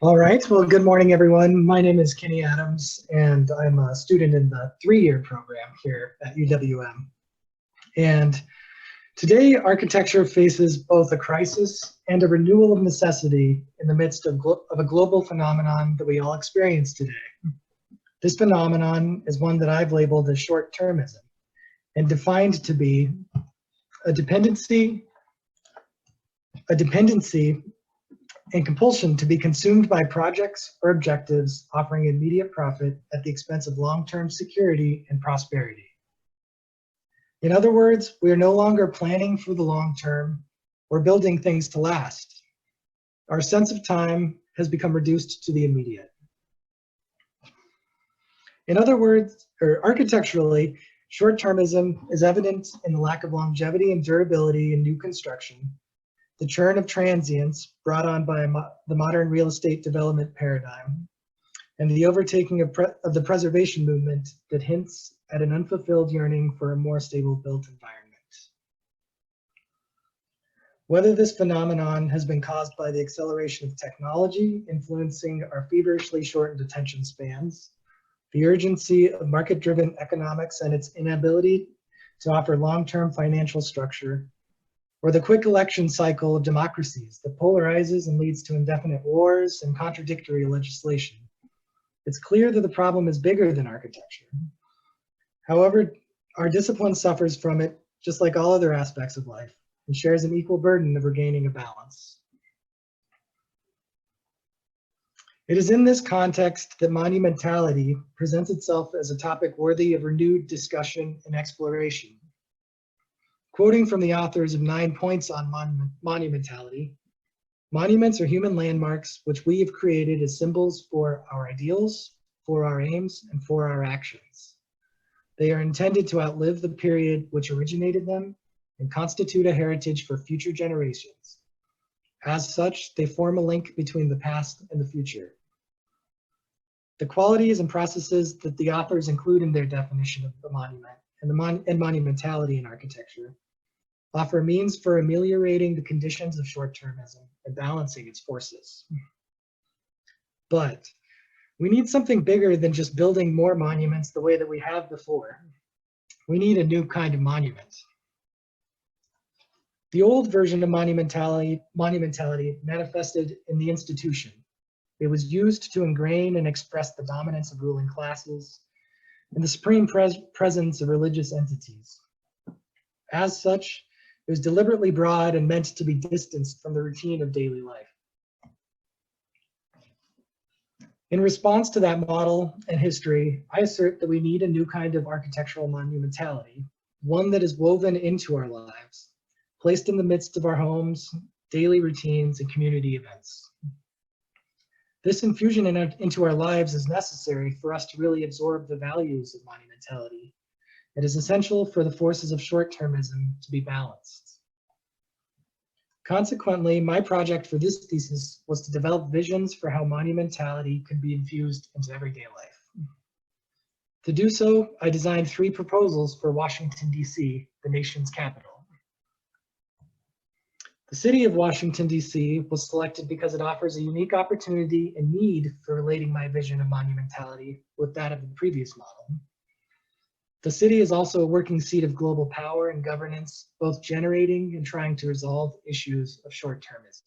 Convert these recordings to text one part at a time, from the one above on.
All right, well, good morning, everyone. My name is Kenny Adams, and I'm a student in the three-year program here at UWM. And today, architecture faces both a crisis and a renewal of necessity in the midst of a global phenomenon that we all experience today. This phenomenon is one that I've labeled as short-termism and defined to be a dependency and compulsion to be consumed by projects or objectives offering immediate profit at the expense of long-term security and prosperity. In other words, we are no longer planning for the long term or building things to last. Our sense of time has become reduced to the immediate. In other words, or architecturally, short-termism is evident in the lack of longevity and durability in new construction, the churn of transients brought on by the modern real estate development paradigm, and the overtaking of the preservation movement that hints at an unfulfilled yearning for a more stable built environment. Whether this phenomenon has been caused by the acceleration of technology influencing our feverishly shortened attention spans, the urgency of market-driven economics and its inability to offer long-term financial structure, or the quick election cycle of democracies that polarizes and leads to indefinite wars and contradictory legislation, it's clear that the problem is bigger than architecture. However, our discipline suffers from it just like all other aspects of life and shares an equal burden of regaining a balance. It is in this context that monumentality presents itself as a topic worthy of renewed discussion and exploration. Quoting from the authors of 9 Points on Monumentality, monuments are human landmarks which we have created as symbols for our ideals, for our aims, and for our actions. They are intended to outlive the period which originated them and constitute a heritage for future generations. As such, they form a link between the past and the future. The qualities and processes that the authors include in their definition of the monument and monumentality in architecture offer means for ameliorating the conditions of short-termism and balancing its forces. But we need something bigger than just building more monuments the way that we have before. We need a new kind of monument. The old version of monumentality manifested in the institution. It was used to ingrain and express the dominance of ruling classes and the supreme presence of religious entities. As such, it was deliberately broad and meant to be distanced from the routine of daily life. In response to that model and history, I assert that we need a new kind of architectural monumentality, one that is woven into our lives, placed in the midst of our homes, daily routines, and community events. This infusion into our lives is necessary for us to really absorb the values of monumentality. It is essential for the forces of short-termism to be balanced. Consequently, my project for this thesis was to develop visions for how monumentality could be infused into everyday life. To do so, I designed 3 proposals for Washington, D.C., the nation's capital. The city of Washington, D.C. was selected because it offers a unique opportunity and need for relating my vision of monumentality with that of the previous model. The city is also a working seat of global power and governance, both generating and trying to resolve issues of short-termism.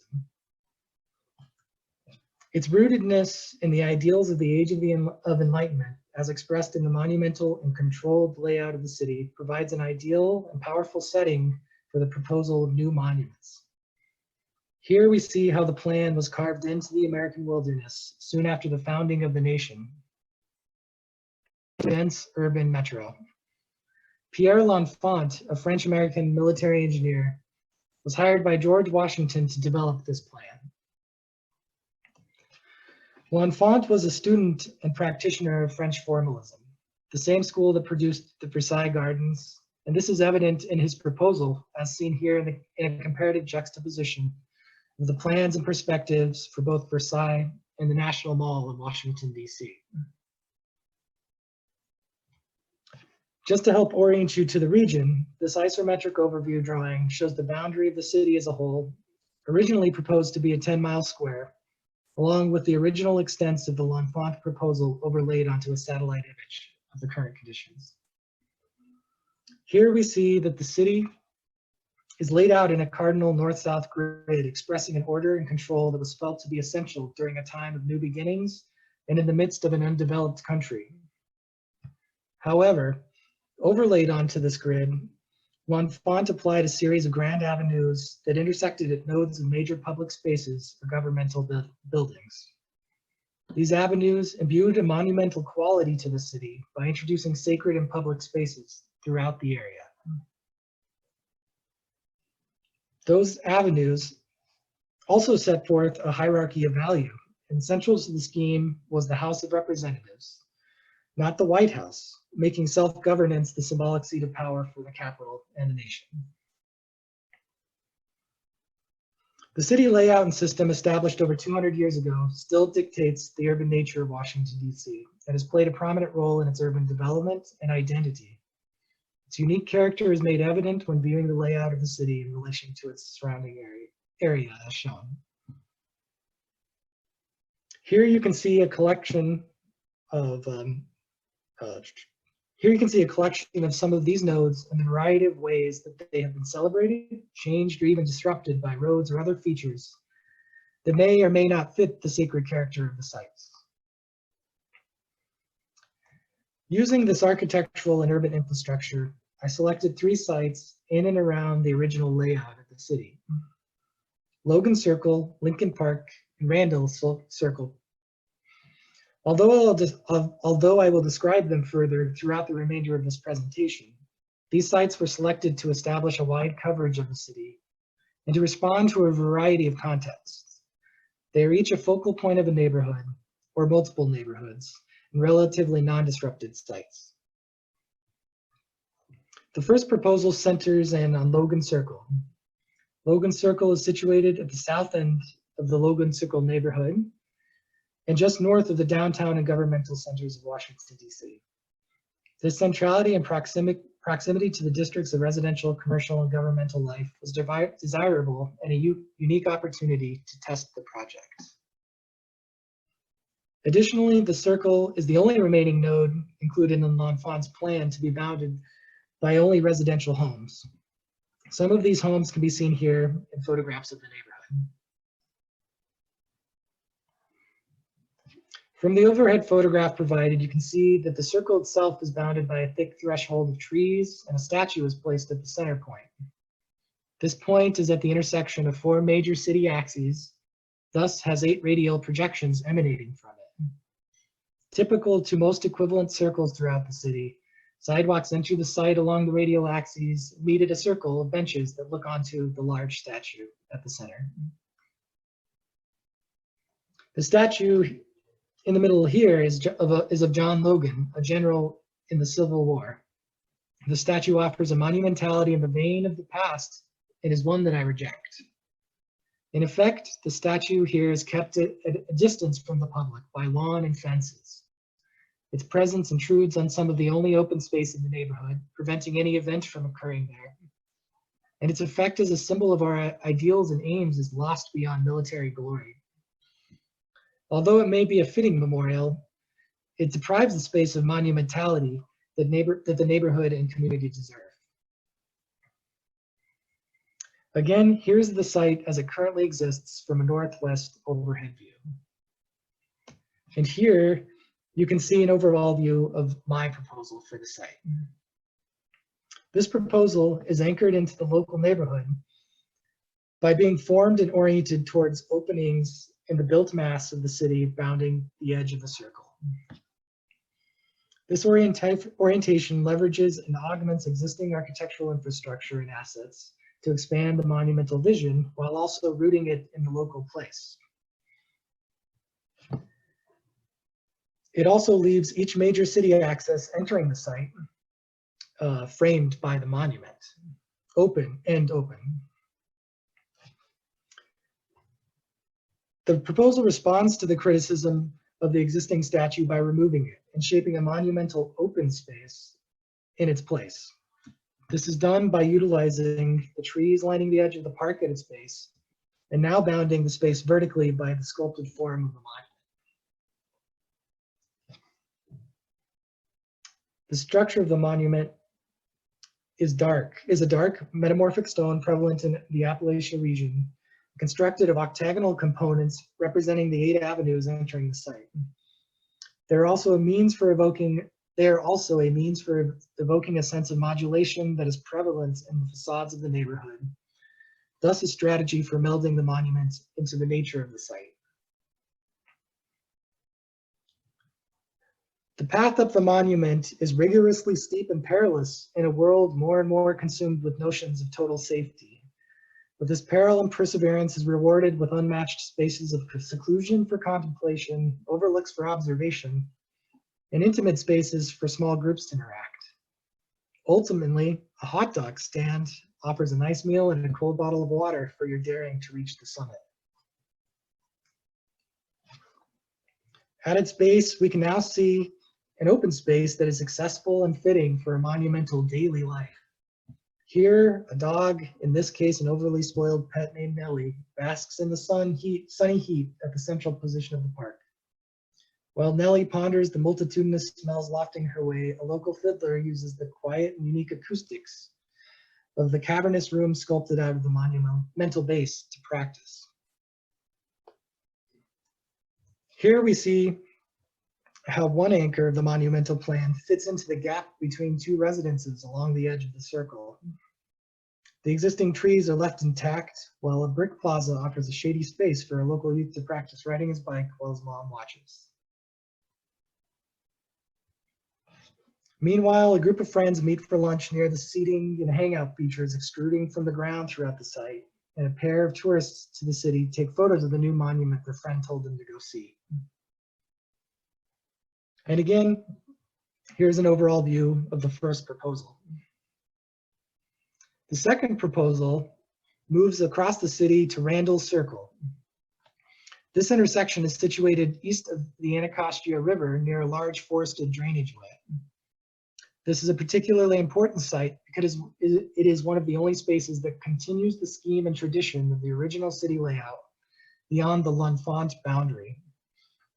Its rootedness in the ideals of the Age of Enlightenment, as expressed in the monumental and controlled layout of the city, provides an ideal and powerful setting for the proposal of new monuments. Here we see how the plan was carved into the American wilderness soon after the founding of the nation. Dense urban metro. Pierre L'Enfant, a French-American military engineer, was hired by George Washington to develop this plan. L'Enfant was a student and practitioner of French formalism, the same school that produced the Versailles Gardens, and this is evident in his proposal, as seen here in a comparative juxtaposition of the plans and perspectives for both Versailles and the National Mall in Washington, D.C. Just to help orient you to the region, this isometric overview drawing shows the boundary of the city as a whole, originally proposed to be a 10-mile square, along with the original extents of the L'Enfant proposal overlaid onto a satellite image of the current conditions. Here we see that the city is laid out in a cardinal north-south grid, expressing an order and control that was felt to be essential during a time of new beginnings and in the midst of an undeveloped country. However, overlaid onto this grid, L'Enfant applied a series of grand avenues that intersected at nodes of major public spaces or governmental buildings. These avenues imbued a monumental quality to the city by introducing sacred and public spaces throughout the area. Those avenues also set forth a hierarchy of value, and central to the scheme was the House of Representatives, not the White House, making self-governance the symbolic seat of power for the capital and the nation. The city layout and system established over 200 years ago still dictates the urban nature of Washington, D.C., and has played a prominent role in its urban development and identity. Its unique character is made evident when viewing the layout of the city in relation to its surrounding area as shown. Here you can see a collection of some of these nodes and the variety of ways that they have been celebrated, changed, or even disrupted by roads or other features that may or may not fit the sacred character of the sites. Using this architectural and urban infrastructure, I selected 3 sites in and around the original layout of the city: Logan Circle, Lincoln Park, and Randall Circle. Although I will describe them further throughout the remainder of this presentation, these sites were selected to establish a wide coverage of the city and to respond to a variety of contexts. They are each a focal point of a neighborhood or multiple neighborhoods and relatively non-disrupted sites. The first proposal centers in on Logan Circle. Logan Circle is situated at the south end of the Logan Circle neighborhood and just north of the downtown and governmental centers of Washington, D.C. This centrality and proximity to the districts of residential, commercial, and governmental life was desirable and a unique opportunity to test the project. Additionally, the circle is the only remaining node included in L'Enfant's plan to be bounded by only residential homes. Some of these homes can be seen here in photographs of the neighborhood. From the overhead photograph provided, you can see that the circle itself is bounded by a thick threshold of trees, and a statue is placed at the center point. This point is at the intersection of 4 major city axes, thus has 8 radial projections emanating from it. Typical to most equivalent circles throughout the city, sidewalks enter the site along the radial axes, meet at a circle of benches that look onto the large statue at the center. The statue in the middle here is of John Logan, a general in the Civil War. The statue offers a monumentality in the vein of the past and is one that I reject. In effect, the statue here is kept at a distance from the public by lawn and fences. Its presence intrudes on some of the only open space in the neighborhood, preventing any event from occurring there. And its effect as a symbol of our ideals and aims is lost beyond military glory. Although it may be a fitting memorial, it deprives the space of monumentality that the neighborhood and community deserve. Again, here's the site as it currently exists from a northwest overhead view. And here you can see an overall view of my proposal for the site. This proposal is anchored into the local neighborhood by being formed and oriented towards openings in the built mass of the city bounding the edge of the circle. This orientation leverages and augments existing architectural infrastructure and assets to expand the monumental vision while also rooting it in the local place. It also leaves each major city access entering the site framed by the monument, open. The proposal responds to the criticism of the existing statue by removing it and shaping a monumental open space in its place. This is done by utilizing the trees lining the edge of the park at its base and now bounding the space vertically by the sculpted form of the monument. The structure of the monument is a dark metamorphic stone prevalent in the Appalachia region, constructed of octagonal components representing the 8 avenues entering the site. They are also a means for evoking a sense of modulation that is prevalent in the facades of the neighborhood, thus a strategy for melding the monument into the nature of the site. The path up the monument is rigorously steep and perilous in a world more and more consumed with notions of total safety. But this peril and perseverance is rewarded with unmatched spaces of seclusion for contemplation, overlooks for observation, and intimate spaces for small groups to interact. Ultimately, a hot dog stand offers a nice meal and a cold bottle of water for your daring to reach the summit. At its base, we can now see an open space that is accessible and fitting for a monumental daily life. Here, a dog, in this case an overly spoiled pet named Nellie, basks in the sunny heat at the central position of the park. While Nellie ponders the multitudinous smells wafting her way, a local fiddler uses the quiet and unique acoustics of the cavernous room sculpted out of the monumental base to practice. Here we see how one anchor of the monumental plan fits into the gap between 2 residences along the edge of the circle. The existing trees are left intact, while a brick plaza offers a shady space for a local youth to practice riding his bike while his mom watches. Meanwhile, a group of friends meet for lunch near the seating and hangout features extruding from the ground throughout the site, and a pair of tourists to the city take photos of the new monument their friend told them to go see. And again, here's an overall view of the first proposal. The second proposal moves across the city to Randall Circle. This intersection is situated east of the Anacostia River near a large forested drainage way. This is a particularly important site because it is one of the only spaces that continues the scheme and tradition of the original city layout beyond the L'Enfant boundary.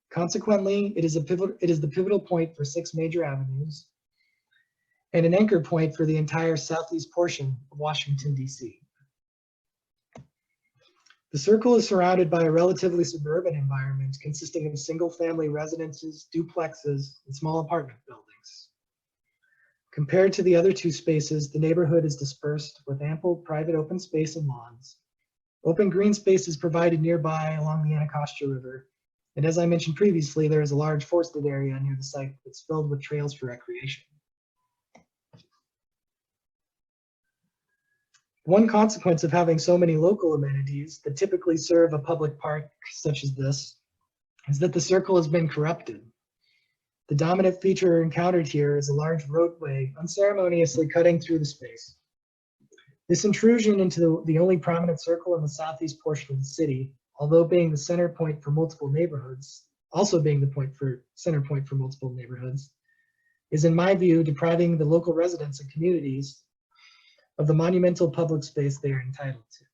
Consequently, it is the pivotal point for 6 major avenues and an anchor point for the entire southeast portion of Washington, D.C. The circle is surrounded by a relatively suburban environment consisting of single-family residences, duplexes, and small apartment buildings. Compared to the other 2 spaces, the neighborhood is dispersed with ample private open space and lawns. Open green space is provided nearby along the Anacostia River. And as I mentioned previously, there is a large forested area near the site that's filled with trails for recreation. One consequence of having so many local amenities that typically serve a public park such as this is that the circle has been corrupted. The dominant feature encountered here is a large roadway unceremoniously cutting through the space. This intrusion into the only prominent circle in the southeast portion of the city, although being the center point for multiple neighborhoods, is in my view depriving the local residents and communities of the monumental public space they are entitled to.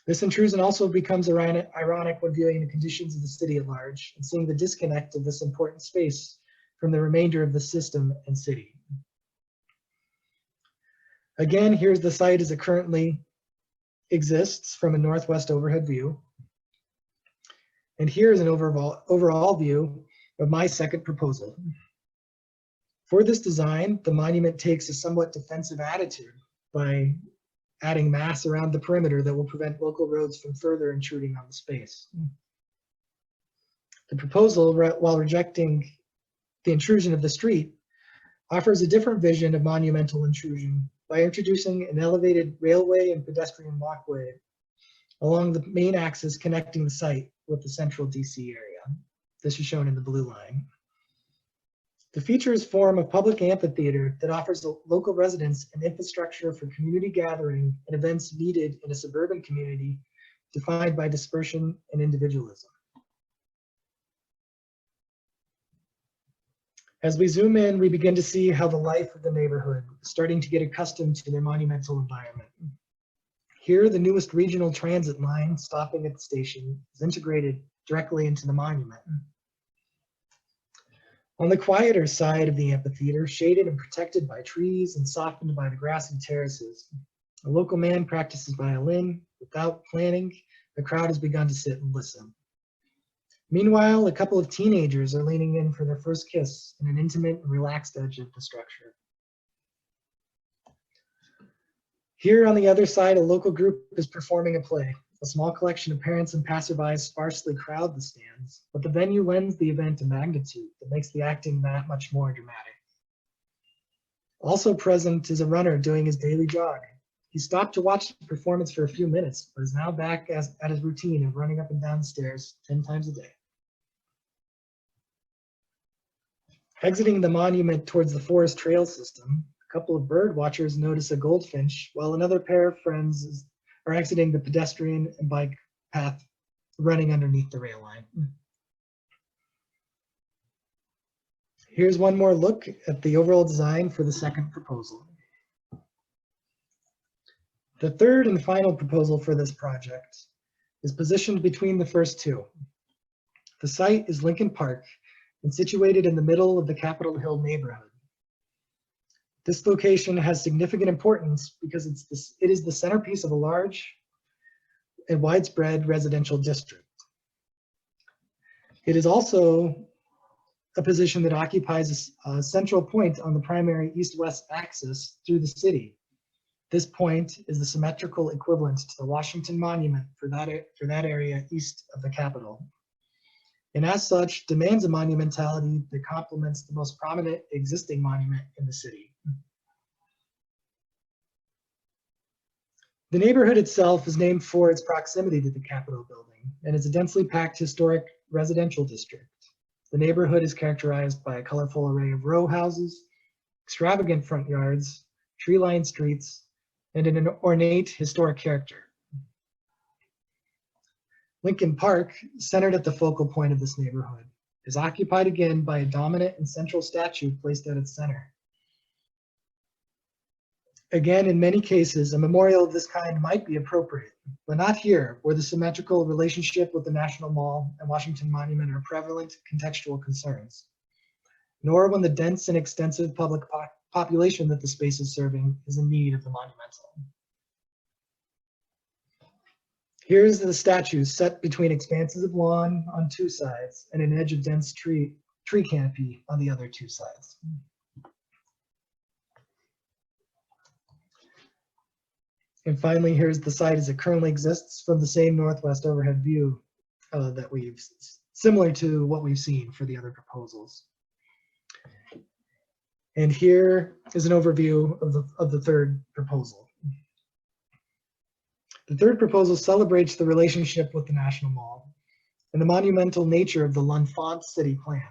This intrusion also becomes ironic when viewing the conditions of the city at large and seeing the disconnect of this important space from the remainder of the system and city. Again, here's the site as it currently exists from a northwest overhead view. And here's an overall view of my second proposal. For this design, the monument takes a somewhat defensive attitude by adding mass around the perimeter that will prevent local roads from further intruding on the space. The proposal, while rejecting the intrusion of the street, offers a different vision of monumental intrusion by introducing an elevated railway and pedestrian walkway along the main axis connecting the site with the central DC area. This is shown in the blue line. The features form a public amphitheater that offers local residents an infrastructure for community gathering and events needed in a suburban community defined by dispersion and individualism. As we zoom in, we begin to see how the life of the neighborhood is starting to get accustomed to their monumental environment. Here, the newest regional transit line stopping at the station is integrated directly into the monument. On the quieter side of the amphitheater, shaded and protected by trees and softened by the grassy terraces, a local man practices violin. Without planning, the crowd has begun to sit and listen. Meanwhile, a couple of teenagers are leaning in for their first kiss in an intimate and relaxed edge of the structure. Here on the other side, a local group is performing a play. A small collection of parents and passerbys sparsely crowd the stands, but the venue lends the event a magnitude that makes the acting that much more dramatic. Also present is a runner doing his daily jog. He stopped to watch the performance for a few minutes, but is now back at his routine of running up and down the stairs 10 times a day. Exiting the monument towards the forest trail system, a couple of bird watchers notice a goldfinch, while another pair of friends are exiting the pedestrian and bike path running underneath the rail line. Here's one more look at the overall design for the second proposal. The third and final proposal for this project is positioned between the first two. The site is Lincoln Park and situated in the middle of the Capitol Hill neighborhood. This location has significant importance because it is the centerpiece of a large and widespread residential district. It is also a position that occupies a central point on the primary east-west axis through the city. This point is the symmetrical equivalent to the Washington Monument for that area east of the Capitol, and as such demands a monumentality that complements the most prominent existing monument in the city. The neighborhood itself is named for its proximity to the Capitol building and is a densely packed historic residential district. The neighborhood is characterized by a colorful array of row houses, extravagant front yards, tree-lined streets, and an ornate historic character. Lincoln Park, centered at the focal point of this neighborhood, is occupied again by a dominant and central statue placed at its center. Again, in many cases, a memorial of this kind might be appropriate, but not here, where the symmetrical relationship with the National Mall and Washington Monument are prevalent contextual concerns, nor when the dense and extensive public population that the space is serving is in need of the monumental. Here's the statue set between expanses of lawn on two sides and an edge of dense tree canopy on the other two sides. And finally, here's the site as it currently exists from the same northwest overhead view similar to what we've seen for the other proposals. And here is an overview of the third proposal. The third proposal celebrates the relationship with the National Mall and the monumental nature of the L'Enfant City Plan.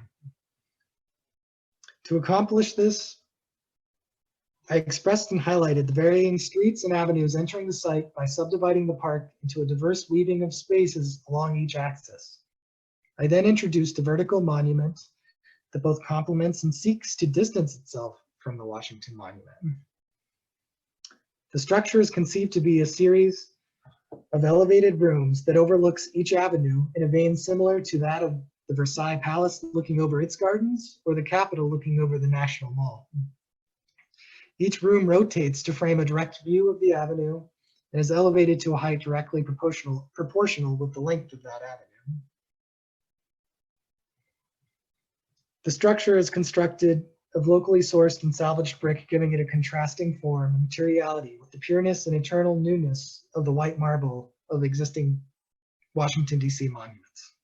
To accomplish this, I expressed and highlighted the varying streets and avenues entering the site by subdividing the park into a diverse weaving of spaces along each axis. I then introduced a vertical monument that both complements and seeks to distance itself from the Washington Monument. The structure is conceived to be a series of elevated rooms that overlooks each avenue in a vein similar to that of the Versailles Palace looking over its gardens or the Capitol looking over the National Mall. Each room rotates to frame a direct view of the avenue and is elevated to a height directly proportional with the length of that avenue. The structure is constructed of locally sourced and salvaged brick, giving it a contrasting form and materiality with the pureness and eternal newness of the white marble of existing Washington, D.C. monuments.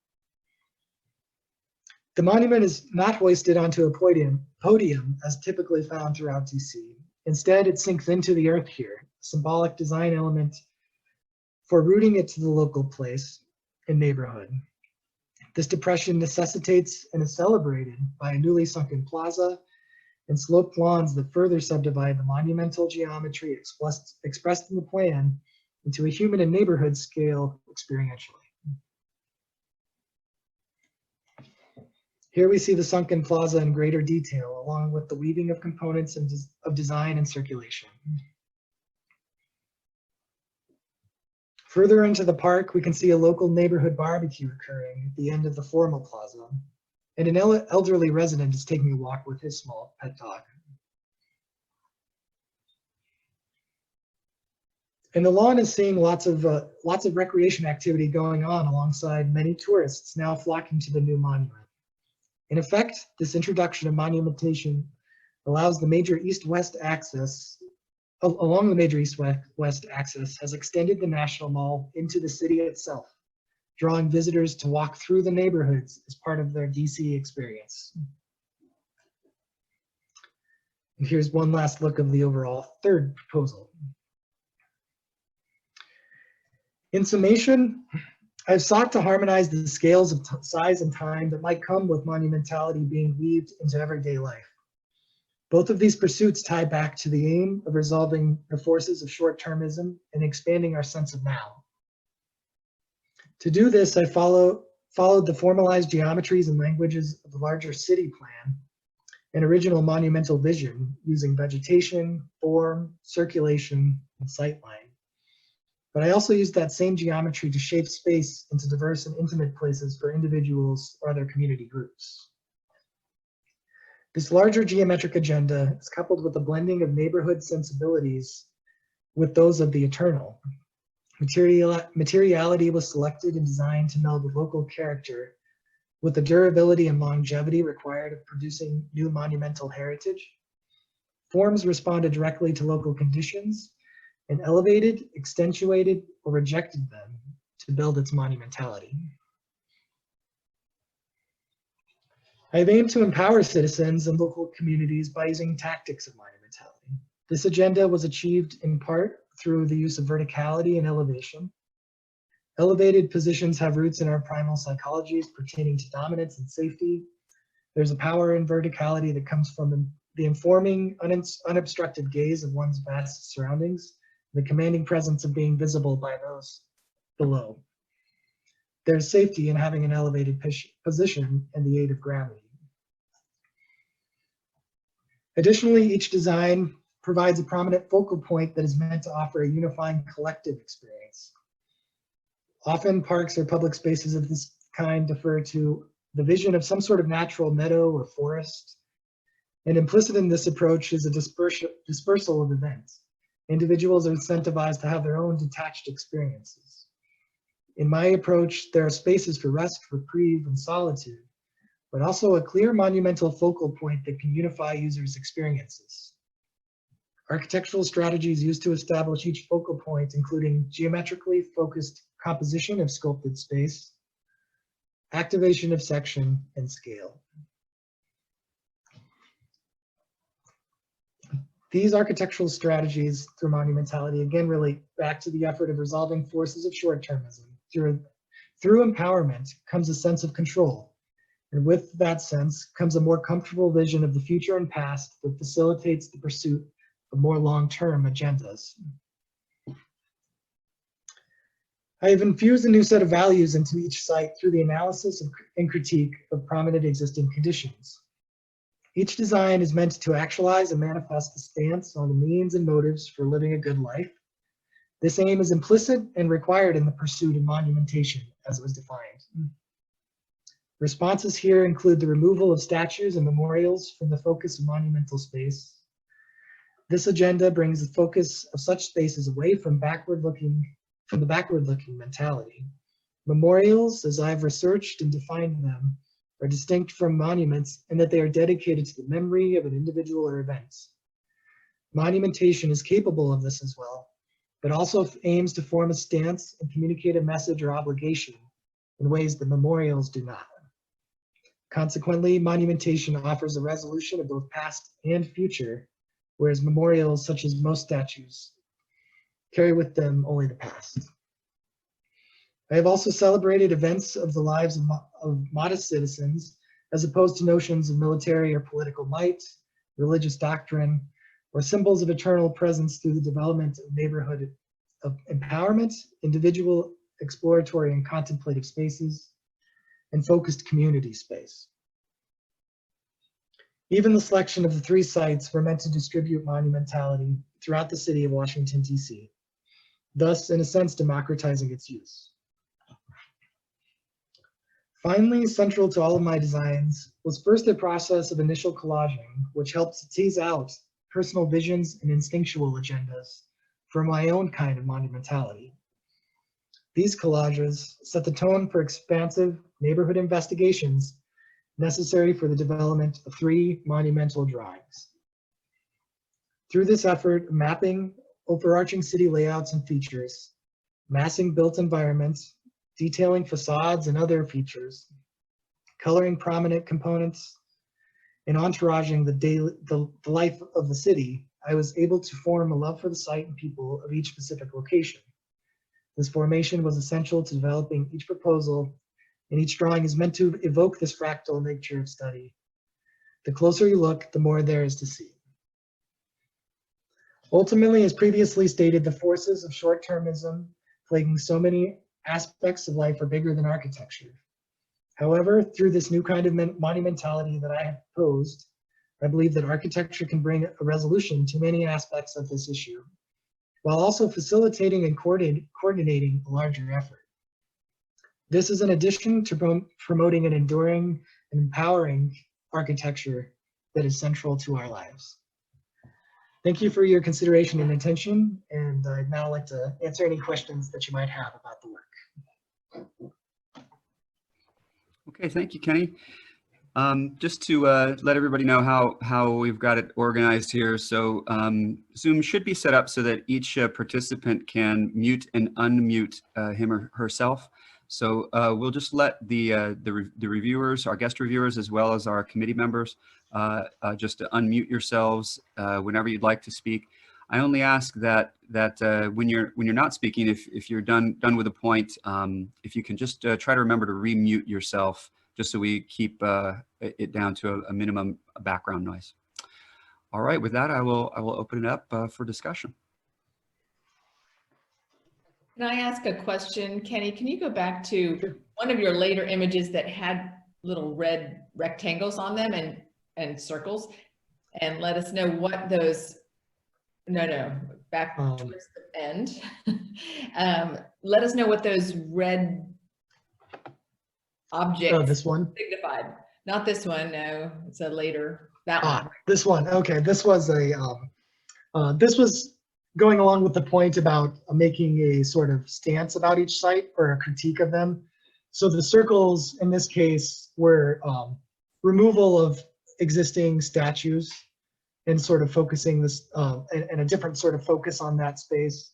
The monument is not hoisted onto a podium as typically found throughout D.C. Instead, it sinks into the earth here, a symbolic design element for rooting it to the local place and neighborhood. This depression necessitates and is celebrated by a newly sunken plaza and sloped lawns that further subdivide the monumental geometry expressed in the plan into a human and neighborhood scale experientially. Here we see the sunken plaza in greater detail, along with the weaving of components of design and circulation. Further into the park, we can see a local neighborhood barbecue occurring at the end of the formal plaza, and an elderly resident is taking a walk with his small pet dog. And the lawn is seeing lots of recreation activity going on alongside many tourists now flocking to the new monument. In effect, this introduction of monumentation allows the major east-west axis, along the major east-west axis, has extended the National Mall into the city itself, drawing visitors to walk through the neighborhoods as part of their DC experience. And here's one last look of the overall third proposal. In summation, I've sought to harmonize the scales of size and time that might come with monumentality being weaved into everyday life. Both of these pursuits tie back to the aim of resolving the forces of short-termism and expanding our sense of now. To do this, I followed the formalized geometries and languages of the larger city plan and original monumental vision using vegetation, form, circulation, and sightline. But I also used that same geometry to shape space into diverse and intimate places for individuals or other community groups. This larger geometric agenda is coupled with a blending of neighborhood sensibilities with those of the eternal. Materiality was selected and designed to meld the local character with the durability and longevity required of producing new monumental heritage. Forms responded directly to local conditions and elevated, accentuated, or rejected them to build its monumentality. I have aimed to empower citizens and local communities by using tactics of monumentality. This agenda was achieved in part through the use of verticality and elevation. Elevated positions have roots in our primal psychologies pertaining to dominance and safety. There's a power in verticality that comes from the informing, unobstructed gaze of one's vast surroundings, the commanding presence of being visible by those below. There's safety in having an elevated position and the aid of gravity. Additionally, each design provides a prominent focal point that is meant to offer a unifying collective experience. Often parks or public spaces of this kind defer to the vision of some sort of natural meadow or forest. And implicit in this approach is a dispersal of events. Individuals are incentivized to have their own detached experiences. In my approach, there are spaces for rest, reprieve, and solitude, but also a clear monumental focal point that can unify users' experiences. Architectural strategies used to establish each focal point, including geometrically focused composition of sculpted space, activation of section, and scale. These architectural strategies through monumentality again relate back to the effort of resolving forces of short-termism. Through empowerment comes a sense of control, and with that sense comes a more comfortable vision of the future and past that facilitates the pursuit of more long-term agendas. I have infused a new set of values into each site through the analysis and critique of prominent existing conditions. Each design is meant to actualize and manifest the stance on the means and motives for living a good life. This aim is implicit and required in the pursuit of monumentation as it was defined. Responses here include the removal of statues and memorials from the focus of monumental space. This agenda brings the focus of such spaces away from the backward-looking mentality. Memorials, as I've researched and defined them, are distinct from monuments in that they are dedicated to the memory of an individual or event. Monumentation is capable of this as well, but also aims to form a stance and communicate a message or obligation in ways that memorials do not. Consequently, monumentation offers a resolution of both past and future, whereas memorials, such as most statues, carry with them only the past. I have also celebrated events of the lives of modest citizens, as opposed to notions of military or political might, religious doctrine, or symbols of eternal presence through the development of neighborhood of empowerment, individual exploratory and contemplative spaces, and focused community space. Even the selection of the 3 sites were meant to distribute monumentality throughout the city of Washington, D.C. thus, in a sense, democratizing its use. Finally, central to all of my designs was first a process of initial collaging, which helped to tease out personal visions and instinctual agendas for my own kind of monumentality. These collages set the tone for expansive neighborhood investigations necessary for the development of 3 monumental drawings. Through this effort, mapping overarching city layouts and features, massing built environments, detailing facades and other features, coloring prominent components, and entouraging the life of the city, I was able to form a love for the site and people of each specific location. This formation was essential to developing each proposal, and each drawing is meant to evoke this fractal nature of study. The closer you look, the more there is to see. Ultimately, as previously stated, the forces of short-termism plaguing so many aspects of life are bigger than architecture. However, through this new kind of monumentality that I have proposed, I believe that architecture can bring a resolution to many aspects of this issue, while also facilitating and coordinating a larger effort. This is in addition to promoting an enduring and empowering architecture that is central to our lives. Thank you for your consideration and attention, and I'd now like to answer any questions that you might have about the work. Okay, thank you, Kenny. Just to let everybody know how we've got it organized here. So Zoom should be set up so that each participant can mute and unmute him or herself. So we'll just let the reviewers, our guest reviewers, as well as our committee members, just to unmute yourselves whenever you'd like to speak. I only ask that when you're not speaking, if you're done with a point, if you can just try to remember to remute yourself, just so we keep it down to a minimum background noise. All right, with that, I will open it up for discussion. Can I ask a question, Kenny? Can you go back to one of your later images that had little red rectangles on them and circles, and let us know what those, back towards the end. Let us know what those red objects this one signified. Not this one, no, it's a later, that one. This one, okay. This was this was going along with the point about making a sort of stance about each site or a critique of them. So the circles in this case were removal of existing statues and sort of focusing this and a different sort of focus on that space.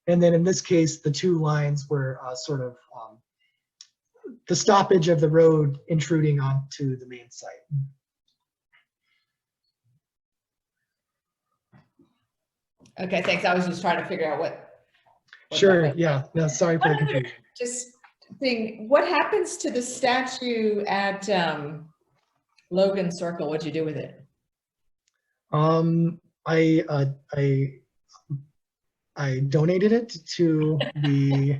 And then in this case, the 2 lines were sort of the stoppage of the road intruding onto the main site. Okay, thanks. I was just trying to figure out what Sure, yeah. No, sorry for the confusion. Just thing, what happens to the statue at Logan Circle? What'd you do with it? I donated it to the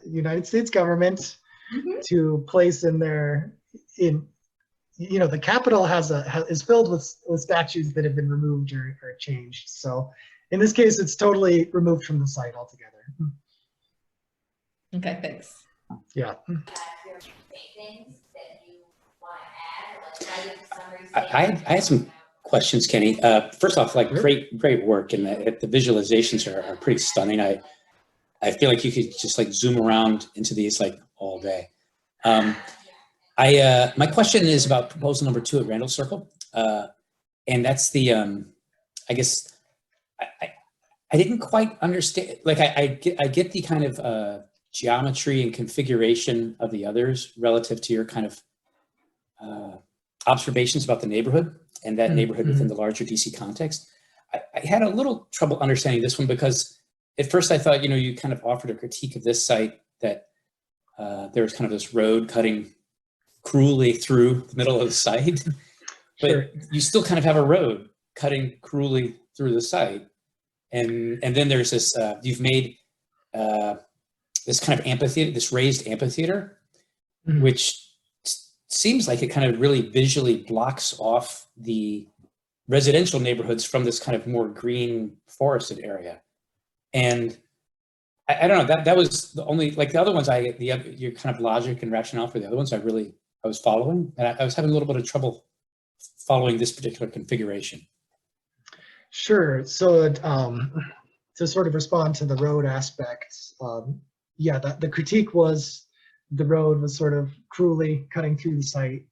United States government to place in their, the Capitol is filled with statues that have been removed or changed. So in this case, it's totally removed from the site altogether. Okay, thanks. Yeah. I had some questions, Kenny. First off, great work, and the visualizations are pretty stunning. I feel like you could just zoom around into these all day. My question is about proposal number 2 at Randall Circle, and that's the I guess I didn't quite understand. I get the kind of geometry and configuration of the others relative to your kind of observations about the neighborhood and that neighborhood within the larger DC context. I had a little trouble understanding this one because at first I thought, you kind of offered a critique of this site that there was kind of this road cutting cruelly through the middle of the site, but you still kind of have a road cutting cruelly through the site. And then there's this, you've made this kind of amphitheater, this raised amphitheater, which seems like it kind of really visually blocks off the residential neighborhoods from this kind of more green forested area. And I don't know, that was the only, like the other ones, your kind of logic and rationale for the other ones, I was following, and I was having a little bit of trouble following this particular configuration. Sure. So to sort of respond to the road aspects, yeah, the critique was the road was sort of cruelly cutting through the site.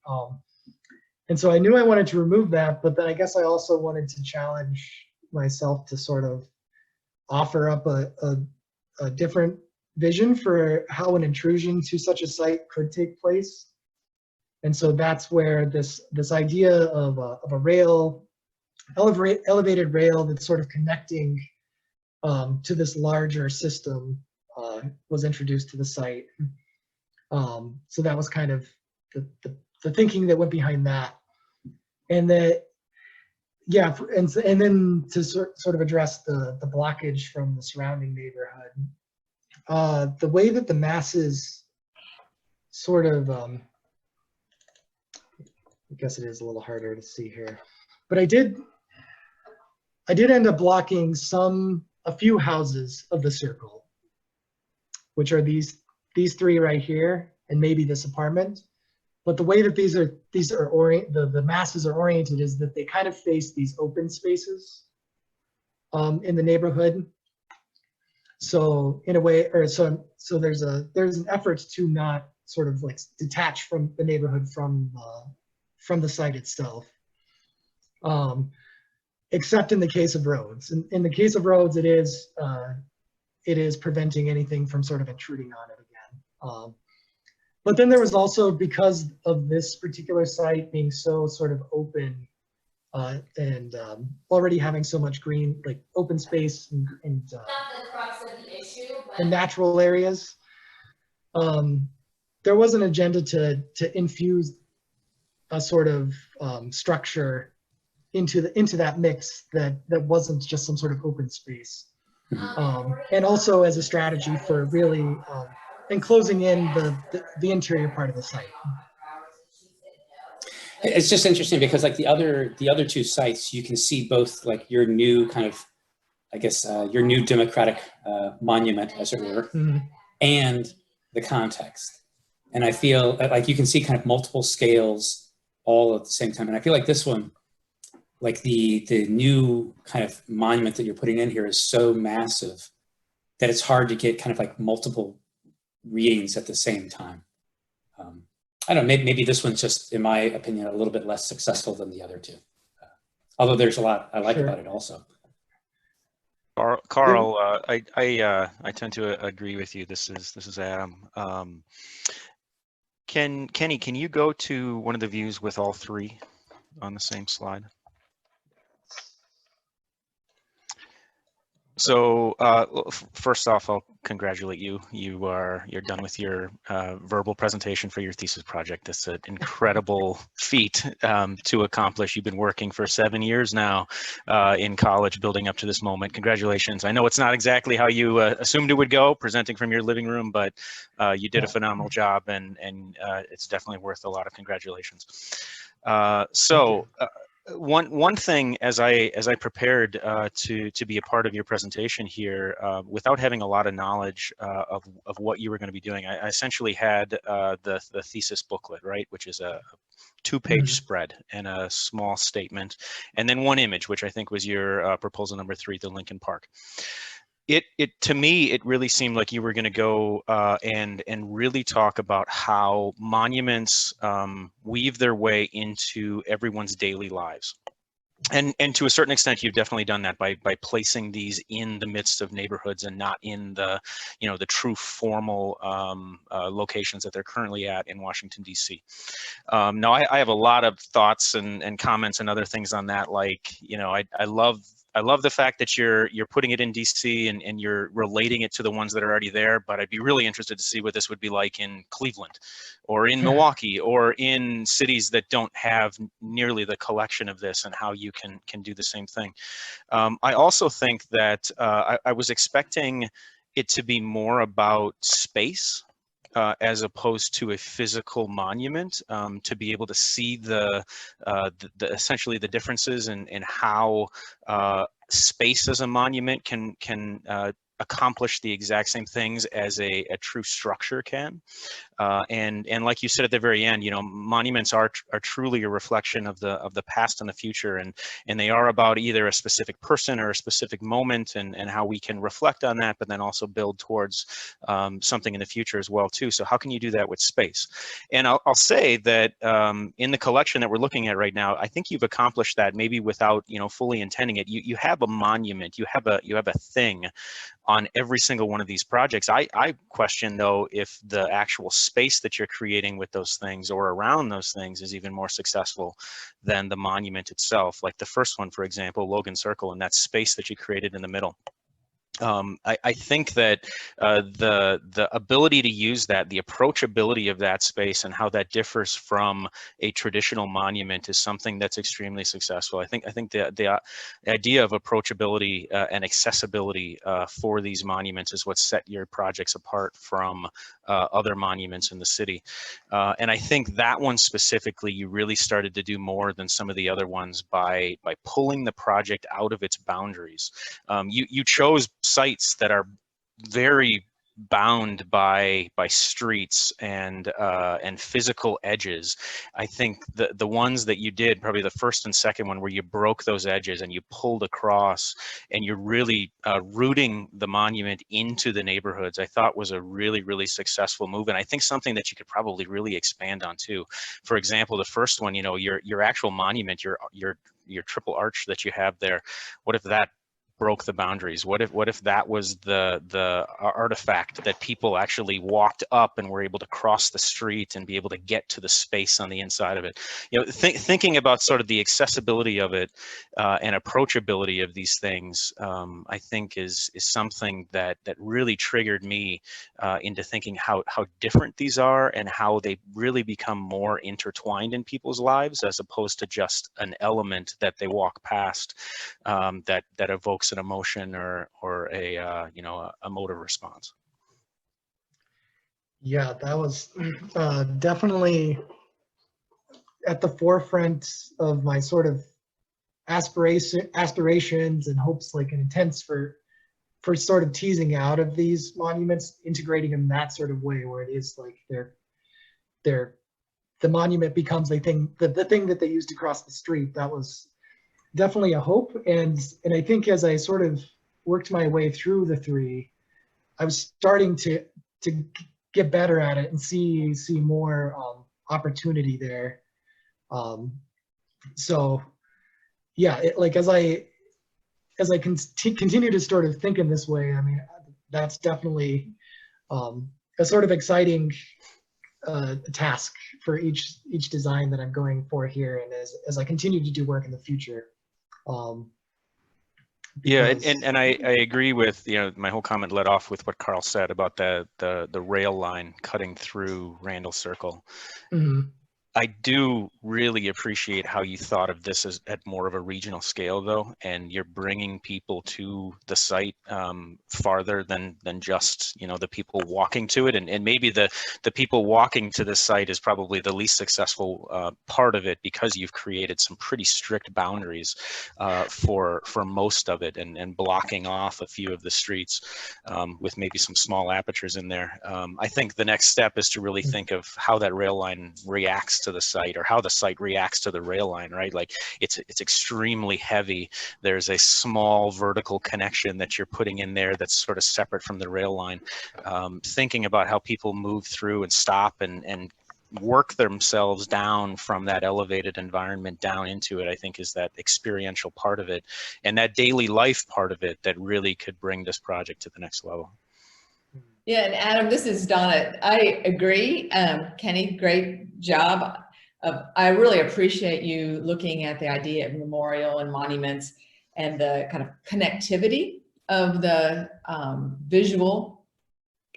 And so I knew I wanted to remove that, but then I guess I also wanted to challenge myself to sort of offer up a different vision for how an intrusion to such a site could take place. And so that's where this idea of a rail, elevated rail that's sort of connecting to this larger system was introduced to the site. So that was kind of the thinking that went behind that. And that, yeah, and then to sort of address the blockage from the surrounding neighborhood, the way that the masses sort of, I guess it is a little harder to see here, but I did end up blocking a few houses of the circle, which are these three right here, and maybe this apartment. But the way that the masses are oriented is that they kind of face these open spaces in the neighborhood. So in a way, or so there's an effort to not sort of like detach from the neighborhood from the site itself. Except in the case of roads. In the case of roads, it is preventing anything from sort of intruding on it again. But then there was also, because of this particular site being so sort of open and already having so much green, like open space and Not the crux of the issue, but the natural areas, there was an agenda to infuse a sort of structure into that mix that wasn't just some sort of open space, and also as a strategy for really enclosing in the interior part of the site. It's just interesting because like the other two sites, you can see both like your new kind of, I guess, your new democratic monument, as it were, and the context. And I feel like you can see kind of multiple scales all at the same time. And I feel like this one, like the new kind of monument that you're putting in here is so massive that it's hard to get kind of like multiple readings at the same time. I don't know, maybe this one's just, in my opinion, a little bit less successful than the other two. Although there's a lot I like about it also. Carl, I tend to agree with you. This is Adam. Kenny, can you go to one of the views with all three on the same slide? So first off, I'll congratulate you. You're done with your verbal presentation for your thesis project. It's an incredible feat to accomplish. You've been working for 7 years now in college, building up to this moment. Congratulations. I know it's not exactly how you assumed it would go, presenting from your living room, but you did a phenomenal job, and it's definitely worth a lot of congratulations. One thing, as I prepared to be a part of your presentation here, without having a lot of knowledge of what you were going to be doing, I essentially had the thesis booklet, right, which is a 2-page spread and a small statement, and then one image, which I think was your proposal number 3, the Lincoln Park. To me, it really seemed like you were going to go and really talk about how monuments weave their way into everyone's daily lives. And to a certain extent, you've definitely done that by placing these in the midst of neighborhoods and not in the true formal locations that they're currently at in Washington, D.C. Now, I have a lot of thoughts and comments and other things on that. Like, I love the fact that you're putting it in DC and you're relating it to the ones that are already there, but I'd be really interested to see what this would be like in Cleveland or in Milwaukee or in cities that don't have nearly the collection of this, and how you can do the same thing. I also think that I was expecting it to be more about space as opposed to a physical monument, to be able to see essentially the differences in how space as a monument can accomplish the exact same things as a true structure can. And like you said at the very end, you know, monuments are truly a reflection of the past and the future, and they are about either a specific person or a specific moment, and how we can reflect on that, but then also build towards something in the future as well too. So how can you do that with space? And I'll say that in the collection that we're looking at right now, I think you've accomplished that maybe without, you know, fully intending it. You have a monument, you have a thing on every single one of these projects. I question though if the actual space that you're creating with those things or around those things is even more successful than the monument itself. Like the first one, for example, Logan Circle, and that space that you created in the middle. I think that the ability to use that, the approachability of that space and how that differs from a traditional monument is something that's extremely successful. I think the idea of approachability and accessibility for these monuments is what set your projects apart from other monuments in the city. And I think that one specifically, you really started to do more than some of the other ones by pulling the project out of its boundaries. You chose sites that are very bound by streets and physical edges. I think the ones that you did, probably the first and second one, where you broke those edges and you pulled across and you're really rooting the monument into the neighborhoods, I thought was a really successful move, and I think something that you could probably really expand on too. For example, the first one, you know, your actual monument, your triple arch that you have there, what if that broke the boundaries? What if that was the artifact that people actually walked up and were able to cross the street and be able to get to the space on the inside of it? You know, thinking about sort of the accessibility of it and approachability of these things, I think is something that really triggered me into thinking how different these are and how they really become more intertwined in people's lives, as opposed to just an element that they walk past that evokes an emotion or a you know, a motor response. Yeah, that was definitely at the forefront of my sort of aspirations and hopes, like an intents for sort of teasing out of these monuments, integrating them in that sort of way where it is like the monument becomes a thing, the thing that they used to cross the street. That was definitely a hope, and I think as I sort of worked my way through the three, I was starting to get better at it and see more opportunity there. So yeah, like as I continue to sort of think in this way, I mean, that's definitely a sort of exciting task for each design that I'm going for here, and as I continue to do work in the future. Yeah, and I agree with, you know, my whole comment led off with what Carl said about the rail line cutting through Randall Circle. Mm-hmm. I do really appreciate how you thought of this as at more of a regional scale, though, and you're bringing people to the site farther than just, you know, the people walking to it, and maybe the people walking to the site is probably the least successful part of it, because you've created some pretty strict boundaries for most of it, and blocking off a few of the streets with maybe some small apertures in there. I think the next step is to really think of how that rail line reacts to the site, or how the site reacts to the rail line, right? Like it's extremely heavy. There's a small vertical connection that you're putting in there that's sort of separate from the rail line. Thinking about how people move through and stop and work themselves down from that elevated environment down into it, I think is that experiential part of it, and that daily life part of it that really could bring this project to the next level. Yeah, and Adam, this is Donna. I agree. Kenny, great job. I really appreciate you looking at the idea of memorial and monuments and the kind of connectivity of the visual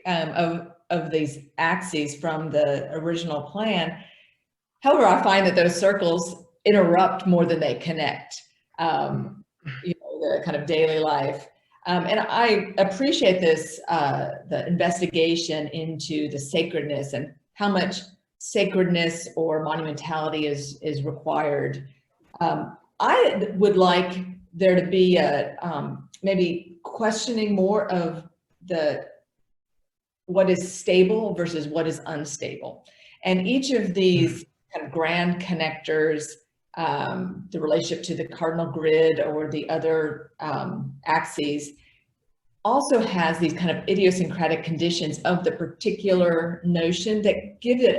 of these axes from the original plan. However, I find that those circles interrupt more than they connect, you know, the kind of daily life. And I appreciate this, the investigation into the sacredness and how much sacredness or monumentality is required. I would like there to be a maybe questioning more of what is stable versus what is unstable. And each of these kind of grand connectors, the relationship to the cardinal grid or the other axes, also has these kind of idiosyncratic conditions of the particular notion that give it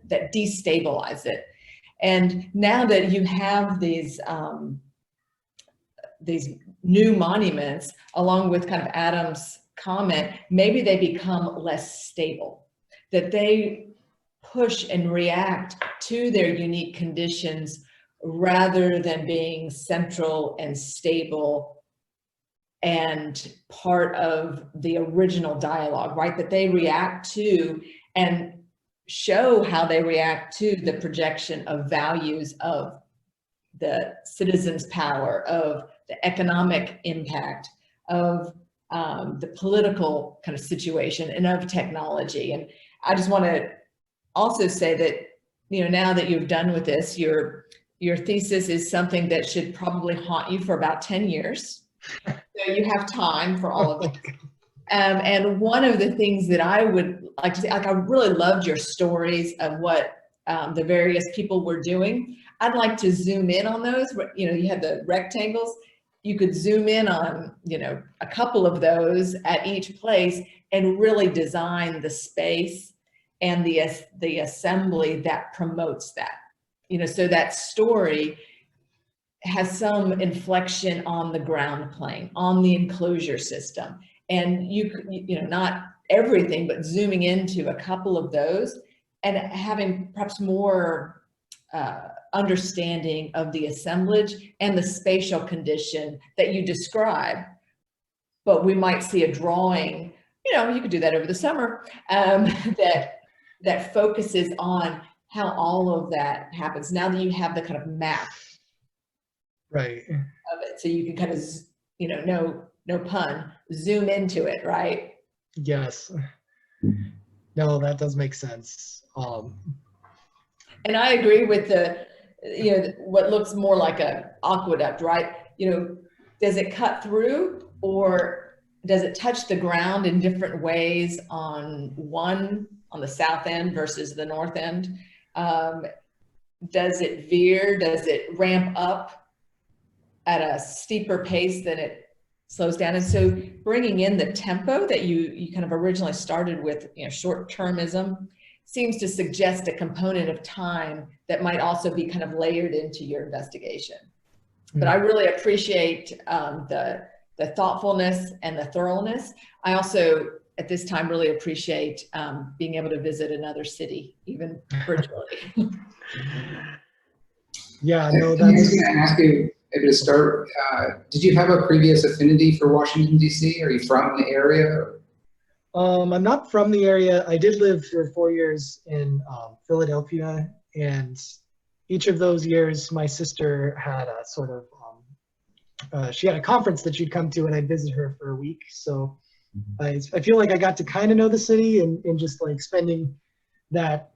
that destabilize it. And now that you have these new monuments, along with kind of Adam's comment, maybe they become less stable, that they push and react to their unique conditions rather than being central and stable and part of the original dialogue, right? That they react to and show how they react to the projection of values of the citizens' power, of the economic impact, of the political kind of situation, and of technology. And I just want to also say that, you know, now that you've done with this, your thesis is something that should probably haunt you for about 10 years. So you have time for all of it. And one of the things that I would like to say, like, I really loved your stories of what the various people were doing. I'd like to zoom in on those. You know, you had the rectangles. You could zoom in on, you know, a couple of those at each place and really design the space and the assembly that promotes that. You know, so that story has some inflection on the ground plane, on the enclosure system. And you know, not everything, but zooming into a couple of those and having perhaps more understanding of the assemblage and the spatial condition that you describe. But we might see a drawing, you know, you could do that over the summer, that focuses on how all of that happens. Now that you have the kind of map, right, of it, so you can kind of, you know, no pun, zoom into it, right? yes. No, that does make sense. And I agree with the, you know, what looks more like a aqueduct, right? You know, does it cut through, or does it touch the ground in different ways on the south end versus the north end? Does it veer? Does it ramp up at a steeper pace than it slows down? And so bringing in the tempo that you kind of originally started with, you know, short-termism, seems to suggest a component of time that might also be kind of layered into your investigation. But I really appreciate the thoughtfulness and the thoroughness. I also, at this time, really appreciate being able to visit another city, even virtually. Yeah, no, I was that's, going to ask you, maybe to start, did you have a previous affinity for Washington, D.C.? Are you from the area? I'm not from the area. I did live for 4 years in Philadelphia, and each of those years, my sister had a sort of, she had a conference that she'd come to, and I'd visit her for a week. So I feel like I got to kind of know the city and just like spending that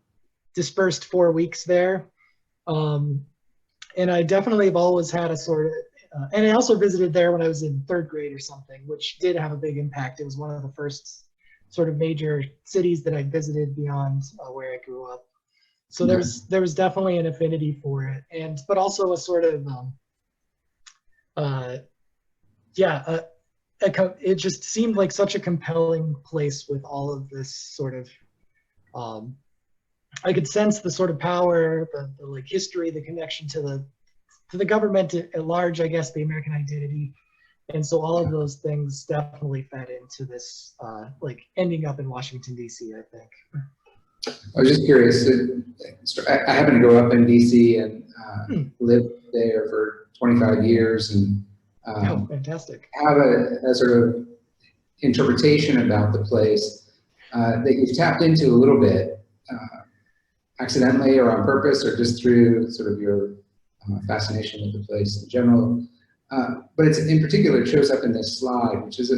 dispersed 4 weeks there. And I definitely have always had a sort of, and I also visited there when I was in 3rd grade or something, which did have a big impact. It was one of the first sort of major cities that I visited beyond where I grew up. So there was definitely an affinity for it, but also a sort of, it just seemed like such a compelling place with all of this sort of, I could sense the sort of power, the like history, the connection to the government at large, I guess, the American identity. And so all of those things definitely fed into this, like ending up in Washington, D.C., I think. I was just curious. I happen to grow up in D.C. and lived there for 25 years and Oh, fantastic. have a sort of interpretation about the place that you've tapped into a little bit, accidentally or on purpose, or just through sort of your fascination with the place in general. But it's in particular, it shows up in this slide, which is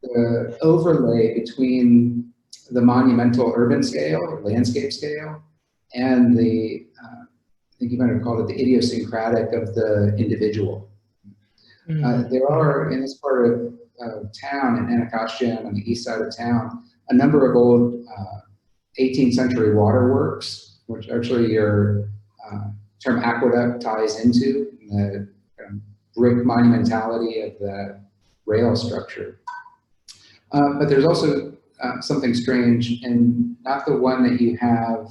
the overlay between the monumental urban scale or landscape scale and the, I think you might have called it the idiosyncratic of the individual. There are, in this part of town in Anacostia on the east side of town, a number of old 18th century waterworks, which actually your term aqueduct ties into, the brick monumentality of the rail structure. But there's also something strange, and not the one that you have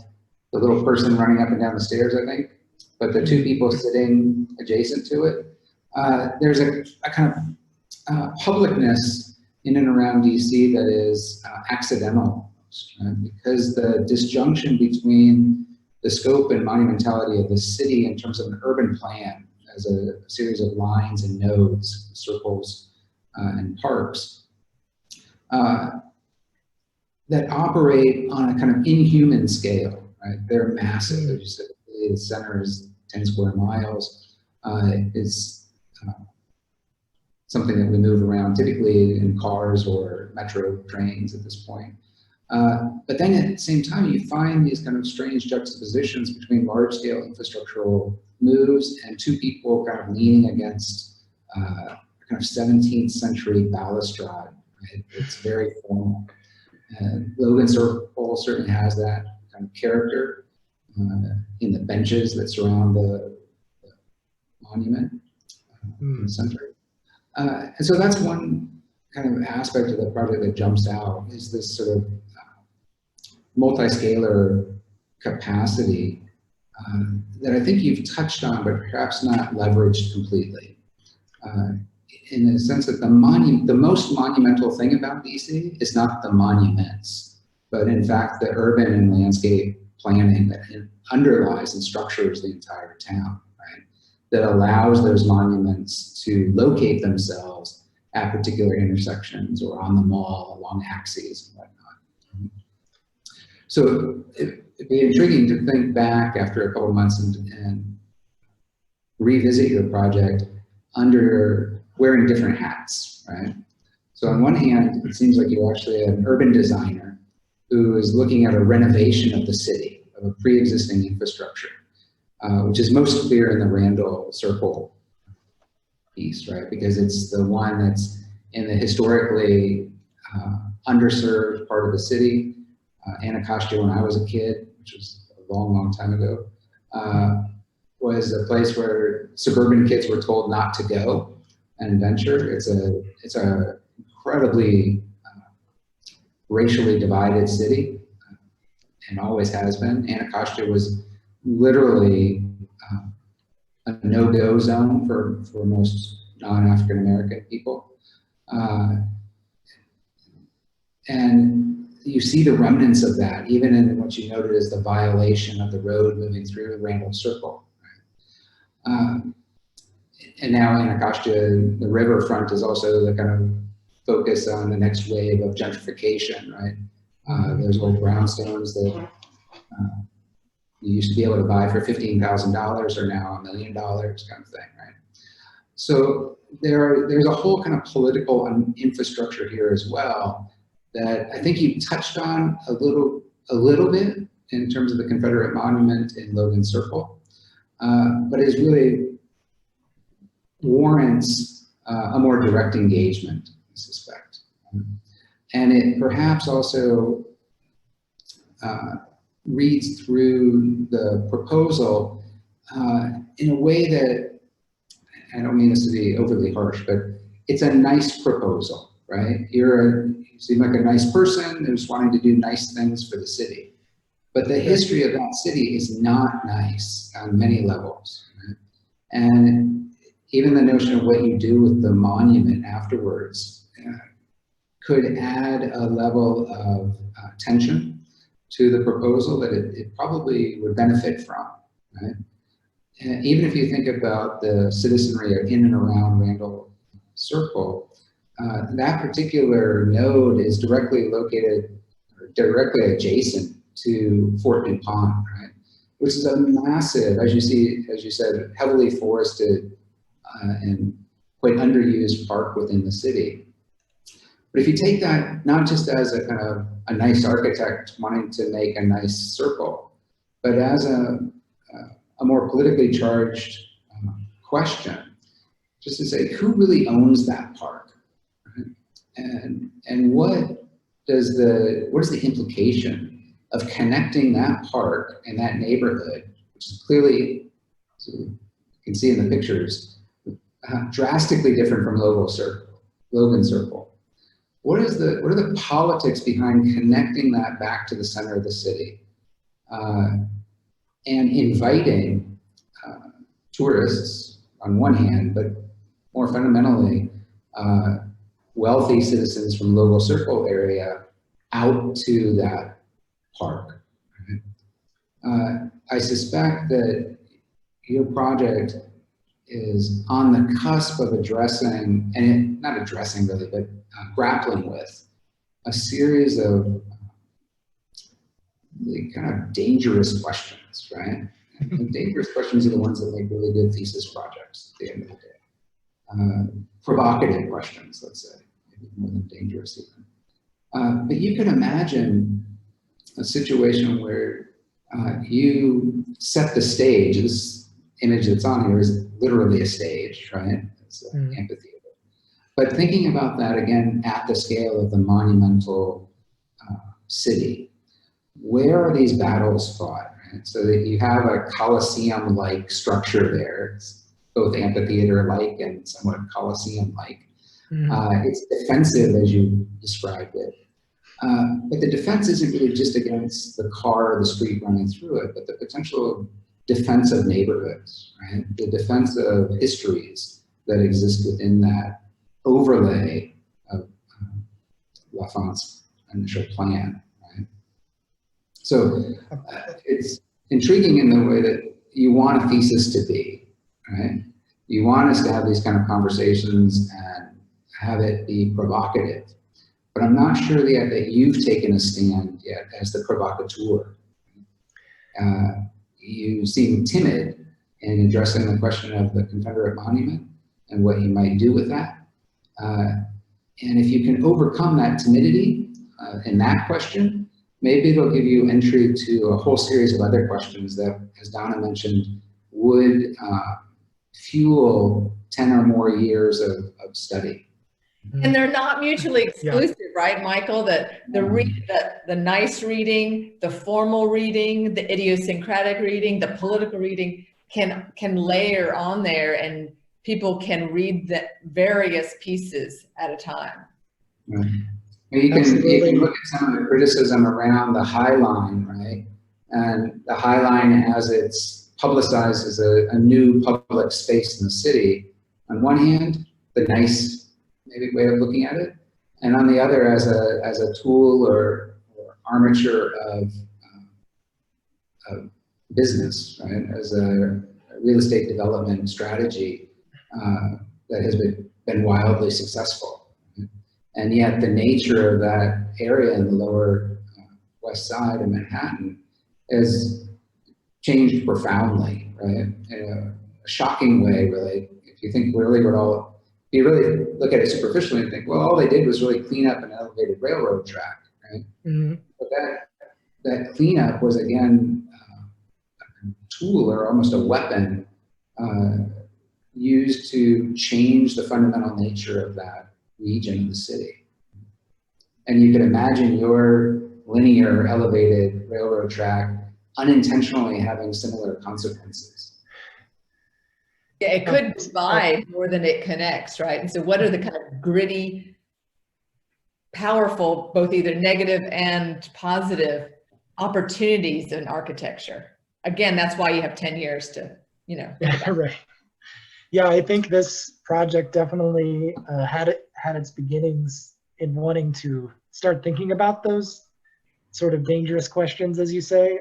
the little person running up and down the stairs, I think, but the two people sitting adjacent to it. There's a kind of publicness in and around DC that is accidental, right? Because the disjunction between the scope and monumentality of the city in terms of an urban plan as a series of lines and nodes, circles, and parks that operate on a kind of inhuman scale, right? They're massive. As you said, the center is 10 square miles. It's something that we move around typically in cars or metro trains at this point. But then at the same time, you find these kind of strange juxtapositions between large-scale infrastructural moves and two people kind of leaning against kind of 17th century balustrade. Right? It's very formal. Logan Circle certainly has that kind of character in the benches that surround the monument in the center. And so that's one kind of aspect of the project that jumps out, is this sort of multi-scalar capacity that I think you've touched on, but perhaps not leveraged completely. In the sense that the most monumental thing about DC is not the monuments, but in fact the urban and landscape planning that underlies and structures the entire town, right? That allows those monuments to locate themselves at particular intersections or on the mall along axes and whatnot. So it'd be intriguing to think back after a couple of months and revisit your project under wearing different hats, right? So on one hand, it seems like you're actually an urban designer who is looking at a renovation of the city, of a pre-existing infrastructure, which is most clear in the Randall Circle piece, right? Because it's the one that's in the historically underserved part of the city. Anacostia, when I was a kid, which was a long, long time ago, was a place where suburban kids were told not to go and venture. It's a incredibly racially divided city, and always has been. Anacostia was literally a no-go zone for most non-African American people. And you see the remnants of that, even in what you noted as the violation of the road moving through Randall Circle. And now Anacostia, the riverfront, is also the kind of focus on the next wave of gentrification, right? There's old brownstones that you used to be able to buy for $15,000 are now $1 million kind of thing, right? So there's a whole kind of political infrastructure here as well that I think you touched on a little bit in terms of the Confederate monument in Logan Circle, but is really warrants a more direct engagement, I suspect. And it perhaps also reads through the proposal in a way that, I don't mean this to be overly harsh, but it's a nice proposal, right? You seem like a nice person who's wanting to do nice things for the city. But the history of that city is not nice on many levels, right? And even the notion of what you do with the monument afterwards could add a level of tension to the proposal that it probably would benefit from, right? And even if you think about the citizenry in and around Randall Circle, that particular node is directly located, or directly adjacent to Fort DuPont, right? Which is a massive, as you said, heavily forested and quite underused park within the city. But if you take that not just as a kind of a nice architect wanting to make a nice circle, but as a more politically charged question, just to say, who really owns that park? Right? and what is the implication of connecting that park and that neighborhood, which is clearly, so you can see in the pictures, drastically different from Logan Circle. What are the politics behind connecting that back to the center of the city and inviting tourists on one hand, but more fundamentally, wealthy citizens from Logan Circle area out to that park? I suspect that your project is on the cusp of addressing, and not addressing really, but grappling with a series of the kind of dangerous questions, right? And dangerous questions are the ones that make really good thesis projects at the end of the day. Provocative questions, let's say, maybe more than dangerous even. But you can imagine a situation where you set the stage. This image that's on here is literally a stage, right? It's an amphitheater. But thinking about that again at the scale of the monumental city, where are these battles fought? Right? So that you have a Colosseum-like structure there. It's both amphitheater-like and somewhat Colosseum-like. It's defensive as you described it. But the defense isn't really just against the car or the street running through it, but the potential defense of neighborhoods, right? The defense of histories that exist within that overlay of Lafont's initial plan, right? So it's intriguing in the way that you want a thesis to be, right? You want us to have these kind of conversations and have it be provocative. But I'm not sure yet that you've taken a stand yet as the provocateur. You seem timid in addressing the question of the Confederate monument and what you might do with that. And if you can overcome that timidity in that question, maybe it'll give you entry to a whole series of other questions that, as Donna mentioned, would fuel 10 or more years of study. And they're not mutually exclusive, right, Michael? The nice reading, the formal reading, the idiosyncratic reading, the political reading can layer on there, and people can read the various pieces at a time. Right. You can look at some of the criticism around the High Line, right? And the High Line, as it's publicized as a new public space in the city, on one hand, the nice maybe way of looking at it, and on the other as a tool or armature of business, right? As a real estate development strategy that has been wildly successful. And yet the nature of that area in the lower west side of Manhattan has changed profoundly, right? In a shocking way, really. If you think really you really look at it superficially and think, well, all they did was really clean up an elevated railroad track, right? But that cleanup was, again, a tool or almost a weapon used to change the fundamental nature of that region of the city. And you can imagine your linear elevated railroad track unintentionally having similar consequences. Yeah, it could divide more than it connects, right? And so what are the kind of gritty, powerful, both either negative and positive opportunities in architecture? Again, that's why you have 10 years to, Yeah, right. Yeah, I think this project definitely had its beginnings in wanting to start thinking about those sort of dangerous questions, as you say.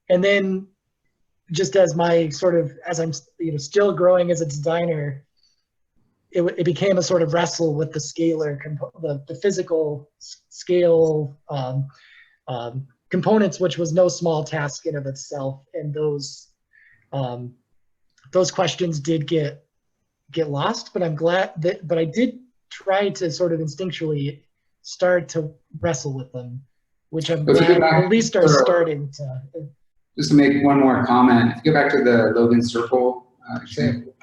And then just as my sort of, as I'm still growing as a designer, it became a sort of wrestle with the scalar, the physical scale components, which was no small task in of itself. And those questions did get lost, but I'm glad but I did try to sort of instinctually start to wrestle with them, which I'm glad at least are starting to. Just to make one more comment, if you go back to the Logan Circle example,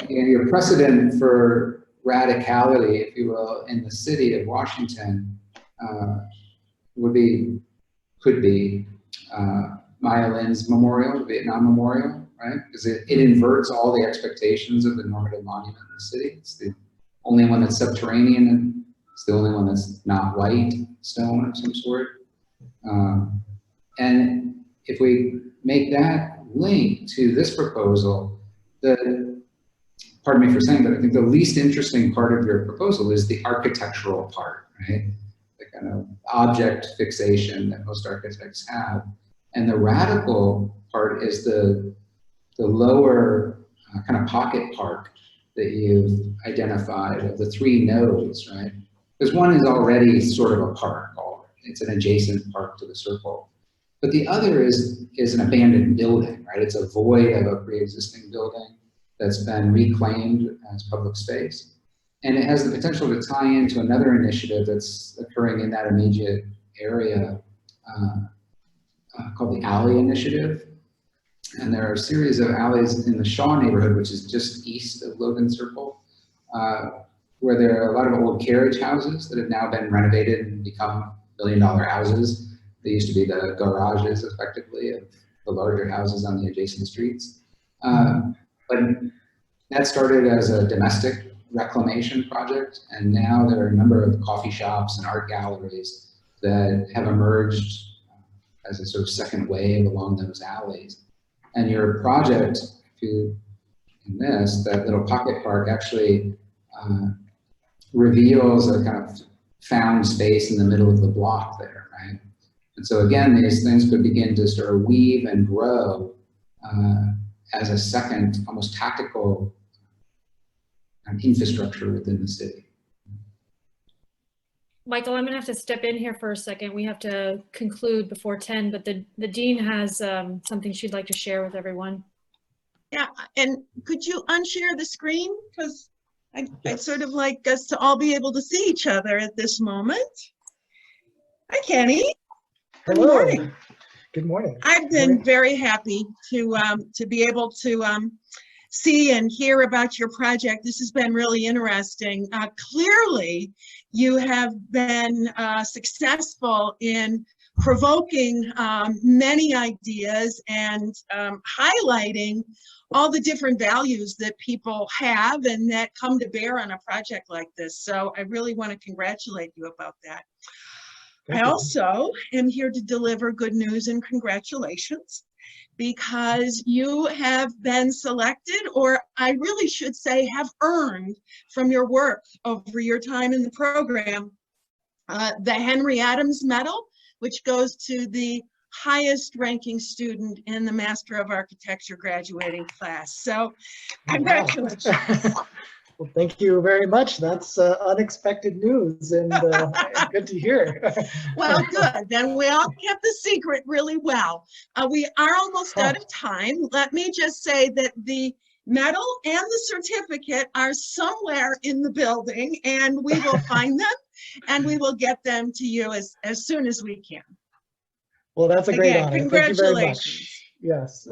your precedent for radicality, if you will, in the city of Washington could be Maya Lin's memorial, the Vietnam Memorial, right? Because it inverts all the expectations of the normative monument in the city. It's the only one that's subterranean, and it's the only one that's not white stone of some sort. And if we make that link to this proposal, pardon me for saying, but I think the least interesting part of your proposal is the architectural part, right? The kind of object fixation that most architects have. And the radical part is the lower kind of pocket park that you've identified of the 3 nodes, right? Because one is already sort of a park, it's an adjacent park to the circle. But the other is an abandoned building, right? It's a void of a pre-existing building that's been reclaimed as public space. And it has the potential to tie into another initiative that's occurring in that immediate area called the Alley Initiative. And there are a series of alleys in the Shaw neighborhood, which is just east of Logan Circle, where there are a lot of old carriage houses that have now been renovated and become billion-dollar houses. They used to be the garages, effectively, of the larger houses on the adjacent streets. But that started as a domestic reclamation project, and now there are a number of coffee shops and art galleries that have emerged as a sort of second wave along those alleys. And your project, if you in this, that little pocket park actually reveals a kind of found space in the middle of the block there, right? And so again, these things could begin to sort of weave and grow as a second, almost tactical infrastructure within the city. Michael, I'm gonna have to step in here for a second. We have to conclude before 10, but the dean has something she'd like to share with everyone. Yeah, and could you unshare the screen? Because I'd sort of like us to all be able to see each other at this moment. Hi, Kenny. Good Hello. morning. Good morning. I've been very happy to be able to see and hear about your project. This has been really interesting. Clearly, you have been successful in provoking many ideas and highlighting all the different values that people have and that come to bear on a project like this. So I really want to congratulate you about that. I also am here to deliver good news and congratulations, because you have been selected, or I really should say have earned from your work over your time in the program, the Henry Adams Medal, which goes to the highest ranking student in the Master of Architecture graduating class. So congratulations. Wow. Well, thank you very much. That's unexpected news and good to hear. Well, good. Then we all kept the secret really well. We are almost out of time. Let me just say that the medal and the certificate are somewhere in the building, and we will find them and we will get them to you as soon as we can. Well, that's a great Again, honor. congratulations. Thank you very much. Yes.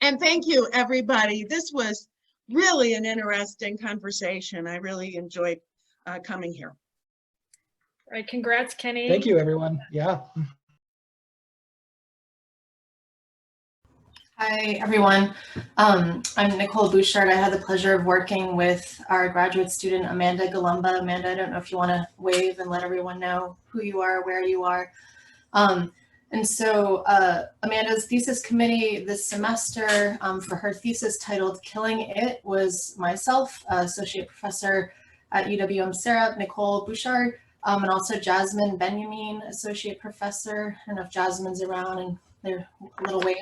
And thank you, everybody. This was really an interesting conversation. I really enjoyed coming here. All right, congrats, Kenny. Thank you, everyone. Yeah. Hi, everyone. I'm Nicole Bouchard. I had the pleasure of working with our graduate student, Amanda Golemba. Amanda, I don't know if you want to wave and let everyone know who you are, where you are. And so Amanda's thesis committee this semester for her thesis titled Killing It was myself, associate professor at UW-SARUP, Nicole Bouchard, and also Jasmine Benjamin, associate professor. I don't know if Jasmine's around and they're a little wave.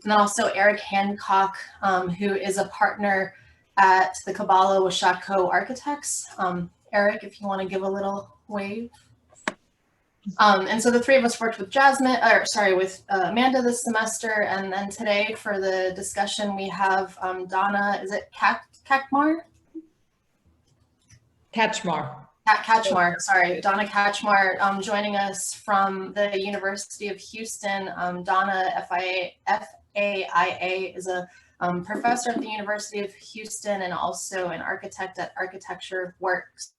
And then also Eric Hancock, who is a partner at the Kabbalah Washako Architects. Eric, if you want to give a little wave. And so the three of us worked with with Amanda this semester, and then today for the discussion we have Donna, is it Kachmar? Kachmar, sorry, Donna Kachmar joining us from the University of Houston. Donna, FAIA, is a professor at the University of Houston and also an architect at Architecture Works.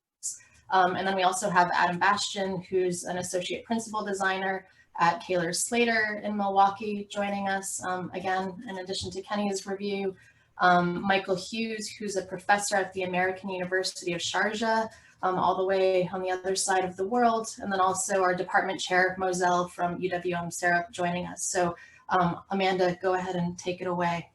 And then we also have Adam Bastian, who's an associate principal designer at Kaler Slater in Milwaukee, joining us again, in addition to Kenny's review. Michael Hughes, who's a professor at the American University of Sharjah, all the way on the other side of the world. And then also our department chair, Moselle from UW-SARUP, joining us. So Amanda, go ahead and take it away.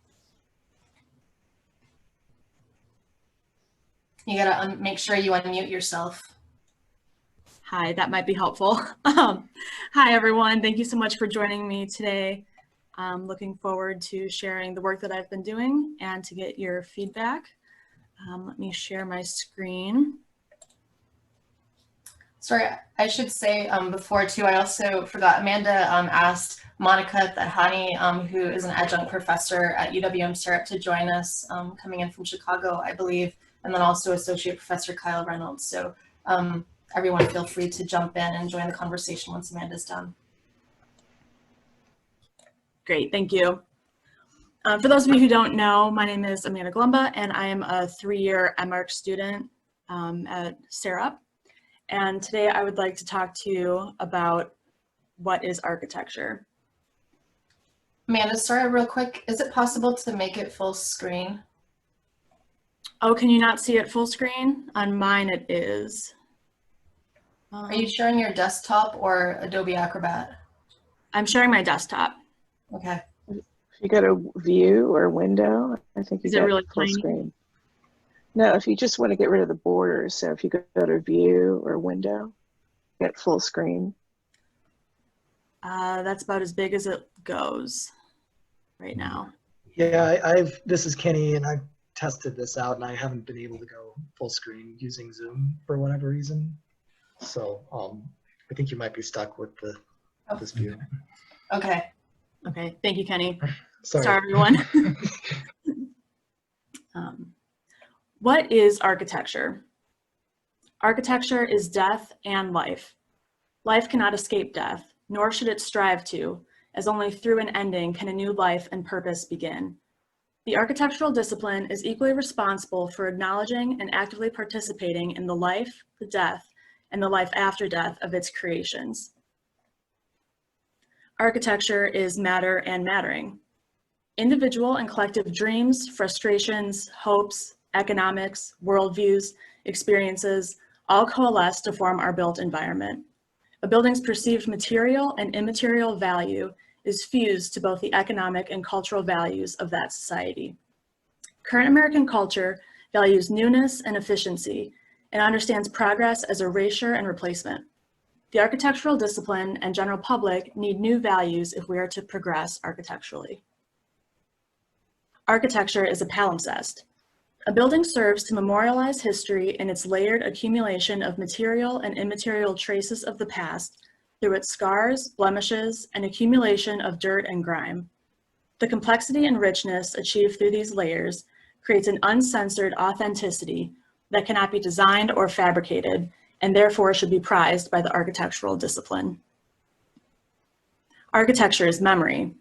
You gotta make sure you unmute yourself. Hi, that might be helpful. Hi, everyone. Thank you so much for joining me today. I'm looking forward to sharing the work that I've been doing and to get your feedback. Let me share my screen. Sorry, I should say before too, I also forgot, Amanda asked Monica Thadhani, who is an adjunct professor at UW-SARUP, to join us, coming in from Chicago, I believe, and then also Associate Professor Kyle Reynolds. So everyone feel free to jump in and join the conversation once Amanda's done. Great, thank you. For those of you who don't know, my name is Amanda Golemba, and I am a 3-year MArch student at SARUP. And today I would like to talk to you about what is architecture. Amanda, sorry, real quick, is it possible to make it full screen? Oh, can you not see it full screen? On mine it is. Are you sharing your desktop or Adobe Acrobat? I'm sharing my desktop. Okay. If you go to view or window, I think you get really full tiny? screen. No, if you just want to get rid of the borders, so if you go to view or window, get full screen. That's about as big as it goes right now. Yeah, this is Kenny, and I've tested this out, and I haven't been able to go full screen using Zoom for whatever reason. So I think you might be stuck with this view. Okay. Okay, thank you, Kenny. Sorry, everyone. What is architecture? Architecture is death and life. Life cannot escape death, nor should it strive to, as only through an ending can a new life and purpose begin. The architectural discipline is equally responsible for acknowledging and actively participating in the life, the death, and the life after death of its creations. Architecture is matter and mattering. Individual and collective dreams, frustrations, hopes, economics, worldviews, experiences, all coalesce to form our built environment. A building's perceived material and immaterial value is fused to both the economic and cultural values of that society. Current American culture values newness and efficiency and understands progress as erasure and replacement. The architectural discipline and general public need new values if we are to progress architecturally. Architecture is a palimpsest. A building serves to memorialize history in its layered accumulation of material and immaterial traces of the past through its scars, blemishes, and accumulation of dirt and grime. The complexity and richness achieved through these layers creates an uncensored authenticity that cannot be designed or fabricated, and therefore should be prized by the architectural discipline. Architecture is memory.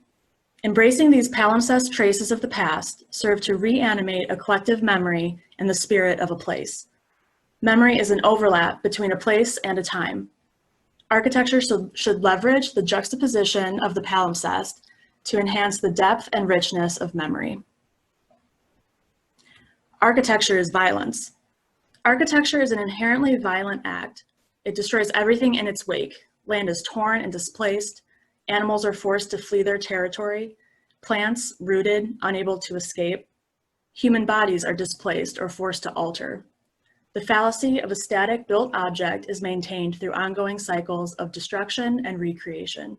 Embracing these palimpsest traces of the past serve to reanimate a collective memory and the spirit of a place. Memory is an overlap between a place and a time. Architecture should leverage the juxtaposition of the palimpsest to enhance the depth and richness of memory. Architecture is violence. Architecture is an inherently violent act. It destroys everything in its wake. Land is torn and displaced. Animals are forced to flee their territory. Plants rooted, unable to escape. Human bodies are displaced or forced to alter. The fallacy of a static built object is maintained through ongoing cycles of destruction and recreation.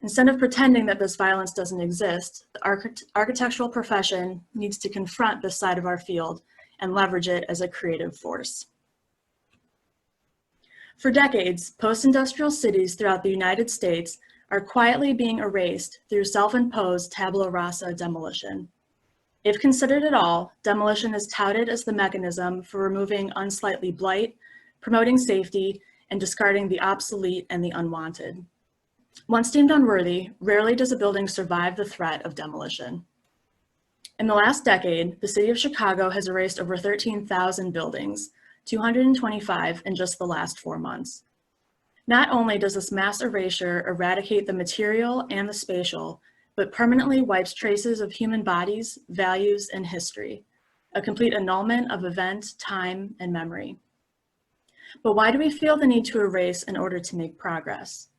Instead of pretending that this violence doesn't exist, the architectural profession needs to confront this side of our field and leverage it as a creative force. For decades, post-industrial cities throughout the United States are quietly being erased through self-imposed tabula rasa demolition. If considered at all, demolition is touted as the mechanism for removing unsightly blight, promoting safety, and discarding the obsolete and the unwanted. Once deemed unworthy, rarely does a building survive the threat of demolition. In the last decade, the city of Chicago has erased over 13,000 buildings, 225 in just the last 4 months. Not only does this mass erasure eradicate the material and the spatial, but permanently wipes traces of human bodies, values, and history, a complete annulment of event, time, and memory. But why do we feel the need to erase in order to make progress?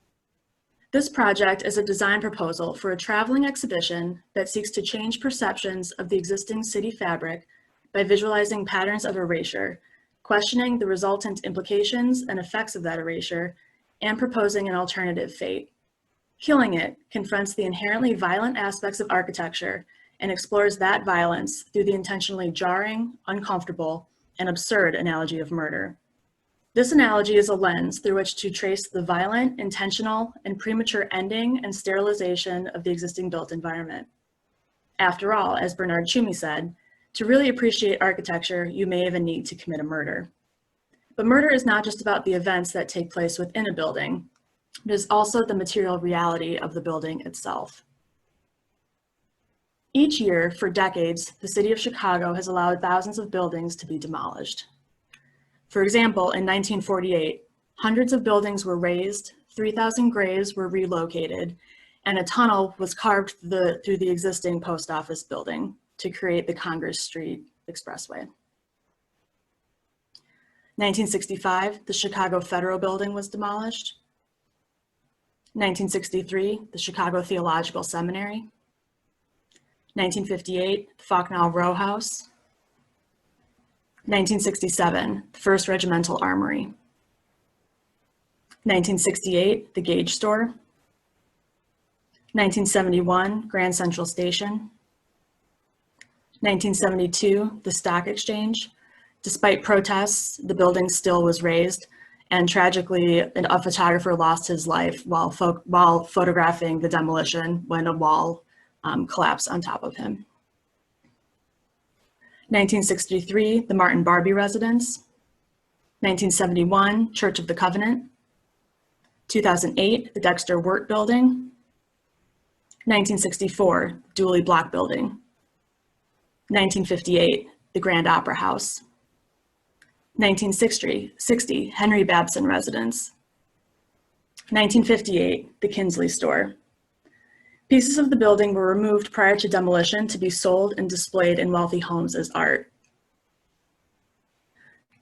This project is a design proposal for a traveling exhibition that seeks to change perceptions of the existing city fabric by visualizing patterns of erasure, questioning the resultant implications and effects of that erasure, and proposing an alternative fate. Killing It confronts the inherently violent aspects of architecture and explores that violence through the intentionally jarring, uncomfortable, and absurd analogy of murder. This analogy is a lens through which to trace the violent, intentional, and premature ending and sterilization of the existing built environment. After all, as Bernard Tschumi said, to really appreciate architecture, you may even need to commit a murder. But murder is not just about the events that take place within a building. It is also the material reality of the building itself. Each year, for decades, the city of Chicago has allowed thousands of buildings to be demolished. For example, in 1948, hundreds of buildings were razed, 3,000 graves were relocated, and a tunnel was carved through the existing post office building to create the Congress Street Expressway. 1965, the Chicago Federal Building was demolished. 1963, the Chicago Theological Seminary. 1958, the Faulkner Row House. 1967, the First Regimental Armory. 1968, the Gage Store. 1971, Grand Central Station. 1972, the Stock Exchange. Despite protests, the building still was razed, and tragically, a photographer lost his life while photographing the demolition when a wall collapsed on top of him. 1963, the Martin Barbie Residence. 1971, Church of the Covenant. 2008, the Dexter Wirt Building. 1964, Dooley Block Building. 1958, the Grand Opera House. 1960, Henry Babson Residence. 1958, the Kinsley Store. Pieces of the building were removed prior to demolition to be sold and displayed in wealthy homes as art.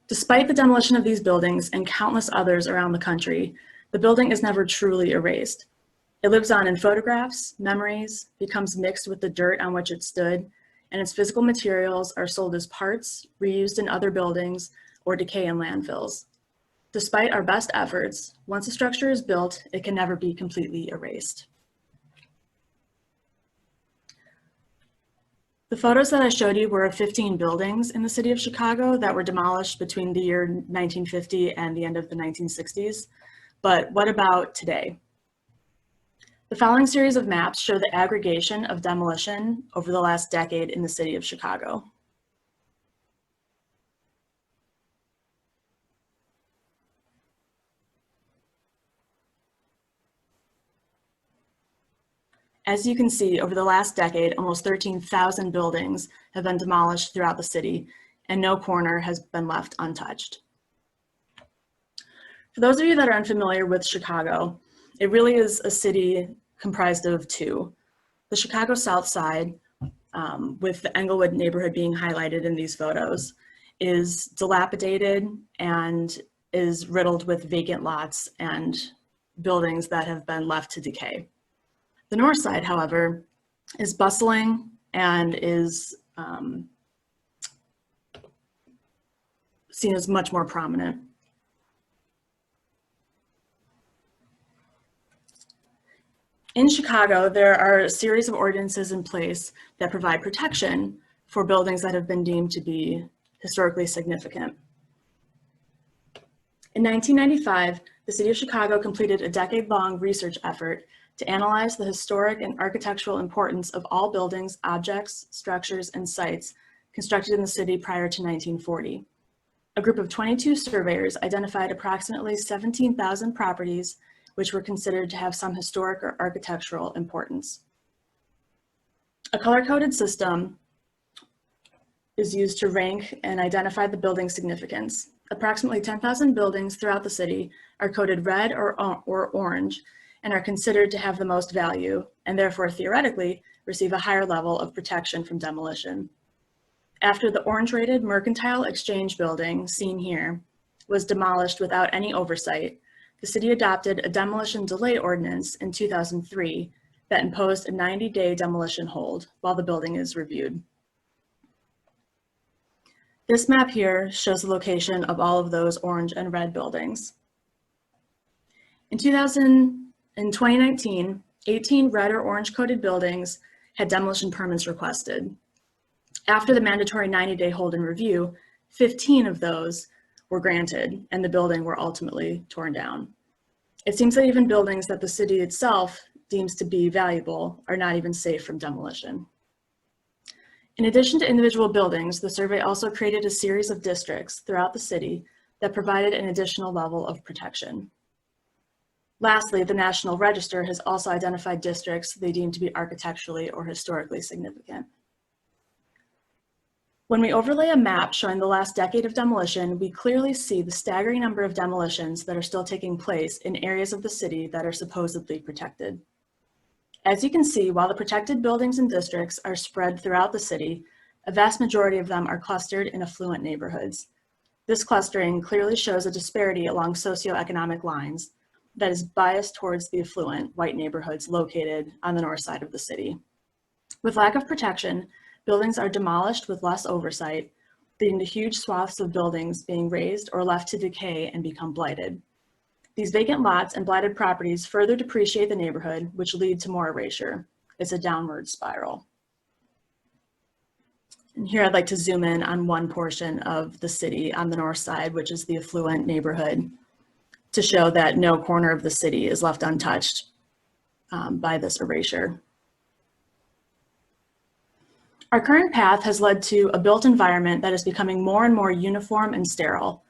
Despite the demolition of these buildings and countless others around the country, the building is never truly erased. It lives on in photographs, memories, becomes mixed with the dirt on which it stood, and its physical materials are sold as parts, reused in other buildings, or decay in landfills. Despite our best efforts, once a structure is built, it can never be completely erased. The photos that I showed you were of 15 buildings in the city of Chicago that were demolished between the year 1950 and the end of the 1960s. But what about today? The following series of maps show the aggregation of demolition over the last decade in the city of Chicago. As you can see, over the last decade, almost 13,000 buildings have been demolished throughout the city, and no corner has been left untouched. For those of you that are unfamiliar with Chicago, it really is a city comprised of two. The Chicago South Side, with the Englewood neighborhood being highlighted in these photos, is dilapidated and is riddled with vacant lots and buildings that have been left to decay. The north side, however, is bustling and is seen as much more prominent. In Chicago, there are a series of ordinances in place that provide protection for buildings that have been deemed to be historically significant. In 1995, the city of Chicago completed a decade-long research effort to analyze the historic and architectural importance of all buildings, objects, structures, and sites constructed in the city prior to 1940. A group of 22 surveyors identified approximately 17,000 properties which were considered to have some historic or architectural importance. A color-coded system is used to rank and identify the building's significance. Approximately 10,000 buildings throughout the city are coded red or orange and are considered to have the most value, and therefore theoretically receive a higher level of protection from demolition. After the orange-rated Mercantile Exchange building, seen here, was demolished without any oversight, the city adopted a demolition delay ordinance in 2003 that imposed a 90-day demolition hold while the building is reviewed. This map here shows the location of all of those orange and red buildings. In 2019, 18 red or orange coded buildings had demolition permits requested. After the mandatory 90-day hold and review, 15 of those were granted and the building were ultimately torn down. It seems that even buildings that the city itself deems to be valuable are not even safe from demolition. In addition to individual buildings, the survey also created a series of districts throughout the city that provided an additional level of protection. Lastly, the National Register has also identified districts they deem to be architecturally or historically significant. When we overlay a map showing the last decade of demolition, we clearly see the staggering number of demolitions that are still taking place in areas of the city that are supposedly protected. As you can see, while the protected buildings and districts are spread throughout the city, a vast majority of them are clustered in affluent neighborhoods. This clustering clearly shows a disparity along socioeconomic lines that is biased towards the affluent white neighborhoods located on the north side of the city. With lack of protection, buildings are demolished with less oversight, leading to huge swaths of buildings being razed or left to decay and become blighted. These vacant lots and blighted properties further depreciate the neighborhood, which lead to more erasure. It's a downward spiral. And here I'd like to zoom in on one portion of the city on the north side, which is the affluent neighborhood, to show that no corner of the city is left untouched by this erasure. Our current path has led to a built environment that is becoming more and more uniform and sterile.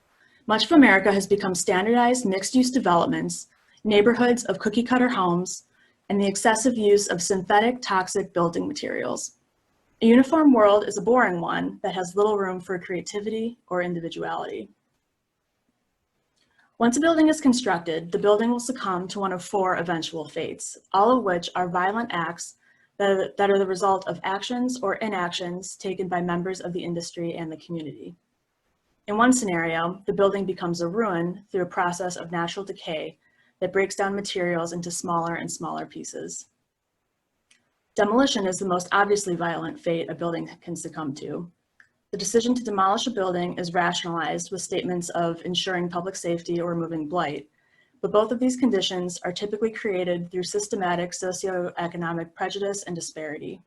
Much of America has become standardized mixed-use developments, neighborhoods of cookie-cutter homes, and the excessive use of synthetic toxic building materials. A uniform world is a boring one that has little room for creativity or individuality. Once a building is constructed, the building will succumb to one of four eventual fates, all of which are violent acts that are the result of actions or inactions taken by members of the industry and the community. In one scenario, the building becomes a ruin through a process of natural decay that breaks down materials into smaller and smaller pieces. Demolition is the most obviously violent fate a building can succumb to. The decision to demolish a building is rationalized with statements of ensuring public safety or removing blight, but both of these conditions are typically created through systematic socioeconomic prejudice and disparity.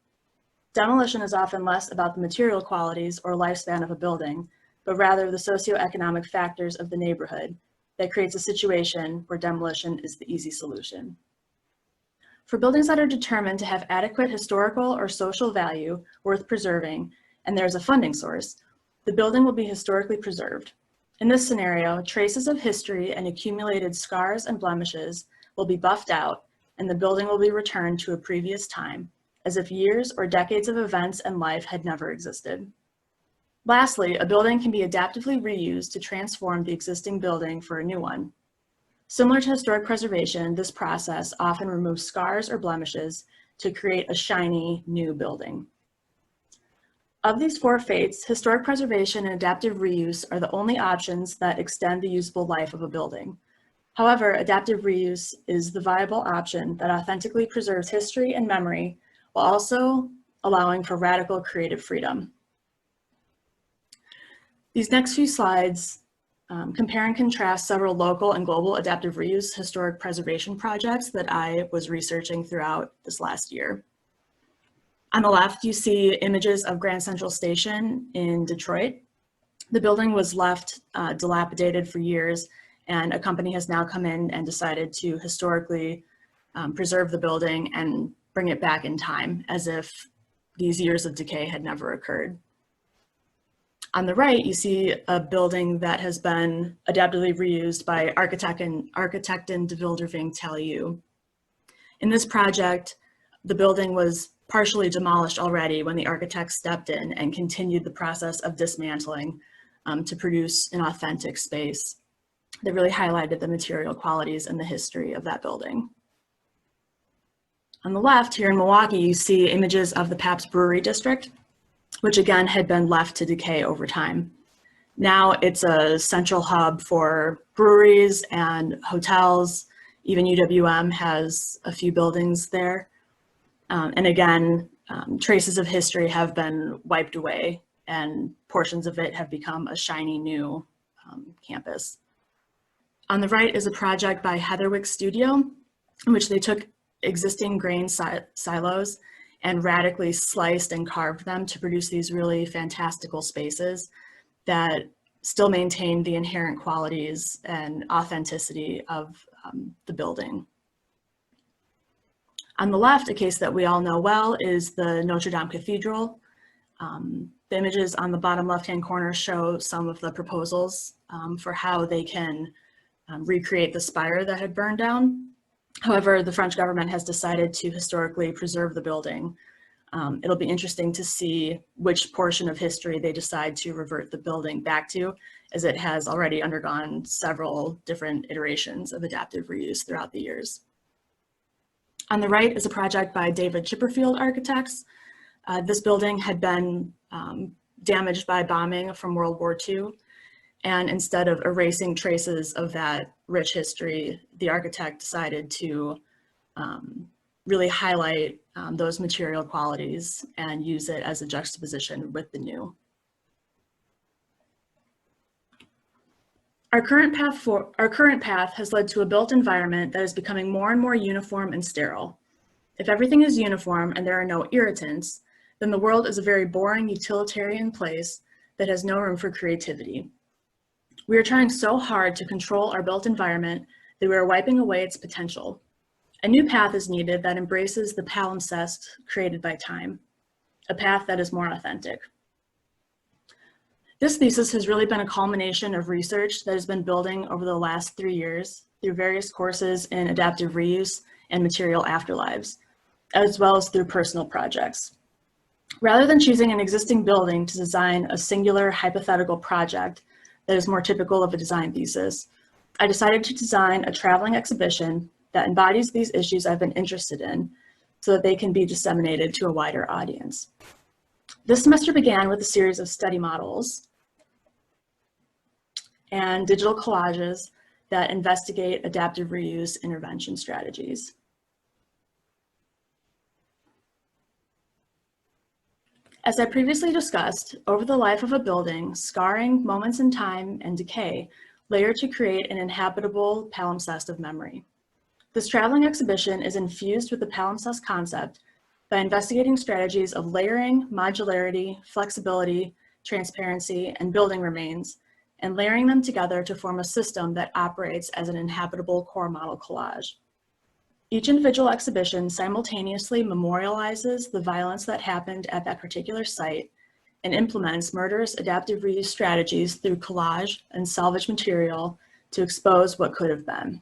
Demolition is often less about the material qualities or lifespan of a building, but rather the socioeconomic factors of the neighborhood that creates a situation where demolition is the easy solution. For buildings that are determined to have adequate historical or social value worth preserving, and there's a funding source, the building will be historically preserved. In this scenario, traces of history and accumulated scars and blemishes will be buffed out, and the building will be returned to a previous time, as if years or decades of events and life had never existed. Lastly, a building can be adaptively reused to transform the existing building for a new one. Similar to historic preservation, this process often removes scars or blemishes to create a shiny new building. Of these four fates, historic preservation and adaptive reuse are the only options that extend the usable life of a building. However, adaptive reuse is the viable option that authentically preserves history and memory while also allowing for radical creative freedom. These next few slides compare and contrast several local and global adaptive reuse historic preservation projects that I was researching throughout this last year. On the left, you see images of Grand Central Station in Detroit. The building was left dilapidated for years, and a company has now come in and decided to historically preserve the building and bring it back in time, as if these years of decay had never occurred. On the right, you see a building that has been adaptively reused by Architecten de Wildervinck TLU. In this project, the building was partially demolished already when the architects stepped in and continued the process of dismantling to produce an authentic space that really highlighted the material qualities and the history of that building. On the left here in Milwaukee, you see images of the Pabst Brewery District, which again had been left to decay over time. Now it's a central hub for breweries and hotels. Even UWM has a few buildings there. And again, traces of history have been wiped away and portions of it have become a shiny new campus. On the right is a project by Heatherwick Studio, in which they took existing grain silos and radically sliced and carved them to produce these really fantastical spaces that still maintain the inherent qualities and authenticity of the building. On the left, a case that we all know well is the Notre Dame Cathedral. The images on the bottom left-hand corner show some of the proposals for how they can recreate the spire that had burned down. However, the French government has decided to historically preserve the building. It'll be interesting to see which portion of history they decide to revert the building back to, as it has already undergone several different iterations of adaptive reuse throughout the years. On the right is a project by David Chipperfield Architects. This building had been damaged by bombing from World War II. And instead of erasing traces of that rich history, the architect decided to really highlight those material qualities and use it as a juxtaposition with the new. Our current path has led to a built environment that is becoming more and more uniform and sterile. If everything is uniform and there are no irritants, then the world is a very boring utilitarian place that has no room for creativity. We are trying so hard to control our built environment that we are wiping away its potential. A new path is needed that embraces the palimpsest created by time, a path that is more authentic. This thesis has really been a culmination of research that has been building over the last 3 years through various courses in adaptive reuse and material afterlives, as well as through personal projects. Rather than choosing an existing building to design a singular hypothetical project that is more typical of a design thesis, I decided to design a traveling exhibition that embodies these issues I've been interested in so that they can be disseminated to a wider audience. This semester began with a series of study models and digital collages that investigate adaptive reuse intervention strategies. As I previously discussed, over the life of a building, scarring, moments in time, and decay layer to create an inhabitable palimpsest of memory. This traveling exhibition is infused with the palimpsest concept by investigating strategies of layering, modularity, flexibility, transparency, and building remains, and layering them together to form a system that operates as an inhabitable core model collage. Each individual exhibition simultaneously memorializes the violence that happened at that particular site and implements murderous adaptive reuse strategies through collage and salvage material to expose what could have been.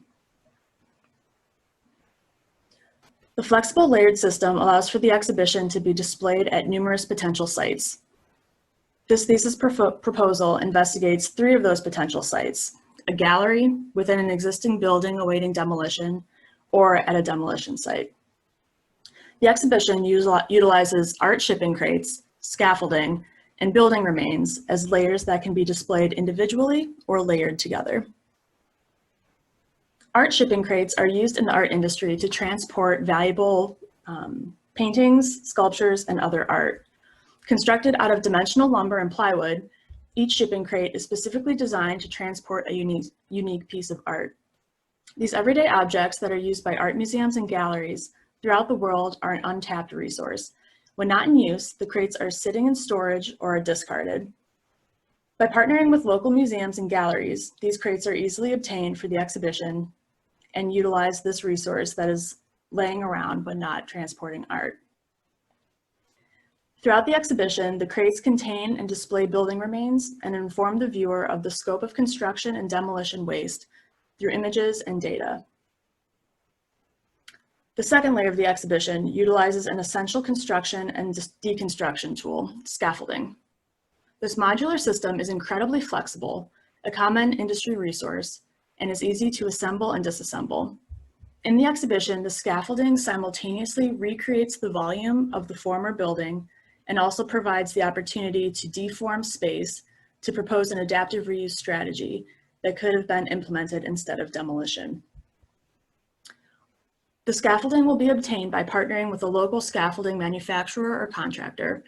The flexible layered system allows for the exhibition to be displayed at numerous potential sites. This thesis proposal investigates 3 of those potential sites: a gallery within an existing building awaiting demolition, or at a demolition site. The exhibition utilizes art shipping crates, scaffolding, and building remains as layers that can be displayed individually or layered together. Art shipping crates are used in the art industry to transport valuable paintings, sculptures, and other art. Constructed out of dimensional lumber and plywood, each shipping crate is specifically designed to transport a unique piece of art. These everyday objects that are used by art museums and galleries throughout the world are an untapped resource. When not in use, the crates are sitting in storage or are discarded. By partnering with local museums and galleries, these crates are easily obtained for the exhibition and utilize this resource that is laying around when not transporting art. Throughout the exhibition, the crates contain and display building remains and inform the viewer of the scope of construction and demolition waste through images and data. The second layer of the exhibition utilizes an essential construction and deconstruction tool, scaffolding. This modular system is incredibly flexible, a common industry resource, and is easy to assemble and disassemble. In the exhibition, the scaffolding simultaneously recreates the volume of the former building and also provides the opportunity to deform space to propose an adaptive reuse strategy that could have been implemented instead of demolition. The scaffolding will be obtained by partnering with a local scaffolding manufacturer or contractor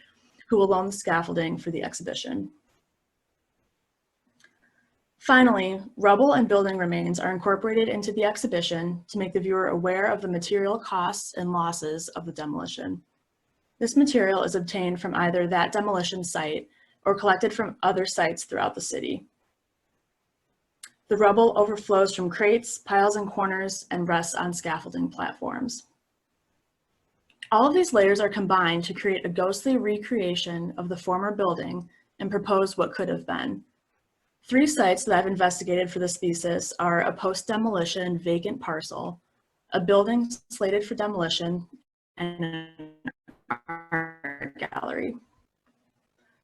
who will loan the scaffolding for the exhibition. Finally, rubble and building remains are incorporated into the exhibition to make the viewer aware of the material costs and losses of the demolition. This material is obtained from either that demolition site or collected from other sites throughout the city. The rubble overflows from crates, piles and corners, and rests on scaffolding platforms. All of these layers are combined to create a ghostly recreation of the former building and propose what could have been. 3 sites that I've investigated for this thesis are a post-demolition vacant parcel, a building slated for demolition, and an art gallery.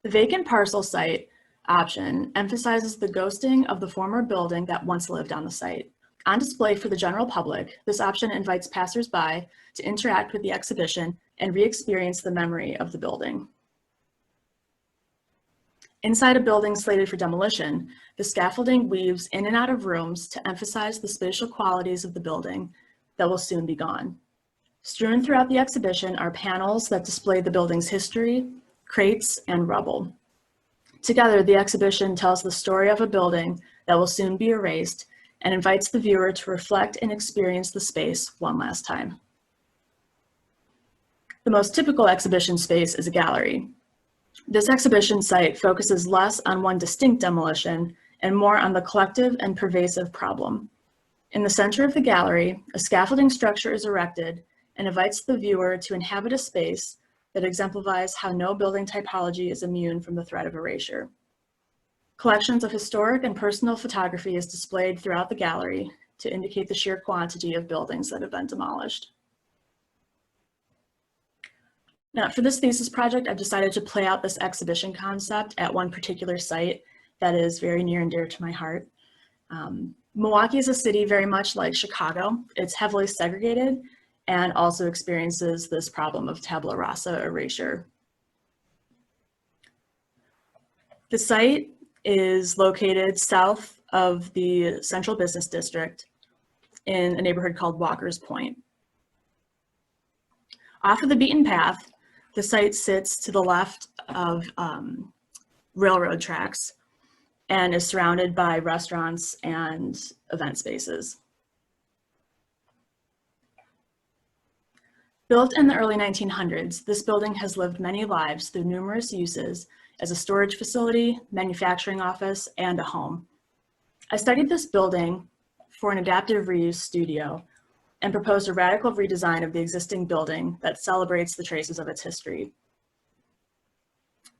The vacant parcel site option emphasizes the ghosting of the former building that once lived on the site. On display for the general public, this option invites passersby to interact with the exhibition and re-experience the memory of the building. Inside a building slated for demolition, the scaffolding weaves in and out of rooms to emphasize the spatial qualities of the building that will soon be gone. Strewn throughout the exhibition are panels that display the building's history, crates, and rubble. Together, the exhibition tells the story of a building that will soon be erased and invites the viewer to reflect and experience the space one last time. The most typical exhibition space is a gallery. This exhibition site focuses less on one distinct demolition and more on the collective and pervasive problem. In the center of the gallery, a scaffolding structure is erected and invites the viewer to inhabit a space that exemplifies how no building typology is immune from the threat of erasure. Collections of historic and personal photography is displayed throughout the gallery to indicate the sheer quantity of buildings that have been demolished. Now, for this thesis project, I've decided to play out this exhibition concept at one particular site that is very near and dear to my heart. Milwaukee is a city very much like Chicago. It's heavily segregated and also experiences this problem of tabula rasa erasure. The site is located south of the Central Business District in a neighborhood called Walker's Point. Off of the beaten path, the site sits to the left of railroad tracks and is surrounded by restaurants and event spaces. Built in the early 1900s, this building has lived many lives through numerous uses as a storage facility, manufacturing office, and a home. I studied this building for an adaptive reuse studio and proposed a radical redesign of the existing building that celebrates the traces of its history.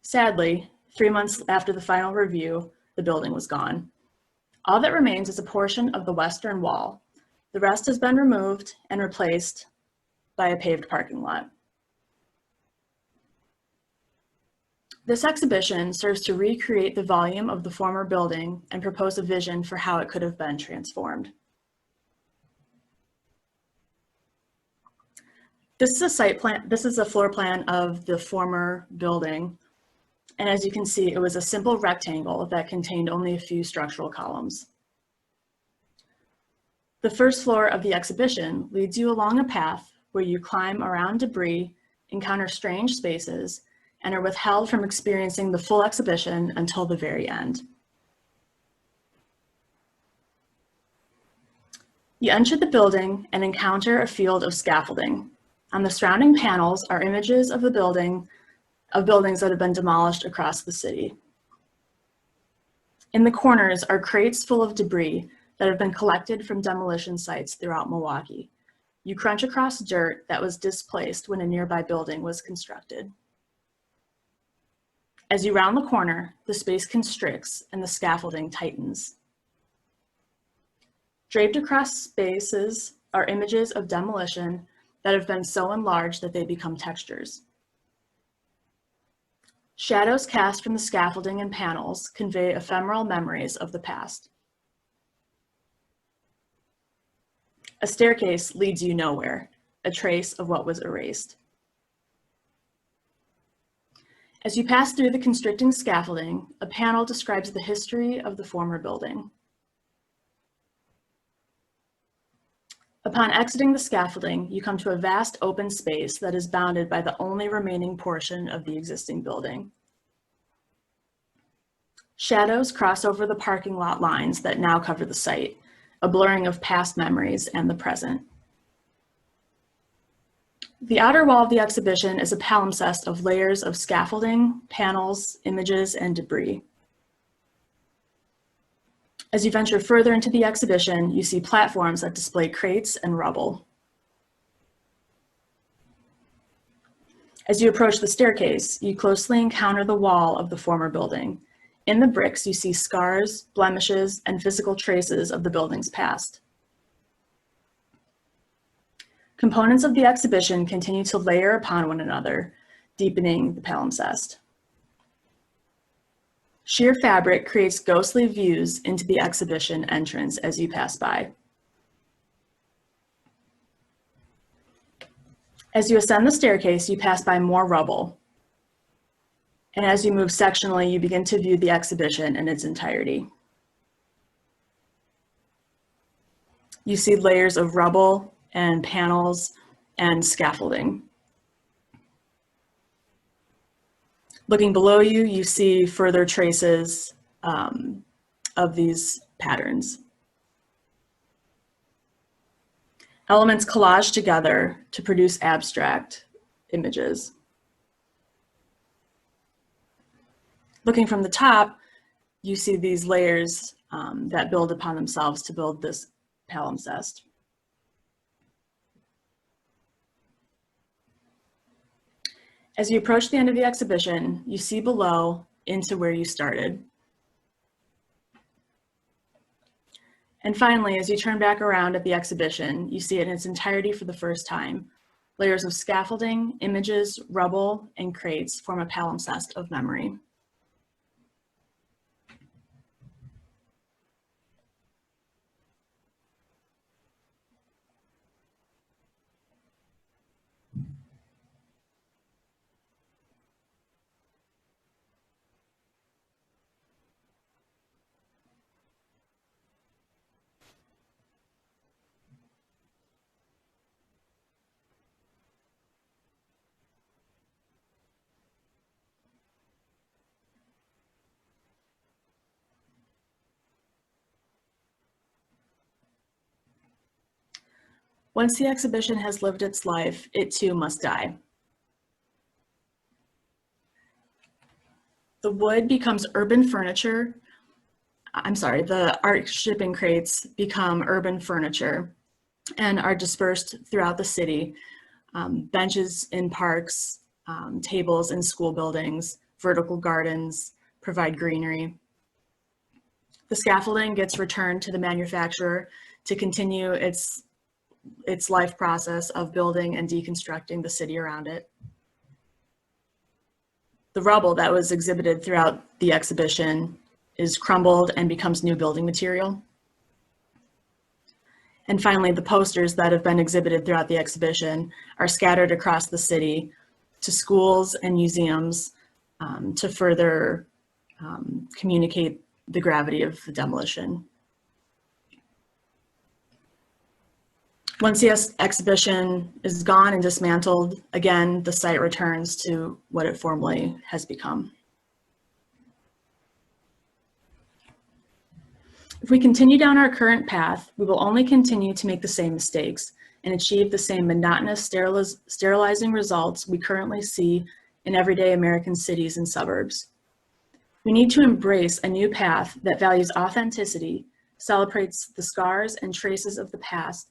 Sadly, 3 months after the final review, the building was gone. All that remains is a portion of the western wall. The rest has been removed and replaced by a paved parking lot. This exhibition serves to recreate the volume of the former building and propose a vision for how it could have been transformed. This is a site plan. This is a floor plan of the former building. And as you can see, it was a simple rectangle that contained only a few structural columns. The first floor of the exhibition leads you along a path where you climb around debris, encounter strange spaces, and are withheld from experiencing the full exhibition until the very end. You enter the building and encounter a field of scaffolding. On the surrounding panels are images of buildings that have been demolished across the city. In the corners are crates full of debris that have been collected from demolition sites throughout Milwaukee. You crunch across dirt that was displaced when a nearby building was constructed. As you round the corner, the space constricts and the scaffolding tightens. Draped across spaces are images of demolition that have been so enlarged that they become textures. Shadows cast from the scaffolding and panels convey ephemeral memories of the past. A staircase leads you nowhere, a trace of what was erased. As you pass through the constricting scaffolding, a panel describes the history of the former building. Upon exiting the scaffolding, you come to a vast open space that is bounded by the only remaining portion of the existing building. Shadows cross over the parking lot lines that now cover the site, a blurring of past memories and the present. The outer wall of the exhibition is a palimpsest of layers of scaffolding, panels, images, and debris. As you venture further into the exhibition, you see platforms that display crates and rubble. As you approach the staircase, you closely encounter the wall of the former building. In the bricks, you see scars, blemishes, and physical traces of the building's past. Components of the exhibition continue to layer upon one another, deepening the palimpsest. Sheer fabric creates ghostly views into the exhibition entrance as you pass by. As you ascend the staircase, you pass by more rubble. And as you move sectionally, you begin to view the exhibition in its entirety. You see layers of rubble and panels and scaffolding. Looking below you, you see further traces of these patterns. Elements collage together to produce abstract images. Looking from the top, you see these layers that build upon themselves to build this palimpsest. As you approach the end of the exhibition, you see below into where you started. And finally, as you turn back around at the exhibition, you see it in its entirety for the first time. Layers of scaffolding, images, rubble, and crates form a palimpsest of memory. Once the exhibition has lived its life, it too must die. The wood becomes urban furniture. The art shipping crates become urban furniture and are dispersed throughout the city. Benches in parks, tables in school buildings, vertical gardens provide greenery. The scaffolding gets returned to the manufacturer to continue its life process of building and deconstructing the city around it. The rubble that was exhibited throughout the exhibition is crumbled and becomes new building material. And finally, the posters that have been exhibited throughout the exhibition are scattered across the city to schools and museums to further communicate the gravity of the demolition. Once the exhibition is gone and dismantled, again, the site returns to what it formerly has become. If we continue down our current path, we will only continue to make the same mistakes and achieve the same monotonous sterilizing results we currently see in everyday American cities and suburbs. We need to embrace a new path that values authenticity, celebrates the scars and traces of the past,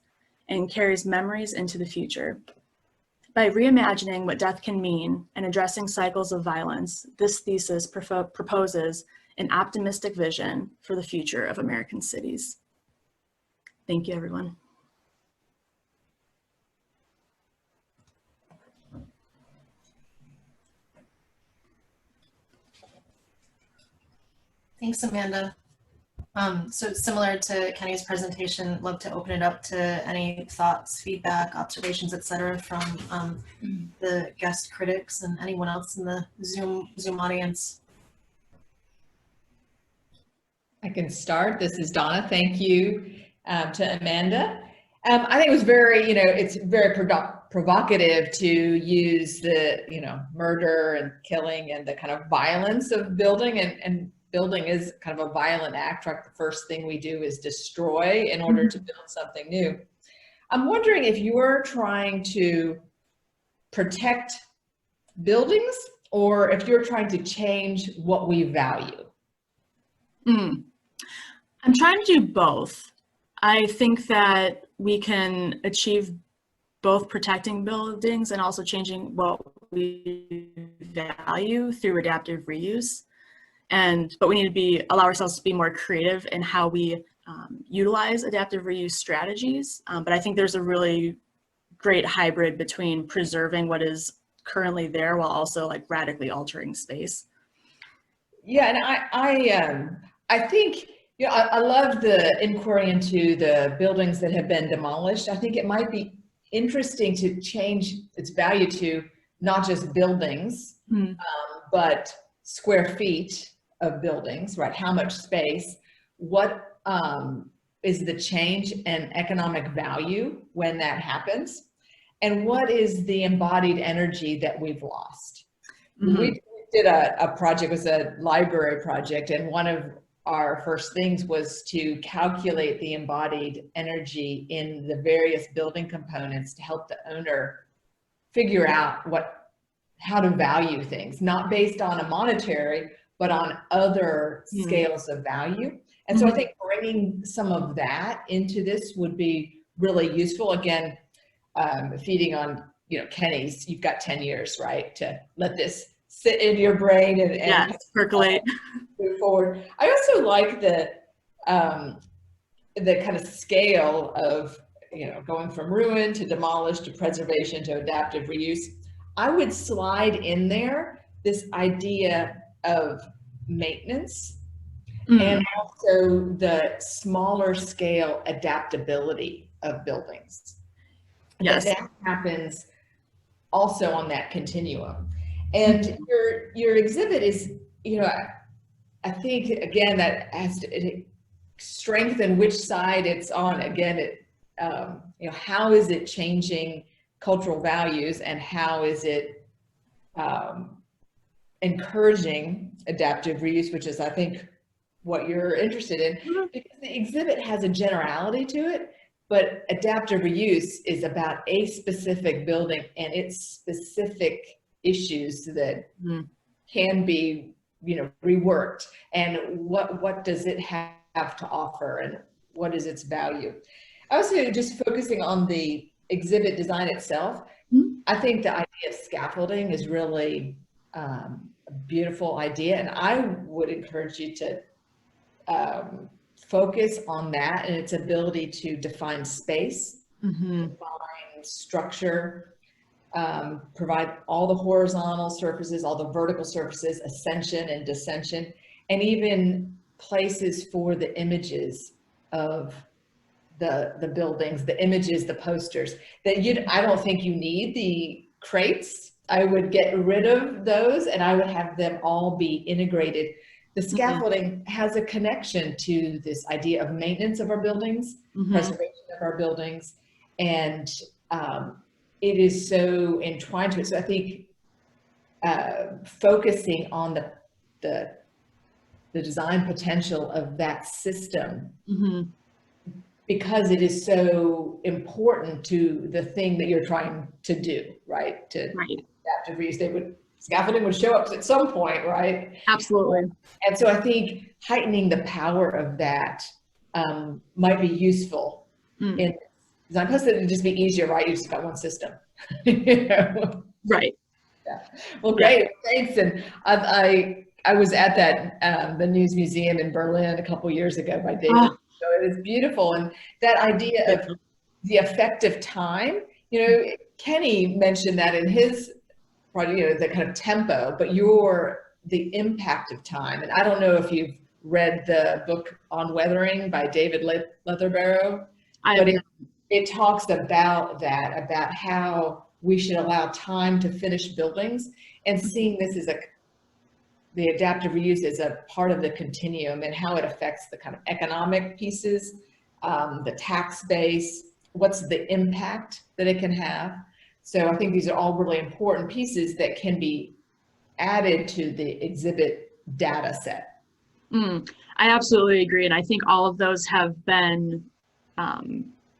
and carries memories into the future. By reimagining what death can mean and addressing cycles of violence, this thesis proposes an optimistic vision for the future of American cities. Thank you, everyone. Thanks, Amanda. So similar to Kenny's presentation, love to open it up to any thoughts, feedback, observations, etc., from the guest critics and anyone else in the Zoom audience. I can start. This is Donna. Thank you to Amanda. I think it was very, it's very provocative to use the, murder and killing and the kind of violence of building, and building is kind of a violent act, right? The first thing we do is destroy in order to build something new. I'm wondering if you're trying to protect buildings or if you're trying to change what we value. I'm trying to do both. I think that we can achieve both protecting buildings and also changing what we value through adaptive reuse. But we need to allow ourselves to be more creative in how we utilize adaptive reuse strategies. But I think there's a really great hybrid between preserving what is currently there while also like radically altering space. Yeah, and I think, I love the inquiry into the buildings that have been demolished. I think it might be interesting to change its value to not just buildings, but square feet of buildings, right? How much space? What is the change in economic value when that happens? And what is the embodied energy that we've lost? We did a project, it was a library project, and one of our first things was to calculate the embodied energy in the various building components to help the owner figure out how to value things, not based on a monetary, but on other scales of value. And so I think bringing some of that into this would be really useful. Again, feeding on, Kenny's, you've got 10 years, right, to let this sit in your brain and percolate. Move forward. I also like the kind of scale of, going from ruin to demolish to preservation to adaptive reuse. I would slide in there this idea of maintenance and also the smaller scale adaptability of buildings. Yes. That happens also on that continuum. And your exhibit is, I think, again, that has to strengthen which side it's on. Again, how is it changing cultural values and how is it encouraging adaptive reuse, which is, I think, what you're interested in, because the exhibit has a generality to it, but adaptive reuse is about a specific building and its specific issues that can be, reworked, and what does it have to offer and what is its value. Also, just focusing on the exhibit design itself, I think the idea of scaffolding is really a beautiful idea, and I would encourage you to focus on that and its ability to define space, define structure, provide all the horizontal surfaces, all the vertical surfaces, ascension and descension, and even places for the images of the buildings, the images, the posters. I don't think you need the crates. I would get rid of those and I would have them all be integrated. The scaffolding has a connection to this idea of maintenance of our buildings, preservation of our buildings, and it is so entwined to it. So I think focusing on the design potential of that system, because it is so important to the thing that you're trying to do, right? Adaptive reuse, scaffolding would show up at some point, right? Absolutely. And so I think heightening the power of that might be useful in design. Plus, it would just be easier, right? You just got one system. Right. Yeah. Well, great. Thanks. And I was at that the News Museum in Berlin a couple years ago by David. So it was beautiful, and that idea of the effective time. Kenny mentioned that in his project, the kind of tempo, but the impact of time. And I don't know if you've read the book On Weathering by David Leatherbarrow. But it talks about that, about how we should allow time to finish buildings, and seeing this as the adaptive reuse as a part of the continuum, and how it affects the kind of economic pieces, the tax base, what's the impact that it can have. So I think these are all really important pieces that can be added to the exhibit data set. I absolutely agree. And I think all of those have been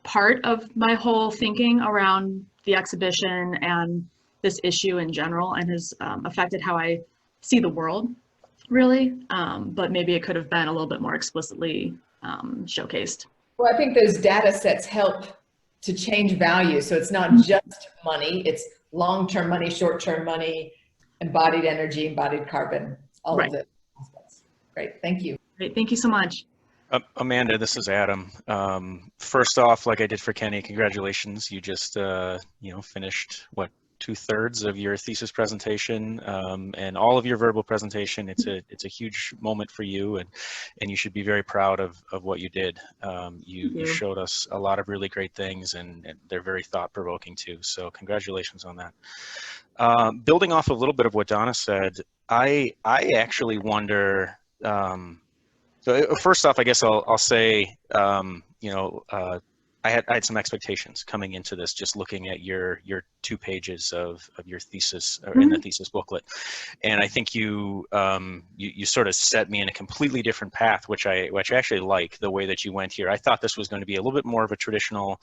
part of my whole thinking around the exhibition and this issue in general, and has affected how I see the world, really. But maybe it could have been a little bit more explicitly showcased. Well, I think those data sets help to change value. So it's not just money, it's long-term money, short-term money, embodied energy, embodied carbon, all of the aspects. Great, thank you. Great, thank you so much. Amanda, this is Adam. First off, like I did for Kenny, congratulations. You just, finished, what, 2/3 of your thesis presentation and all of your verbal presentation. It's a huge moment for you, and you should be very proud of what you did. You showed us a lot of really great things, and they're very thought-provoking too. So congratulations on that. Building off a little bit of what Donna said, I actually wonder. So first off, I guess I'll say, I had some expectations coming into this, just looking at your 2 pages of your thesis, or in the thesis booklet, and I think you sort of set me in a completely different path, which I actually like the way that you went here. I thought this was going to be a little bit more of a traditional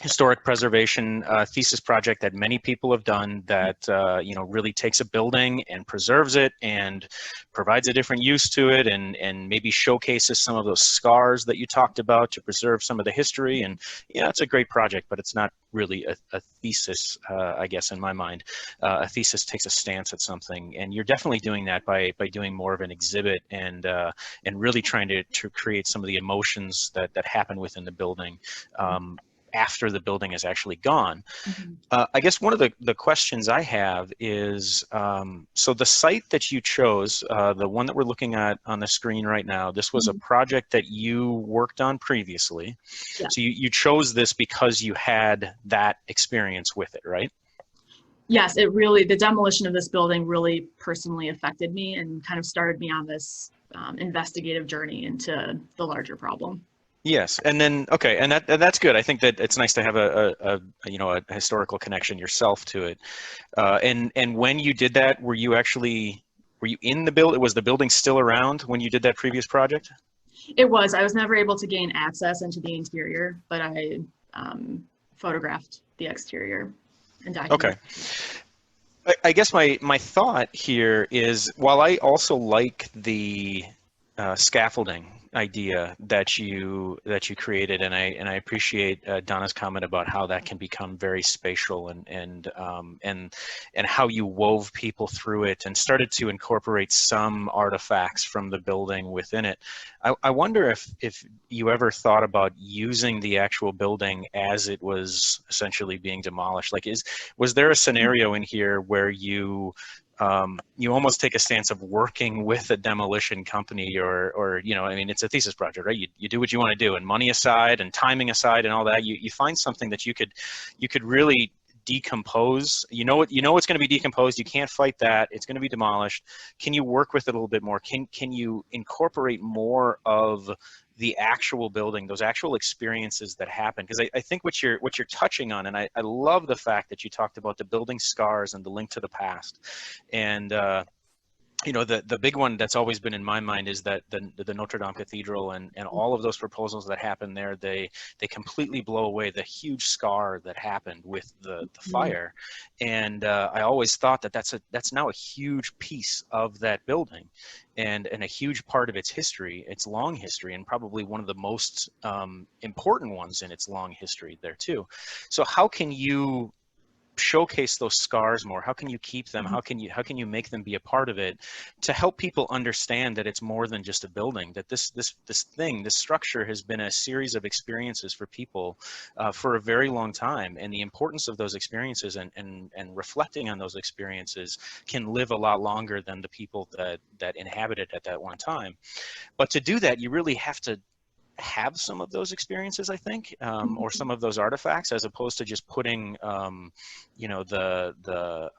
historic preservation thesis project that many people have done, that really takes a building and preserves it and provides a different use to it, and maybe showcases some of those scars that you talked about to preserve some of the history. And it's a great project, but it's not really a thesis, I guess, in my mind. A thesis takes a stance at something, and you're definitely doing that by doing more of an exhibit, and really trying to create some of the emotions that happen within the building after the building is actually gone. I guess one of the questions I have is, so the site that you chose, the one that we're looking at on the screen right now, this was a project that you worked on previously. Yeah. So you chose this because you had that experience with it, right? Yes, the demolition of this building really personally affected me and kind of started me on this investigative journey into the larger problem. Yes, and then okay, and that's good. I think that it's nice to have a historical connection yourself to it. And when you did that, were you in the building? Was the building still around when you did that previous project? It was. I was never able to gain access into the interior, but I photographed the exterior and documented. Okay. I guess my thought here is, while I also like the scaffolding idea that you created, and I appreciate Donna's comment about how that can become very spatial, and how you wove people through it and started to incorporate some artifacts from the building within it. I wonder if you ever thought about using the actual building as it was essentially being demolished. Like, was there a scenario in here where you almost take a stance of working with a demolition company, or I mean, it's a thesis project, right? You do what you want to do, and money aside and timing aside and all that, you find something that you could really decompose. You know it's going to be decomposed. You can't fight that. It's going to be demolished. Can you work with it a little bit more? Can you incorporate more of the actual building, those actual experiences that happen? Because I think what you're touching on, and I love the fact that you talked about the building scars and the link to the past, and the big one that's always been in my mind is that the Notre Dame Cathedral and all of those proposals that happened there, they completely blow away the huge scar that happened with the fire. And I always thought that's now a huge piece of that building, and a huge part of its history, its long history, and probably one of the most important ones in its long history there too. So how can you showcase those scars more? How can you keep them? How can you make them be a part of it, to help people understand that it's more than just a building, that this structure has been a series of experiences for people for a very long time, and the importance of those experiences and reflecting on those experiences can live a lot longer than the people that inhabited at that one time. But to do that, you really have to have some of those experiences, I think, or some of those artifacts, as opposed to just putting, you know, the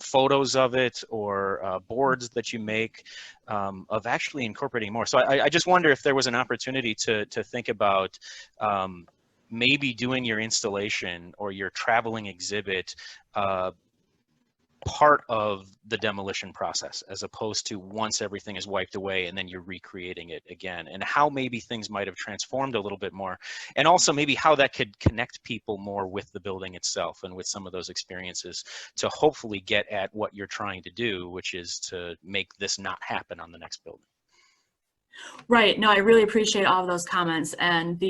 photos of it or boards that you make, of actually incorporating more. So I just wonder if there was an opportunity to think about maybe doing your installation or your traveling exhibit part of the demolition process, as opposed to once everything is wiped away and then you're recreating it again, and how maybe things might have transformed a little bit more, and also maybe how that could connect people more with the building itself and with some of those experiences, to hopefully get at what you're trying to do, which is to make this not happen on the next building. Right. No, I really appreciate all of those comments, and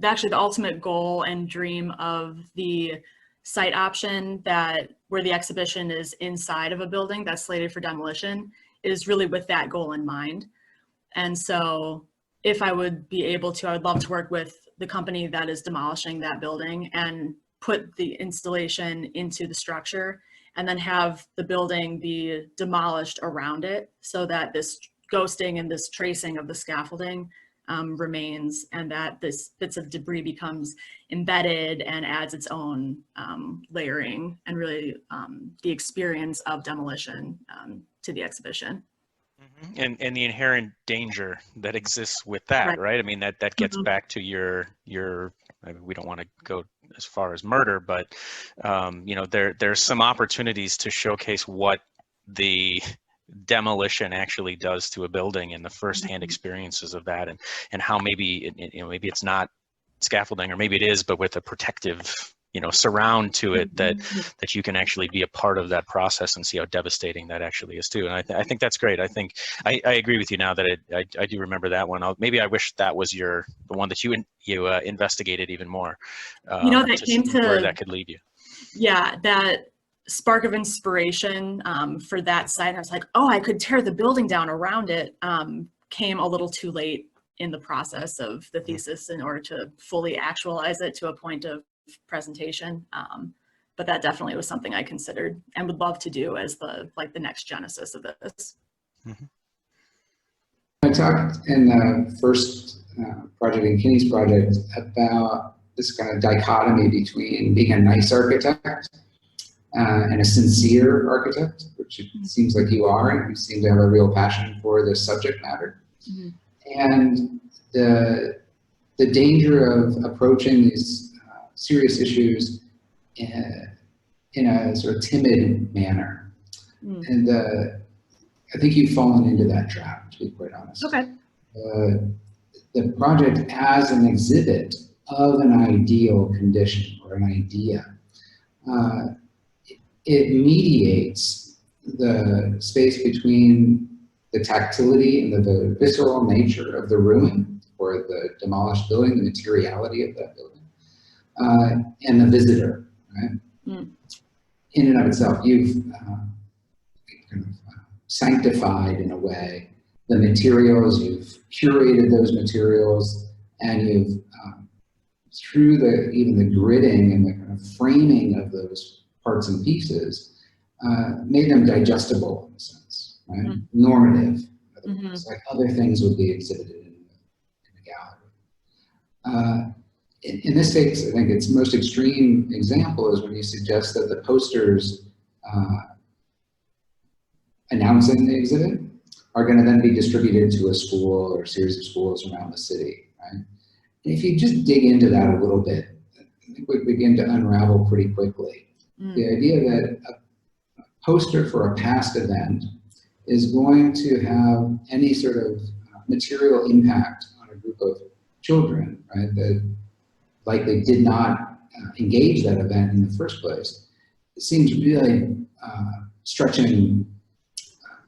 actually the ultimate goal and dream of the site option, that where the exhibition is inside of a building that's slated for demolition, is really with that goal in mind. And so if I would be able to, I would love to work with the company that is demolishing that building and put the installation into the structure, and then have the building be demolished around it, so that this ghosting and this tracing of the scaffolding remains, and that this bits of debris becomes embedded and adds its own layering, and really the experience of demolition to the exhibition. And the inherent danger that exists with that, right? I mean, that gets back to your I mean, we don't want to go as far as murder, but you know, there's some opportunities to showcase what the demolition actually does to a building, and the firsthand experiences of that, and how maybe you know, maybe it's not scaffolding, or maybe it is, but with a protective, you know, surround to it, that you can actually be a part of that process and see how devastating that actually is too. And I think that's great. I think I agree with you now that I do remember that one. Maybe I wish that was the one that you investigated even more. You know, that came to where that could lead you. Yeah, that spark of inspiration for that site. I was like, oh, I could tear the building down around it. Came a little too late in the process of the thesis in order to fully actualize it to a point of presentation. But that definitely was something I considered and would love to do as the next genesis of this. I talked in the first project, in Kenny's project, about this kind of dichotomy between being a nice architect and a sincere architect, which it seems like you are, and you seem to have a real passion for this subject matter. And the danger of approaching these serious issues in a sort of timid manner. And I think you've fallen into that trap, to be quite honest. Okay. The project as an exhibit of an ideal condition or an idea, it mediates the space between the tactility and the visceral nature of the ruin or the demolished building, the materiality of that building, and the visitor, right? In and of itself, you've kind of sanctified, in a way, the materials, you've curated those materials, and you've, through even the gridding and the kind of framing of those parts and pieces, made them digestible in a sense, right? Normative, like other things would be exhibited in the gallery. In this case, I think its most extreme example is when you suggest that the posters announcing the exhibit are going to then be distributed to a school or a series of schools around the city, right? And if you just dig into that a little bit, I think we begin to unravel pretty quickly. The idea that a poster for a past event is going to have any sort of material impact on a group of children, right, that likely did not engage that event in the first place, it seems really stretching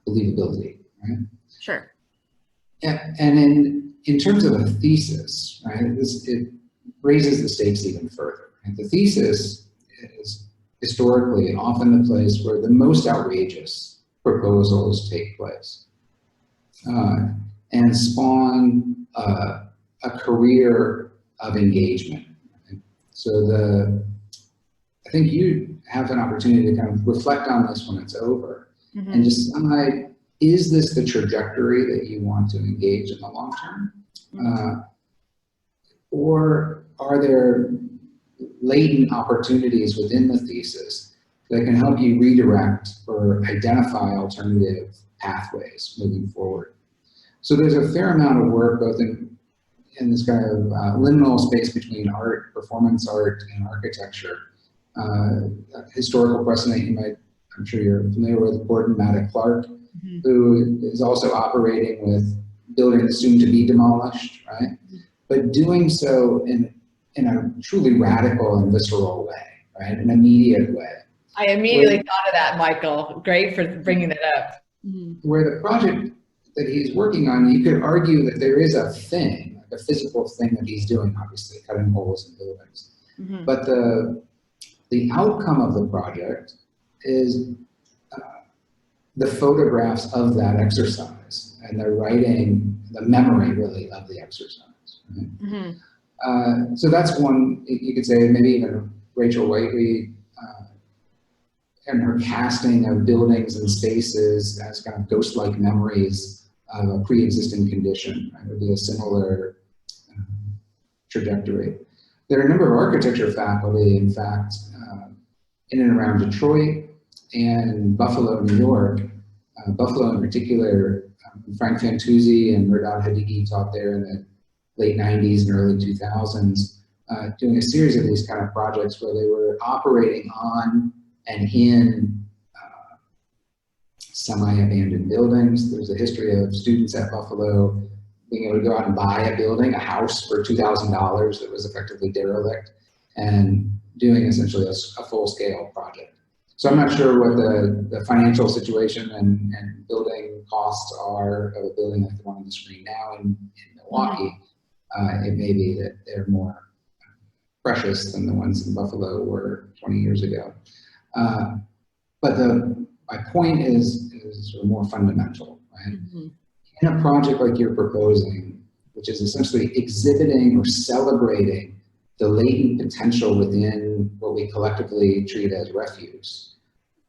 believability, right? Sure. And in terms of a thesis, right, it raises the stakes even further. Right? The thesis is historically often the place where the most outrageous proposals take place and spawn a career of engagement. So I think you have an opportunity to kind of reflect on this when it's over and decide, is this the trajectory that you want to engage in the long term? Or are there latent opportunities within the thesis that can help you redirect or identify alternative pathways moving forward? So there's a fair amount of work both in this kind of liminal space between art, performance art, and architecture. Historical precedent, I'm sure you're familiar with Gordon Maddox Clark, who is also operating with buildings soon to be demolished, right? But doing so in a truly radical and visceral way, right? An immediate way. I immediately thought of that, Michael. Great for bringing that up. Where the project that he's working on, you could argue that there is a thing, like a physical thing that he's doing, obviously, cutting holes in buildings. But the outcome of the project is the photographs of that exercise and the writing, the memory really of the exercise. Right? So that's one, you could say, maybe even Rachel Whiteley and her casting of buildings and spaces as kind of ghost-like memories of a pre-existing condition. Right? It would be a similar trajectory. There are a number of architecture faculty, in fact, in and around Detroit and Buffalo, New York. Buffalo in particular, Frank Fantuzzi and Mehrdad Hadigi taught there in the late 90s and early 2000s, doing a series of these kind of projects where they were operating on and in semi-abandoned buildings. There's a history of students at Buffalo being able to go out and buy a building, a house for $2,000 that was effectively derelict, and doing essentially a full-scale project. So I'm not sure what the financial situation and building costs are of a building like the one on the screen now in Milwaukee. It may be that they're more precious than the ones in Buffalo were 20 years ago. But my point is sort of more fundamental, right? In a project like you're proposing, which is essentially exhibiting or celebrating the latent potential within what we collectively treat as refuse,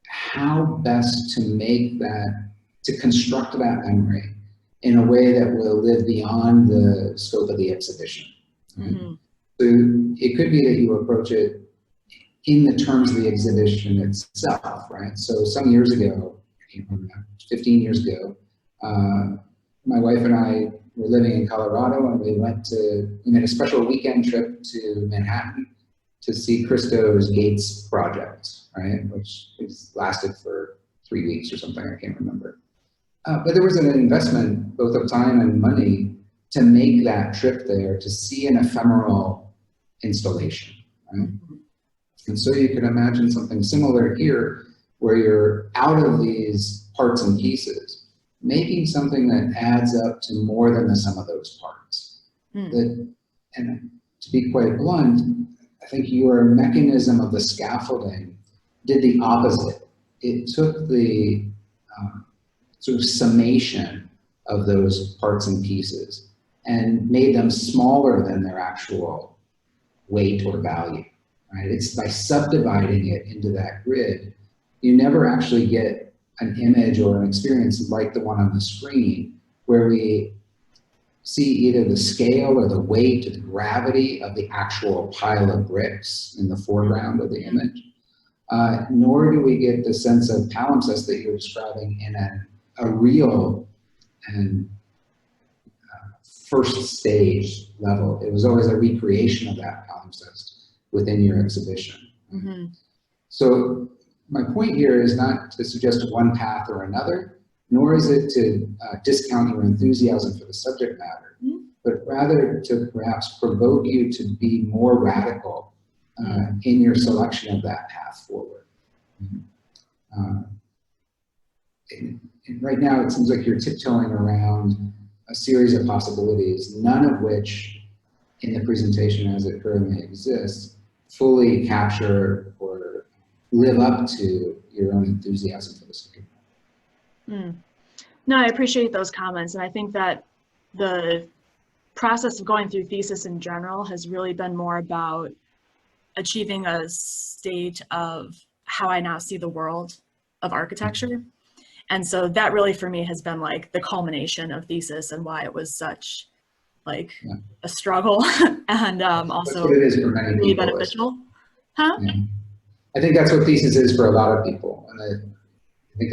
how best to make that, to construct that memory in a way that will live beyond the scope of the exhibition. Right? So it could be that you approach it in the terms of the exhibition itself, right? So some years ago, 15 years ago, my wife and I were living in Colorado, and we made a special weekend trip to Manhattan to see Christo's Gates project, right? Which lasted for 3 weeks or something, I can't remember. But there was an investment, both of time and money, to make that trip there, to see an ephemeral installation, right? And so you can imagine something similar here, where you're out of these parts and pieces, making something that adds up to more than the sum of those parts. And to be quite blunt, I think your mechanism of the scaffolding did the opposite. It took the sort of summation of those parts and pieces and made them smaller than their actual weight or value. Right? It's by subdividing it into that grid, you never actually get an image or an experience like the one on the screen, where we see either the scale or the weight or the gravity of the actual pile of bricks in the foreground of the image, nor do we get the sense of palimpsest that you're describing in a real and first stage level. It was always a recreation of that palimpsest within your exhibition. So my point here is not to suggest one path or another, nor is it to discount your enthusiasm for the subject matter, but rather to perhaps provoke you to be more radical in your selection of that path forward. And right now, it seems like you're tiptoeing around a series of possibilities, none of which in the presentation as it currently exists fully capture or live up to your own enthusiasm for the subject. No, I appreciate those comments. And I think that the process of going through thesis in general has really been more about achieving a state of how I now see the world of architecture. And so that really for me has been like the culmination of thesis and why it was such like a struggle and also what it is for many really people, beneficial. Huh? Yeah. I think that's what thesis is for a lot of people. And I think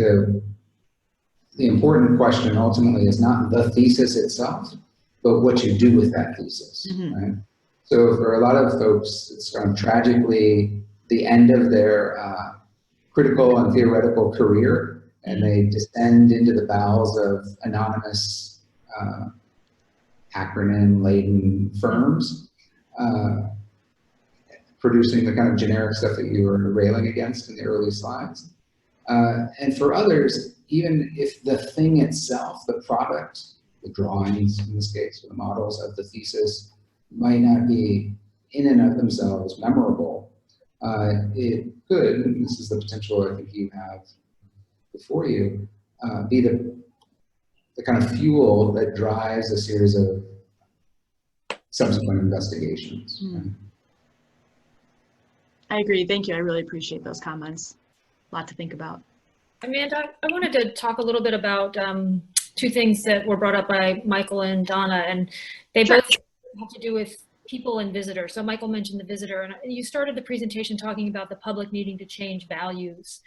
the important question ultimately is not the thesis itself, but what you do with that thesis, right? So for a lot of folks, it's kind of tragically the end of their critical and theoretical career, and they descend into the bowels of anonymous acronym-laden firms, producing the kind of generic stuff that you were railing against in the early slides. And for others, even if the thing itself, the product, the drawings in this case, or the models of the thesis, might not be in and of themselves memorable, it could, and this is the potential I think you have before you, be the kind of fuel that drives a series of subsequent investigations. Right? I agree. Thank you. I really appreciate those comments. A lot to think about. Amanda, I wanted to talk a little bit about two things that were brought up by Michael and Donna, and they both have to do with people and visitors. So Michael mentioned the visitor, and you started the presentation talking about the public needing to change values.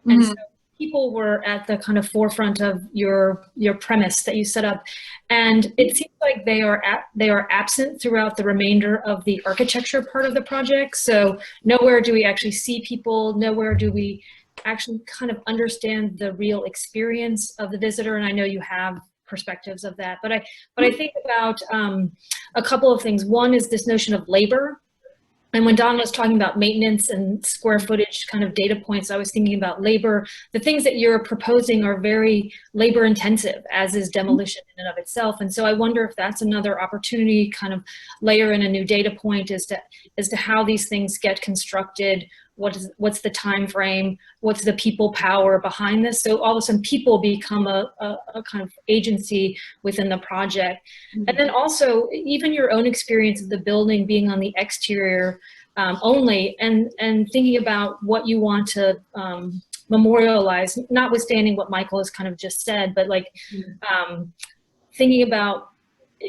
And so people were at the kind of forefront of your premise that you set up, and it seems like they are absent throughout the remainder of the architecture part of the project. So nowhere do we actually see people, nowhere do we actually kind of understand the real experience of the visitor. And I know you have perspectives of that, but I think about a couple of things. One is this notion of labor. And when Don was talking about maintenance and square footage kind of data points, I was thinking about labor. The things that you're proposing are very labor intensive, as is demolition in and of itself. And so I wonder if that's another opportunity, kind of layer in a new data point as to how these things get constructed. What's the time frame? What's the people power behind this? So all of a sudden people become a kind of agency within the project. And then also even your own experience of the building being on the exterior only, and thinking about what you want to memorialize, notwithstanding what Michael has kind of just said, but like thinking about,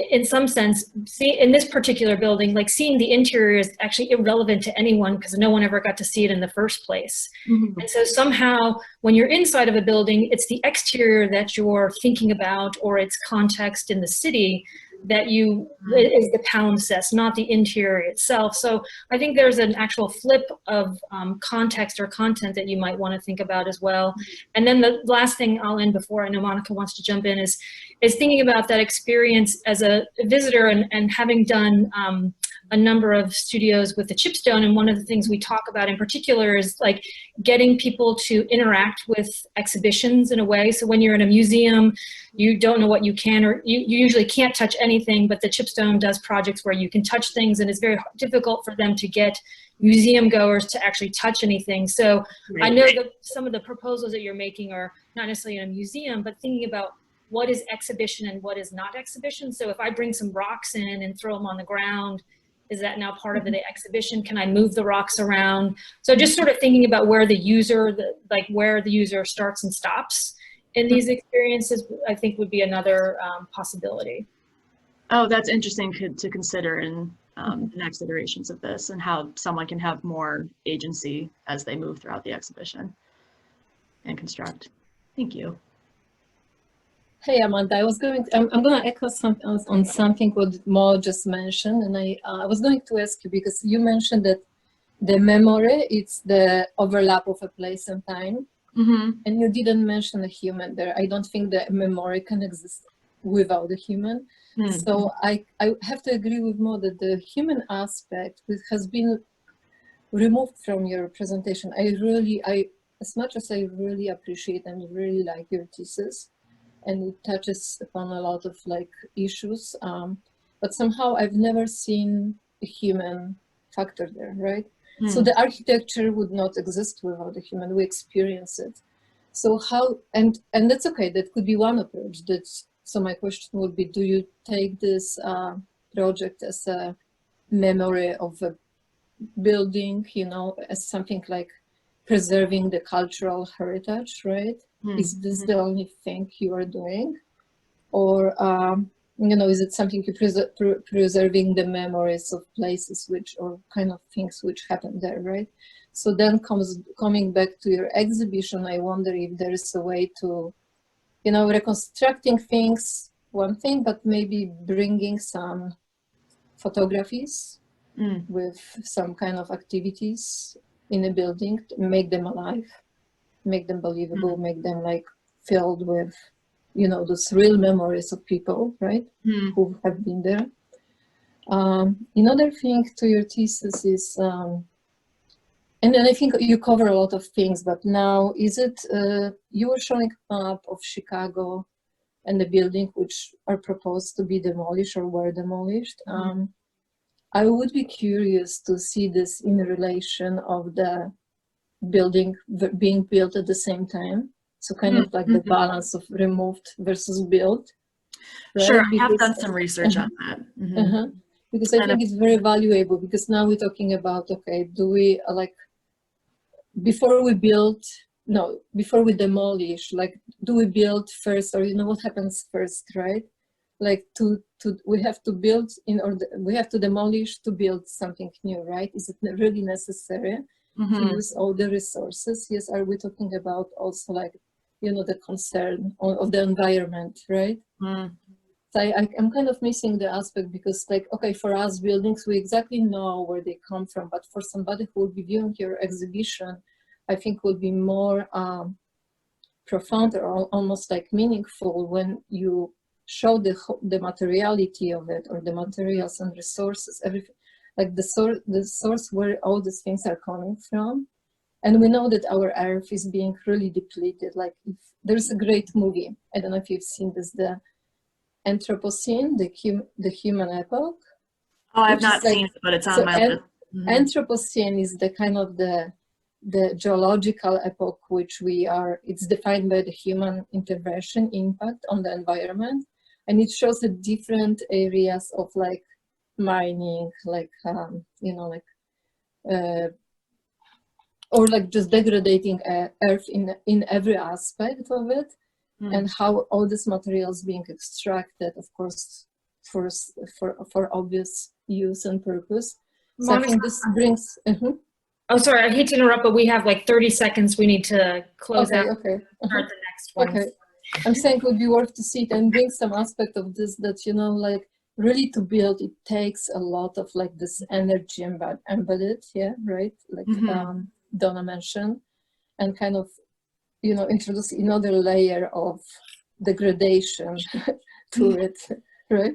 in some sense, in this particular building, like seeing the interior is actually irrelevant to anyone because no one ever got to see it in the first place. And so somehow when you're inside of a building, it's the exterior that you're thinking about, or its context in the city that is the palimpsest, not the interior itself. So I think there's an actual flip of context or content that you might want to think about as well. And then the last thing I'll end before I know Monica wants to jump in is thinking about that experience as a visitor and having done a number of studios with the Chipstone. And one of the things we talk about in particular is like getting people to interact with exhibitions in a way. So when you're in a museum, you don't know what you can, or you usually can't touch anything, but the Chipstone does projects where you can touch things, and it's very difficult for them to get museum goers to actually touch anything. So I know that some of the proposals that you're making are not necessarily in a museum, but thinking about what is exhibition and what is not exhibition. So if I bring some rocks in and throw them on the ground, is that now part of the exhibition? Can I move the rocks around? So just sort of thinking about where the user, where the user starts and stops in these experiences, I think would be another possibility. Oh, that's interesting to consider in the next iterations of this, and how someone can have more agency as they move throughout the exhibition and construct. Thank you. Hey Amanda, I'm going to echo on something what Mo just mentioned, and I was going to ask you, because you mentioned that the memory, it's the overlap of a place and time, and you didn't mention a human there. I don't think the memory can exist without the human. So I have to agree with Mo that the human aspect has been removed from your presentation. As much as I really appreciate and really like your thesis, and it touches upon a lot of issues, but somehow I've never seen a human factor there, right? So the architecture would not exist without the human. We experience it. So how, and that's okay. That could be one approach. So my question would be, do you take this project as a memory of a building, you know, as something like preserving the cultural heritage, right? Is this the only thing you are doing? Or, you know, is it something you preserving the memories of places which, or kind of things which happened there, right? So then coming back to your exhibition, I wonder if there is a way to, you know, reconstructing things, one thing, but maybe bringing some photographies with some kind of activities in a building, to make them alive, make them believable, make them like filled with, you know, those real memories of people, right, who have been there. Another thing to your thesis is, and then I think you cover a lot of things, but now is it, you were showing a map of Chicago and the building which are proposed to be demolished or were demolished. I would be curious to see this in relation of the building being built at the same time. So kind of like the balance of removed versus built. Right? Sure, I have Because, done some research on that. Because I think it's very valuable, because now we're talking about, okay, do we like, before we build, no, before we demolish, like, do we build first, or, you know, what happens first, right? Like we have to build in order, we have to demolish to build something new, right? Is it really necessary to use all the resources? Yes, are we talking about also like, you know, the concern of the environment, right? So I'm kind of missing the aspect, because like, okay, for us buildings, we exactly know where they come from, but for somebody who will be viewing your exhibition, I think will be more profound or almost like meaningful when you show the materiality of it, or the materials and resources, everything, like the source where all these things are coming from. And we know that our earth is being really depleted. Like, if there's a great movie, I don't know if you've seen this, the Anthropocene, the human epoch. Oh, I've not seen it, but it's on my list. Anthropocene is the kind of the geological epoch which it's defined by the human intervention impact on the environment. And it shows the different areas of like mining, like, you know, like, or like just degrading earth in every aspect of it. And how all these materials being extracted, of course, for obvious use and purpose. So I think this brings. Oh, sorry, I hate to interrupt, but we have like 30 seconds. We need to close out. Okay. Start the next one. Okay. I'm saying it would be worth to see it and bring some aspect of this, that, you know, like really to build, it takes a lot of like this energy embedded, yeah, right? Like Donna mentioned, and kind of, you know, introduce another layer of degradation to it, right?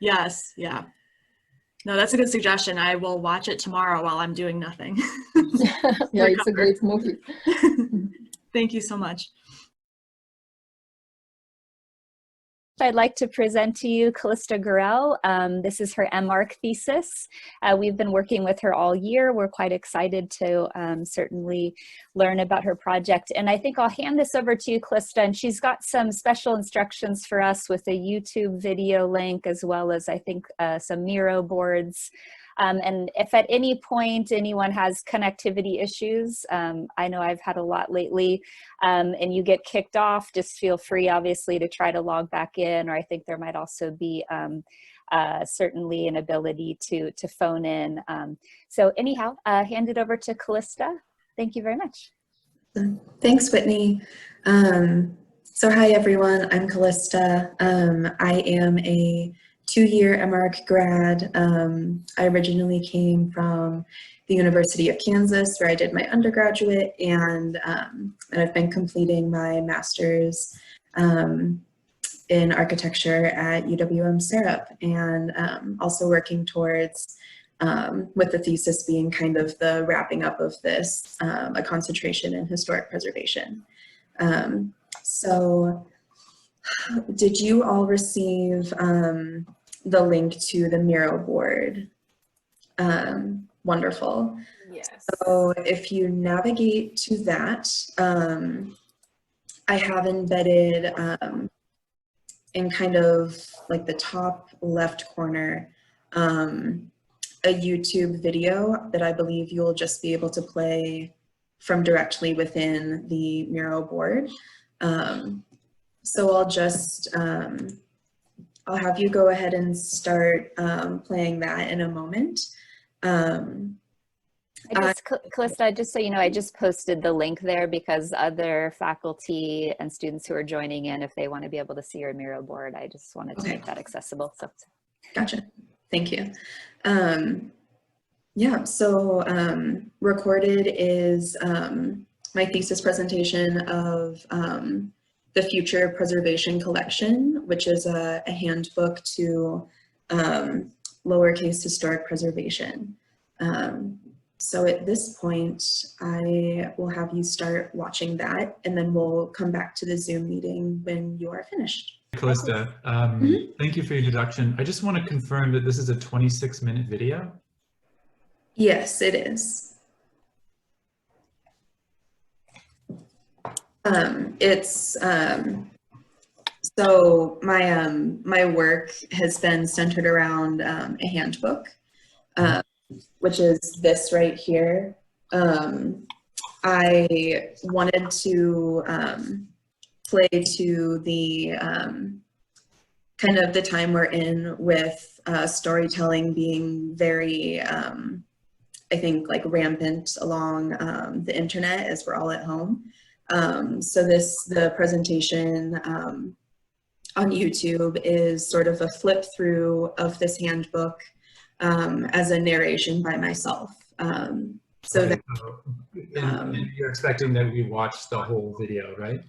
Yes, yeah. No, that's a good suggestion. I will watch it tomorrow while I'm doing nothing. Yeah, it's a great movie. Thank you so much. I'd like to present to you Calista Gorrell. This is her MArch thesis. We've been working with her all year. We're quite excited to certainly learn about her project. And I think I'll hand this over to you, Calista, and she's got some special instructions for us with a YouTube video link, as well as I think some Miro boards. And if at any point anyone has connectivity issues, I know I've had a lot lately, and you get kicked off, just feel free, obviously, to try to log back in, or I think there might also be certainly an ability to phone in. So anyhow, hand it over to Calista. Thank you very much. Thanks, Whitney. So hi, everyone. I'm Calista. I am a 2-year MArch grad. I originally came from the University of Kansas, where I did my undergraduate, and I've been completing my master's in architecture at UW-SARUP, and also working towards, with the thesis being kind of the wrapping up of this, a concentration in historic preservation. So did you all receive the link to the Miro board? Wonderful. Yes. So if you navigate to that, I have embedded in kind of like the top left corner, a YouTube video that I believe you'll just be able to play from directly within the Miro board. So I'll just, I'll have you go ahead and start playing that in a moment. Calista, just so you know, I just posted the link there because other faculty and students who are joining in, if they want to be able to see your Miro board, I just wanted to make that accessible. So. Gotcha. Thank you. Yeah, so recorded is my thesis presentation of the Future Preservation Collection, which is a handbook to lowercase historic preservation. So at this point, I will have you start watching that, and then we'll come back to the Zoom meeting when you are finished. Calista, thank you for your introduction. I just want to confirm that this is a 26-minute video. Yes, it is. So my work has been centered around a handbook, which is this right here. I wanted to play to the kind of the time we're in with storytelling being very, I think, like rampant along the internet as we're all at home. So the presentation on YouTube is sort of a flip through of this handbook as a narration by myself. So right. that, and you're expecting that we watch the whole video, right?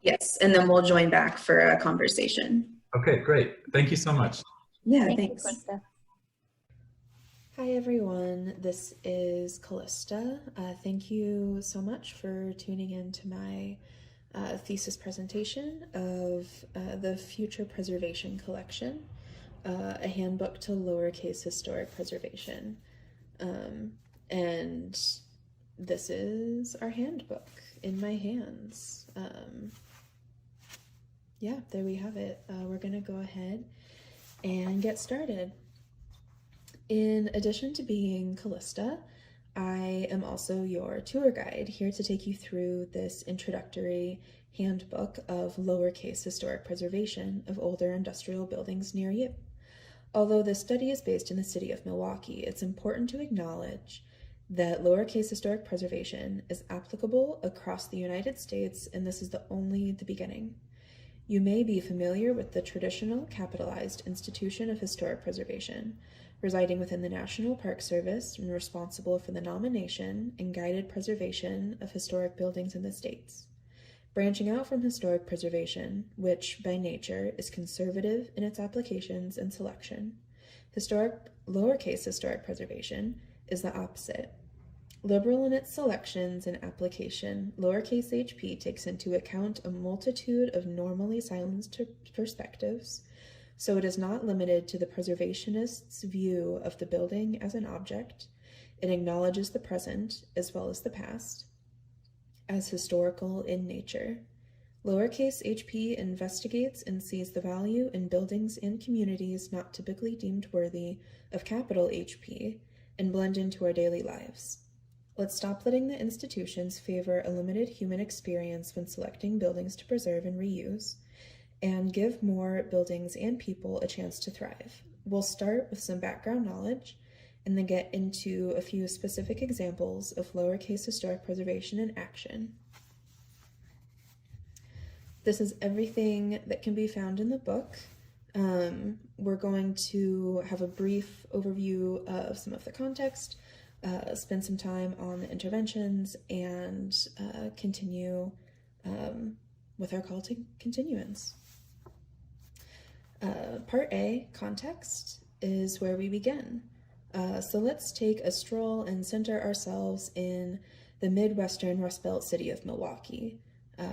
yes, and then we'll join back for a conversation. Okay, great. Thank you so much. Yeah, Thank thanks. you, Calista. Hi everyone, this is Calista. Thank you so much for tuning in to my thesis presentation of the Future Preservation Collection, a handbook to lowercase historic preservation. And this is our handbook in my hands. Yeah, there we have it. We're gonna go ahead and get started. In addition to being Calista, I am also your tour guide, here to take you through this introductory handbook of lowercase historic preservation of older industrial buildings near you. Although this study is based in the city of Milwaukee, it's important to acknowledge that lowercase historic preservation is applicable across the United States, and this is only the beginning. You may be familiar with the traditional capitalized institution of historic preservation, residing within the National Park Service and responsible for the nomination and guided preservation of historic buildings in the states. Branching out from historic preservation, which by nature is conservative in its applications and selection, lowercase historic preservation is the opposite. Liberal in its selections and application, lowercase HP takes into account a multitude of normally silenced perspectives, so it is not limited to the preservationist's view of the building as an object. It acknowledges the present as well as the past as historical in nature. Lowercase HP investigates and sees the value in buildings and communities not typically deemed worthy of capital HP and blend into our daily lives. Let's stop letting the institutions favor a limited human experience when selecting buildings to preserve and reuse, and give more buildings and people a chance to thrive. We'll start with some background knowledge and then get into a few specific examples of lowercase historic preservation in action. This is everything that can be found in the book. We're going to have a brief overview of some of the context, spend some time on the interventions, and continue with our call to continuance. Part A, context, is where we begin. So let's take a stroll and center ourselves in the Midwestern Rust Belt city of Milwaukee.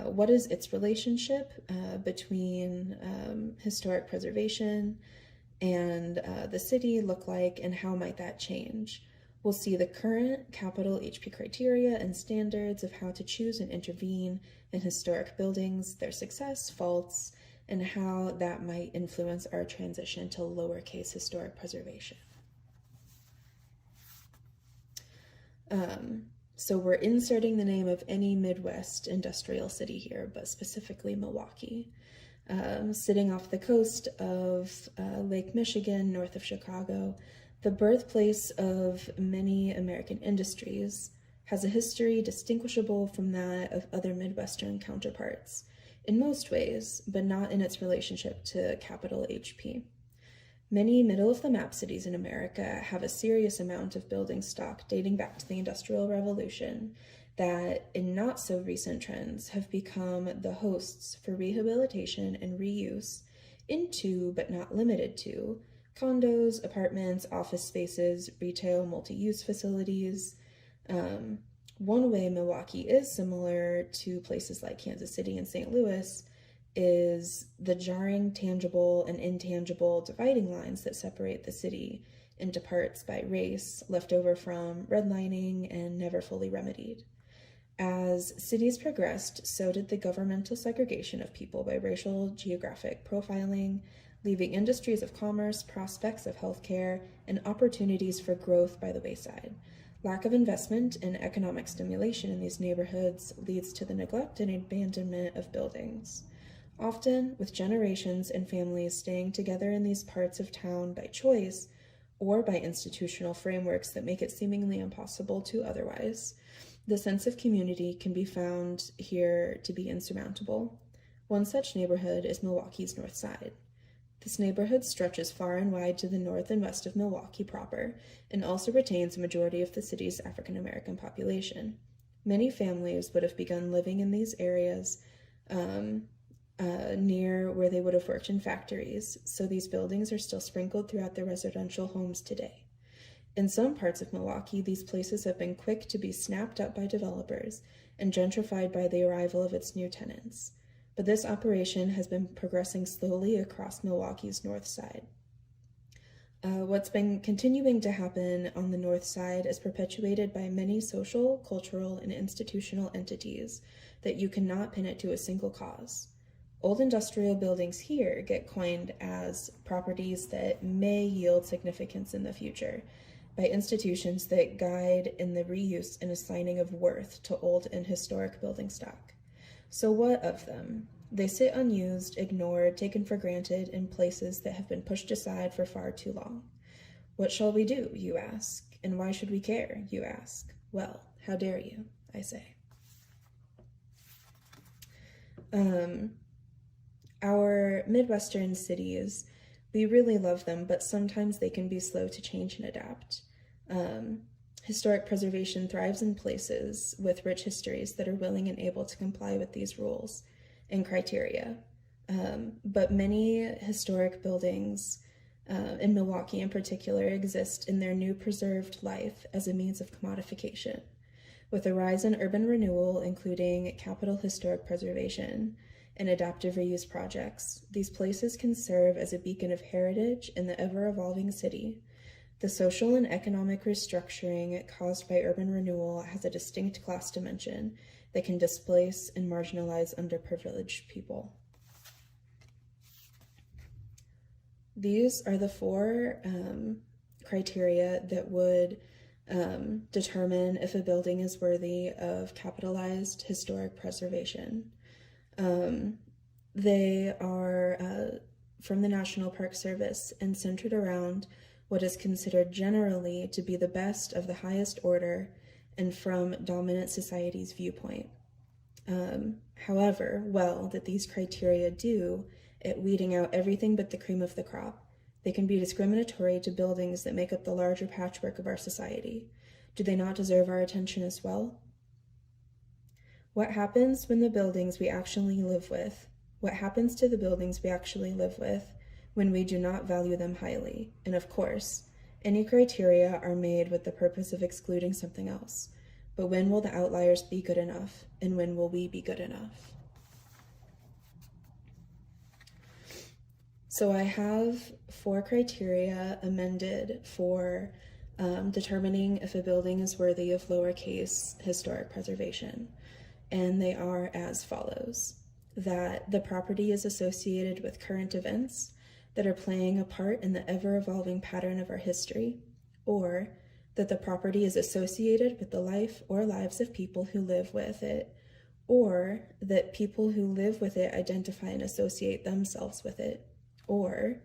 What is its relationship between historic preservation and the city look like, and how might that change? We'll see the current capital HP criteria and standards of how to choose and intervene in historic buildings, their success, faults, and how that might influence our transition to lowercase historic preservation. So we're inserting the name of any Midwest industrial city here, but specifically Milwaukee. Sitting off the coast of Lake Michigan, north of Chicago, the birthplace of many American industries, has a history distinguishable from that of other Midwestern counterparts, in most ways, but not in its relationship to capital HP. Many middle-of-the-map cities in America have a serious amount of building stock dating back to the Industrial Revolution that, in not-so-recent trends, have become the hosts for rehabilitation and reuse into, but not limited to, condos, apartments, office spaces, retail, multi-use facilities. One way Milwaukee is similar to places like Kansas City and St. Louis is the jarring tangible and intangible dividing lines that separate the city into parts by race, left over from redlining and never fully remedied. As cities progressed, so did the governmental segregation of people by racial geographic profiling, leaving industries of commerce, prospects of healthcare, and opportunities for growth by the wayside. Lack of investment and economic stimulation in these neighborhoods leads to the neglect and abandonment of buildings. Often, with generations and families staying together in these parts of town by choice or by institutional frameworks that make it seemingly impossible to otherwise, the sense of community can be found here to be insurmountable. One such neighborhood is Milwaukee's North Side. This neighborhood stretches far and wide to the north and west of Milwaukee proper, and also retains a majority of the city's African American population. Many families would have begun living in these areas near where they would have worked in factories, so these buildings are still sprinkled throughout their residential homes today. In some parts of Milwaukee, these places have been quick to be snapped up by developers and gentrified by the arrival of its new tenants. But this operation has been progressing slowly across Milwaukee's north side. What's been continuing to happen on the north side is perpetuated by many social, cultural, and institutional entities that you cannot pin it to a single cause. Old industrial buildings here get coined as properties that may yield significance in the future by institutions that guide in the reuse and assigning of worth to old and historic building stock. So what of them? They sit unused, ignored, taken for granted in places that have been pushed aside for far too long. What shall we do, you ask? And why should we care, you ask? Well, how dare you, I say. Our Midwestern cities, we really love them, but sometimes they can be slow to change and adapt. Historic preservation thrives in places with rich histories that are willing and able to comply with these rules and criteria. But many historic buildings in Milwaukee in particular exist in their new preserved life as a means of commodification. With a rise in urban renewal, including capital historic preservation and adaptive reuse projects, these places can serve as a beacon of heritage in the ever-evolving city. The social and economic restructuring caused by urban renewal has a distinct class dimension that can displace and marginalize underprivileged people. These are the four criteria that would determine if a building is worthy of capitalized historic preservation. They are from the National Park Service and centered around what is considered generally to be the best of the highest order and from dominant society's viewpoint. However, well that these criteria do at weeding out everything but the cream of the crop, they can be discriminatory to buildings that make up the larger patchwork of our society. Do they not deserve our attention as well? What happens when the buildings we actually live with? What happens to the buildings we actually live with when we do not value them highly? And of course, any criteria are made with the purpose of excluding something else. But when will the outliers be good enough? And when will we be good enough? So I have 4 criteria amended for determining if a building is worthy of lowercase historic preservation. And they are as follows: that the property is associated with current events that are playing a part in the ever-evolving pattern of our history, or that the property is associated with the life or lives of people who live with it, or that people who live with it identify and associate themselves with it, or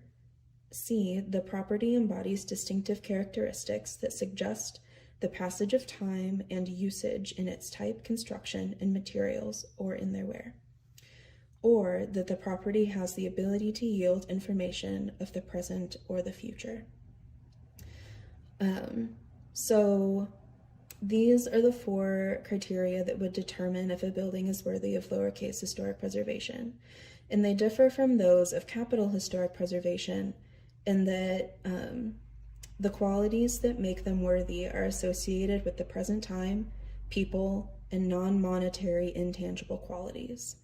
C, the property embodies distinctive characteristics that suggest the passage of time and usage in its type, construction, and materials, or in their wear, or that the property has the ability to yield information of the present or the future. So these are the 4 criteria that would determine if a building is worthy of lowercase historic preservation, and they differ from those of capital historic preservation in that the qualities that make them worthy are associated with the present time, people, and non-monetary intangible qualities.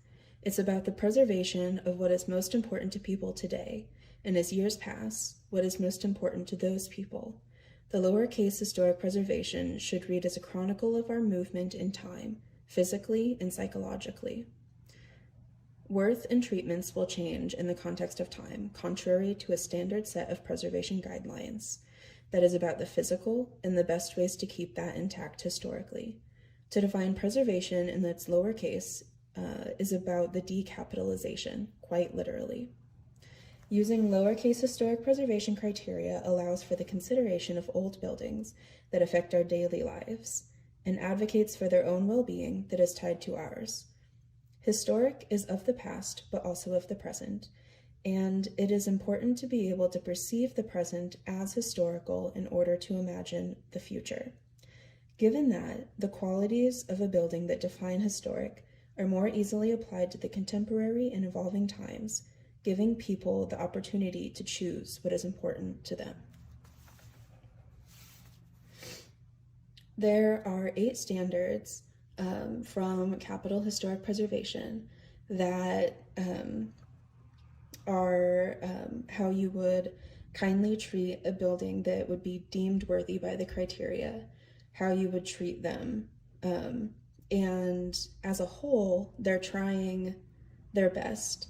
It's about the preservation of what is most important to people today, and as years pass, what is most important to those people. The lowercase historic preservation should read as a chronicle of our movement in time, physically and psychologically. Worth and treatments will change in the context of time, contrary to a standard set of preservation guidelines that is about the physical and the best ways to keep that intact historically. To define preservation in its lowercase is about the decapitalization, quite literally. Using lowercase historic preservation criteria allows for the consideration of old buildings that affect our daily lives and advocates for their own well-being that is tied to ours. Historic is of the past, but also of the present, and it is important to be able to perceive the present as historical in order to imagine the future. Given that, the qualities of a building that define historic are more easily applied to the contemporary and evolving times, giving people the opportunity to choose what is important to them. There are 8 standards from capital historic preservation that are how you would kindly treat a building that would be deemed worthy by the criteria, how you would treat them. And as a whole, they're trying their best,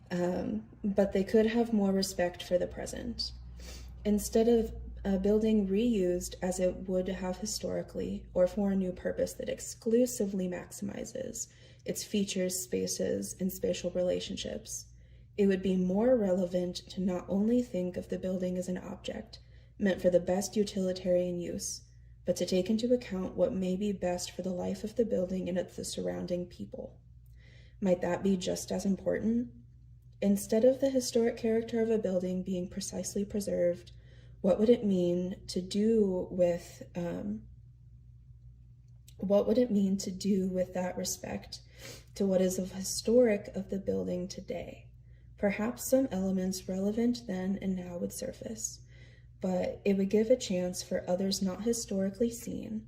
but they could have more respect for the present. Instead of a building reused as it would have historically, or for a new purpose that exclusively maximizes its features, spaces, and spatial relationships, it would be more relevant to not only think of the building as an object meant for the best utilitarian use, but to take into account what may be best for the life of the building and of the surrounding people. Might that be just as important? Instead of the historic character of a building being precisely preserved, what would it mean to do with that respect to what is of historic of the building today? Perhaps some elements relevant then and now would surface, but it would give a chance for others not historically seen.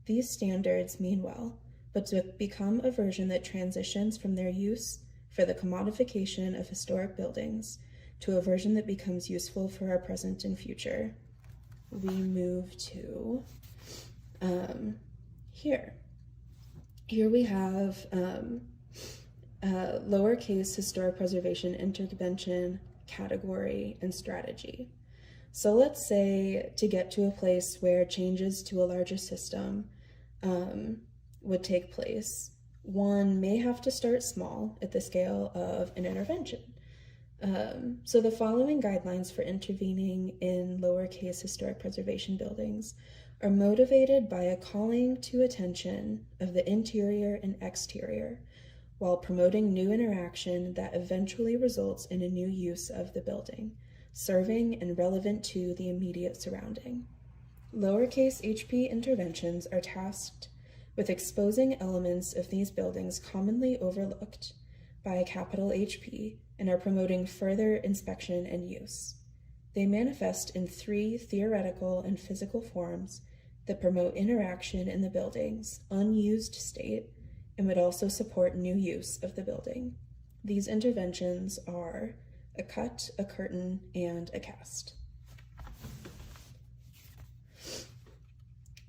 These standards mean well, but to become a version that transitions from their use for the commodification of historic buildings to a version that becomes useful for our present and future. We move to here. Here we have lowercase historic preservation intervention, category, and strategy. So let's say to get to a place where changes to a larger system would take place, one may have to start small at the scale of an intervention. So the following guidelines for intervening in lowercase historic preservation buildings are motivated by a calling to attention of the interior and exterior while promoting new interaction that eventually results in a new use of the building, serving and relevant to the immediate surrounding. Lowercase HP interventions are tasked with exposing elements of these buildings commonly overlooked by a capital HP and are promoting further inspection and use. They manifest in 3 theoretical and physical forms that promote interaction in the building's unused state and would also support new use of the building. These interventions are a cut, a curtain, and a cast.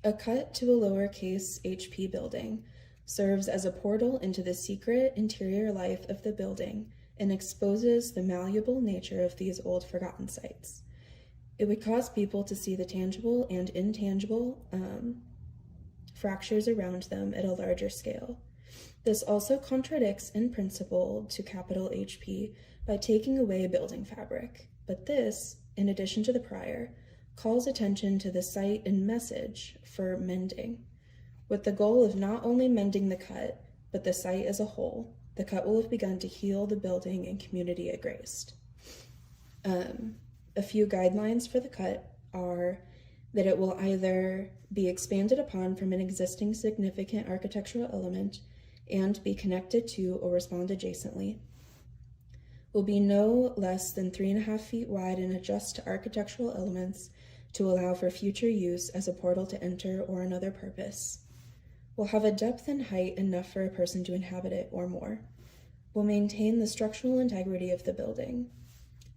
A cut to a lowercase HP building serves as a portal into the secret interior life of the building and exposes the malleable nature of these old forgotten sites. It would cause people to see the tangible and intangible fractures around them at a larger scale. This also contradicts in principle to capital HP by taking away building fabric, but this, in addition to the prior, calls attention to the site and message for mending. With the goal of not only mending the cut, but the site as a whole, the cut will have begun to heal the building and community it graced. A few guidelines for the cut are that it will either be expanded upon from an existing significant architectural element and be connected to or respond adjacently, will be no less than 3.5 feet wide and adjust to architectural elements to allow for future use as a portal to enter or another purpose, will have a depth and height enough for a person to inhabit it or more, will maintain the structural integrity of the building,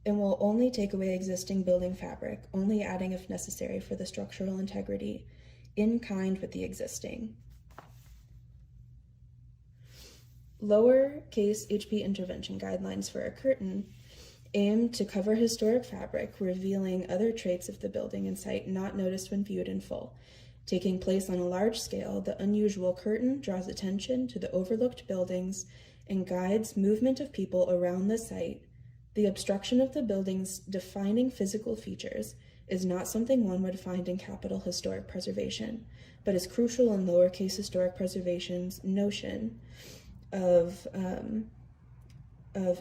and will only take away existing building fabric, only adding if necessary for the structural integrity, in kind with the existing. Lowercase HP intervention guidelines for a curtain aim to cover historic fabric, revealing other traits of the building and site not noticed when viewed in full. Taking place on a large scale, the unusual curtain draws attention to the overlooked buildings and guides movement of people around the site. The obstruction of the building's defining physical features is not something one would find in capital historic preservation, but is crucial in lowercase historic preservation's notion of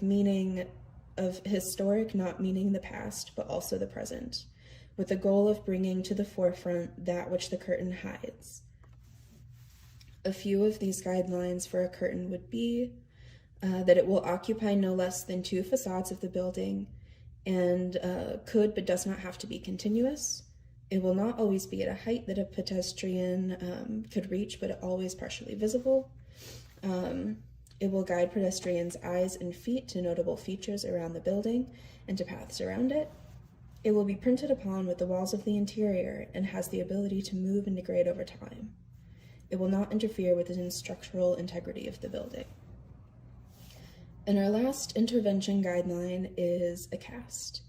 meaning of historic not meaning the past, but also the present, with the goal of bringing to the forefront that which the curtain hides. A few of these guidelines for a curtain would be that it will occupy no less than 2 facades of the building and could but does not have to be continuous. It will not always be at a height that a pedestrian could reach, but always partially visible. It will guide pedestrians' eyes and feet to notable features around the building and to paths around it. It will be printed upon with the walls of the interior and has the ability to move and degrade over time. It will not interfere with the structural integrity of the building. And our last intervention guideline is a cast.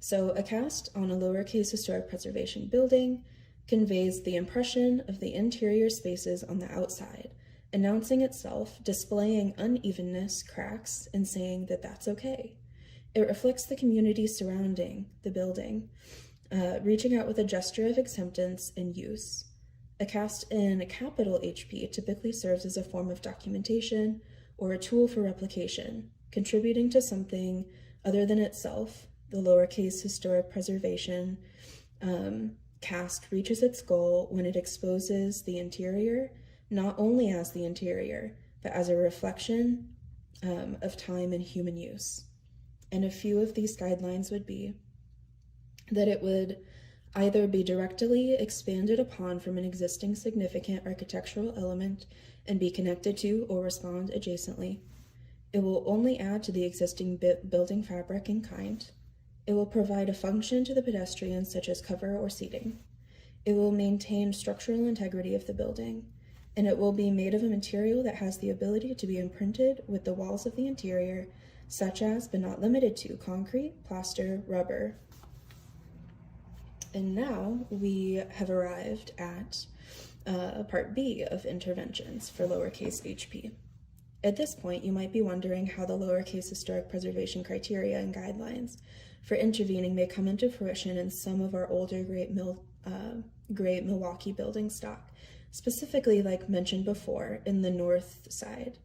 So a cast on a lowercase historic preservation building conveys the impression of the interior spaces on the outside, announcing itself, displaying unevenness, cracks, and saying that that's okay. It reflects the community surrounding the building, reaching out with a gesture of acceptance and use. A cast in a capital HP typically serves as a form of documentation or a tool for replication, contributing to something other than itself. The lowercase historic preservation cast reaches its goal when it exposes the interior, not only as the interior, but as a reflection of time and human use. And a few of these guidelines would be that it would either be directly expanded upon from an existing significant architectural element and be connected to or respond adjacently. It will only add to the existing building fabric in kind. It will provide a function to the pedestrians such as cover or seating. It will maintain structural integrity of the building, and it will be made of a material that has the ability to be imprinted with the walls of the interior, such as, but not limited to, concrete, plaster, rubber. And now we have arrived at part B of interventions for lowercase HP. At this point, you might be wondering how the lowercase historic preservation criteria and guidelines for intervening may come into fruition in some of our older great Milwaukee building stock, specifically, like mentioned before, in the north side.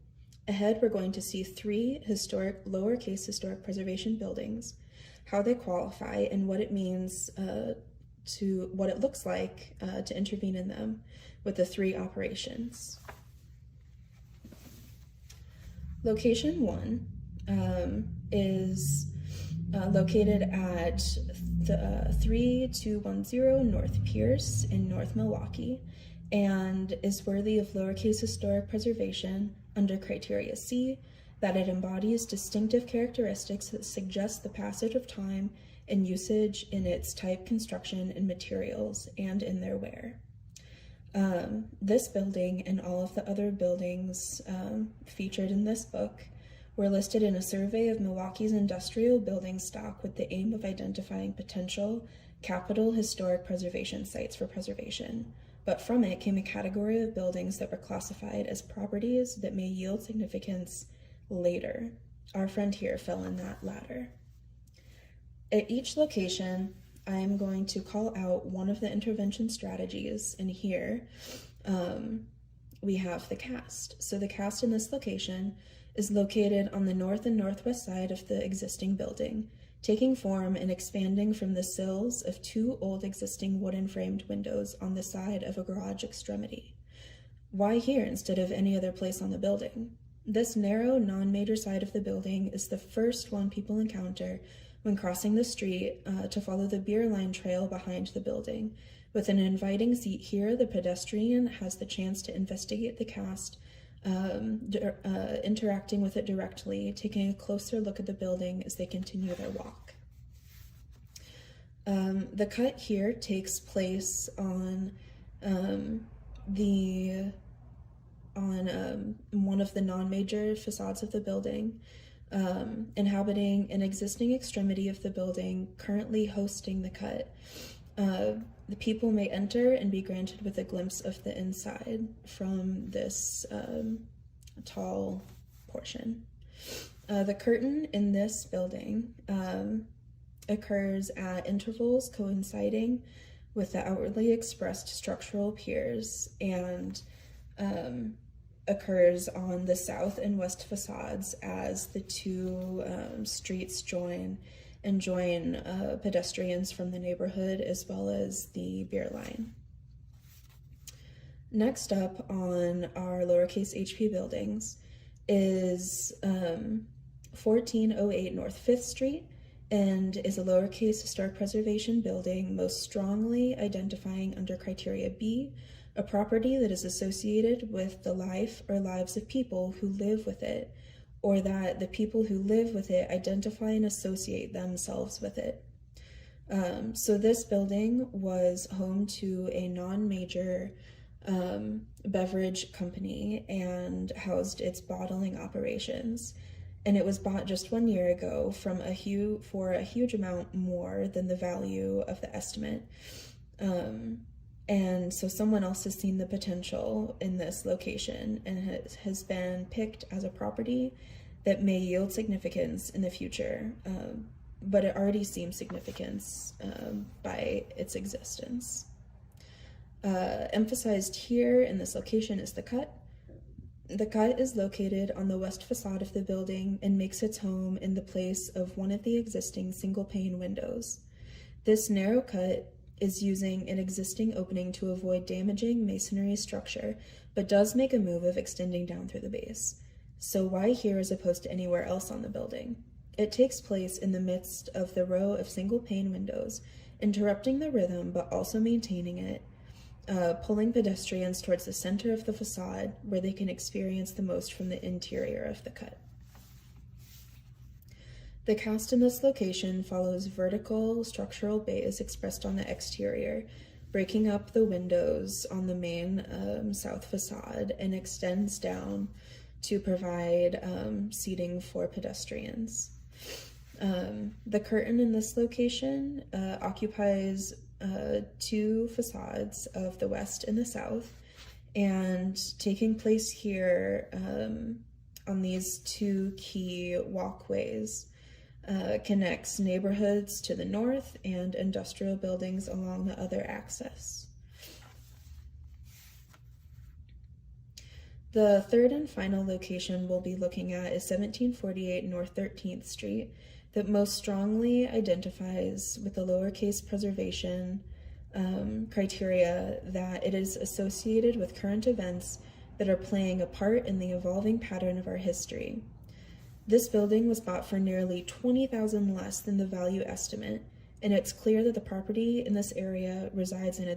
Ahead, we're going to see 3 historic lowercase historic preservation buildings, how they qualify, and what it means to what it looks like to intervene in them with the 3 operations. Location 1 is located at 3210 North Pierce in North Milwaukee and is worthy of lowercase historic preservation under criteria C, that it embodies distinctive characteristics that suggest the passage of time and usage in its type, construction, and materials, and in their wear. This building and all of the other buildings featured in this book were listed in a survey of Milwaukee's industrial building stock with the aim of identifying potential capital historic preservation sites for preservation. But from it came a category of buildings that were classified as properties that may yield significance later. Our friend here fell in that latter. At each location, I am going to call out one of the intervention strategies, and here we have the cast. So the cast in this location is located on the north and northwest side of the existing building, taking form and expanding from the sills of two old existing wooden framed windows on the side of a garage extremity. Why here instead of any other place on the building? This narrow, non-major side of the building is the first one people encounter when crossing the street to follow the beer line trail behind the building. With an inviting seat here, the pedestrian has the chance to investigate the cast, interacting with it directly, taking a closer look at the building as they continue their walk. The cut here takes place on one of the non-major facades of the building, inhabiting an existing extremity of the building currently hosting the cut. The people may enter and be granted with a glimpse of the inside from this tall portion. The curtain in this building occurs at intervals coinciding with the outwardly expressed structural piers and occurs on the south and west facades as the two streets join pedestrians from the neighborhood as well as the beer line. Next up on our lowercase HP buildings is 1408 North 5th Street, and is a lowercase historic preservation building most strongly identifying under criteria B, a property that is associated with the life or lives of people who live with it, or that the people who live with it identify and associate themselves with it. So this building was home to a non-major beverage company and housed its bottling operations. And it was bought just 1 year ago for a huge amount more than the value of the estimate. And so someone else has seen the potential in this location and has been picked as a property that may yield significance in the future, but it already seems significance by its existence. Emphasized here in this location is the cut. The cut is located on the west facade of the building and makes its home in the place of one of the existing single-pane windows. This narrow cut is using an existing opening to avoid damaging masonry structure, but does make a move of extending down through the base. So why here as opposed to anywhere else on the building? It takes place in the midst of the row of single-pane windows, interrupting the rhythm but also maintaining it, pulling pedestrians towards the center of the facade where they can experience the most from the interior of the cut. The cast in this location follows vertical structural bays expressed on the exterior, breaking up the windows on the main south facade, and extends down to provide seating for pedestrians. The curtain in this location occupies two facades of the west and the south, and taking place here on these two key walkways connects neighborhoods to the north and industrial buildings along the other axis. The third and final location we'll be looking at is 1748 North 13th Street, that most strongly identifies with the lowercase preservation criteria that it is associated with current events that are playing a part in the evolving pattern of our history. This building was bought for nearly $20,000 less than the value estimate, and it's clear that the property in this area resides and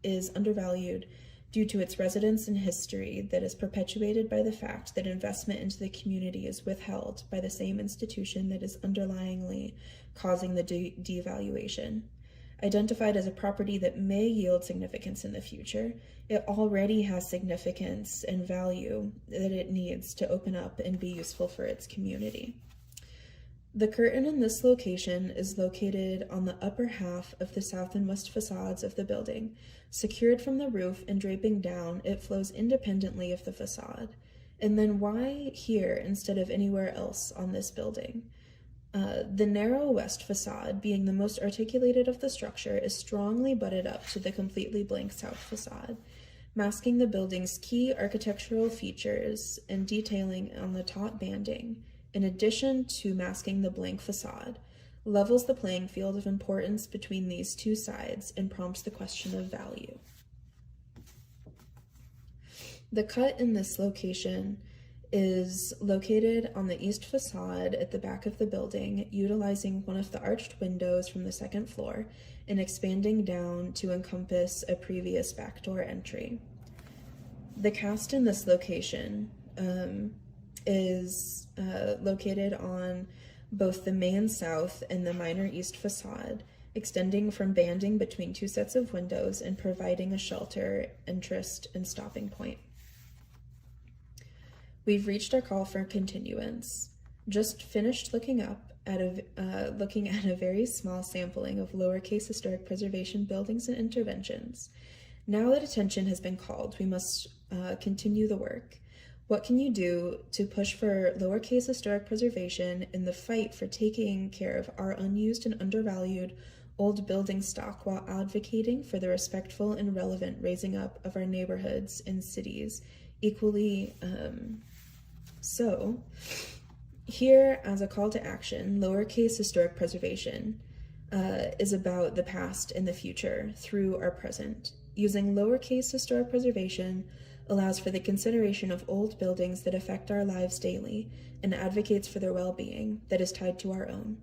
is undervalued due to its residence and history that is perpetuated by the fact that investment into the community is withheld by the same institution that is underlyingly causing the devaluation. identified as a property that may yield significance in the future, it already has significance and value that it needs to open up and be useful for its community. The curtain in this location is located on the upper half of the south and west facades of the building. Secured from the roof and draping down, it flows independently of the facade. And then why here instead of anywhere else on this building? The narrow west facade, being the most articulated of the structure, is strongly butted up to the completely blank south facade, masking the building's key architectural features and detailing on the top banding, in addition to masking the blank facade, levels the playing field of importance between these two sides and prompts the question of value. The cut in this location is located on the east facade at the back of the building, utilizing one of the arched windows from the second floor and expanding down to encompass a previous back door entry. The cast in this location is located on both the main south and the minor east facade, extending from banding between two sets of windows and providing a shelter, interest, and stopping point. We've reached our call for continuance. Just finished looking at a very small sampling of lowercase historic preservation buildings and interventions. Now that attention has been called, we must continue the work. What can you do to push for lowercase historic preservation in the fight for taking care of our unused and undervalued old building stock while advocating for the respectful and relevant raising up of our neighborhoods and cities equally so? Here, as a call to action, lowercase historic preservation is about the past and the future through our present. Using lowercase historic preservation allows for the consideration of old buildings that affect our lives daily and advocates for their well-being that is tied to our own.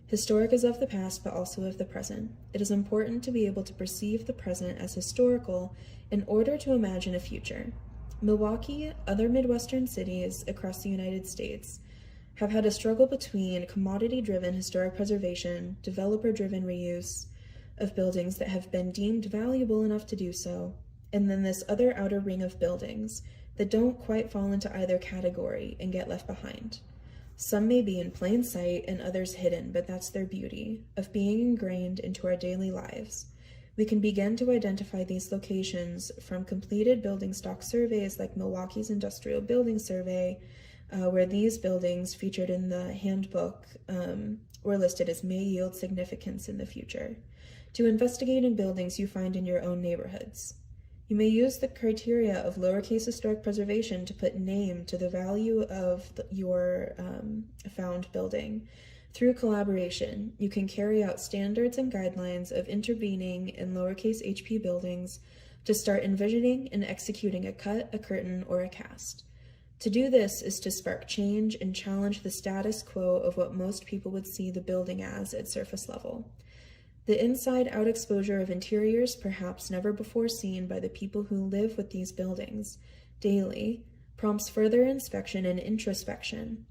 Historic is of the past, but also of the present. It is important to be able to perceive the present as historical in order to imagine a future. Milwaukee, other Midwestern cities across the United States, have had a struggle between commodity-driven historic preservation, developer-driven reuse of buildings that have been deemed valuable enough to do so, and then this other outer ring of buildings that don't quite fall into either category and get left behind. Some may be in plain sight and others hidden, but that's their beauty, of being ingrained into our daily lives. We can begin to identify these locations from completed building stock surveys like Milwaukee's Industrial Building Survey, where these buildings featured in the handbook were listed as may yield significance in the future, to investigating buildings you find in your own neighborhoods. You may use the criteria of lowercase historic preservation to put name to the value of your found building. Through collaboration, you can carry out standards and guidelines of intervening in lowercase HP buildings to start envisioning and executing a cut, a curtain, or a cast. To do this is to spark change and challenge the status quo of what most people would see the building as at surface level. The inside-out exposure of interiors, perhaps never before seen by the people who live with these buildings daily, prompts further inspection and introspection.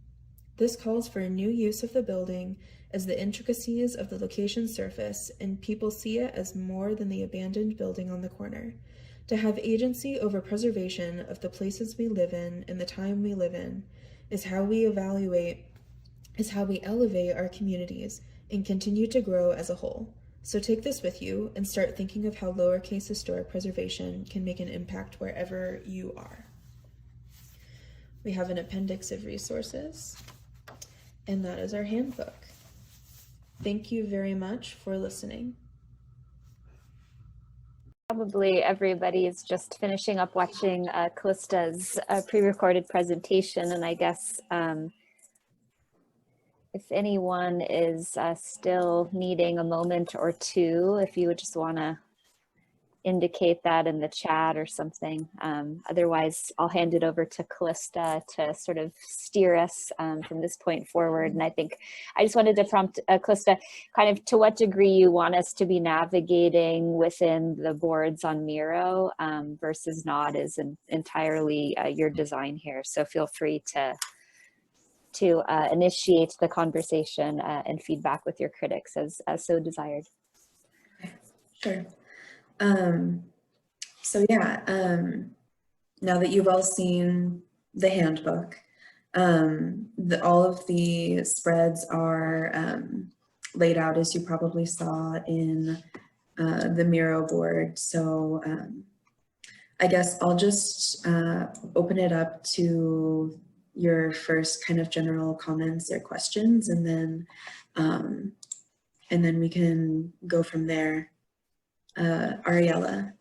This calls for a new use of the building as the intricacies of the location surface, and people see it as more than the abandoned building on the corner. To have agency over preservation of the places we live in and the time we live in is how we elevate our communities and continue to grow as a whole. So take this with you and start thinking of how lowercase historic preservation can make an impact wherever you are. We have an appendix of resources, and that is our handbook. Thank you very much for listening. Probably everybody is just finishing up watching Calista's pre-recorded presentation, and I guess if anyone is still needing a moment or two, if you would just want to indicate that in the chat or something. Otherwise, I'll hand it over to Calista to sort of steer us from this point forward. And I think I just wanted to prompt Calista, kind of to what degree you want us to be navigating within the boards on Miro versus not is entirely your design here. So feel free to initiate the conversation and feedback with your critics as so desired. Sure. So yeah, now that you've all seen the handbook, all of the spreads are laid out as you probably saw in the Miro board. So I guess I'll just open it up to your first kind of general comments or questions, and then we can go from there. Ariella.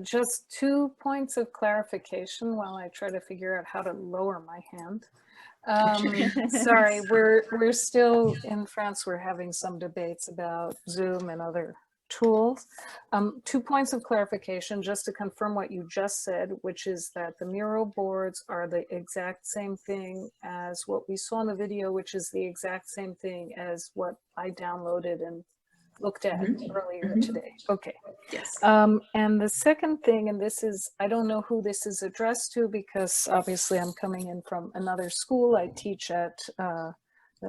Just 2 points of clarification while I try to figure out how to lower my hand. Sorry, we're still in France. We're having some debates about Zoom and other tools. 2 points of clarification, just to confirm what you just said, which is that the Miro boards are the exact same thing as what we saw in the video, which is the exact same thing as what I downloaded and looked at earlier today. Okay. Yes. And the second thing, and this is, I don't know who this is addressed to, because obviously I'm coming in from another school. I teach at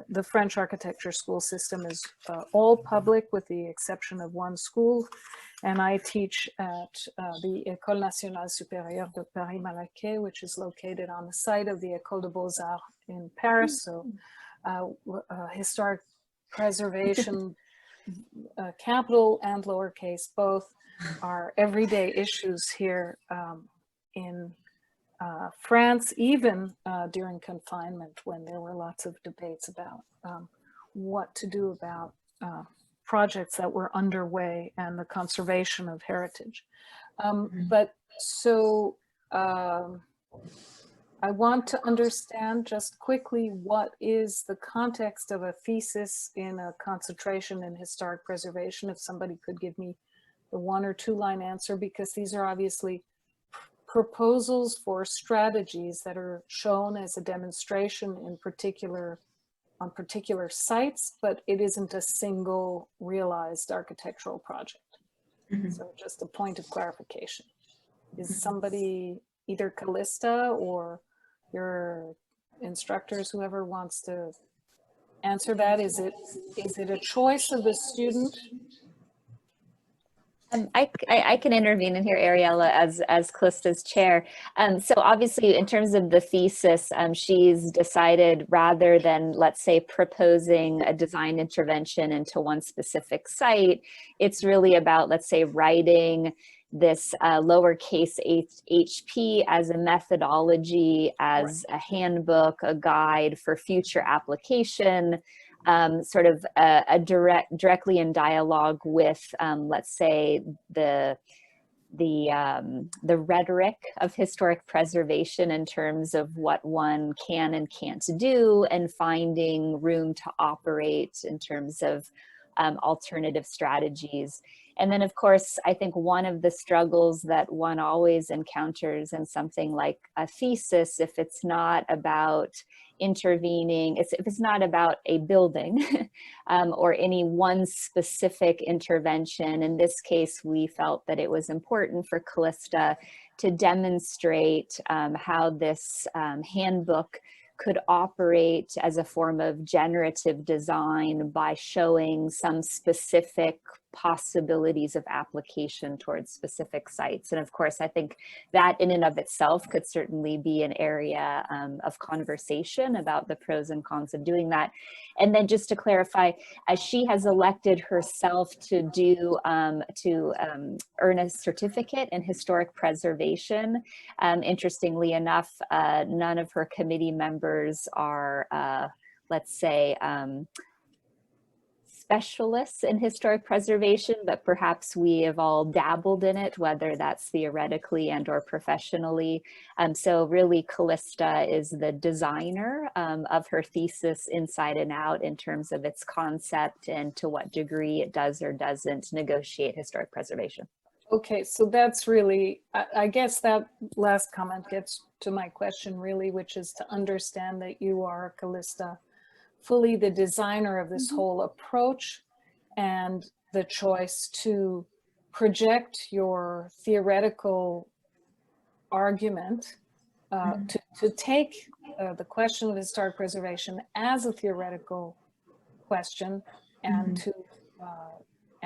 the French architecture school system is all public with the exception of one school. And I teach at the École Nationale Supérieure de Paris-Malaquais, which is located on the site of the École des Beaux-Arts in Paris. So historic preservation, capital and lowercase, both are everyday issues here in France, even during confinement, when there were lots of debates about what to do about projects that were underway and the conservation of heritage. But so I want to understand just quickly what is the context of a thesis in a concentration in historic preservation, if somebody could give me the 1 or 2 line answer, because these are obviously proposals for strategies that are shown as a demonstration in on particular sites, but it isn't a single realized architectural project. So just a point of clarification. Is somebody, either Calista or your instructors, whoever wants to answer that, is it a choice of the student? I can intervene in here, Ariella, as Calista's chair. So obviously, in terms of the thesis, she's decided, rather than, let's say, proposing a design intervention into one specific site, it's really about, let's say, writing this lowercase hp as a methodology, as a handbook, a guide for future application, sort of directly in dialogue with, let's say, the rhetoric of historic preservation in terms of what one can and can't do, and finding room to operate in terms of alternative strategies. And then, of course, I think one of the struggles that one always encounters in something like a thesis, if it's not about intervening, if it's not about a building or any one specific intervention. In this case, we felt that it was important for Calista to demonstrate how this handbook could operate as a form of generative design by showing some specific possibilities of application towards specific sites. And of course, I think that in and of itself could certainly be an area of conversation about the pros and cons of doing that. And then just to clarify, as she has elected herself to do, earn a certificate in historic preservation, interestingly enough, none of her committee members are, let's say, specialists in historic preservation, but perhaps we have all dabbled in it, whether that's theoretically and or professionally. So really, Calista is the designer of her thesis inside and out in terms of its concept and to what degree it does or doesn't negotiate historic preservation. Okay, so that's really, I guess that last comment gets to my question really, which is to understand that you are, Calista, fully the designer of this whole approach, and the choice to project your theoretical argument, to take the question of historic preservation as a theoretical question, and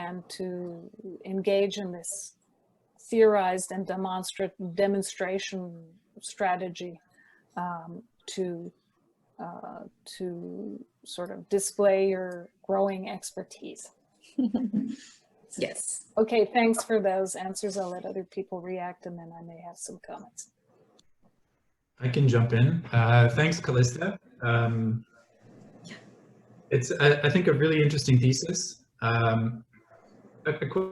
and to engage in this theorized and demonstration strategy to sort of display your growing expertise. Yes. Okay, thanks for those answers. I'll let other people react and then I may have some comments. I can jump in. Thanks, Calista. It's, I think, a really interesting thesis. A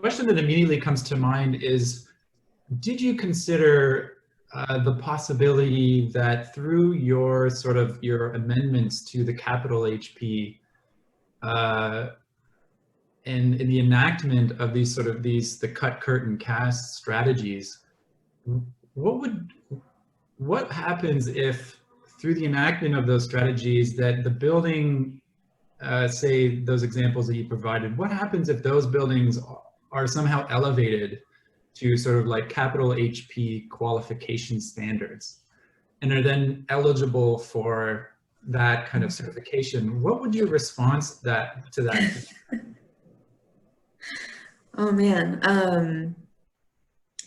question that immediately comes to mind is, did you consider the possibility that through your your amendments to the capital HP and in the enactment of these the cut curtain cast strategies, what happens if through the enactment of those strategies that the building, say those examples that you provided, what happens if those buildings are somehow elevated to capital HP qualification standards and are then eligible for that kind of certification? What would your response to that? Oh man,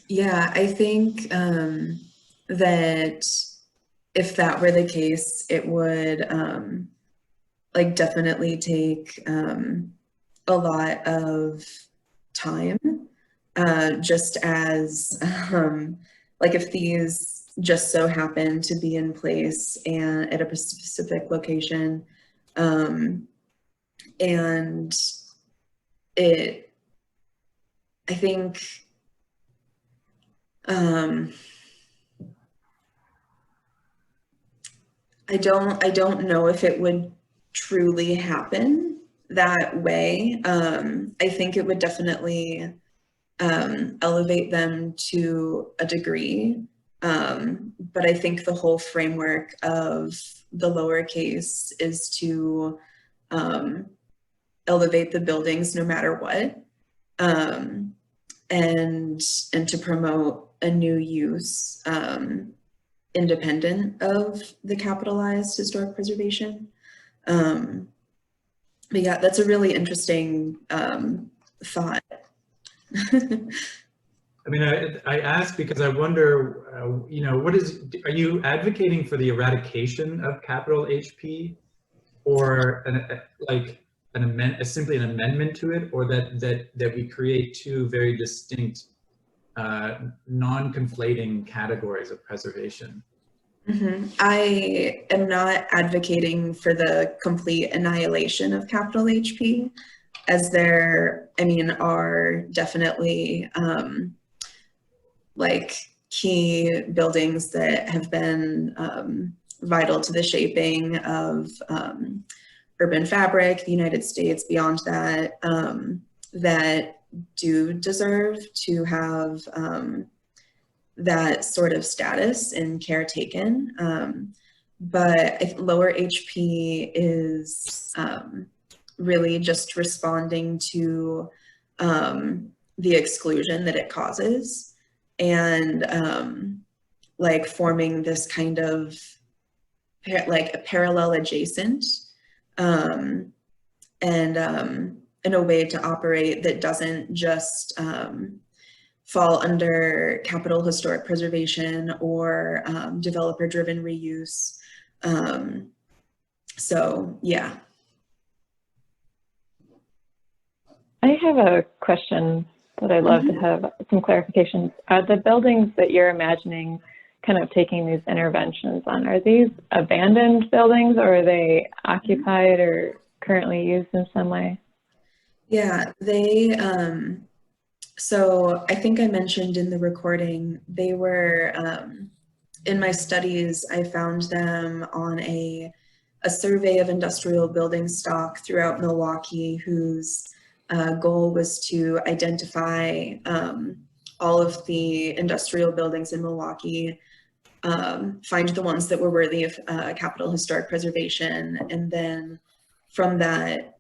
yeah, I think that if that were the case, it would definitely take a lot of time, just as if these just so happen to be in place and at a specific location, and I think I don't know if it would truly happen that way. I think it would definitely elevate them to a degree, but I think the whole framework of the lowercase is to elevate the buildings no matter what, and to promote a new use independent of the capitalized historic preservation. But yeah, that's a really interesting thought. I mean, I ask because I wonder, are you advocating for the eradication of capital HP, or simply an amendment to it, or that we create two very distinct, non-conflating categories of preservation? Mm-hmm. I am not advocating for the complete annihilation of capital HP, as there, are definitely key buildings that have been vital to the shaping of urban fabric, the United States, beyond that, that do deserve to have that sort of status and care taken. But lower HP is really just responding to the exclusion that it causes, and forming this kind of a parallel adjacent, and in a way to operate that doesn't just fall under capital historic preservation or developer-driven reuse. So yeah. I have a question that I'd love to have some clarifications. Are the buildings that you're imagining kind of taking these interventions on, are these abandoned buildings, or are they occupied or currently used in some way? Yeah, they, so I think I mentioned in the recording, they were, in my studies, I found them on a survey of industrial building stock throughout Milwaukee, whose goal was to identify all of the industrial buildings in Milwaukee, find the ones that were worthy of capital historic preservation, and then from that,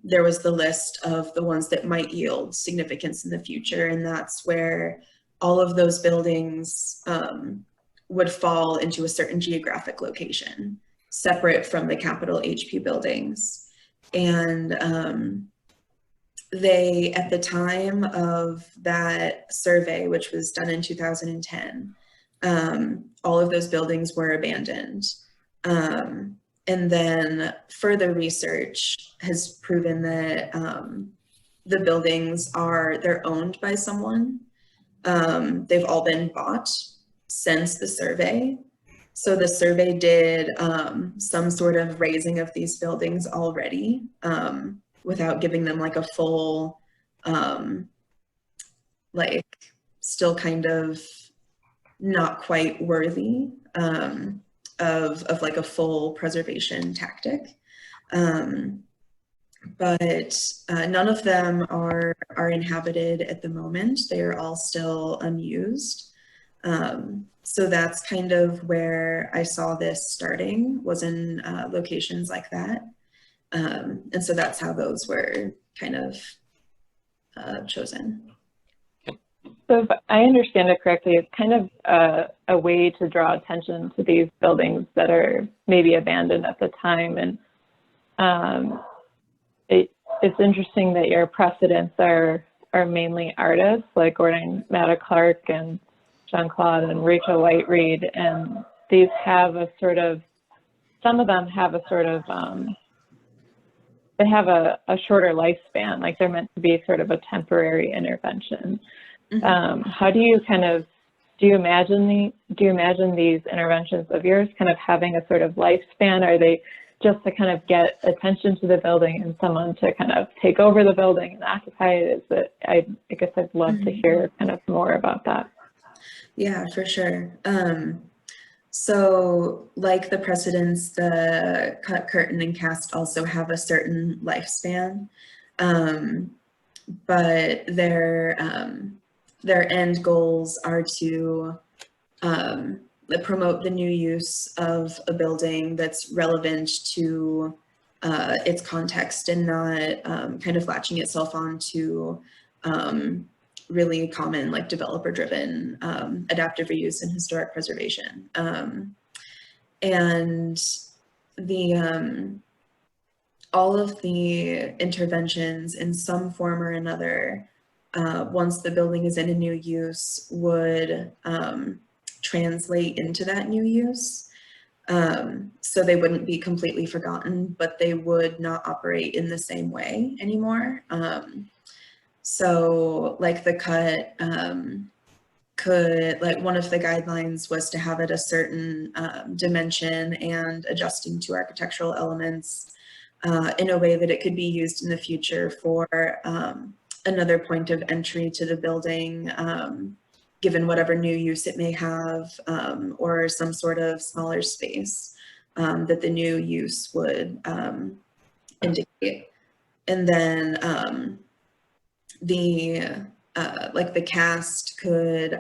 there was the list of the ones that might yield significance in the future, and that's where all of those buildings would fall into a certain geographic location, separate from the capital HP buildings. And they, at the time of that survey, which was done in 2010, all of those buildings were abandoned. And then further research has proven that the buildings they're owned by someone. They've all been bought since the survey. So the survey did some sort of raising of these buildings already, without giving them like a full, like still kind of not quite worthy of like a full preservation tactic. But none of them are inhabited at the moment. They are all still unused. So that's kind of where I saw this starting, was in locations like that. And so that's how those were kind of chosen. So if I understand it correctly, it's kind of a way to draw attention to these buildings that are maybe abandoned at the time. And it's interesting that your precedents are mainly artists like Gordon Matta Clark and Jean-Claude and Rachel White-Reed, and these have a sort of, some of them have a sort of, they have a shorter lifespan, like they're meant to be sort of a temporary intervention. Mm-hmm. How do you kind of, do you imagine these interventions of yours kind of having a sort of lifespan? Are they just to kind of get attention to the building and someone to kind of take over the building and occupy it? I guess I'd love to hear kind of more about that. Yeah, for sure. So like the precedents, the cut, curtain, and cast also have a certain lifespan, but their end goals are to promote the new use of a building that's relevant to its context and not kind of latching itself on to really common like developer-driven adaptive reuse and historic preservation. And the all of the interventions in some form or another, once the building is in a new use, would translate into that new use. So they wouldn't be completely forgotten, but they would not operate in the same way anymore. So like the cut could, like one of the guidelines was to have it a certain dimension and adjusting to architectural elements in a way that it could be used in the future for another point of entry to the building, given whatever new use it may have, or some sort of smaller space that the new use would indicate. And then like the cast could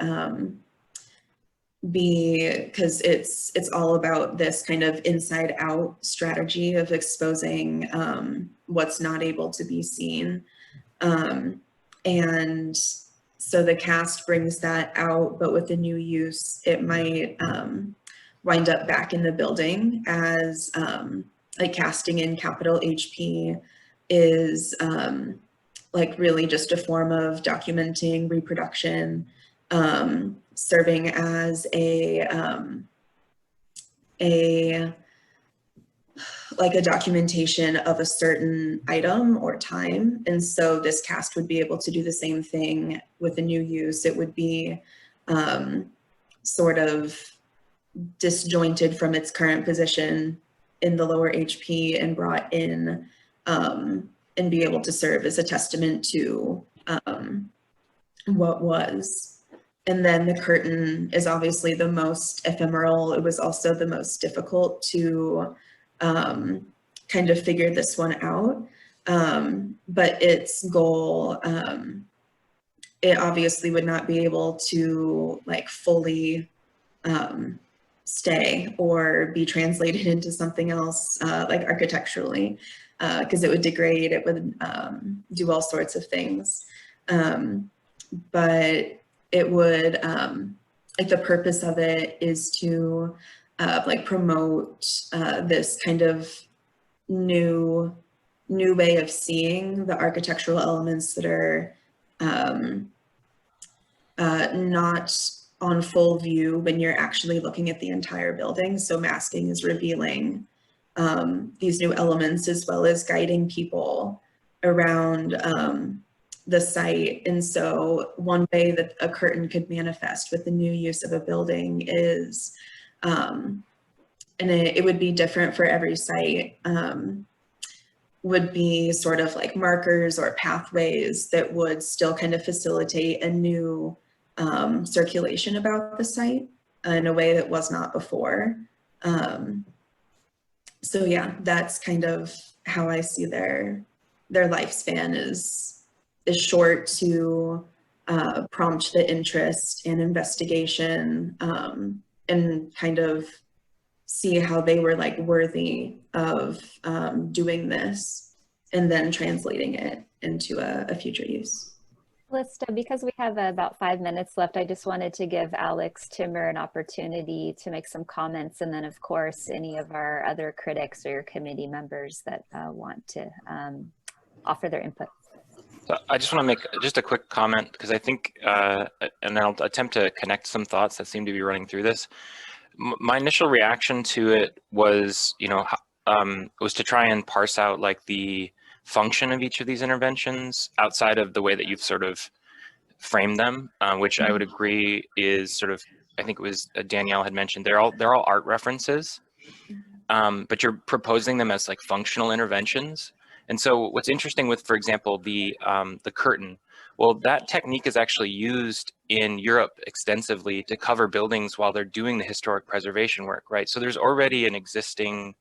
be, because it's all about this kind of inside out strategy of exposing what's not able to be seen. And so the cast brings that out, but with the new use, it might wind up back in the building as like casting in capital HP is like really just a form of documenting reproduction, serving as a like a documentation of a certain item or time. And so this cast would be able to do the same thing with a new use. It would be sort of disjointed from its current position in the lower HP and brought in and be able to serve as a testament to what was. And then the curtain is obviously the most ephemeral. It was also the most difficult to kind of figure this one out. But its goal, it obviously would not be able to like fully stay or be translated into something else like architecturally, because it would degrade, it would do all sorts of things. But it would, like the purpose of it is to like promote this kind of new new way of seeing the architectural elements that are not on full view when you're actually looking at the entire building. So masking is revealing these new elements as well as guiding people around the site. And so one way that a curtain could manifest with the new use of a building is, and it would be different for every site, would be sort of like markers or pathways that would still kind of facilitate a new circulation about the site in a way that was not before. So yeah, that's kind of how I see their lifespan is short to prompt the interest and investigation, and kind of see how they were like worthy of doing this and then translating it into a future use. Calista, because we have about 5 minutes left, I just wanted to give Alex Timmer an opportunity to make some comments, and then of course any of our other critics or your committee members that want to offer their input. So I just want to make just a quick comment, because I think, and then I'll attempt to connect some thoughts that seem to be running through this. My initial reaction to it was, was to try and parse out like the function of each of these interventions outside of the way that you've sort of framed them, which I would agree is sort of, I think it was Danielle had mentioned, they're all art references, but you're proposing them as like functional interventions. And so what's interesting with, for example, the curtain, well, that technique is actually used in Europe extensively to cover buildings while they're doing the historic preservation work, right? So there's already an existing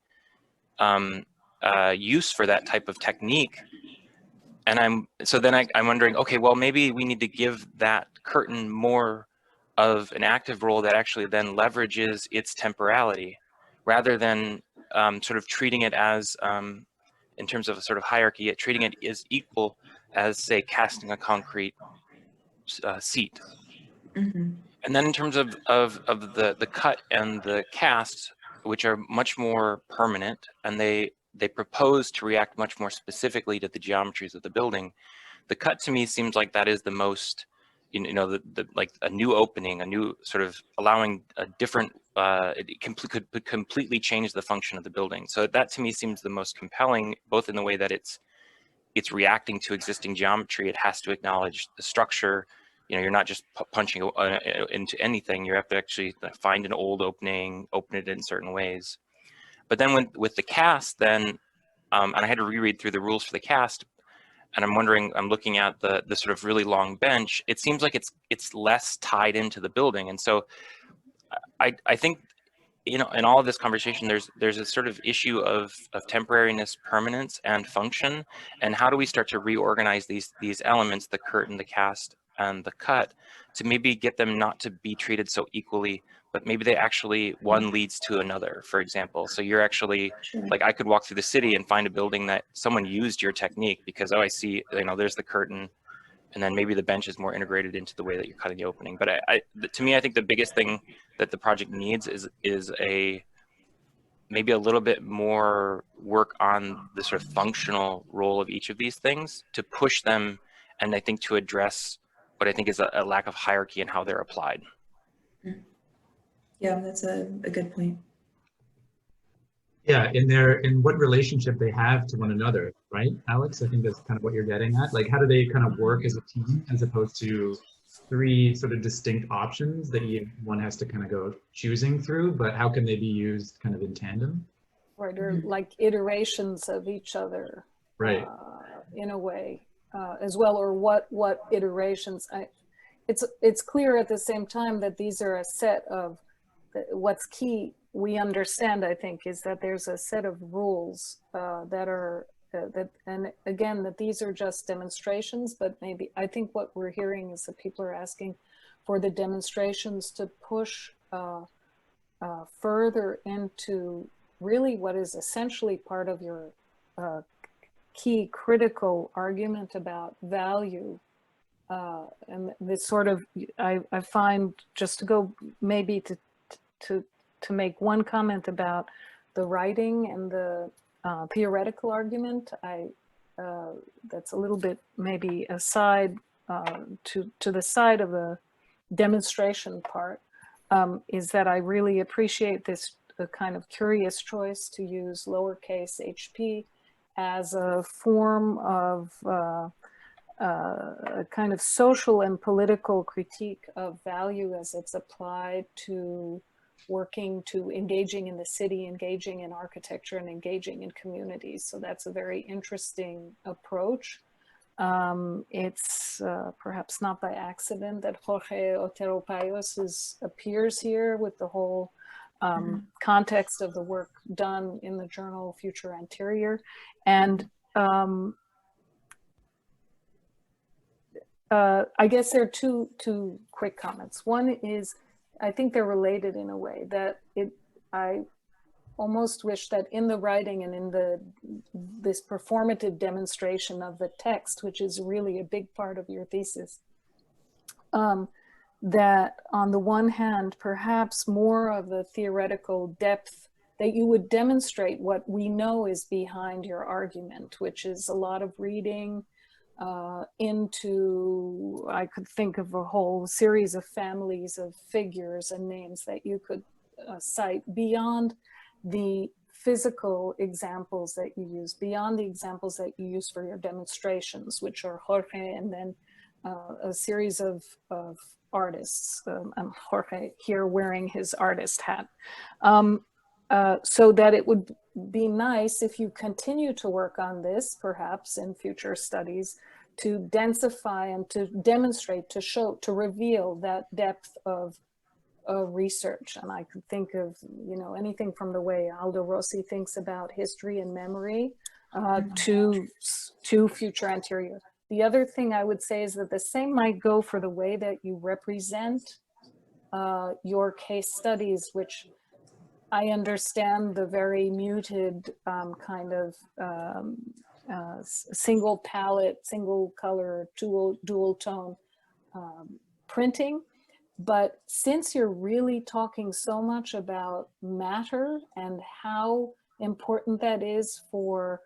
use for that type of technique. And I'm wondering, okay, well, maybe we need to give that curtain more of an active role that actually then leverages its temporality, rather than sort of treating it as, in terms of a sort of hierarchy, treating it as equal as, say, casting a concrete seat. Mm-hmm. And then in terms of the cut and the cast, which are much more permanent, and they propose to react much more specifically to the geometries of the building. The cut to me seems like that is the most, like a new opening, a new sort of allowing a different, could completely change the function of the building. So that to me seems the most compelling, both in the way that it's reacting to existing geometry. It has to acknowledge the structure. You're not just punching into anything. You have to actually find an old opening, open it in certain ways. But then with the cast, then, and I had to reread through the rules for the cast, and I'm wondering, I'm looking at the sort of really long bench. It seems like it's less tied into the building, and so I think, in all of this conversation, there's a sort of issue of temporariness, permanence, and function, and how do we start to reorganize these elements, the curtain, the cast, and the cut, to maybe get them not to be treated so equally, but maybe they actually, one leads to another, for example. So you're actually, like, I could walk through the city and find a building that someone used your technique because, oh, I see, there's the curtain, and then maybe the bench is more integrated into the way that you're cutting the opening. But to me, I think the biggest thing that the project needs is maybe a little bit more work on the sort of functional role of each of these things to push them, and I think to address what I think is a lack of hierarchy in how they're applied. Yeah, that's a good point. Yeah, in what relationship they have to one another, right, Alex? I think that's kind of what you're getting at. Like, how do they kind of work as a team, as opposed to three sort of distinct options that one has to kind of go choosing through, but how can they be used kind of in tandem? Right, or like iterations of each other, right? In a way, as well, or what iterations? It's clear at the same time that these are a set of, what's key, we understand, I think, is that there's a set of rules that are, and again, that these are just demonstrations, but maybe, I think what we're hearing is that people are asking for the demonstrations to push further into really what is essentially part of your key critical argument about value. And this sort of, I find, just to go maybe to make one comment about the writing and the theoretical argument, I that's a little bit maybe aside to the side of the demonstration part is that I really appreciate this kind of curious choice to use lowercase HP as a form of a kind of social and political critique of value as it's applied to working, to engaging in the city, engaging in architecture, and engaging in communities. So that's a very interesting approach. It's perhaps not by accident that Jorge Otero Payos appears here with the whole context of the work done in the journal Future Anterior. And I guess there are two quick comments. One is, I think they're related in a way that I almost wish that in the writing and in this performative demonstration of the text, which is really a big part of your thesis, that on the one hand, perhaps more of the theoretical depth, that you would demonstrate what we know is behind your argument, which is a lot of reading into, I could think of a whole series of families of figures and names that you could cite beyond the physical examples that you use, beyond the examples that you use for your demonstrations, which are Jorge and then a series of artists, and Jorge here wearing his artist hat. So that it would be nice if you continue to work on this, perhaps in future studies, to densify and to demonstrate, to show, to reveal that depth of research. And I could think of, you know, anything from the way Aldo Rossi thinks about history and memory to Future Anterior. The other thing I would say is that the same might go for the way that you represent your case studies, which I understand the very muted kind of single palette, single color, dual tone printing. But since you're really talking so much about matter and how important that is for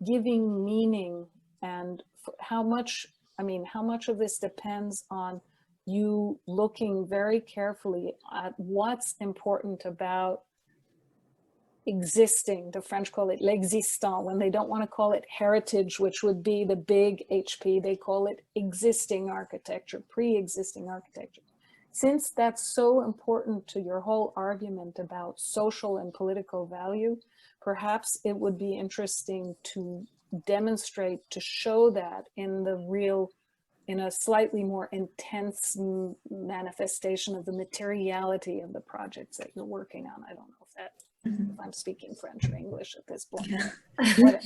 giving meaning, and how much, I mean, how much of this depends on you looking very carefully at what's important about existing. The French call it l'existant when they don't want to call it heritage, which would be the big HP. They call it existing architecture, pre-existing architecture. Since that's so important to your whole argument about social and political value, perhaps it would be interesting to demonstrate, to show that in the real, in a slightly more intense manifestation of the materiality of the projects that you're working on. I don't know if that, if I'm speaking French or English at this point. Whatever.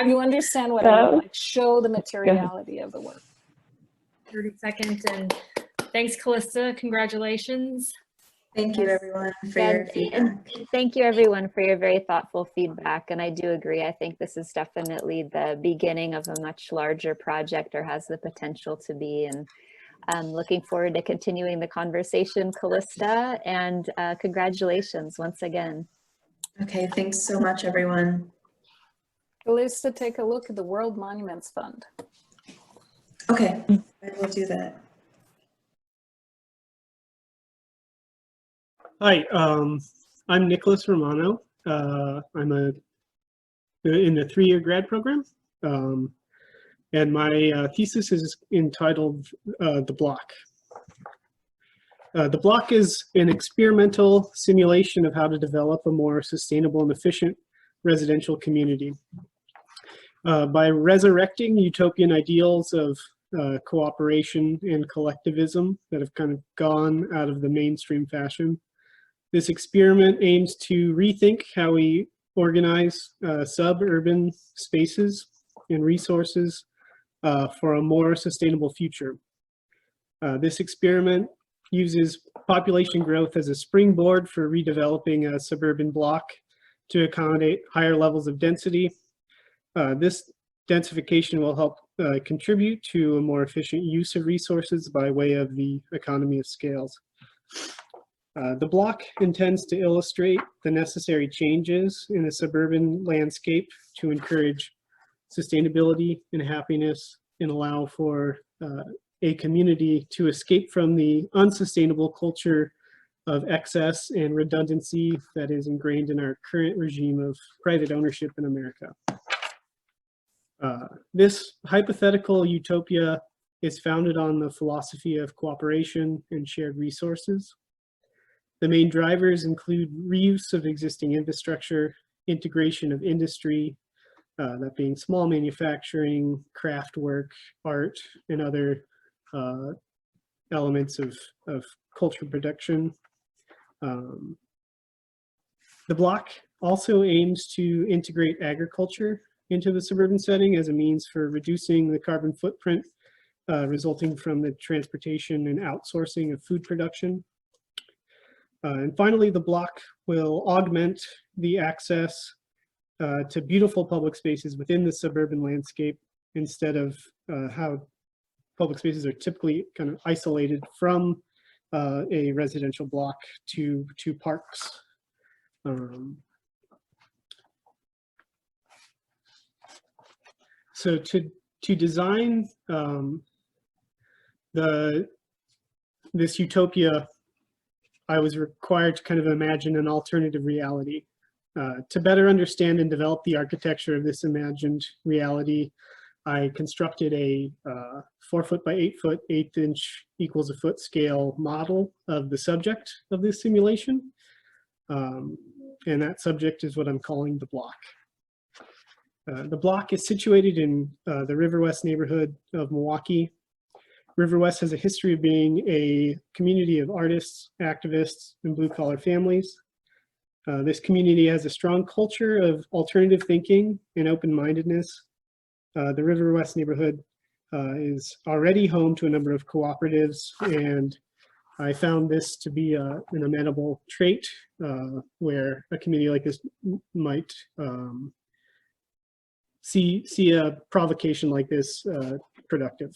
You understand what I mean? Like, show the materiality of the work. 30 seconds, and thanks, Calista. Congratulations. Thank you, everyone, for your feedback. Thank you, everyone, for your very thoughtful feedback. And I do agree. I think this is definitely the beginning of a much larger project, or has the potential to be. And I'm looking forward to continuing the conversation, Calista, and congratulations once again. Okay, thanks so much, everyone. Calista, take a look at the World Monuments Fund. Okay, I will do that. Hi, I'm Nicholas Romano. I'm in the 3-year grad program, and my thesis is entitled The Block. The Block is an experimental simulation of how to develop a more sustainable and efficient residential community. By resurrecting utopian ideals of cooperation and collectivism that have kind of gone out of the mainstream fashion, this experiment aims to rethink how we organize suburban spaces and resources for a more sustainable future. This experiment uses population growth as a springboard for redeveloping a suburban block to accommodate higher levels of density. This densification will help contribute to a more efficient use of resources by way of the economy of scales. The block intends to illustrate the necessary changes in the suburban landscape to encourage sustainability and happiness, and allow for a community to escape from the unsustainable culture of excess and redundancy that is ingrained in our current regime of private ownership in America. This hypothetical utopia is founded on the philosophy of cooperation and shared resources. The main drivers include reuse of existing infrastructure, integration of industry, that being small manufacturing, craft work, art, and other elements of culture production. The block also aims to integrate agriculture into the suburban setting as a means for reducing the carbon footprint resulting from the transportation and outsourcing of food production. And finally, the block will augment the access to beautiful public spaces within the suburban landscape instead of how public spaces are typically kind of isolated from a residential block to parks. So to design this utopia, I was required to kind of imagine an alternative reality. To better understand and develop the architecture of this imagined reality, I constructed a 4 foot by 8 foot, 1/8 inch equals a foot scale model of the subject of this simulation. And that subject is what I'm calling the block. The block is situated in the River West neighborhood of Milwaukee. River West has a history of being a community of artists, activists, and blue-collar families. This community has a strong culture of alternative thinking and open-mindedness. The River West neighborhood is already home to a number of cooperatives, and I found this to be an amenable trait where a community like this might see a provocation like this productive.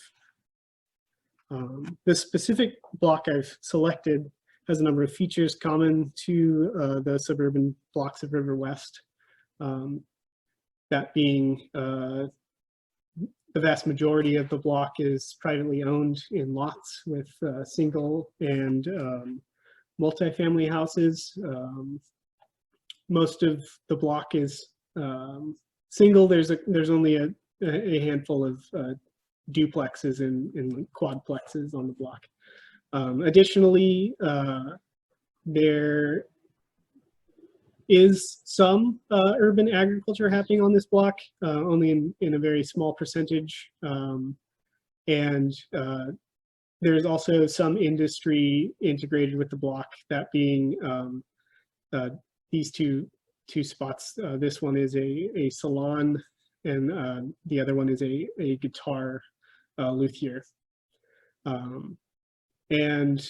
This specific block I've selected has a number of features common to the suburban blocks of River West. That being the vast majority of the block is privately owned in lots with single and multifamily houses. Most of the block is single. There's only a handful of duplexes and quadplexes on the block. Additionally, there is some urban agriculture happening on this block, only in a very small percentage. And there's also some industry integrated with the block, that being these two spots. This one is a salon, and the other one is a guitar luthier. And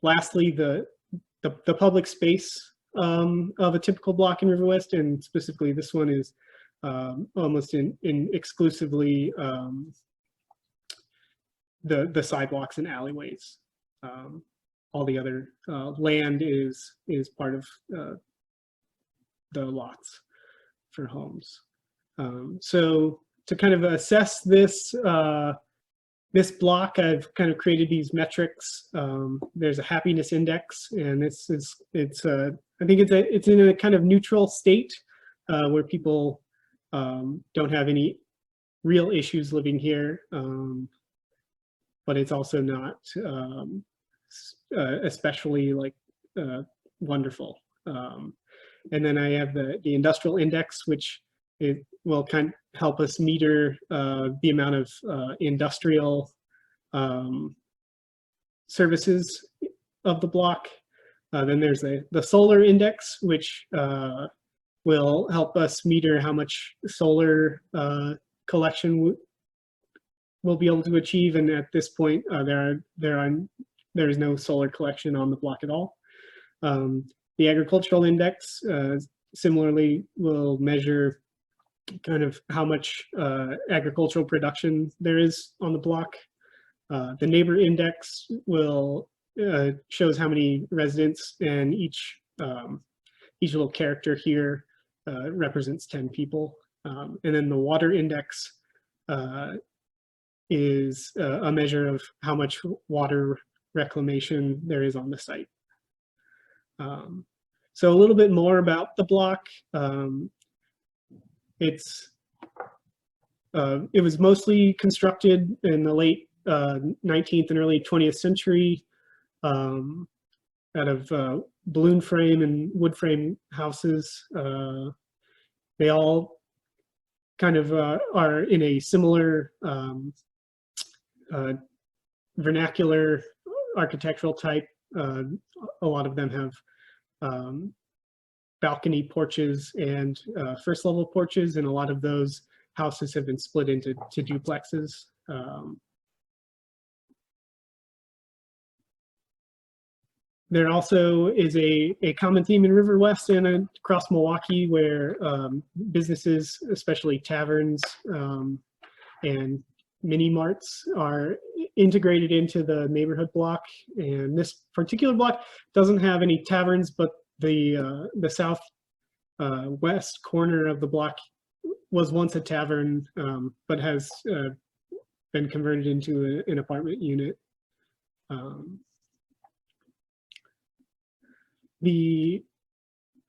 lastly, the public space of a typical block in River West, and specifically this one, is almost in exclusively the sidewalks and alleyways. All the other land is part of the lots for homes. So to kind of assess this this block, I've kind of created these metrics. There's a happiness index, and I think it's in a kind of neutral state where people don't have any real issues living here, but it's also not especially wonderful. And then I have the industrial index, which it will kind of help us meter the amount of industrial services of the block. Then there's the solar index, which will help us meter how much solar collection we'll be able to achieve. And at this point, there is no solar collection on the block at all. The agricultural index similarly will measure kind of how much agricultural production there is on the block. The neighbor index will shows how many residents, and each little character here represents 10 people. And then the water index is a measure of how much water reclamation there is on the site. So a little bit more about the block. It was mostly constructed in the late 19th and early 20th century out of balloon frame and wood frame houses. They all kind of are in a similar vernacular architectural type. A lot of them have balcony porches and first level porches, and a lot of those houses have been split into duplexes. There also is a common theme in River West and across Milwaukee where businesses, especially taverns and mini marts, are integrated into the neighborhood block. And this particular block doesn't have any taverns, but the south west corner of the block was once a tavern, but has been converted into an apartment unit.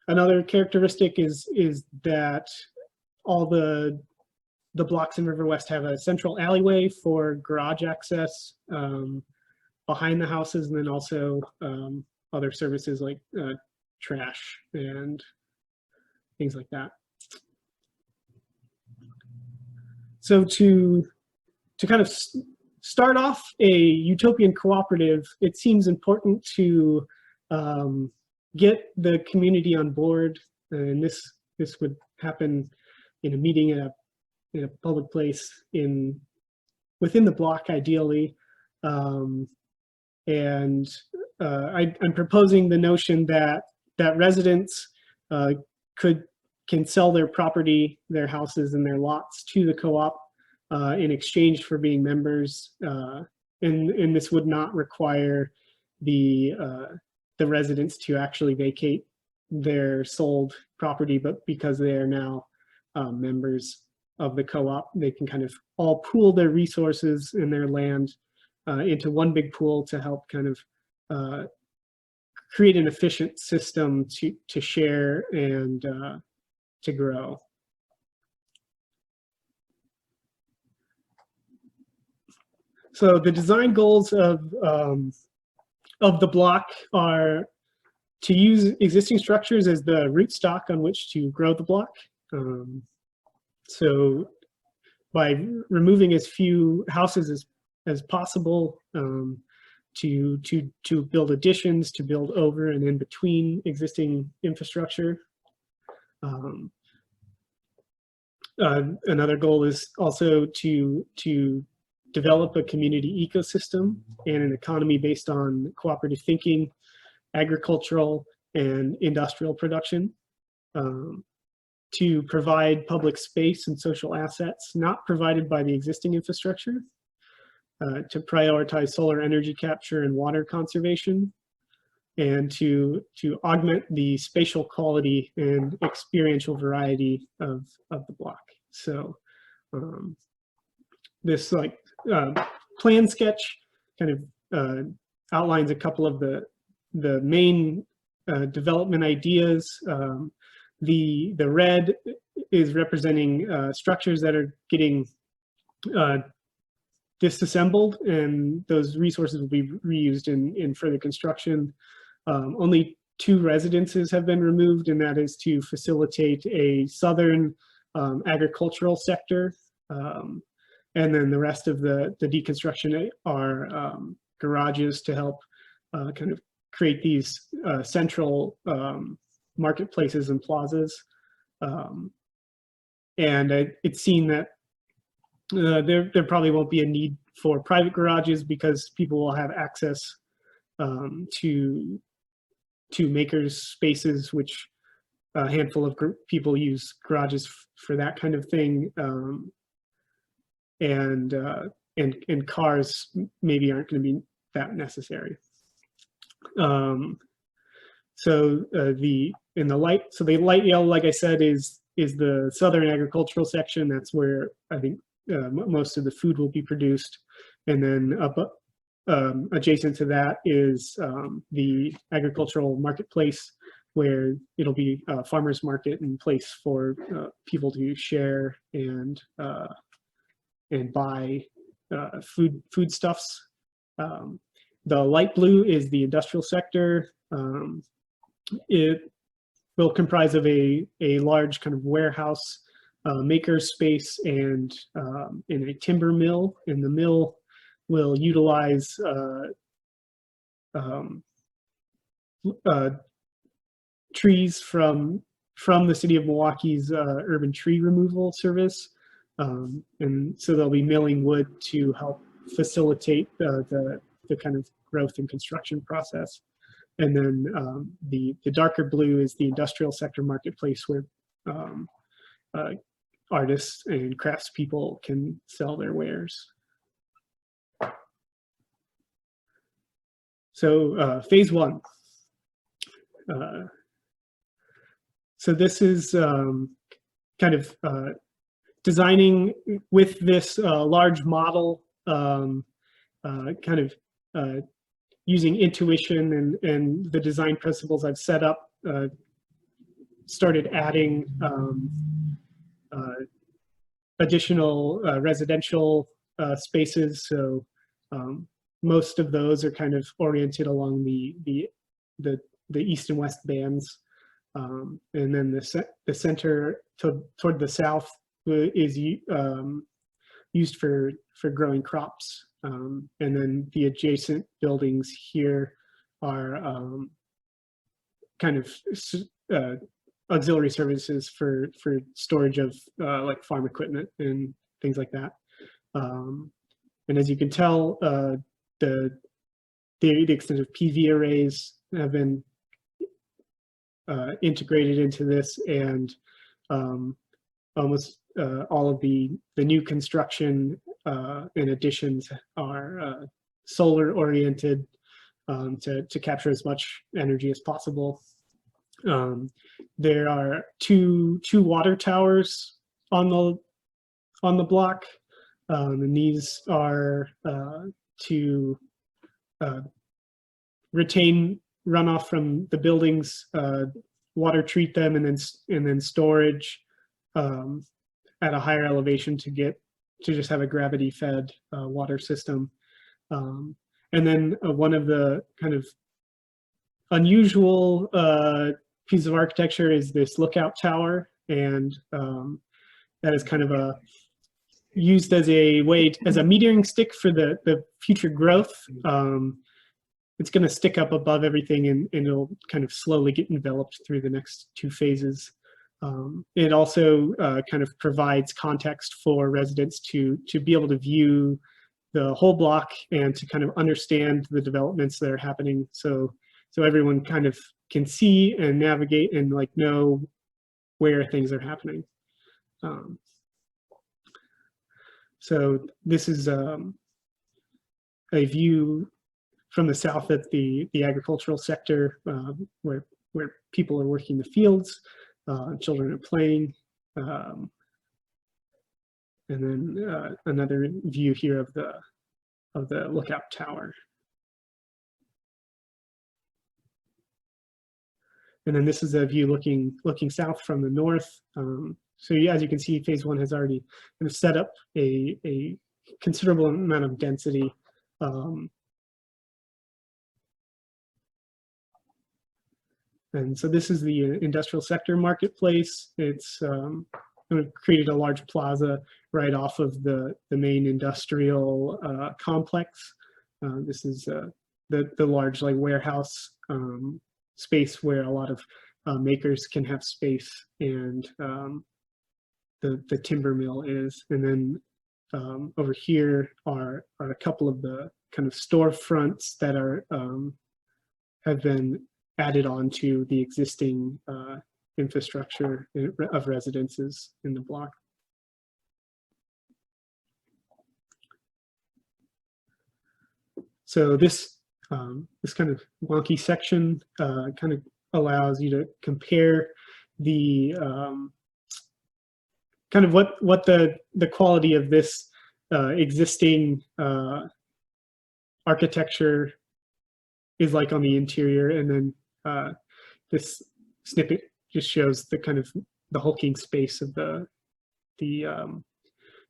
Another characteristic is that all the blocks in River West have a central alleyway for garage access behind the houses, and then also other services like trash and things like that. So to kind of start off a utopian cooperative, it seems important to get the community on board, and this would happen in a meeting in a public place within the block, ideally. I'm proposing the notion that residents can sell their property, their houses, and their lots to the co-op in exchange for being members, and this would not require the residents to actually vacate their sold property, but because they are now members of the co-op, they can kind of all pool their resources and their land into one big pool to help kind of create an efficient system to share and to grow. So the design goals of the block are to use existing structures as the rootstock on which to grow the block. So by removing as few houses as possible, to build additions, to build over and in between existing infrastructure. Another goal is also to develop a community ecosystem and an economy based on cooperative thinking, agricultural and industrial production, to provide public space and social assets not provided by the existing infrastructure, to prioritize solar energy capture and water conservation, and to augment the spatial quality and experiential variety of the block. So this plan sketch kind of outlines a couple of the main development ideas. The red is representing structures that are getting disassembled, and those resources will be reused in further construction. Only 2 residences have been removed, and that is to facilitate a southern agricultural sector. And then the rest of the deconstruction are garages to help kind of create these central marketplaces and plazas. And it's seen that there probably won't be a need for private garages because people will have access to makers spaces, which a handful of people use garages for that kind of thing. And cars maybe aren't going to be that necessary. So the light yellow, like I said, is is the southern agricultural section. That's where I think most of the food will be produced. And then up adjacent to that is the agricultural marketplace, where it'll be a farmer's market and place for people to share and buy foodstuffs. The light blue is the industrial sector. It will comprise of a large kind of warehouse, maker space, and a timber mill. And the mill will utilize trees from the city of Milwaukee's urban tree removal service. And so they'll be milling wood to help facilitate the kind of growth and construction process. And then the darker blue is the industrial sector marketplace, where artists and craftspeople can sell their wares. So phase one. So this is kind of designing with this large model, kind of using intuition and the design principles I've set up, started adding additional residential spaces. So most of those are kind of oriented along the east and west bands. And then the center toward the south is used for growing crops. And then the adjacent buildings here are kind of auxiliary services for storage of like farm equipment and things like that. And as you can tell, the extent of PV arrays have been integrated into this, and almost all of the new construction and additions are solar oriented to capture as much energy as possible. There are two water towers on the block, and these are to retain runoff from the buildings, water treat them, and then storage at a higher elevation to just have a gravity fed water system. And then one of the kind of unusual pieces of architecture is this lookout tower, and that is kind of used as a way as a metering stick for the future growth. It's going to stick up above everything, and it'll kind of slowly get enveloped through the next two phases. It also kind of provides context for residents to be able to view the whole block and to kind of understand the developments that are happening. So everyone kind of can see and navigate and like know where things are happening. So this is a view from the south at the agricultural sector, where people are working the fields, children are playing, and then another view here of the lookout tower. And then this is a view looking south from the north. So as you can see, phase one has already kind of set up a considerable amount of density. And so this is the industrial sector marketplace. It's created a large plaza right off of the main industrial complex. This is the large like warehouse space where a lot of makers can have space, and the timber mill is. And then over here are a couple of the kind of storefronts that are have been added on to the existing infrastructure of residences in the block. So this kind of wonky section kind of allows you to compare the kind of what the quality of this existing architecture is like on the interior, and then this snippet just shows the kind of the hulking space of the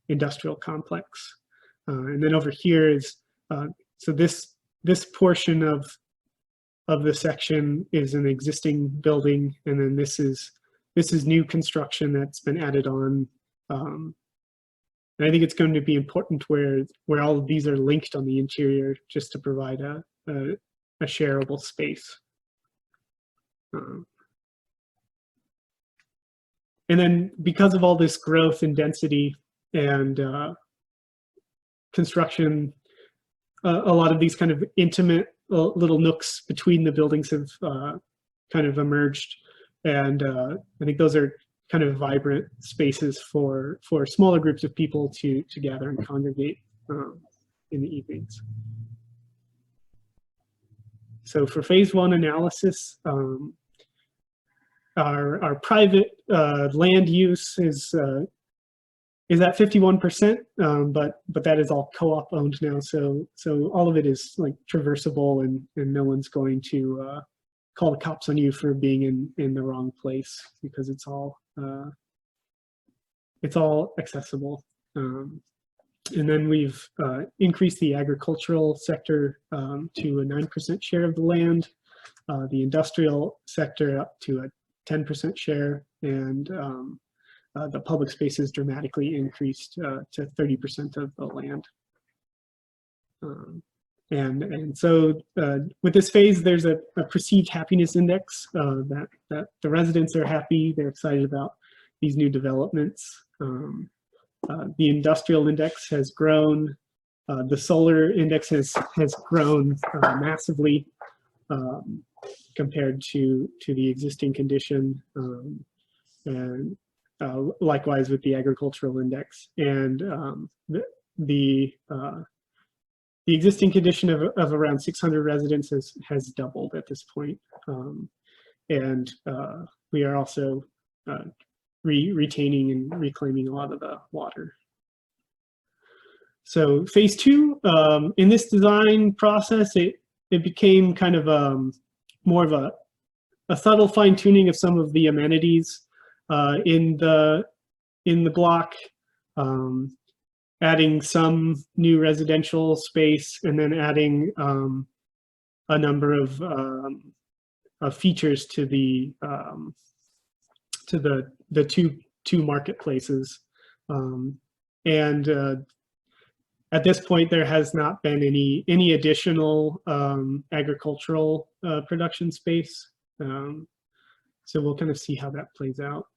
industrial complex. And then over here is so this portion of the section is an existing building, and then this is new construction that's been added on. And I think it's going to be important where all of these are linked on the interior, just to provide a shareable space. And then because of all this growth and density and construction, a lot of these kind of intimate little nooks between the buildings have kind of emerged. And I think those are kind of vibrant spaces for smaller groups of people to gather and congregate in the evenings. So for phase 1 analysis, our private land use is at 51%, but that is all co-op owned now. So all of it is like traversable, and no one's going to call the cops on you for being in the wrong place, because it's all accessible. And then we've increased the agricultural sector to a 9% share of the land, the industrial sector up to a 10% share, and the public spaces dramatically increased to 30% of the land. And so with this phase, there's a perceived happiness index that the residents are happy, they're excited about these new developments. The industrial index has grown. The solar index has grown massively compared to the existing condition, and likewise with the agricultural index. And the existing condition of around 600 residents has doubled at this point. And we are also retaining and reclaiming a lot of the water. So phase 2, in this design process, it became kind of more of a subtle fine tuning of some of the amenities in the block, adding some new residential space, and then adding a number of features to the two marketplaces. And at this point, there has not been any additional agricultural production space. So we'll kind of see how that plays out.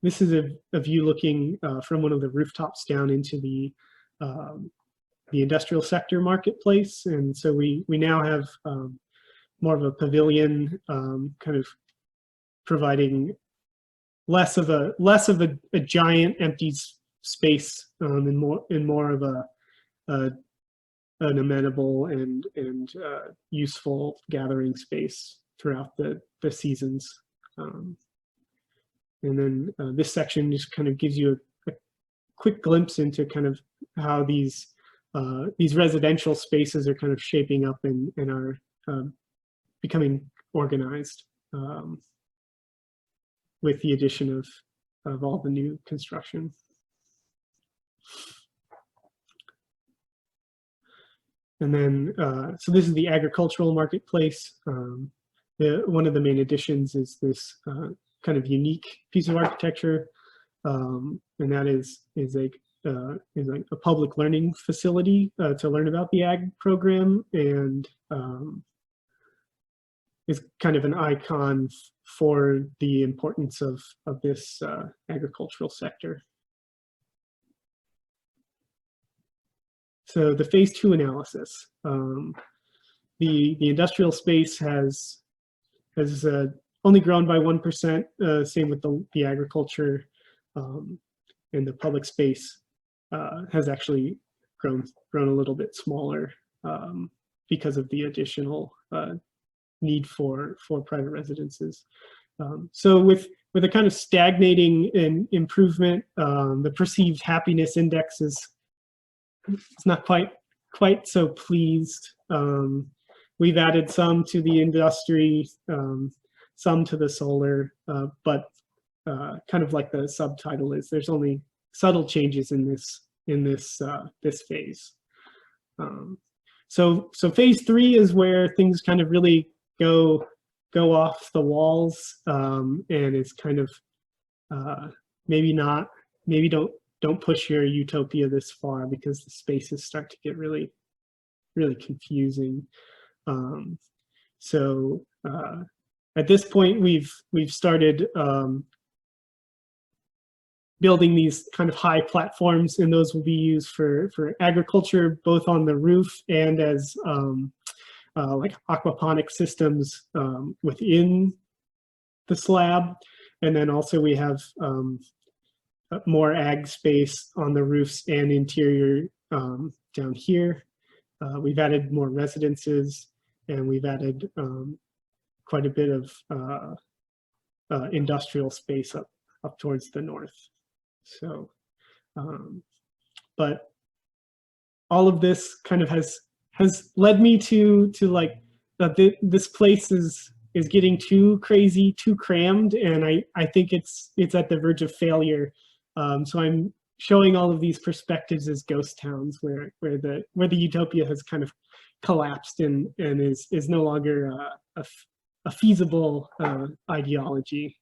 This is a view looking from one of the rooftops down into the industrial sector marketplace. And so we now have more of a pavilion, kind of providing less of a giant empty space, and more of an amenable and useful gathering space throughout the seasons. And then this section just kind of gives you a quick glimpse into kind of how these residential spaces are kind of shaping up and are becoming organized with the addition of all the new construction. And then, so this is the agricultural marketplace. One of the main additions is this kind of unique piece of architecture, and that is like a public learning facility to learn about the ag program, and is kind of an icon for the importance of this agricultural sector. So the phase 2 analysis, the industrial space has only grown by 1%, same with the agriculture, and the public space has actually grown a little bit smaller because of the additional need for private residences. So with a kind of stagnating improvement, the perceived happiness index is not quite so pleased. We've added some to the industry, some to the solar, but kind of like the subtitle is, there's only subtle changes in this phase. So phase 3 is where things kind of really go off the walls, and it's kind of maybe don't push your utopia this far, because the spaces start to get really confusing. So at this point, we've started building these kind of high platforms, and those will be used for agriculture, both on the roof and as like aquaponic systems within the slab. And then also we have more ag space on the roofs and interior down here. We've added more residences, and we've added quite a bit of industrial space up towards the north. So, but all of this kind of has led me to like this place is getting too crazy, too crammed, and I think it's at the verge of failure. So I'm showing all of these perspectives as ghost towns where the utopia has kind of collapsed and is no longer a feasible ideology.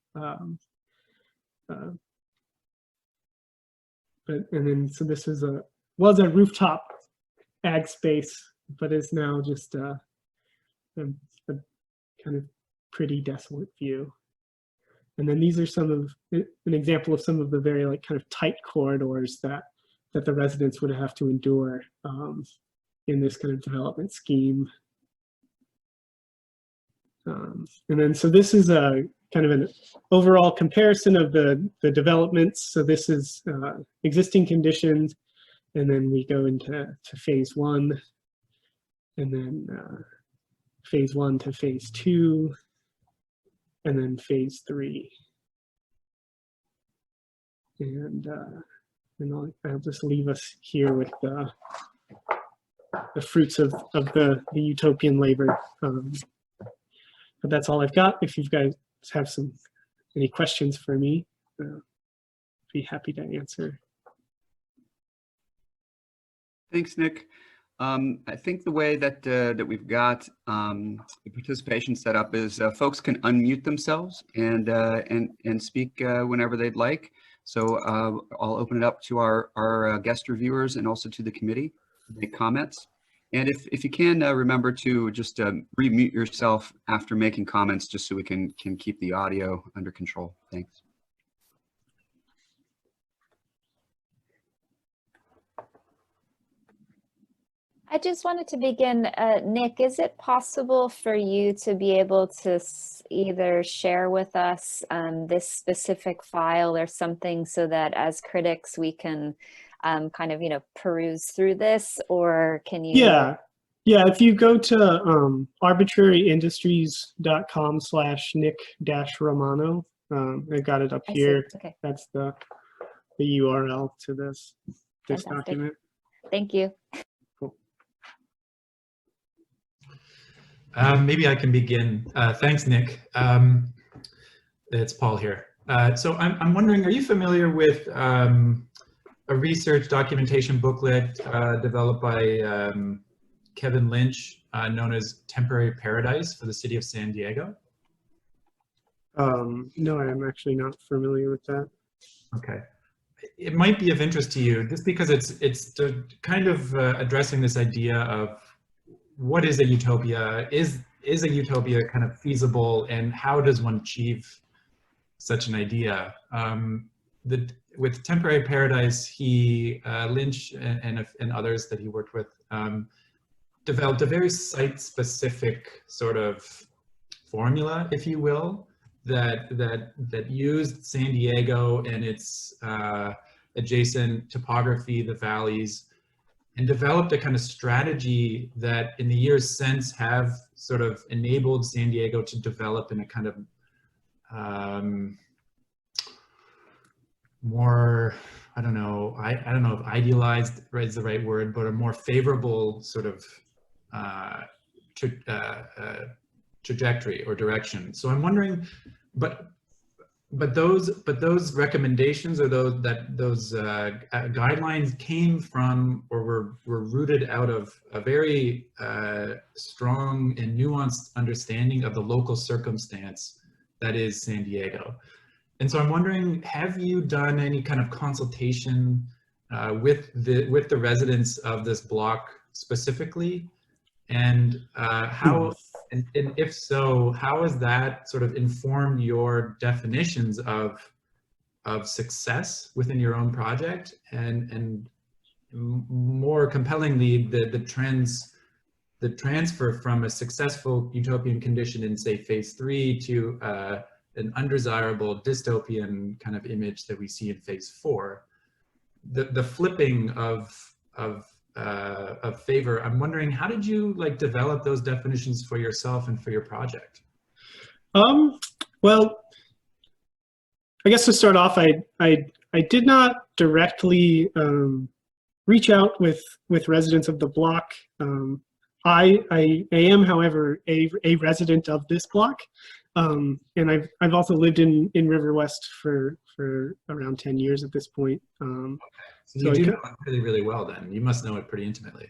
So this was a rooftop ag space, but is now just a kind of pretty desolate view. And then these are an example of some of the very like kind of tight corridors that the residents would have to endure in this kind of development scheme. And then so this is a kind of an overall comparison of the developments. So this is existing conditions, and then we go into phase 1, and then phase 1 to phase 2, and then phase 3. And I'll just leave us here with the fruits of the utopian labor. But that's all I've got. If you guys have any questions for me, be happy to answer. Thanks, Nick. I think the way that we've got the participation set up is folks can unmute themselves and speak whenever they'd like. So I'll open it up to our guest reviewers and also to the committee to make comments. And if you can remember to just re-mute yourself after making comments, just so we can keep the audio under control. Thanks. I just wanted to begin, Nick, is it possible for you to be able to either share with us this specific file or something, so that as critics we can kind of, peruse through this, or can you? Yeah, if you go to arbitraryindustries.com/Nick-Romano, I got it up here. Okay. That's the URL to this Fantastic. document. Thank you. Maybe I can begin. Thanks, Nick. It's Paul here. So I'm wondering, are you familiar with a research documentation booklet developed by Kevin Lynch, known as Temporary Paradise for the City of San Diego? No, I'm actually not familiar with that. Okay. It might be of interest to you, just because it's kind of addressing this idea of what is a utopia? Is a utopia kind of feasible, and how does one achieve such an idea? With Temporary Paradise, Lynch and others that he worked with developed a very site-specific sort of formula, if you will, that used San Diego and its adjacent topography, the valleys, and developed a kind of strategy that in the years since have sort of enabled San Diego to develop in a kind of more, I don't know if idealized is the right word, but a more favorable sort of trajectory or direction. So I'm wondering, but those recommendations or those guidelines came from or were rooted out of a very strong and nuanced understanding of the local circumstance that is San Diego. And so I'm wondering, have you done any kind of consultation with the residents of this block specifically? And how, and if so, how has that sort of informed your definitions of success within your own project, and more compellingly, the transfer from a successful utopian condition in, say, phase 3 to an undesirable dystopian kind of image that we see in phase 4, the flipping of favor. I'm wondering, how did you like develop those definitions for yourself and for your project? Well, I guess to start off, I did not directly reach out with residents of the block. I am, however, a resident of this block, and I've also lived in River West for around 10 years at this point. So you do know it really, really well then. You must know it pretty intimately.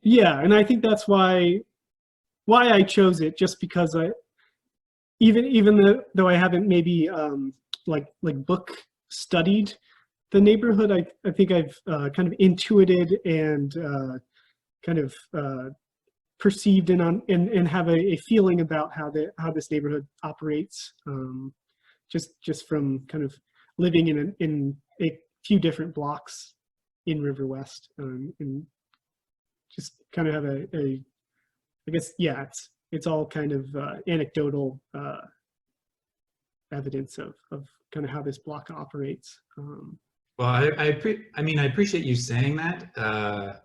Yeah, and I think that's why I chose it, just because even though I haven't maybe like book studied the neighborhood, I think I've kind of intuited and kind of perceived and have a feeling about how this neighborhood operates, just from kind of living in a few different blocks in River West, and just kind of have I guess, yeah, it's all kind of anecdotal evidence of kind of how this block operates. Well, I mean, I appreciate you saying that.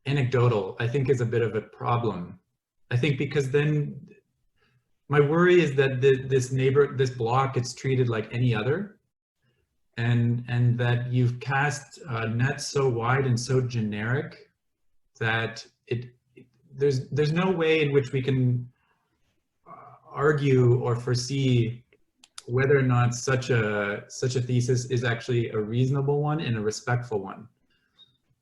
Anecdotal, I think, is a bit of a problem. I think because then my worry is that this block gets treated like any other, and that you've cast a net so wide and so generic that there's no way in which we can argue or foresee whether or not such a thesis is actually a reasonable one and a respectful one.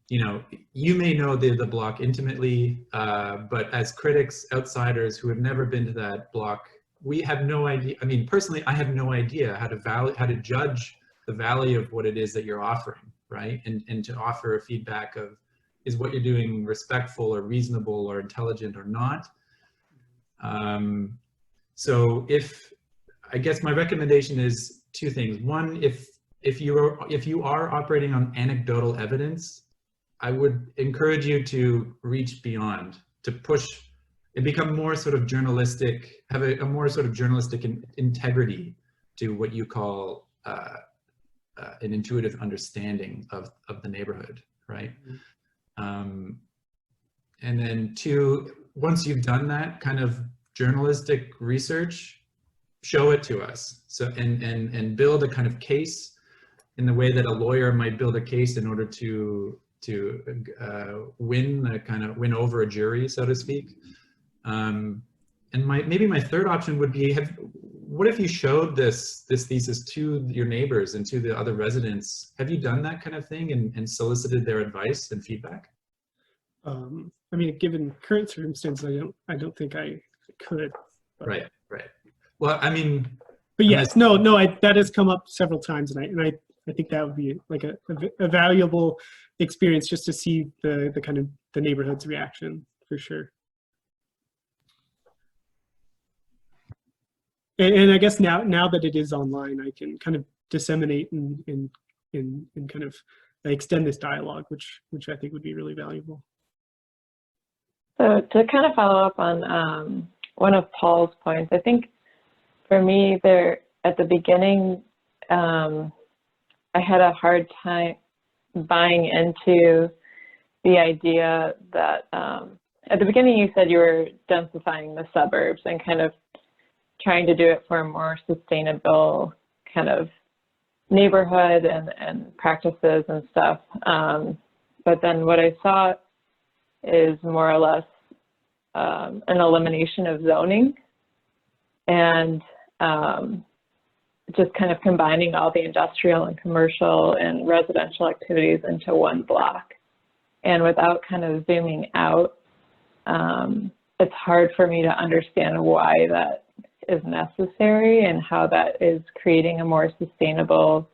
You know, you may know the block intimately, but as critics, outsiders who have never been to that block, we have no idea. I mean, personally, I have no idea how to judge the value of what it is that you're offering, right? And to offer a feedback of, is what you're doing respectful or reasonable or intelligent or not? So I guess my recommendation is two things. One, if you are operating on anecdotal evidence, I would encourage you to reach beyond, to push and become more sort of journalistic, have a more sort of journalistic integrity to what you call an intuitive understanding of the neighborhood, right? And then two, once you've done that kind of journalistic research, show it to us. So and build a kind of case in the way that a lawyer might build a case in order to win over a jury, so to speak. And maybe my third option would be, what if you showed this thesis to your neighbors and to the other residents? Have you done that kind of thing and solicited their advice and feedback? I mean, given current circumstances, I don't think I could. But. Right. Well, I mean, but yes, no, that has come up several times, and I think that would be like a valuable experience, just to see the kind of the neighborhood's reaction, for sure. And I guess now that it is online, I can kind of disseminate and kind of extend this dialogue, which I think would be really valuable. So to kind of follow up on one of Paul's points, I think for me there at the beginning, I had a hard time buying into the idea that at the beginning you said you were densifying the suburbs and kind of trying to do it for a more sustainable kind of neighborhood and practices and stuff. But then what I saw is more or less an elimination of zoning and just kind of combining all the industrial and commercial and residential activities into one block. And without kind of zooming out, it's hard for me to understand why that is necessary and how that is creating a more sustainable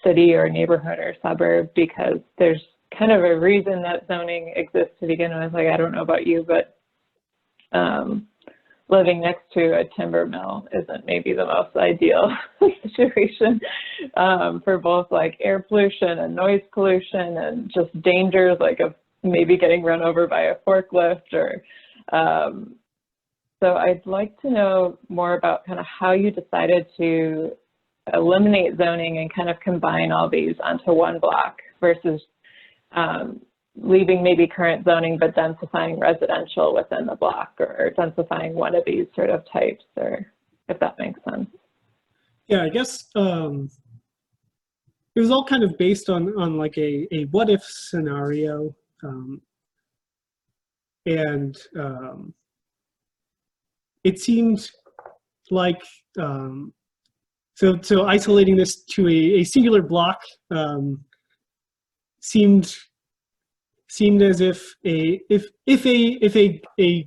city or neighborhood or suburb, because there's kind of a reason that zoning exists to begin with. Like, I don't know about you, but living next to a timber mill isn't maybe the most ideal situation for both like air pollution and noise pollution and just dangers like of maybe getting run over by a forklift or so I'd like to know more about kind of how you decided to eliminate zoning and kind of combine all these onto one block versus leaving maybe current zoning but densifying residential within the block or densifying one of these sort of types, or if that makes sense. Yeah, I guess it was all kind of based on like a what if scenario, and it seemed like so isolating this to a singular block seemed as if a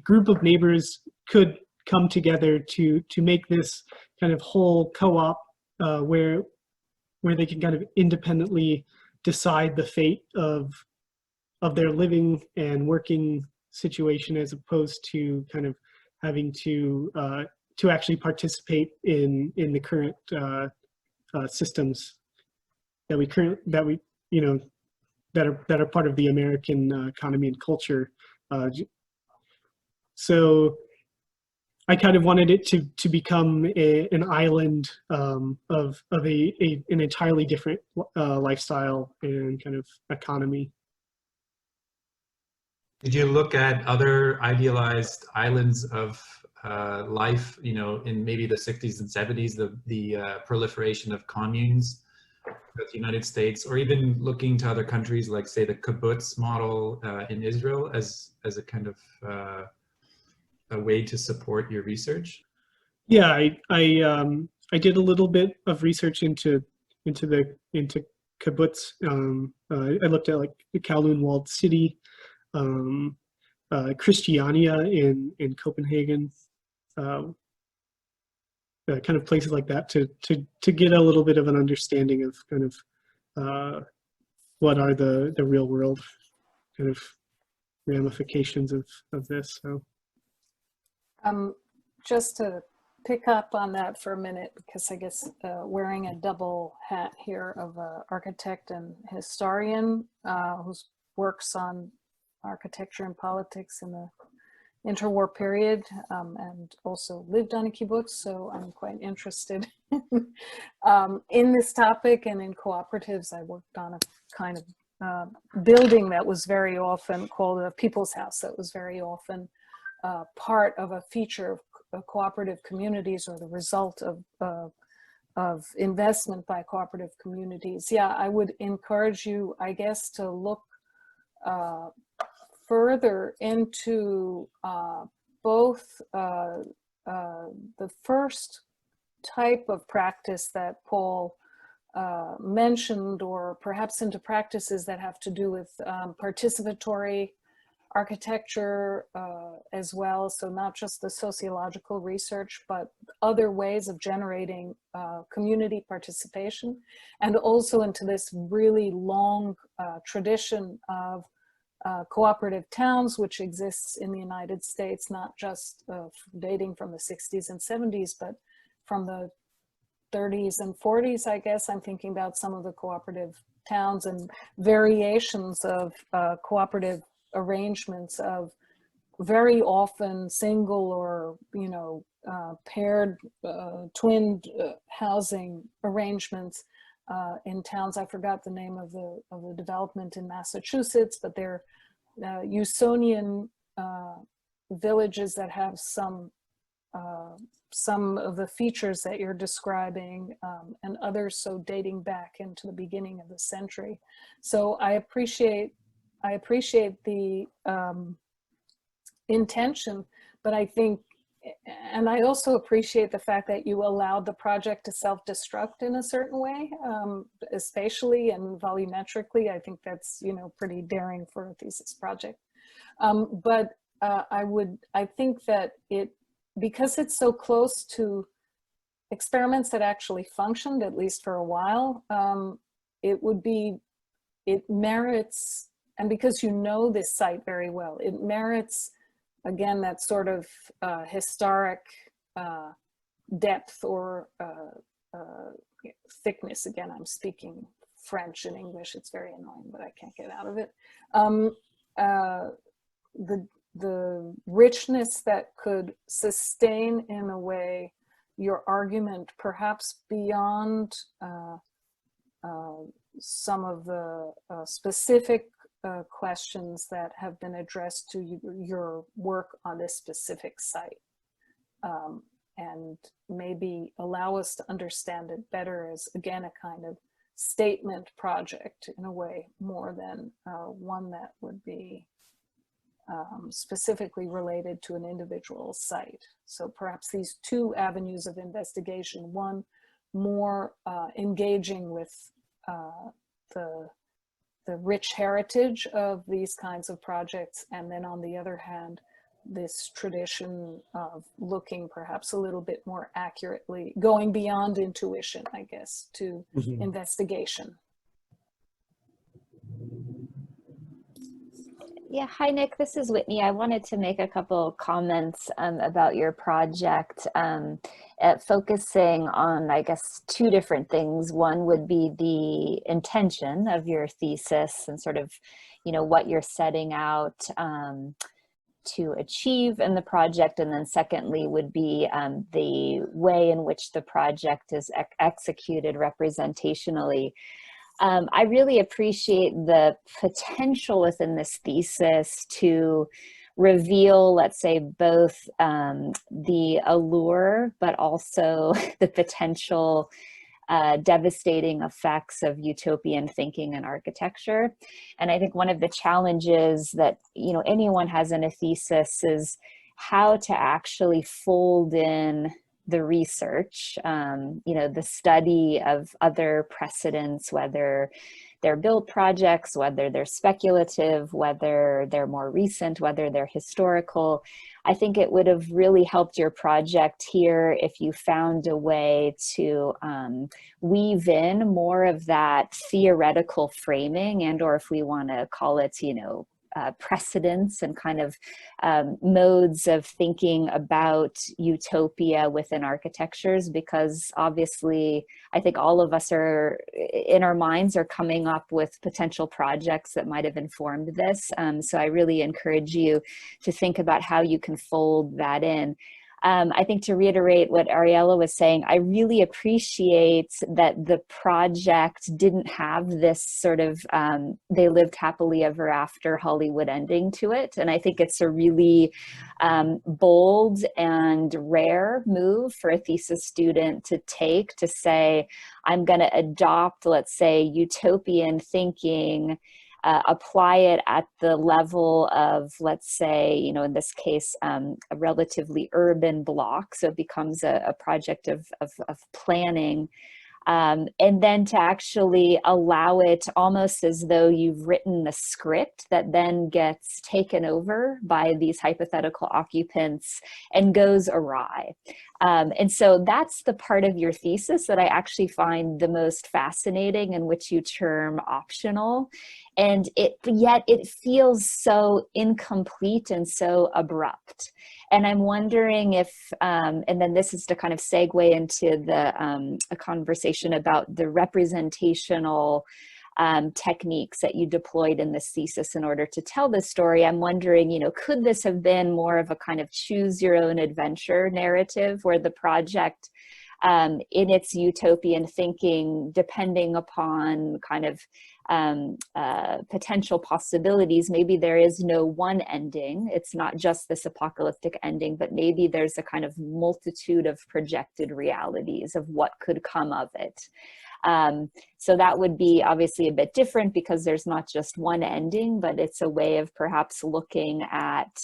group of neighbors could come together to make this kind of whole co-op where they can kind of independently decide the fate of their living and working situation, as opposed to kind of having to actually participate in the current systems that we that are part of the American economy and culture. So I kind of wanted it to become an island of an entirely different lifestyle and kind of economy. Did you look at other idealized islands of life, in maybe the 60s and 70s, the proliferation of communes with the United States, or even looking to other countries like, say, the kibbutz model in Israel as a kind of a way to support your research? Yeah, I did a little bit of research into kibbutz. I looked at like the Kowloon walled city, Christiania in Copenhagen, kind of places like that to get a little bit of an understanding of kind of what are the real world kind of ramifications of this. So just to pick up on that for a minute, because I guess wearing a double hat here of an architect and historian who works on architecture and politics in the interwar period, and also lived on a kibbutz, so I'm quite interested in this topic. And in cooperatives, I worked on a kind of building that was very often called a people's house, that was very often part of a feature of cooperative communities, or the result of investment by cooperative communities. Yeah, I would encourage you, I guess, to look further into both the first type of practice that Paul mentioned, or perhaps into practices that have to do with participatory architecture as well. So not just the sociological research, but other ways of generating community participation, and also into this really long tradition of cooperative towns, which exists in the United States, not just dating from the 60s and 70s, but from the 30s and 40s, I guess. I'm thinking about some of the cooperative towns and variations of cooperative arrangements of very often single or, paired, twinned housing arrangements in towns. I forgot the name of the development in Massachusetts, but they're Usonian villages that have some some of the features that you're describing, and others so dating back into the beginning of the century. So I appreciate the intention, but I think, and I also appreciate the fact that you allowed the project to self-destruct in a certain way, spatially and volumetrically. I think that's, you know, pretty daring for a thesis project. But I think that because it's so close to experiments that actually functioned, at least for a while, it merits, and because you know this site very well, it merits, again, that sort of historic depth or thickness. Again, I'm speaking French and English. It's very annoying, but I can't get out of it. The richness that could sustain, in a way, your argument, perhaps beyond some of the specific questions that have been addressed to your work on this specific site, and maybe allow us to understand it better as, again, a kind of statement project in a way, more than one that would be specifically related to an individual site. So perhaps these two avenues of investigation, one more engaging with the rich heritage of these kinds of projects, and then on the other hand, this tradition of looking perhaps a little bit more accurately, going beyond intuition, I guess, to investigation. Yeah, hi Nick, this is Whitney. I wanted to make a couple comments about your project, focusing on, I guess, two different things. One would be the intention of your thesis and sort of, you know, what you're setting out to achieve in the project. And then secondly would be the way in which the project is executed representationally. I really appreciate the potential within this thesis to reveal, let's say, both the allure, but also the potential devastating effects of utopian thinking and architecture. And I think one of the challenges that, you know, anyone has in a thesis is how to actually fold in the research, you know, the study of other precedents, whether they're build projects, whether they're speculative, whether they're more recent, whether they're historical. I think it would have really helped your project here if you found a way to weave in more of that theoretical framing, and or if we want to call it, you know, precedents and kind of modes of thinking about utopia within architectures, because obviously I think all of us are, in our minds, are coming up with potential projects that might have informed this. So I really encourage you to think about how you can fold that in. I think, to reiterate what Ariella was saying, I really appreciate that the project didn't have this sort of they lived happily ever after Hollywood ending to it. And I think it's a really bold and rare move for a thesis student to take, to say, I'm going to adopt, let's say, utopian thinking, apply it at the level of, let's say, you know, in this case, a relatively urban block. So it becomes a project of planning. And then to actually allow it almost as though you've written the script that then gets taken over by these hypothetical occupants and goes awry. And so that's the part of your thesis that I actually find the most fascinating, and which you term optional. And yet it feels so incomplete and so abrupt. And I'm wondering if, and then this is to kind of segue into a conversation about the representational techniques that you deployed in this thesis in order to tell this story. I'm wondering, you know, could this have been more of a kind of choose your own adventure narrative, where the project in its utopian thinking, depending upon kind of potential possibilities. Maybe there is no one ending. It's not just this apocalyptic ending, but maybe there's a kind of multitude of projected realities of what could come of it. So that would be obviously a bit different because there's not just one ending, but it's a way of perhaps looking at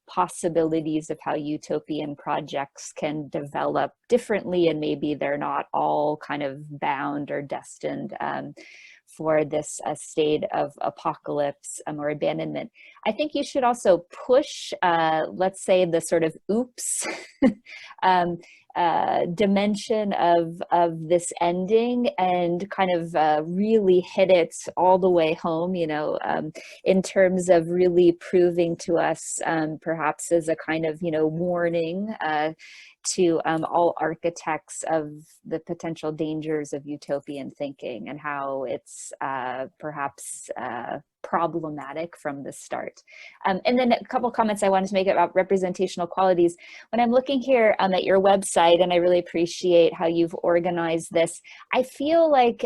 possibilities of how utopian projects can develop differently, and maybe they're not all kind of bound or destined for this state of apocalypse or abandonment. I think you should also push, let's say, the sort of oops dimension of this ending, and kind of really hit it all the way home, you know, in terms of really proving to us, perhaps as a kind of, you know, warning to all architects of the potential dangers of utopian thinking and how it's perhaps problematic from the start. And then a couple comments I wanted to make about representational qualities. When I'm looking here at your website, and I really appreciate how you've organized this, I feel like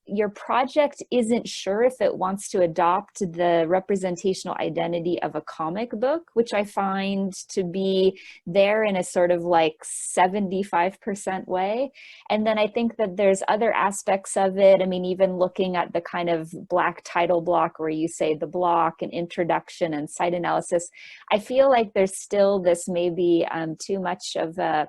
your project isn't sure if it wants to adopt the representational identity of a comic book, which I find to be there in a sort of like 75% way. And then I think that there's other aspects of it. I mean, even looking at the kind of black title block where you say the block and introduction and site analysis, I feel like there's still this maybe too much of a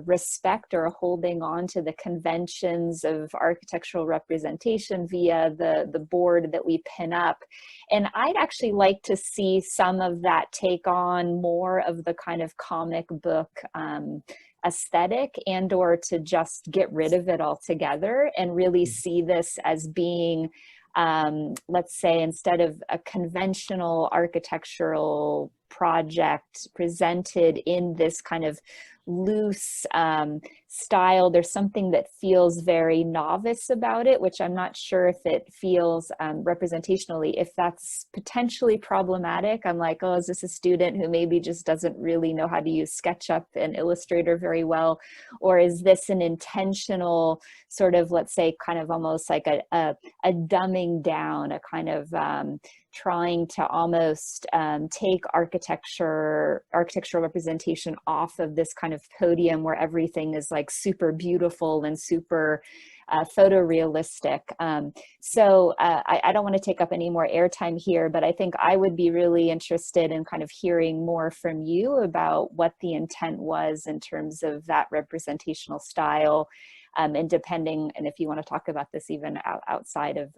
respect or holding on to the conventions of architectural representation via the board that we pin up. And I'd actually like to see some of that take on more of the kind of comic book aesthetic, and or to just get rid of it altogether and really see this as being, let's say, instead of a conventional architectural project presented in this kind of loose style, there's something that feels very novice about it, which I'm not sure if it feels representationally, if that's potentially problematic. I'm like, oh, is this a student who maybe just doesn't really know how to use SketchUp and Illustrator very well? Or is this an intentional sort of, let's say, kind of almost like a dumbing down, a kind of trying to almost take architectural representation off of this kind of podium where everything is like super beautiful and super photorealistic. So I don't want to take up any more airtime here, but I think I would be really interested in kind of hearing more from you about what the intent was in terms of that representational style. And depending, and if you want to talk about this even outside of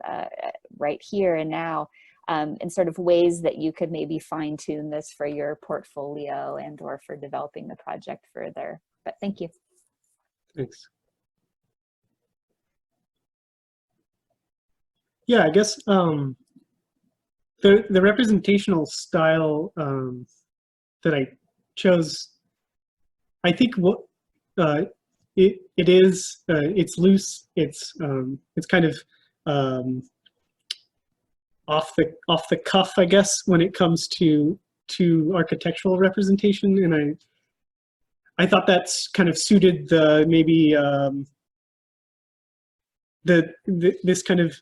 right here and now, and sort of ways that you could maybe fine tune this for your portfolio and or for developing the project further. But thank you. Thanks. Yeah, I guess the representational style that I chose, I think what it's loose. It's kind of off the cuff, I guess, when it comes to architectural representation, and I thought that's kind of suited the maybe this kind of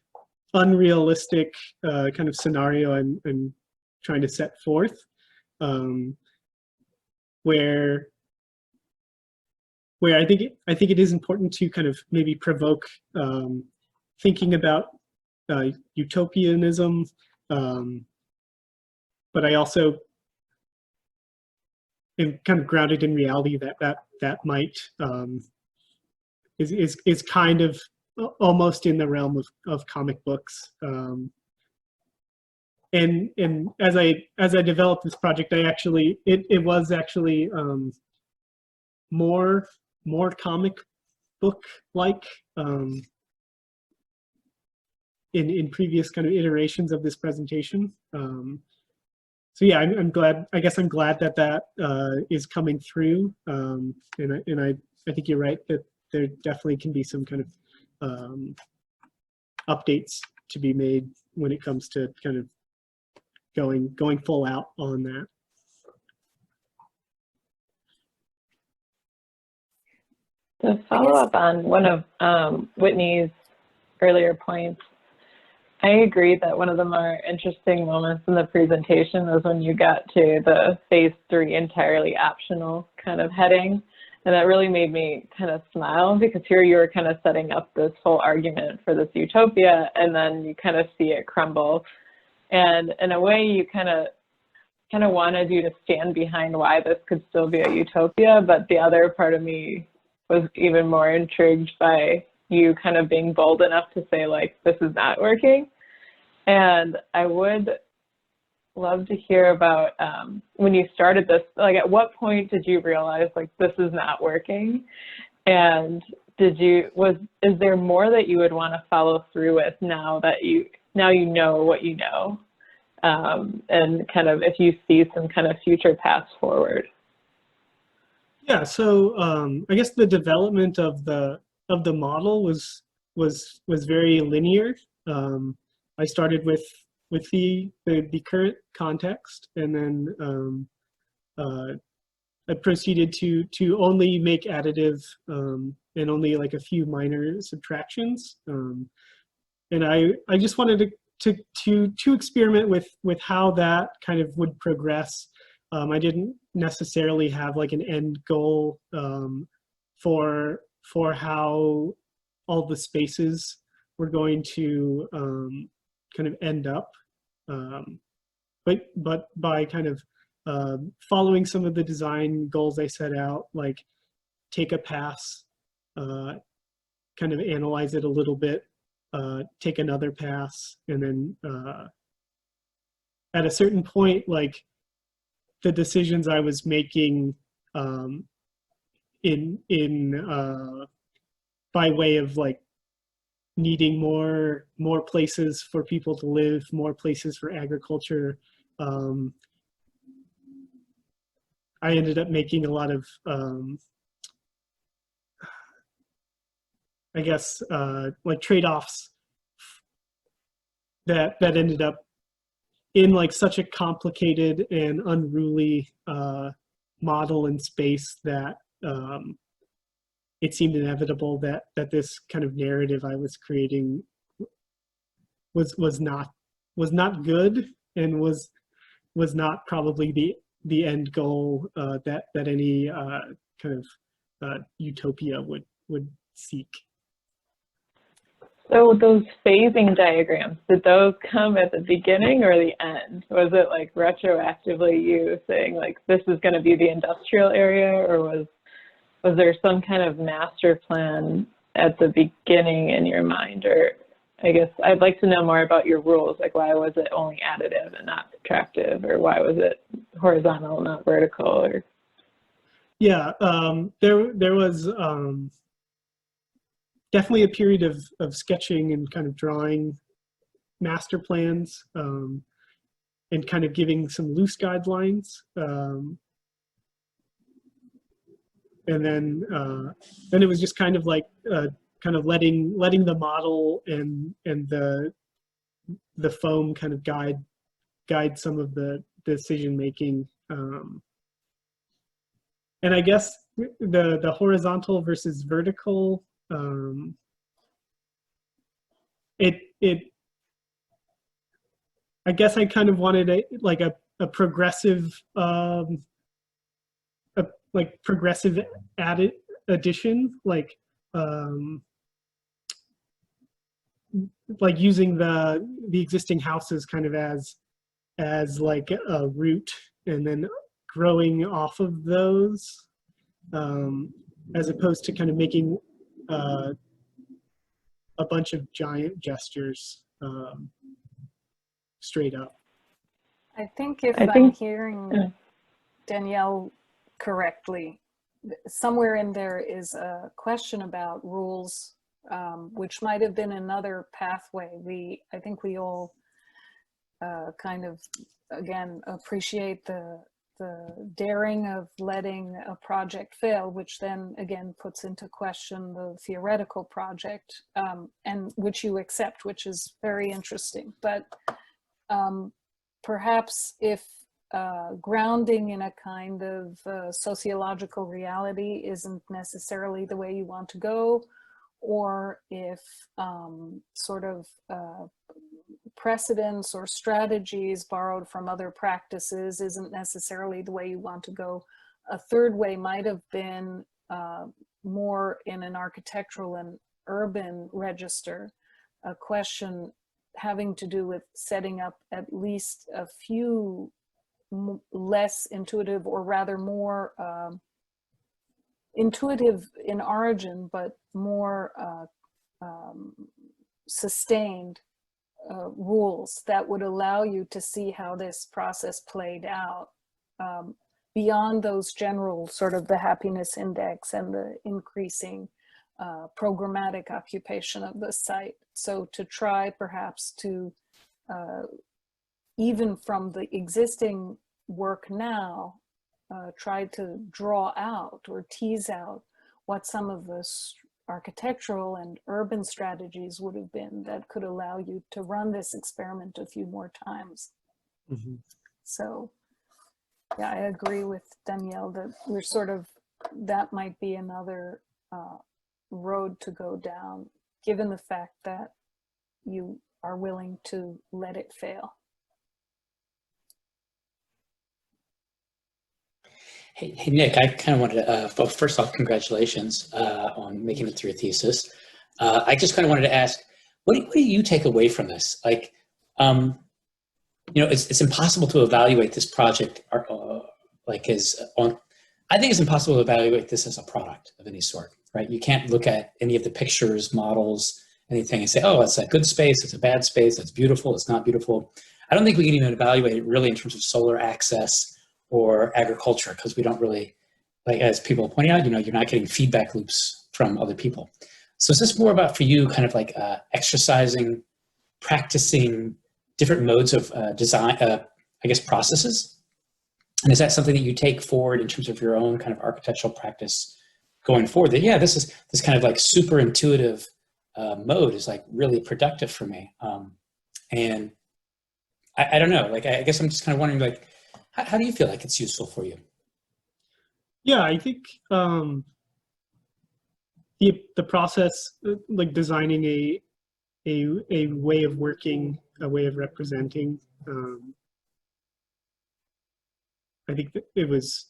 unrealistic kind of scenario I'm trying to set forth, where I think it is important to kind of maybe provoke thinking about utopianism, but I also am kind of grounded in reality that might is kind of almost in the realm of comic books. And as I developed this project, it was actually more comic book like in previous kind of iterations of this presentation. So yeah, I'm glad. I guess I'm glad that is coming through. And I think you're right that there definitely can be some kind of updates to be made when it comes to kind of going full out on that. To follow up on one of Whitney's earlier points, I agree that one of the more interesting moments in the presentation was when you got to the phase 3 entirely optional kind of heading. And that really made me kind of smile, because here you were kind of setting up this whole argument for this utopia, and then you kind of see it crumble. And in a way, you kind of wanted you to stand behind why this could still be a utopia, but the other part of me was even more intrigued by you kind of being bold enough to say, like, this is not working. And I would love to hear about when you started this, like, at what point did you realize, like, this is not working? And is there more that you would want to follow through with now that you know what you know? And kind of if you see some kind of future paths forward. Yeah, so I guess the development of the model was very linear. I started with the current context, and then I proceeded to only make additive and only like a few minor subtractions. And I just wanted to experiment with how that kind of would progress. I didn't necessarily have like an end goal for how all the spaces were going to kind of end up, but by kind of following some of the design goals I set out, like take a pass, kind of analyze it a little bit, take another pass, and then at a certain point, like the decisions I was making by way of like needing more places for people to live, more places for agriculture, I ended up making a lot of I guess like trade-offs that ended up in like such a complicated and unruly model and space that it seemed inevitable that this kind of narrative I was creating was not good, and was not probably the end goal that any kind of utopia would seek. So those phasing diagrams, did those come at the beginning or the end? Was it like retroactively you saying like this is going to be the industrial area, or was there some kind of master plan at the beginning in your mind? Or I guess I'd like to know more about your rules, like why was it only additive and not subtractive, or why was it horizontal, not vertical? Or yeah, there was definitely a period of sketching and kind of drawing master plans, and kind of giving some loose guidelines, and then it was just kind of like kind of letting the model and the foam kind of guide some of the decision making, and I guess the horizontal versus vertical, I guess I kind of wanted a progressive progressive addition, like using the existing houses kind of as like a root, and then growing off of those, as opposed to kind of making a bunch of giant gestures straight up. I think I'm hearing Danielle correctly, somewhere in there is a question about rules, which might have been another pathway. I think we all kind of, again, appreciate the daring of letting a project fail, which then again puts into question the theoretical project, and which you accept, which is very interesting. But perhaps if grounding in a kind of sociological reality isn't necessarily the way you want to go, or if sort of precedents or strategies borrowed from other practices isn't necessarily the way you want to go. A third way might have been more in an architectural and urban register, a question having to do with setting up at least a few less intuitive, or rather more intuitive in origin, but more sustained rules that would allow you to see how this process played out beyond those general sort of the happiness index and the increasing programmatic occupation of the site. So to try perhaps to, even from the existing work now, try to draw out or tease out what some of the architectural and urban strategies would have been that could allow you to run this experiment a few more times. Mm-hmm. So yeah, I agree with Danielle that we're sort of, that might be another road to go down, given the fact that you are willing to let it fail. Hey Nick, I kind of wanted to, well, first off, congratulations on making it through your thesis. I just kind of wanted to ask, what do you take away from this? Like, you know, it's impossible to evaluate this project like as on, I think it's impossible to evaluate this as a product of any sort, right? You can't look at any of the pictures, models, anything and say, oh, it's a good space, it's a bad space, it's beautiful, it's not beautiful. I don't think we can even evaluate it really in terms of solar access or agriculture, because we don't really, like as people pointing out, you know, you're not getting feedback loops from other people. So is this more about for you kind of like exercising, practicing different modes of design, I guess, processes? And is that something that you take forward in terms of your own kind of architectural practice going forward? That, yeah, this is this kind of like super intuitive mode is like really productive for me. And I don't know, like, I guess I'm just kind of wondering, like, how do you feel like it's useful for you? Yeah, I think the process, like designing a way of working, a way of representing, I think that it was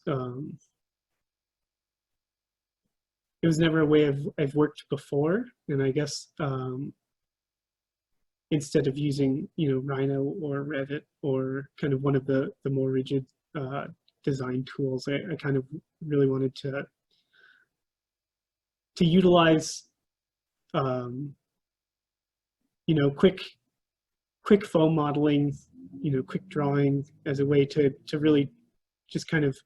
never a way I've worked before, and I guess instead of using, you know, Rhino or Revit or kind of one of the more rigid design tools, I kind of really wanted to utilize you know, quick foam modeling, you know, quick drawing as a way to really just kind of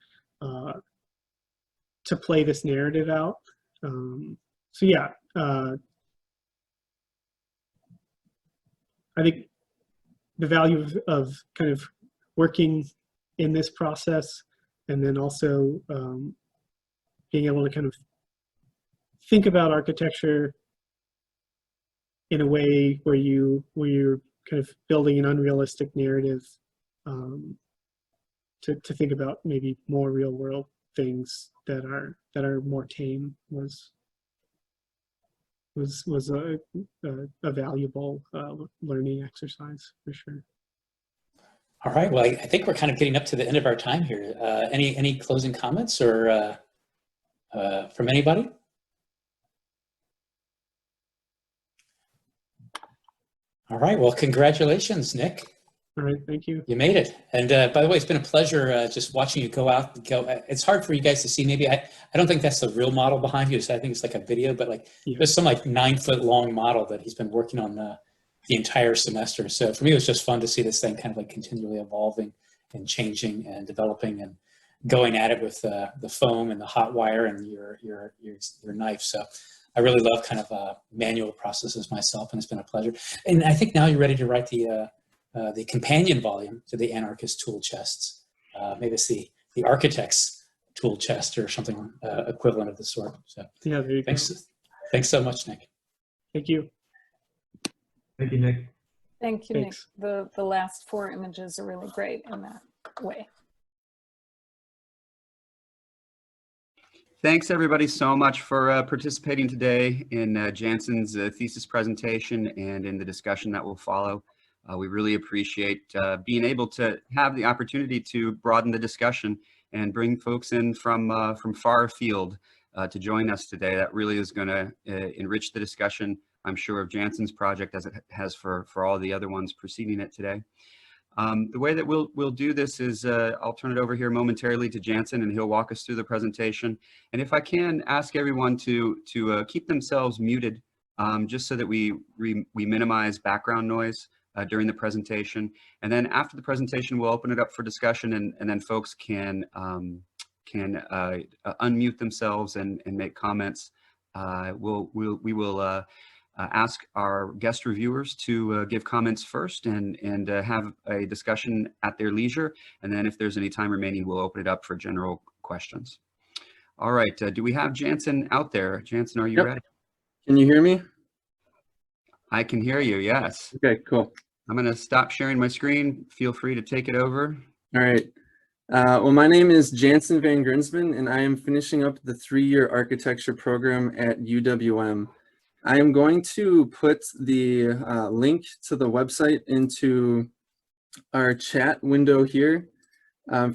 to play this narrative out. So yeah, I think the value of kind of working in this process, and then also being able to kind of think about architecture in a way where you're kind of building an unrealistic narrative, to think about maybe more real world things that are more tame was a valuable learning exercise for sure. All right, well, I think we're kind of getting up to the end of our time here. Any closing comments or from anybody? All right, well, congratulations, Nick. All right, thank you. You made it. And by the way, it's been a pleasure just watching you go out. It's hard for you guys to see. Maybe I don't think that's the real model behind you. So I think it's like a video, but like there's some like 9-foot long model that he's been working on the entire semester. So for me, it was just fun to see this thing kind of like continually evolving and changing and developing and going at it with the foam and the hot wire and your knife. So I really love kind of manual processes myself, and it's been a pleasure. And I think now you're ready to write the companion volume to the Anarchist tool chests. Maybe it's the Architect's tool chest or something equivalent of the sort. So yeah, there you go. Thanks so much, Nick. Thank you. Thank you, Nick. Thank you, Thanks. Nick. The last 4 images are really great in that way. Thanks everybody so much for participating today in Jansen's thesis presentation and in the discussion that will follow. We really appreciate being able to have the opportunity to broaden the discussion and bring folks in from far afield to join us today. That really is going to enrich the discussion, I'm sure, of Jansen's project as it has for all the other ones preceding it today. The way that we'll do this is I'll turn it over here momentarily to Jansen, and he'll walk us through the presentation. And if I can ask everyone to keep themselves muted, just so that we minimize background noise during the presentation. And then after the presentation, we'll open it up for discussion, and then folks can unmute themselves and make comments. We will ask our guest reviewers to give comments first and have a discussion at their leisure. And then if there's any time remaining, we'll open it up for general questions. All right, do we have Jansen out there? Jansen, are you ready? Can you hear me? I can hear you, yes. Okay, cool. I'm gonna stop sharing my screen. Feel free to take it over. All right. Well, my name is Jansen VanGrinsven, and I am finishing up the 3-year architecture program at UW-M. I am going to put the link to the website into our chat window here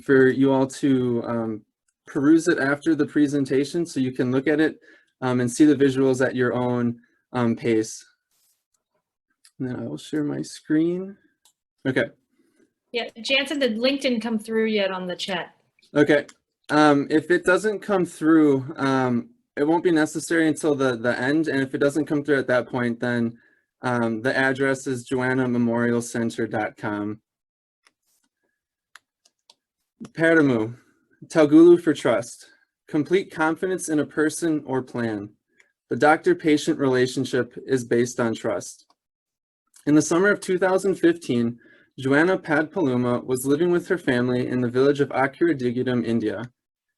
for you all to peruse it after the presentation, so you can look at it and see the visuals at your own pace. And then I will share my screen. Okay. Yeah, Jansen, the link didn't come through yet on the chat. Okay. If it doesn't come through, it won't be necessary until the end. And if it doesn't come through at that point, then the address is joannamemorialcenter.com. Paramu, Taugulu for trust. Complete confidence in a person or plan. The doctor-patient relationship is based on trust. In the summer of 2015, Joanna Padpaluma was living with her family in the village of Akiradigudam, India.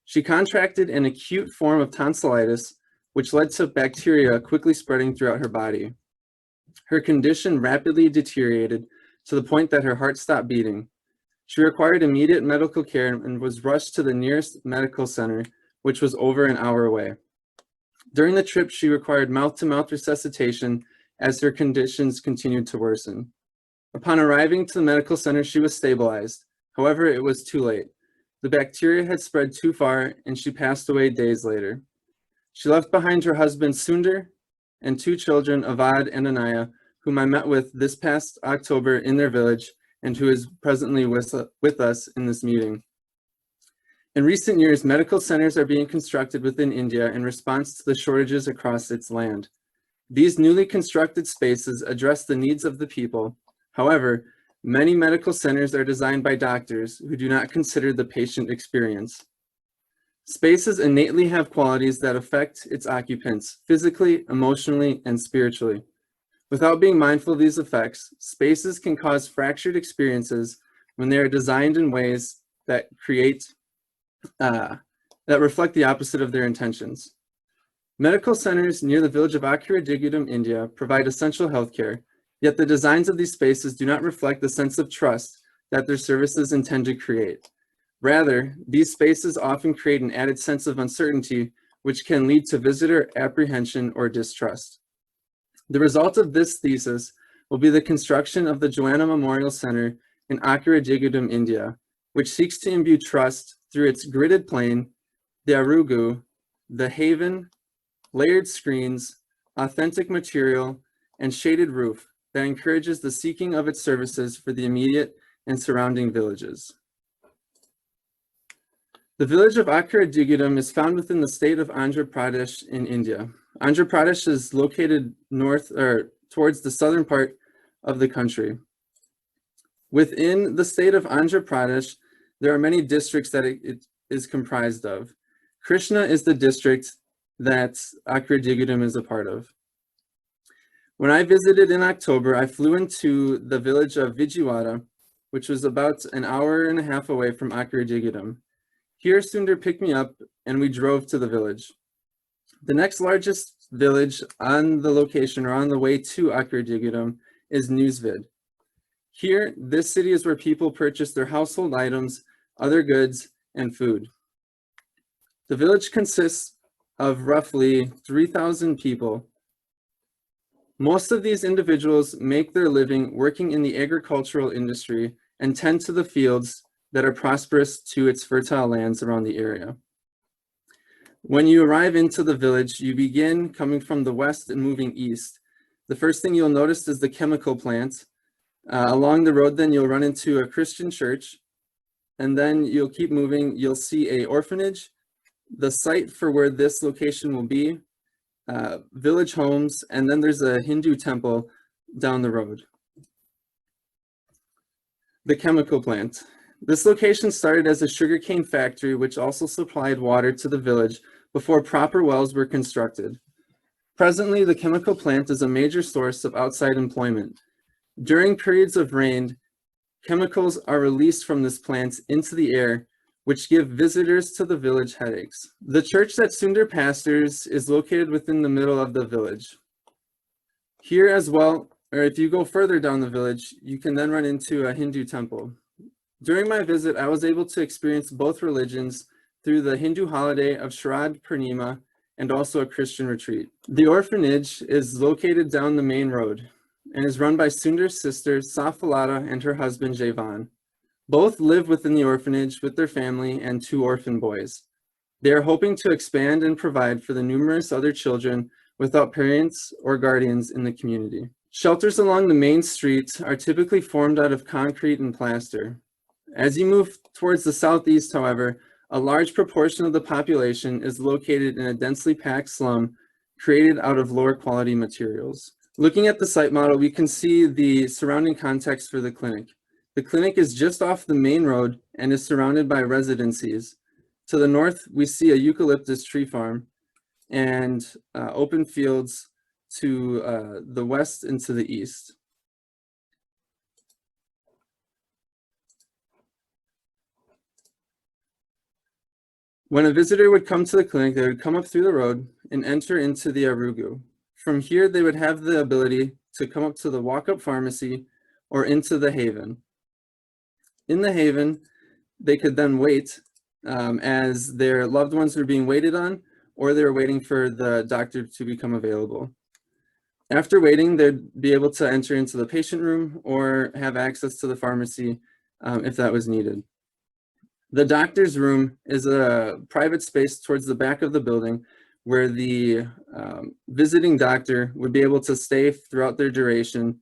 She contracted an acute form of tonsillitis, which led to bacteria quickly spreading throughout her body. Her condition rapidly deteriorated to the point that her heart stopped beating. She required immediate medical care and was rushed to the nearest medical center, which was over an hour away. During the trip, she required mouth-to-mouth resuscitation as her conditions continued to worsen. Upon arriving to the medical center, she was stabilized. However, it was too late. The bacteria had spread too far, and she passed away days later. She left behind her husband Sundar and 2 children, Avad and Anaya, whom I met with this past October in their village and who is presently with us in this meeting. In recent years, medical centers are being constructed within India in response to the shortages across its land. These newly constructed spaces address the needs of the people. However, many medical centers are designed by doctors who do not consider the patient experience. Spaces innately have qualities that affect its occupants physically, emotionally, and spiritually. Without being mindful of these effects, spaces can cause fractured experiences when they are designed in ways that reflect the opposite of their intentions. Medical centers near the village of Akiradigudam, India, provide essential healthcare, yet the designs of these spaces do not reflect the sense of trust that their services intend to create. Rather, these spaces often create an added sense of uncertainty, which can lead to visitor apprehension or distrust. The result of this thesis will be the construction of the Joanna Memorial Center in Akiradigudam, India, which seeks to imbue trust through its gridded plane, the arugu, the haven, layered screens, authentic material, and shaded roof that encourages the seeking of its services for the immediate and surrounding villages. The village of Akiradigudam is found within the state of Andhra Pradesh in India. Andhra Pradesh is located north or towards the southern part of the country. Within the state of Andhra Pradesh, there are many districts that it is comprised of. Krishna is the district that Akiradigudam is a part of. When I visited in October, I flew into the village of Vijayawada, which was about an hour and a half away from Akiradigudam. Here, Sundar picked me up and we drove to the village. The next largest village on the location or on the way to Akiradigudam is Newsvid. Here, this city is where people purchase their household items, other goods, and food. The village consists of roughly 3,000 people. Most of these individuals make their living working in the agricultural industry and tend to the fields that are prosperous to its fertile lands around the area. When you arrive into the village, you begin coming from the west and moving east. The first thing you'll notice is the chemical plant. Along the road, then you'll run into a Christian church, and then you'll keep moving. You'll see an orphanage, the site for where this location will be, village homes, and then there's a Hindu temple down the road. The chemical plant. This location started as a sugarcane factory, which also supplied water to the village before proper wells were constructed. Presently, the chemical plant is a major source of outside employment. During periods of rain, chemicals are released from this plant into the air, which give visitors to the village headaches. The church that Sundar pastors is located within the middle of the village. Here as well, or if you go further down the village, you can then run into a Hindu temple. During my visit, I was able to experience both religions through the Hindu holiday of Sharad Purnima and also a Christian retreat. The orphanage is located down the main road and is run by Sundar's sister Safalata and her husband Javan. Both live within the orphanage with their family and 2 orphan boys. They are hoping to expand and provide for the numerous other children without parents or guardians in the community. Shelters along the main streets are typically formed out of concrete and plaster. As you move towards the southeast, however, a large proportion of the population is located in a densely packed slum created out of lower quality materials. Looking at the site model, we can see the surrounding context for the clinic. The clinic is just off the main road and is surrounded by residencies. To the north, we see a eucalyptus tree farm and open fields to the west and to the east. When a visitor would come to the clinic, they would come up through the road and enter into the Arugu. From here, they would have the ability to come up to the walk-up pharmacy or into the Haven. In the Haven, they could then wait as their loved ones were being waited on, or they were waiting for the doctor to become available. After waiting, they'd be able to enter into the patient room or have access to the pharmacy if that was needed. The doctor's room is a private space towards the back of the building where the visiting doctor would be able to stay throughout their duration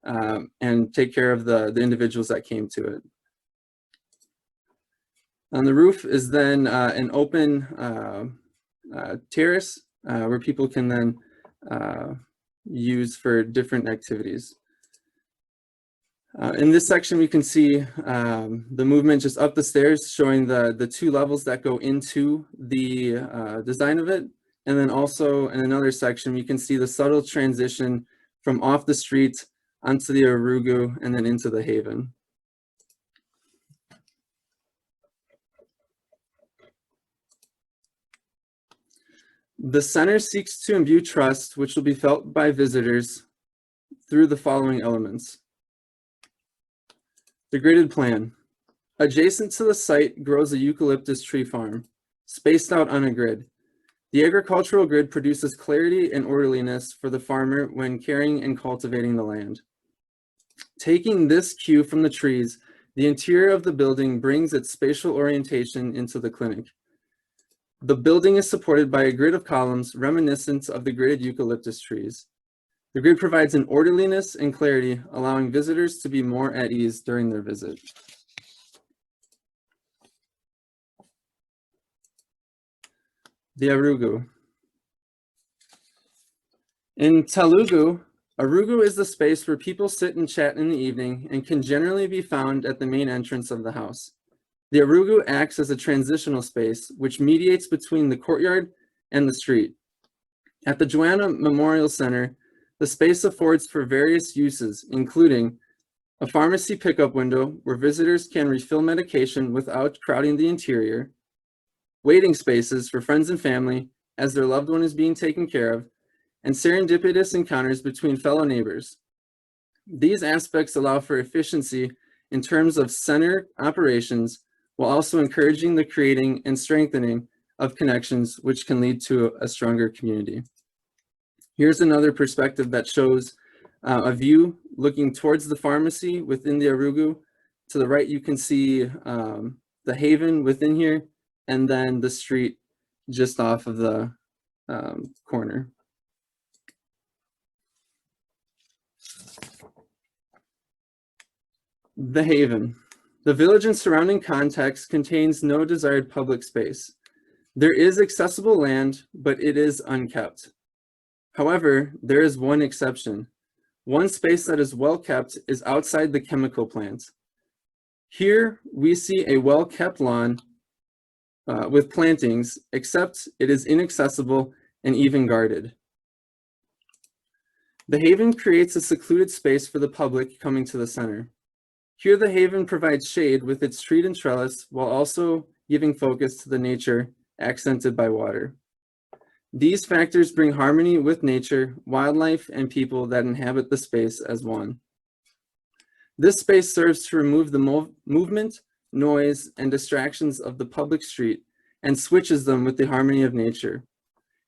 and take care of the individuals that came to it. On the roof is then an open terrace where people can then use for different activities. In this section, we can see the movement just up the stairs, showing the 2 levels that go into the design of it. And then also in another section, we can see the subtle transition from off the street onto the Arugu and then into the Haven. The center seeks to imbue trust, which will be felt by visitors through the following elements. The gridded plan. Adjacent to the site grows a eucalyptus tree farm, spaced out on a grid. The agricultural grid produces clarity and orderliness for the farmer when caring and cultivating the land. Taking this cue from the trees, the interior of the building brings its spatial orientation into the clinic. The building is supported by a grid of columns reminiscent of the gridded eucalyptus trees. The grid provides an orderliness and clarity, allowing visitors to be more at ease during their visit. The Arugu. In Telugu, Arugu is the space where people sit and chat in the evening and can generally be found at the main entrance of the house. The Arugu acts as a transitional space which mediates between the courtyard and the street. At the Joanna Memorial Center, the space affords for various uses, including a pharmacy pickup window where visitors can refill medication without crowding the interior, waiting spaces for friends and family as their loved one is being taken care of, and serendipitous encounters between fellow neighbors. These aspects allow for efficiency in terms of center operations, while also encouraging the creating and strengthening of connections, which can lead to a stronger community. Here's another perspective that shows a view looking towards the pharmacy within the Arugu. To the right, you can see the haven within here, and then the street just off of the corner. The haven. The village and surrounding context contains no desired public space. There is accessible land, but it is unkept. However, there is one exception. One space that is well kept is outside the chemical plant. Here we see a well-kept lawn with plantings, except it is inaccessible and even guarded. The haven creates a secluded space for the public coming to the center. Here the haven provides shade with its treat and trellis while also giving focus to the nature accented by water. These factors bring harmony with nature, wildlife, and people that inhabit the space as one. This space serves to remove the movement, noise, and distractions of the public street and switches them with the harmony of nature.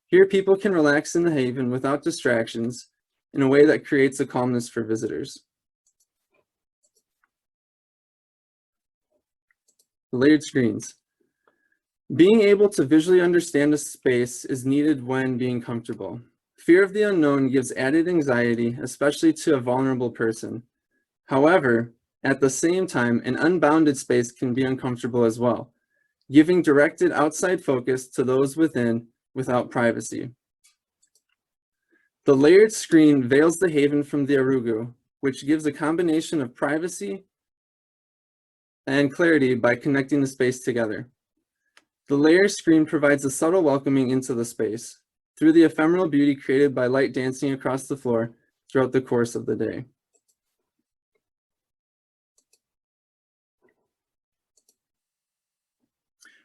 Here people can relax in the haven without distractions in a way that creates a calmness for visitors. Layered screens. Being able to visually understand a space is needed when being comfortable. Fear of the unknown gives added anxiety, especially to a vulnerable person. However, at the same time, an unbounded space can be uncomfortable as well, giving directed outside focus to those within without privacy. The layered screen veils the haven from the Arugu, which gives a combination of privacy and clarity by connecting the space together. The layer screen provides a subtle welcoming into the space through the ephemeral beauty created by light dancing across the floor throughout the course of the day.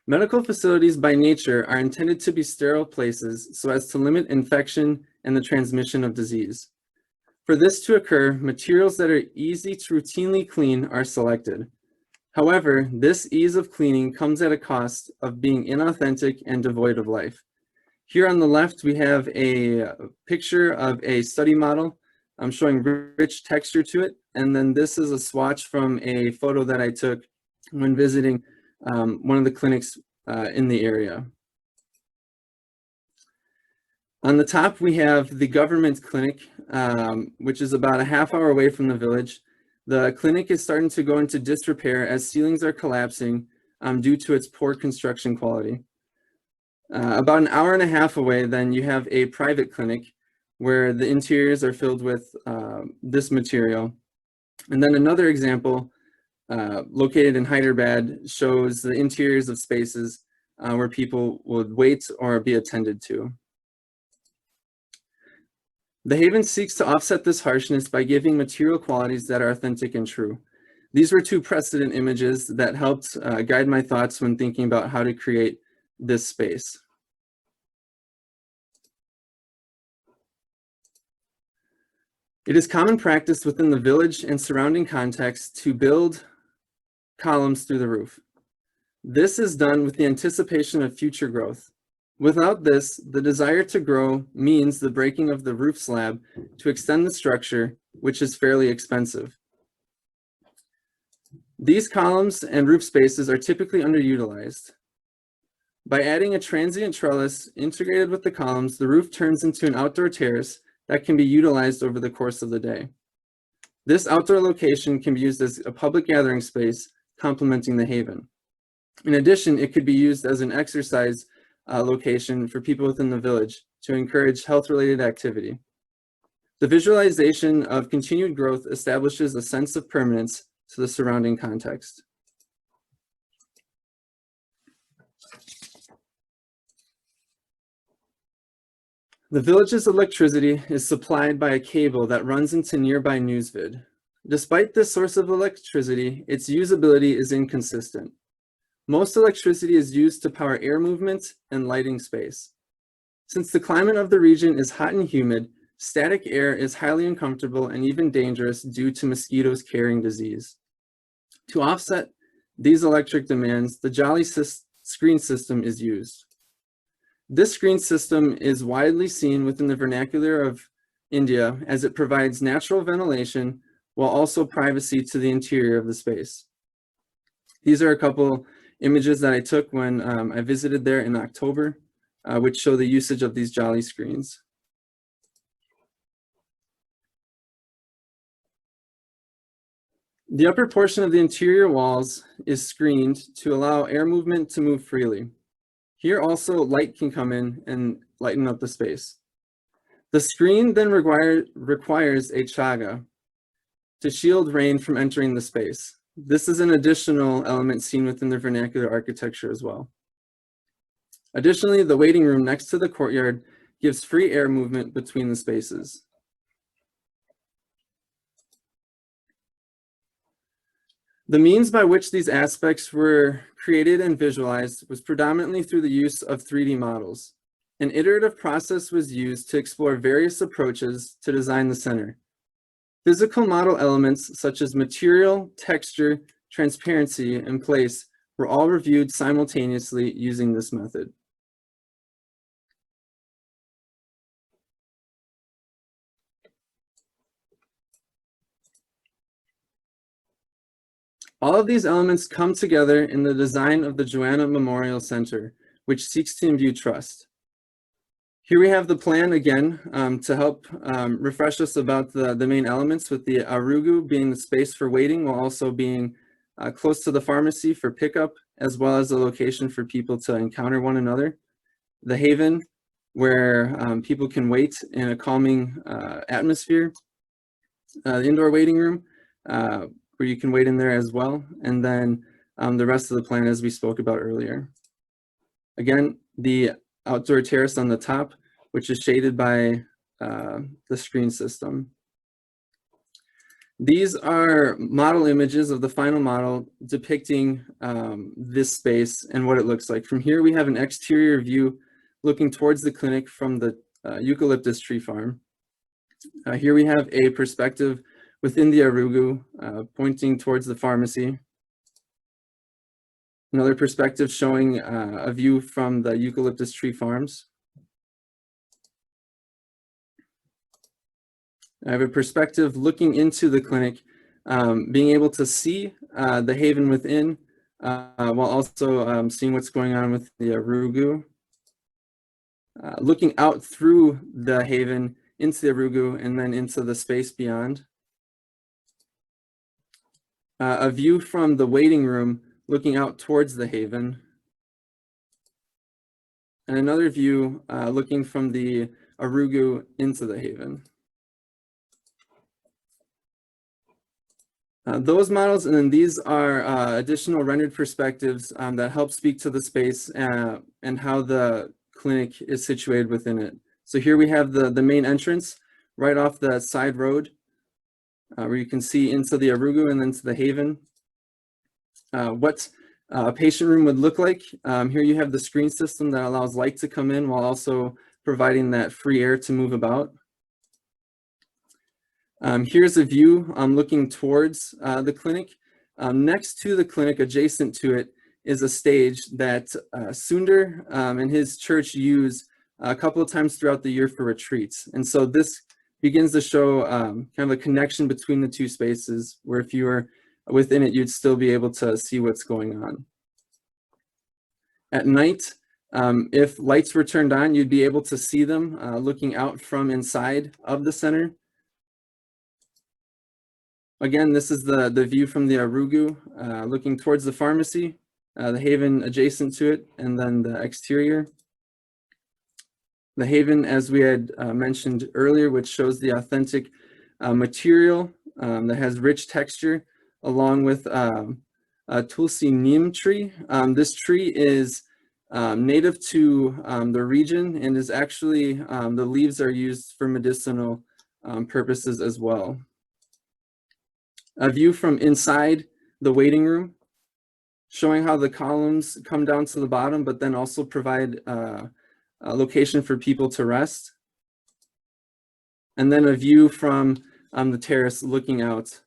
Medical facilities by nature are intended to be sterile places so as to limit infection and the transmission of disease. For this to occur, materials that are easy to routinely clean are selected. However, this ease of cleaning comes at a cost of being inauthentic and devoid of life. Here on the left, we have a picture of a study model. I'm showing rich texture to it. And then this is a swatch from a photo that I took when visiting one of the clinics in the area. On the top, we have the government clinic, which is about a half-hour away from the village. The clinic is starting to go into disrepair as ceilings are collapsing due to its poor construction quality. About an hour and a half away, then you have a private clinic where the interiors are filled with this material. And then another example located in Hyderabad shows the interiors of spaces where people would wait or be attended to. The haven seeks to offset this harshness by giving material qualities that are authentic and true. These were two precedent images that helped guide my thoughts when thinking about how to create this space. It is common practice within the village and surrounding context to build columns through the roof. This is done with the anticipation of future growth. Without this, the desire to grow means the breaking of the roof slab to extend the structure, which is fairly expensive. These columns and roof spaces are typically underutilized. By adding a transient trellis integrated with the columns, the roof turns into an outdoor terrace that can be utilized over the course of the day. This outdoor location can be used as a public gathering space, complementing the haven. In addition, it could be used as an exercise location for people within the village to encourage health-related activity. The visualization of continued growth establishes a sense of permanence to the surrounding context. The village's electricity is supplied by a cable that runs into nearby Newsvid. Despite this source of electricity, its usability is inconsistent. Most electricity is used to power air movement and lighting space. Since the climate of the region is hot and humid, static air is highly uncomfortable and even dangerous due to mosquitoes carrying disease. To offset these electric demands, the Jolly screen system is used. This screen system is widely seen within the vernacular of India as it provides natural ventilation while also privacy to the interior of the space. These are a couple images that I took when I visited there in October, which show the usage of these jolly screens. The upper portion of the interior walls is screened to allow air movement to move freely. Here also light can come in and lighten up the space. The screen then requires a chaga to shield rain from entering the space. This is an additional element seen within the vernacular architecture as well. Additionally, the waiting room next to the courtyard gives free air movement between the spaces. The means by which these aspects were created and visualized was predominantly through the use of 3D models. An iterative process was used to explore various approaches to design the center. Physical model elements such as material, texture, transparency, and place were all reviewed simultaneously using this method. All of these elements come together in the design of the Joanna Memorial Center, which seeks to imbue trust. Here we have the plan again to help refresh us about the main elements, with the Arugu being the space for waiting while also being close to the pharmacy for pickup, as well as a location for people to encounter one another. The Haven, where people can wait in a calming atmosphere. The indoor waiting room, where you can wait in there as well. And then the rest of the plan as we spoke about earlier. Again, the outdoor terrace on the top, which is shaded by the screen system. These are model images of the final model depicting this space and what it looks like. From here, we have an exterior view looking towards the clinic from the eucalyptus tree farm. Here we have a perspective within the Arugu, pointing towards the pharmacy. Another perspective showing a view from the eucalyptus tree farms. I have a perspective looking into the clinic, being able to see the haven within, while also seeing what's going on with the Arugu. Looking out through the haven into the Arugu and then into the space beyond. A view from the waiting room looking out towards the haven. And another view looking from the Arugu into the haven. Those models, and then these are additional rendered perspectives that help speak to the space and how the clinic is situated within it. So here we have the main entrance right off the side road, where you can see into the Arugu and then to the haven. What a patient room would look like. Here you have the screen system that allows light to come in while also providing that free air to move about. Here's a view looking towards the clinic. Next to the clinic, adjacent to it, is a stage that Sundar and his church use a couple of times throughout the year for retreats. And so this begins to show kind of a connection between the two spaces, where if you were within it, you'd still be able to see what's going on. At night, if lights were turned on, you'd be able to see them looking out from inside of the center. Again, this is the view from the Arugu, looking towards the pharmacy, the haven adjacent to it, and then the exterior. The haven, as we had mentioned earlier, which shows the authentic material that has rich texture, along with a Tulsi Neem tree. This tree is native to the region and is actually, the leaves are used for medicinal purposes as well. A view from inside the waiting room, showing how the columns come down to the bottom, but then also provide a location for people to rest. And then a view from the terrace looking out.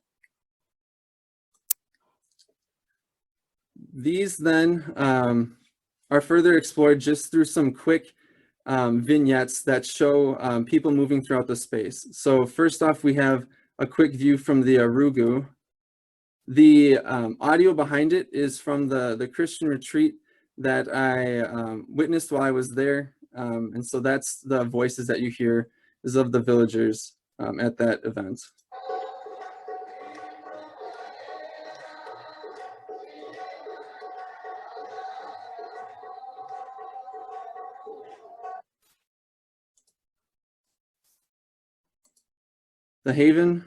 These then are further explored just through some quick vignettes that show people moving throughout the space. So first off, we have a quick view from the Arugu. The audio behind it is from the Christian retreat that I witnessed while I was there. And so that's the voices that you hear is of the villagers at that event. The Haven.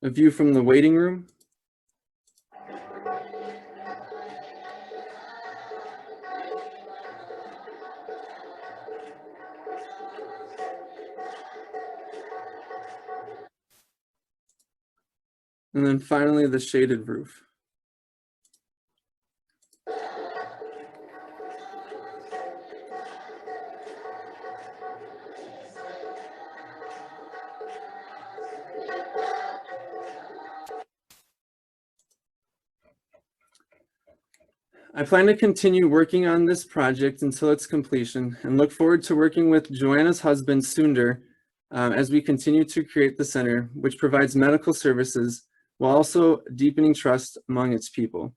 A view from the waiting room. And then finally, the shaded roof. I plan to continue working on this project until its completion and look forward to working with Joanna's husband, Sundar, as we continue to create the center, which provides medical services while also deepening trust among its people.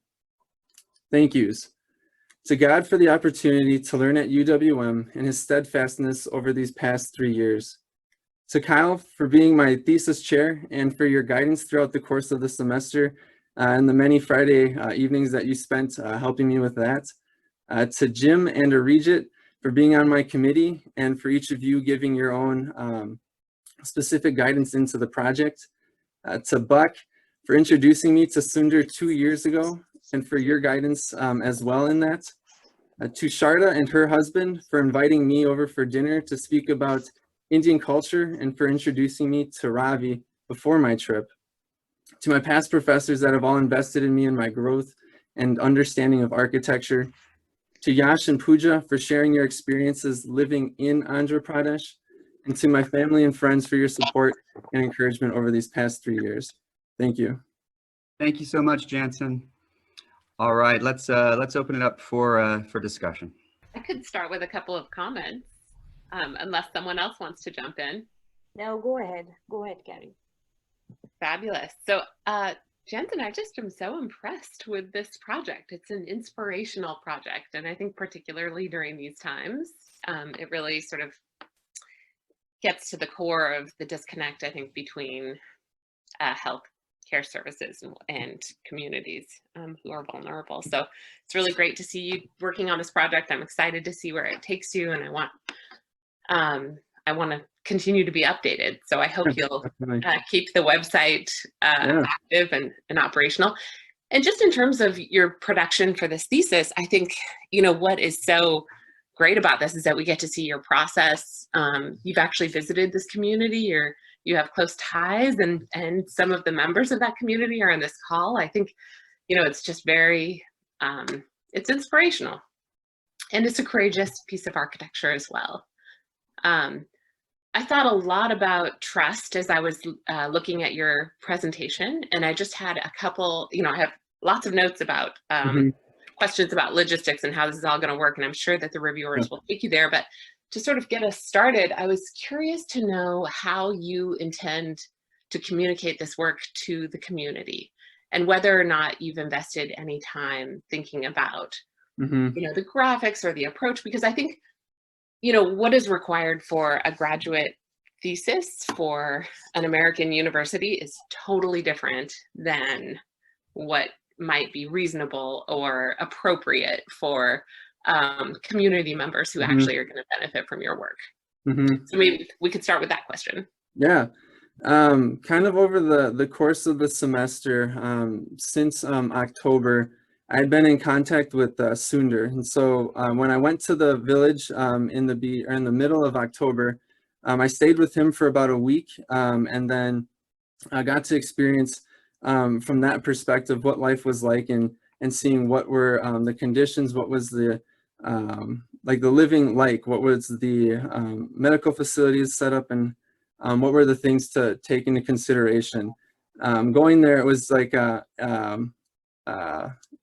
Thank yous to God for the opportunity to learn at UWM and his steadfastness over these past 3 years. To Kyle for being my thesis chair and for your guidance throughout the course of the semester and the many Friday evenings that you spent helping me with that. To Jim and Arijit for being on my committee and for each of you giving your own specific guidance into the project. To Buck for introducing me to Sundar 2 years ago and for your guidance as well in that. To Sharda and her husband for inviting me over for dinner to speak about Indian culture and for introducing me to Ravi before my trip. To my past professors that have all invested in me and my growth and understanding of architecture. To Yash and Pooja for sharing your experiences living in Andhra Pradesh. And to my family and friends for your support and encouragement over these past 3 years. Thank you. Thank you so much, Jansen. All right, let's open it up for discussion. I could start with a couple of comments, unless someone else wants to jump in. No, go ahead. Go ahead, Carrie. Fabulous. So, Jansen, I just am so impressed with this project. It's an inspirational project, and I think particularly during these times, it really sort of gets to the core of the disconnect, I think, between health care services and communities who are vulnerable. So it's really great to see you working on this project. I'm excited to see where it takes you, and I want to continue to be updated. So I hope you'll keep the website active and operational. And just in terms of your production for this thesis, I think, you know, what is so great about this is that we get to see your process. You've actually visited this community, or you have close ties, and some of the members of that community are on this call. I think, you know, it's just very, it's inspirational, and it's a courageous piece of architecture as well. I thought a lot about trust as I was looking at your presentation, and I just had a couple, you know, I have lots of notes about questions about logistics and how this is all going to work, and I'm sure that the reviewers will take you there. But to sort of get us started, I was curious to know how you intend to communicate this work to the community, and whether or not you've invested any time thinking about, you know, the graphics or the approach, because I think, you know, what is required for a graduate thesis for an American university is totally different than what might be reasonable or appropriate for community members who actually are going to benefit from your work. So maybe we could start with that question. Yeah, kind of over the course of the semester, since October, I'd been in contact with Sundar, and so when I went to the village in the middle of October, I stayed with him for about a week, and then I got to experience from that perspective what life was like, and seeing what were the conditions, what was the like the living, like what was the medical facilities set up, and what were the things to take into consideration. Going there, it was like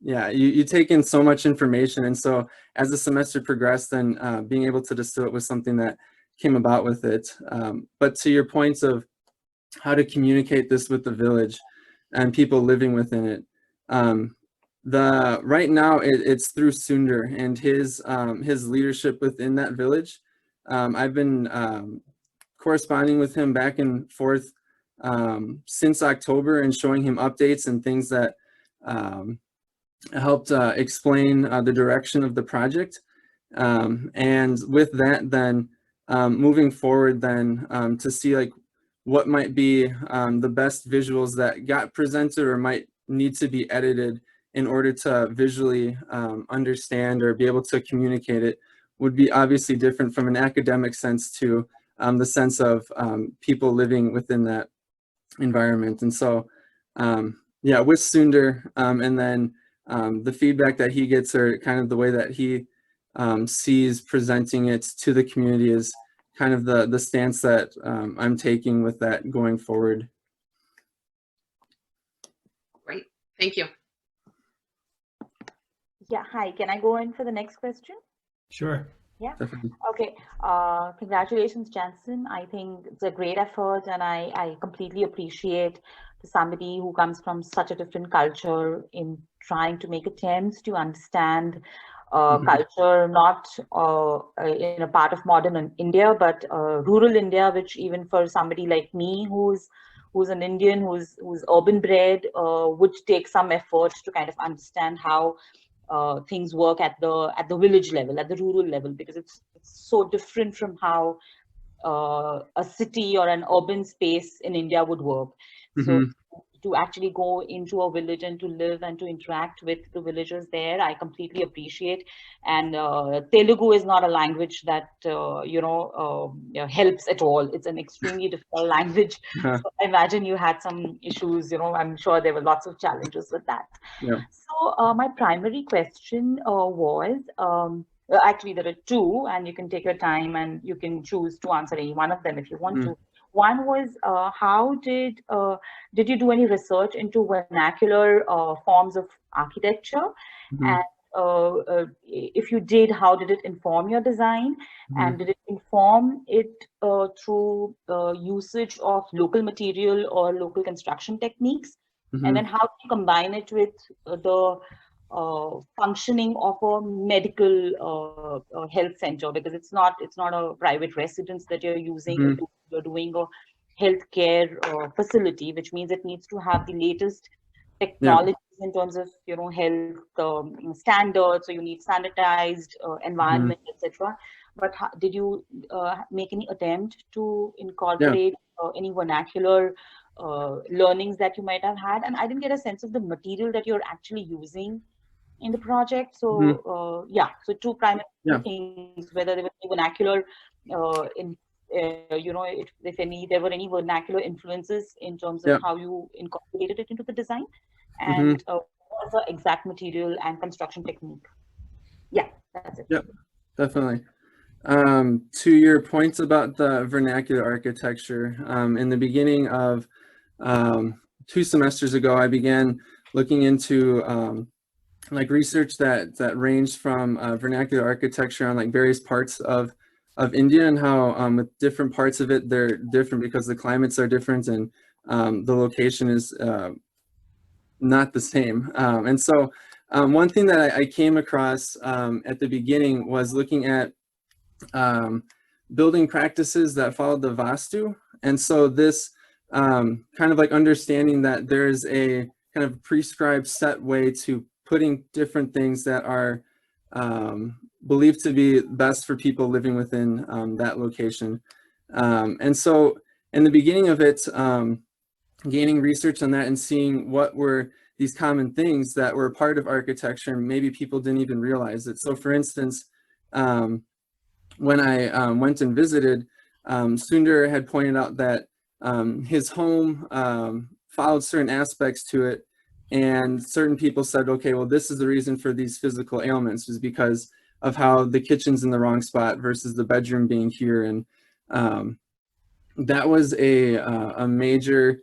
yeah, you take in so much information, and so as the semester progressed, then being able to distill it was something that came about with it. But to your points of how to communicate this with the village and people living within it, right now it's through Sundar and his leadership within that village. I've been corresponding with him back and forth since October and showing him updates and things that helped explain the direction of the project. And with that, then moving forward, then to see like what might be the best visuals that got presented or might need to be edited in order to visually understand or be able to communicate it would be obviously different from an academic sense to the sense of people living within that environment. And so, yeah, with Sundar, and then the feedback that he gets, or kind of the way that he sees presenting it to the community, is kind of the stance that I'm taking with that going forward. Great, thank you. Yeah, hi, can I go in for the next question? Sure. Yeah. Definitely. Okay. Congratulations, Jansen. I think it's a great effort, and I completely appreciate somebody who comes from such a different culture in trying to make attempts to understand culture, not in a part of modern India, but rural India, which even for somebody like me, who's an Indian, who's urban bred, would take some effort to kind of understand how things work at the village level, at the rural level, because it's so different from how a city or an urban space in India would work. So to actually go into a village and to live and to interact with the villagers there, I completely appreciate. And Telugu is not a language that helps at all. It's an extremely difficult language. So I imagine you had some issues. I'm sure there were lots of challenges with that. Yeah. So my primary question was, actually there are two, and you can take your time and you can choose to answer any one of them if you want to. One was, how did you do any research into vernacular forms of architecture? And if you did, how did it inform your design? And did it inform it through usage of local material or local construction techniques? And then how do you combine it with the functioning of a medical health center? Because it's not a private residence that you're using. You're doing a healthcare facility, which means it needs to have the latest technologies in terms of health standards. So you need sanitized environment, etc. But did you make any attempt to incorporate any vernacular learnings that you might have had? And I didn't get a sense of the material that you're actually using in the project. So so two primary things: whether there was any vernacular if there were any vernacular influences in terms of how you incorporated it into the design, and what was the exact material and construction technique? Yeah, that's it. Yep, definitely. To your points about the vernacular architecture, in the beginning of 2 semesters ago, I began looking into like research that ranged from vernacular architecture on like various parts of India, and how with different parts of it, they're different because the climates are different and the location is not the same. And so one thing that I came across at the beginning was looking at building practices that followed the Vastu. And so this kind of like understanding that there's a kind of prescribed set way to putting different things that are believed to be best for people living within that location. And so in the beginning of it, gaining research on that and seeing what were these common things that were part of architecture, and maybe people didn't even realize it. So for instance, when I went and visited, Sundar had pointed out that his home followed certain aspects to it, and certain people said, okay, well, this is the reason for these physical ailments, is because of how the kitchen's in the wrong spot versus the bedroom being here. And that was a major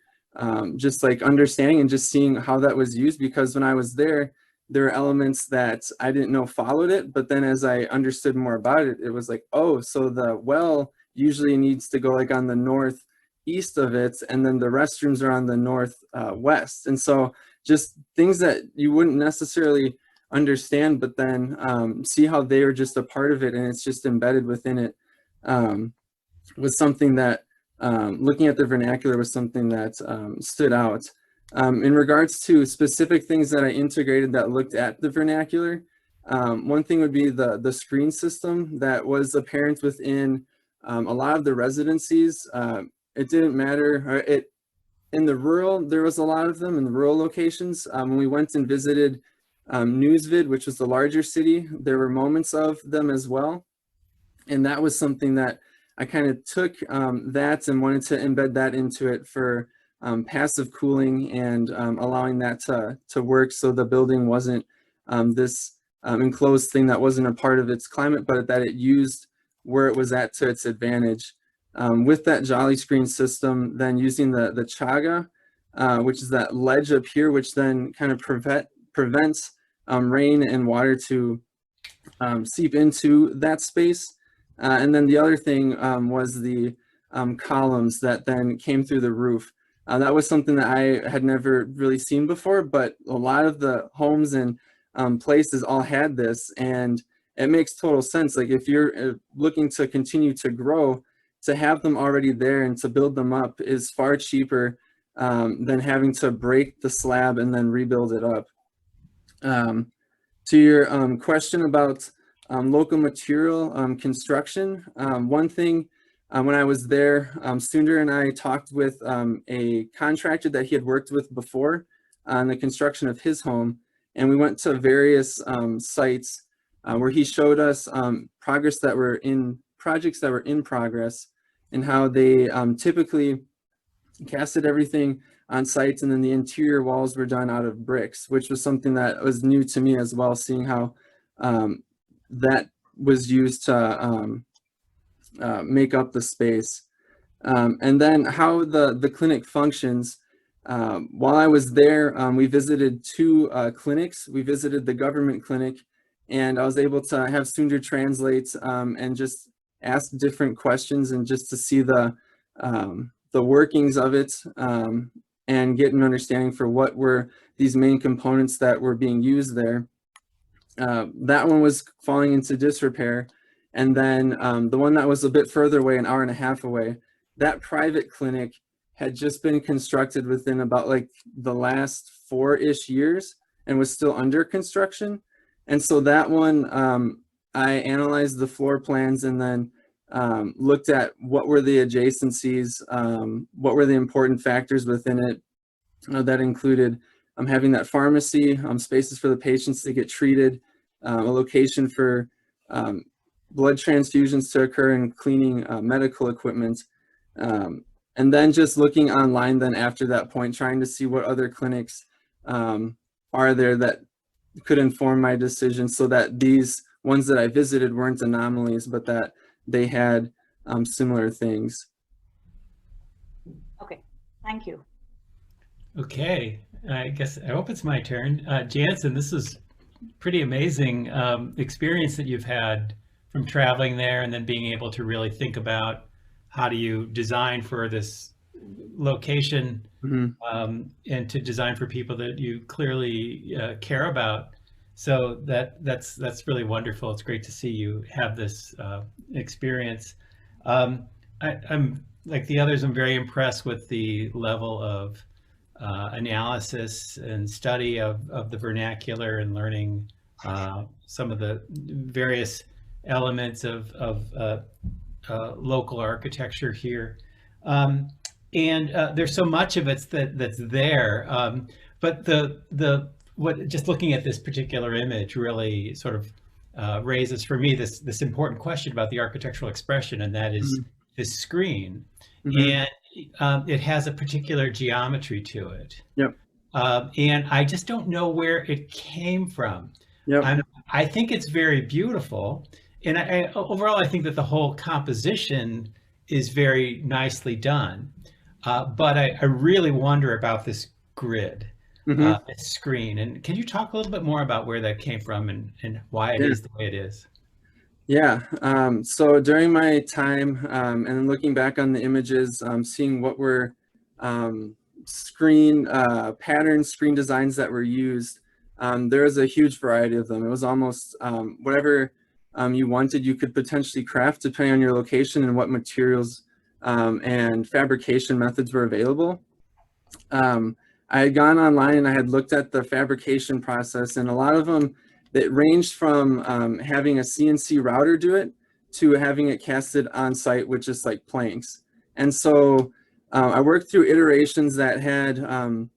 just like understanding and just seeing how that was used, because when I was there were elements that I didn't know followed it, but then as I understood more about it, it was like, oh, so the well usually needs to go like on the northeast of it, and then the restrooms are on the northwest. And so just things that you wouldn't necessarily understand, but then see how they are just a part of it and it's just embedded within it, was something that looking at the vernacular was something that stood out. In regards to specific things that I integrated that looked at the vernacular, one thing would be the screen system that was apparent within a lot of the residencies. It didn't matter, in the rural, there was a lot of them in the rural locations. When we went and visited Newsvid, which was the larger city, there were moments of them as well. And that was something that I kind of took that and wanted to embed that into it for passive cooling and allowing that to work, so the building wasn't this enclosed thing that wasn't a part of its climate, but that it used where it was at to its advantage. With that jolly screen system, then using the chaga, which is that ledge up here, which then kind of prevents rain and water to seep into that space. And then the other thing was the columns that then came through the roof. That was something that I had never really seen before, but a lot of the homes and places all had this, and it makes total sense. Like if you're looking to continue to grow, to have them already there and to build them up is far cheaper than having to break the slab and then rebuild it up. To your question about local material construction, one thing when I was there, Sundar and I talked with a contractor that he had worked with before on the construction of his home, and we went to various sites where he showed us projects that were in progress, and how they typically casted everything on sites, and then the interior walls were done out of bricks, which was something that was new to me as well, seeing how that was used to make up the space. And then how the clinic functions. While I was there, we visited two clinics. We visited the government clinic, and I was able to have Sundar translate and just ask different questions and just to see the workings of it and get an understanding for what were these main components that were being used there. That one was falling into disrepair. And then the one that was a bit further away, an hour and a half away, that private clinic had just been constructed within about like the last 4-ish years and was still under construction. And so that one, I analyzed the floor plans and then looked at what were the adjacencies, what were the important factors within it. That included having that pharmacy, spaces for the patients to get treated, a location for blood transfusions to occur, and cleaning medical equipment. And then just looking online then after that point, trying to see what other clinics are there that could inform my decision, so that these ones that I visited weren't anomalies, but that they had similar things. Okay, thank you. Okay, I hope it's my turn. Jansen, this is pretty amazing experience that you've had from traveling there and then being able to really think about how do you design for this location, and to design for people that you clearly care about. So that's really wonderful. It's great to see you have this experience. I'm like the others, I'm very impressed with the level of analysis and study of the vernacular and learning some of the various elements of local architecture here. And there's so much of it that's there. But just looking at this particular image really sort of raises for me this important question about the architectural expression, and that is this screen. And it has a particular geometry to it. Yep. And I just don't know where it came from. Yep. I think it's very beautiful. And overall, I think that the whole composition is very nicely done. But I really wonder about this grid, this screen. And can you talk a little bit more about where that came from and why it is the way it is? Yeah, so during my time and looking back on the images, seeing what were screen patterns, screen designs that were used, there was a huge variety of them. It was almost whatever you wanted, you could potentially craft depending on your location and what materials and fabrication methods were available. I had gone online and I had looked at the fabrication process, and a lot of them, that ranged from having a CNC router do it to having it casted on site with just like planks. And so I worked through iterations that had, I want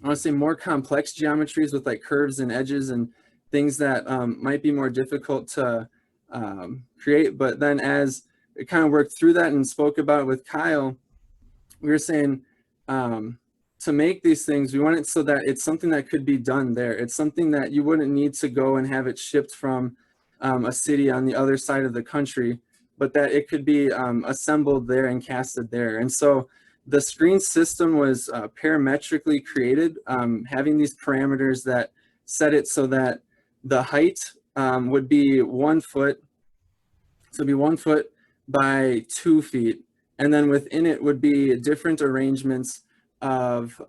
to say, more complex geometries with like curves and edges and things that might be more difficult to create. But then as it kind of worked through that and spoke about it with Kyle, we were saying, to make these things, we want it so that it's something that could be done there. It's something that you wouldn't need to go and have it shipped from a city on the other side of the country, but that it could be assembled there and casted there. And so the screen system was parametrically created, having these parameters that set it so that the height would be 1 foot, so it'd be 1 foot by 2 feet. And then within it would be different arrangements of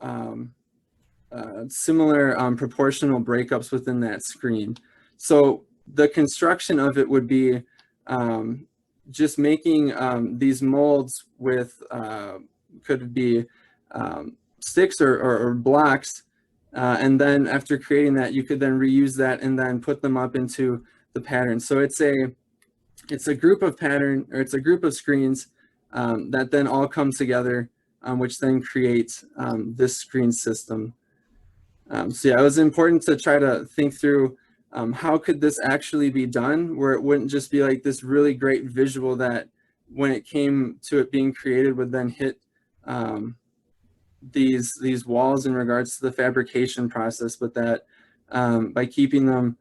similar proportional breakups within that screen. So the construction of it would be just making these molds with, could be sticks or blocks, and then after creating that, you could then reuse that and then put them up into the pattern. So it's a group of it's a group of screens that then all come together, which then creates this screen system. So yeah, it was important to try to think through how could this actually be done, where it wouldn't just be like this really great visual that when it came to it being created would then hit these walls in regards to the fabrication process, but that by keeping them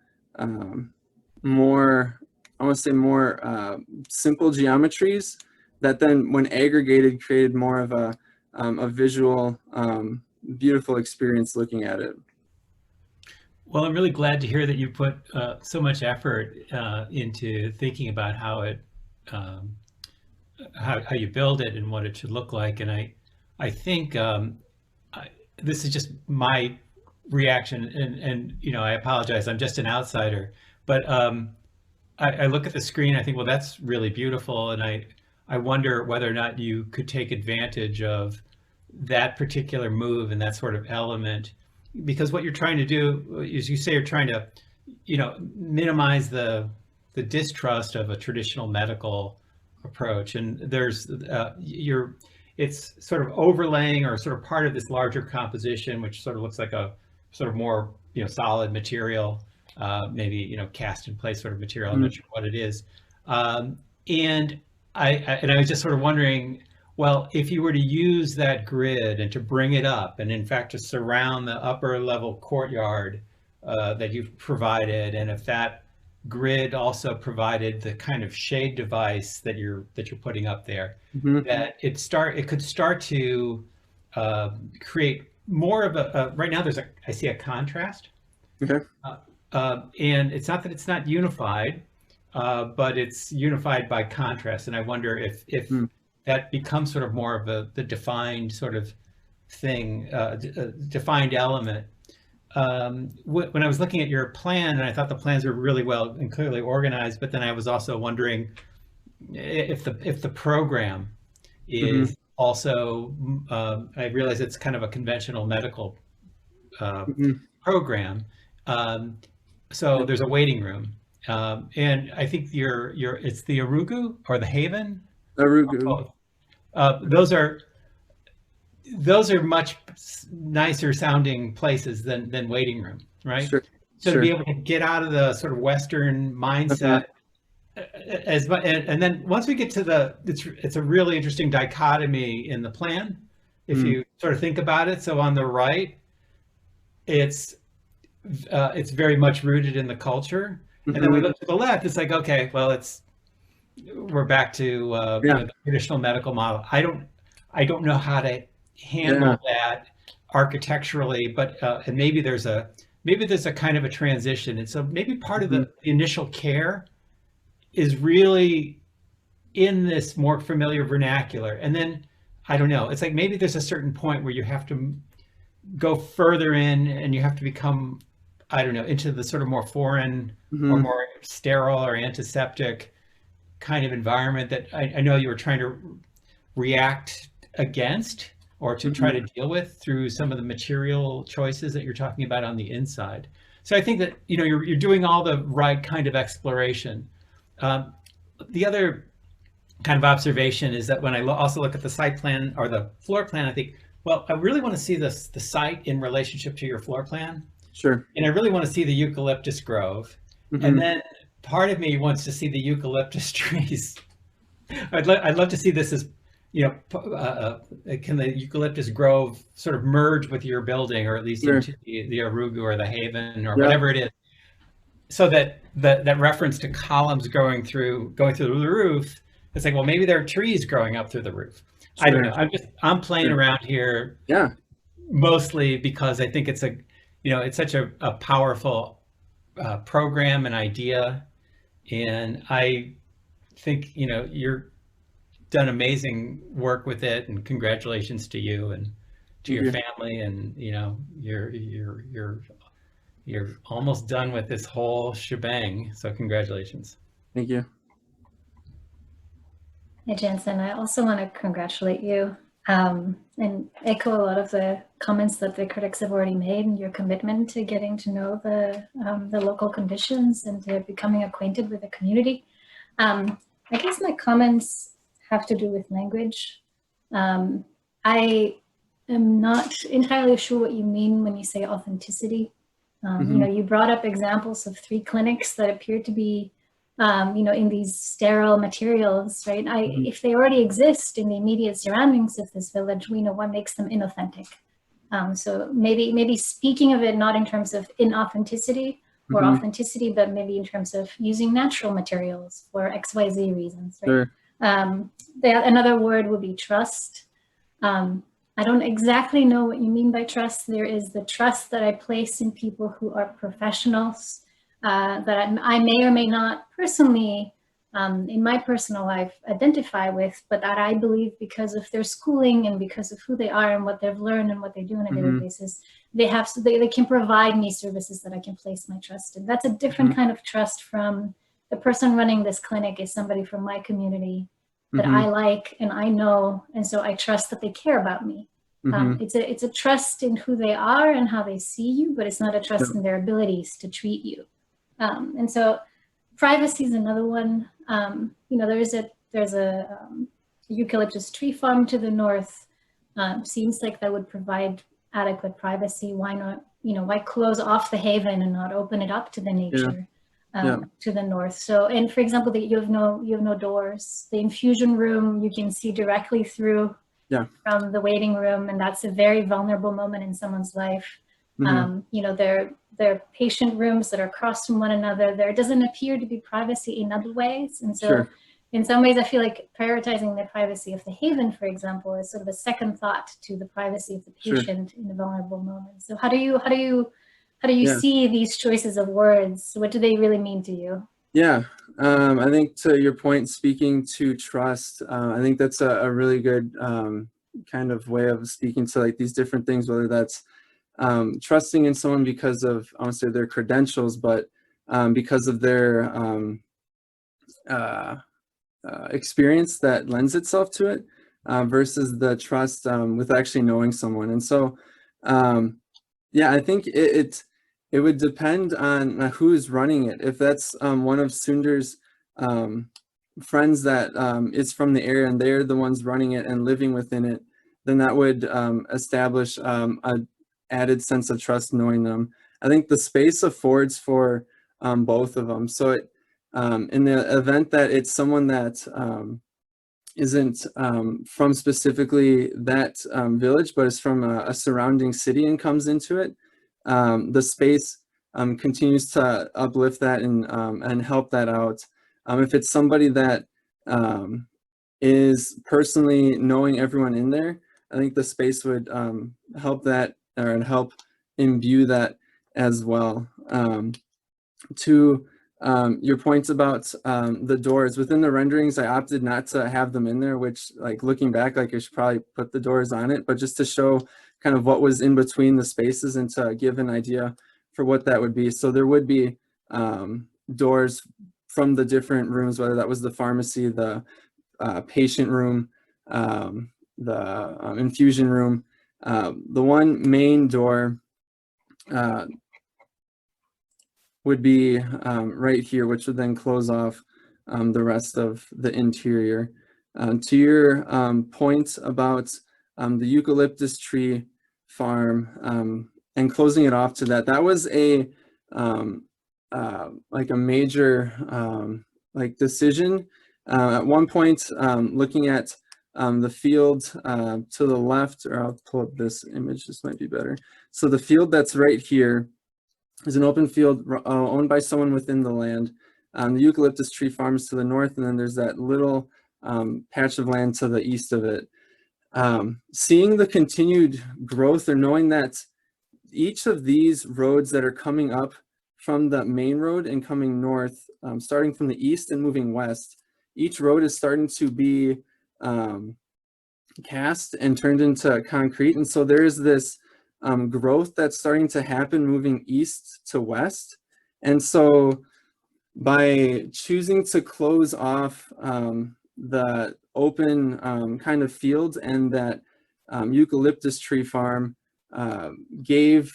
more, I want to say more simple geometries, that then when aggregated created more of a visual, beautiful experience looking at it. Well, I'm really glad to hear that you put so much effort into thinking about how it, how you build it and what it should look like. And I think this is just my reaction, and you know, I apologize, I'm just an outsider, but I look at the screen, I think, well, that's really beautiful, and I wonder whether or not you could take advantage of that particular move and that sort of element, because what you're trying to do is, you say you're trying to, you know, minimize the distrust of a traditional medical approach, and there's it's sort of overlaying or sort of part of this larger composition, which sort of looks like a sort of more, you know, solid material, maybe, you know, cast in place sort of material. I'm not sure what it is, and I was just sort of wondering, well, if you were to use that grid and to bring it up, and in fact to surround the upper level courtyard that you've provided, and if that grid also provided the kind of shade device that you're putting up there, that it could start to create more of a, right now there's I see a contrast. Okay. And it's not that it's not unified, but it's unified by contrast. And I wonder if that becomes sort of more of the defined sort of thing, defined element. When I was looking at your plan, and I thought the plans were really well and clearly organized, but then I was also wondering if the program is also, I realize it's kind of a conventional medical program. So there's a waiting room. And I think it's the Arugu or the Haven? Arugu. Those are much nicer sounding places than waiting room, right? Sure. So to be able to get out of the sort of Western mindset, and then once we get to it's a really interesting dichotomy in the plan, if you sort of think about it. So on the right, it's very much rooted in the culture, And then we look to the left, it's like, okay, well, we're back to you know, the traditional medical model. I don't know how to handle that architecturally, but and maybe there's a kind of a transition. And so maybe part of the initial care is really in this more familiar vernacular. And then, I don't know, it's like maybe there's a certain point where you have to go further in and you have to become, I don't know, into the sort of more foreign or more sterile or antiseptic kind of environment that I know you were trying to react against or to try to deal with through some of the material choices that you're talking about on the inside. So I think that, you know, you're doing all the right kind of exploration. The other kind of observation is that when I also look at the site plan or the floor plan, I think, well, I really want to see the site in relationship to your floor plan. Sure. And I really want to see the eucalyptus grove. And then part of me wants to see the eucalyptus trees. I'd love to see this as, you know, can the eucalyptus grove sort of merge with your building, or at least into the Arugu or the Haven or whatever it is, so that that reference to columns going through the roof, it's like, well, maybe there are trees growing up through the roof. I don't know. I'm playing around here. Mostly because I think it's it's such a powerful program and idea, and I think, you know, you're done amazing work with it, and congratulations to you and to your family, and you know, you're almost done with this whole shebang, so congratulations. Thank you. Hey, Jansen, I also want to congratulate you and echo a lot of the comments that the critics have already made, and your commitment to getting to know the local conditions and to becoming acquainted with the community. I guess my comments have to do with language. I am not entirely sure what you mean when you say authenticity. You know, you brought up examples of 3 clinics that appear to be you know, in these sterile materials, right? If they already exist in the immediate surroundings of this village, we know what makes them inauthentic. So maybe speaking of it not in terms of inauthenticity or authenticity, but maybe in terms of using natural materials for XYZ reasons, right? Another word would be trust. I don't exactly know what you mean by trust. There is the trust that I place in people who are professionals, that I may or may not personally, in my personal life, identify with, but that I believe because of their schooling and because of who they are and what they've learned and what they do on a daily basis, they can provide me services that I can place my trust in. That's a different kind of trust from the person running this clinic is somebody from my community that I like and I know, and so I trust that they care about me. It's a trust in who they are and how they see you, but it's not a trust in their abilities to treat you. And so privacy is another one. You know, there's a eucalyptus tree farm to the north. Seems like that would provide adequate privacy. Why not, you know, why close off the haven and not open it up to the nature to the north? So, and for example, you have no doors. The infusion room, you can see directly through from the waiting room, and that's a very vulnerable moment in someone's life. You know, there are patient rooms that are across from one another. There doesn't appear to be privacy in other ways. And so in some ways, I feel like prioritizing the privacy of the haven, for example, is sort of a second thought to the privacy of the patient in a vulnerable moment. So how do you see these choices of words? What do they really mean to you? Yeah, I think to your point, speaking to trust, I think that's a really good kind of way of speaking to like these different things, whether that's trusting in someone because of, I won't say their credentials, but because of their experience that lends itself to it, versus the trust with actually knowing someone. And so, yeah, I think it would depend on who is running it. If that's one of Sunder's friends that is from the area and they're the ones running it and living within it, then that would establish a added sense of trust knowing them. I think the space affords for both of them. So it, in the event that it's someone that isn't from specifically that village, but is from a surrounding city and comes into it, the space continues to uplift that and help that out. If it's somebody that is personally knowing everyone in there, I think the space would help that, or help imbue that as well. To your points about the doors, within the renderings, I opted not to have them in there, which, like, looking back, like, I should probably put the doors on it, but just to show kind of what was in between the spaces and to give an idea for what that would be. So there would be doors from the different rooms, whether that was the pharmacy, the patient room, the infusion room. The one main door would be right here, which would then close off the rest of the interior. To your point about the eucalyptus tree farm and closing it off to that, that was a like a major like decision. At one point, looking at the field to the left, or I'll pull up this image, this might be better. So the field that's right here is an open field owned by someone within the land. The eucalyptus tree farm is to the north, and then there's that little patch of land to the east of it. Seeing the continued growth, or knowing that each of these roads that are coming up from the main road and coming north, starting from the east and moving west, each road is starting to be cast and turned into concrete. And so there is this growth that's starting to happen moving east to west. And so by choosing to close off the open kind of fields and that eucalyptus tree farm, gives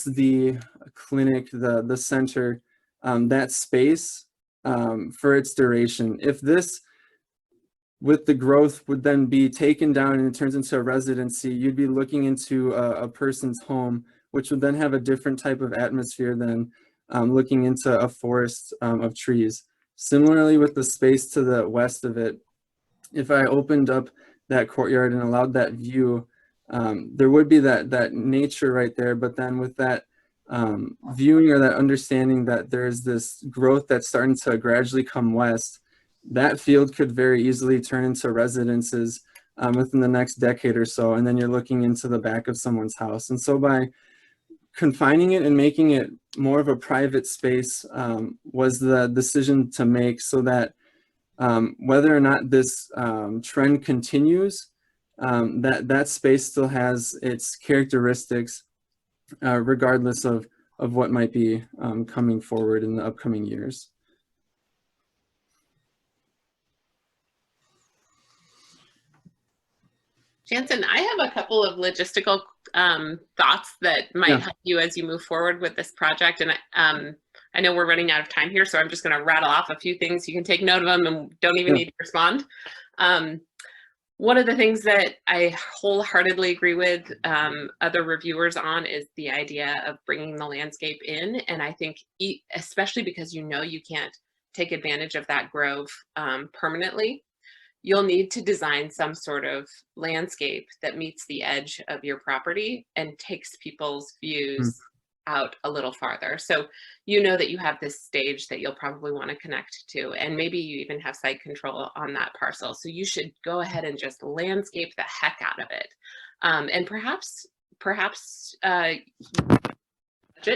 the clinic, the center, that space for its duration. If this, with the growth, would then be taken down and it turns into a residency, you'd be looking into a person's home, which would then have a different type of atmosphere than looking into a forest of trees. Similarly, with the space to the west of it, if I opened up that courtyard and allowed that view, there would be that nature right there, but then with that viewing, or that understanding that there's this growth that's starting to gradually come west, that field could very easily turn into residences within the next decade or so, and then you're looking into the back of someone's house. And so by confining it and making it more of a private space was the decision to make, so that whether or not this trend continues, that space still has its characteristics regardless of what might be coming forward in the upcoming years. Jansen, I have a couple of logistical thoughts that might help you as you move forward with this project. And I know we're running out of time here, so I'm just going to rattle off a few things. You can take note of them and don't even need to respond. One of the things that I wholeheartedly agree with other reviewers on is the idea of bringing the landscape in. And I think especially because you can't take advantage of that grove permanently, you'll need to design some sort of landscape that meets the edge of your property and takes people's views out a little farther. So that you have this stage that you'll probably want to connect to, and maybe you even have site control on that parcel. So you should go ahead and just landscape the heck out of it. And perhaps budget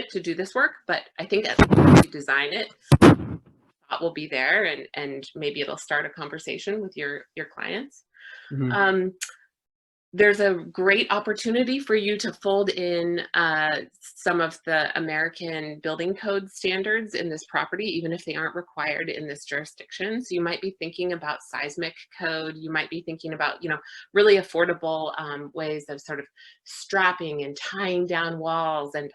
to do this work, but I think as you design it, will be there, and maybe it'll start a conversation with your clients. There's a great opportunity for you to fold in some of the American building code standards in this property, even if they aren't required in this jurisdiction. So you might be thinking about seismic code. You might be thinking about, really affordable ways of sort of strapping and tying down walls. And,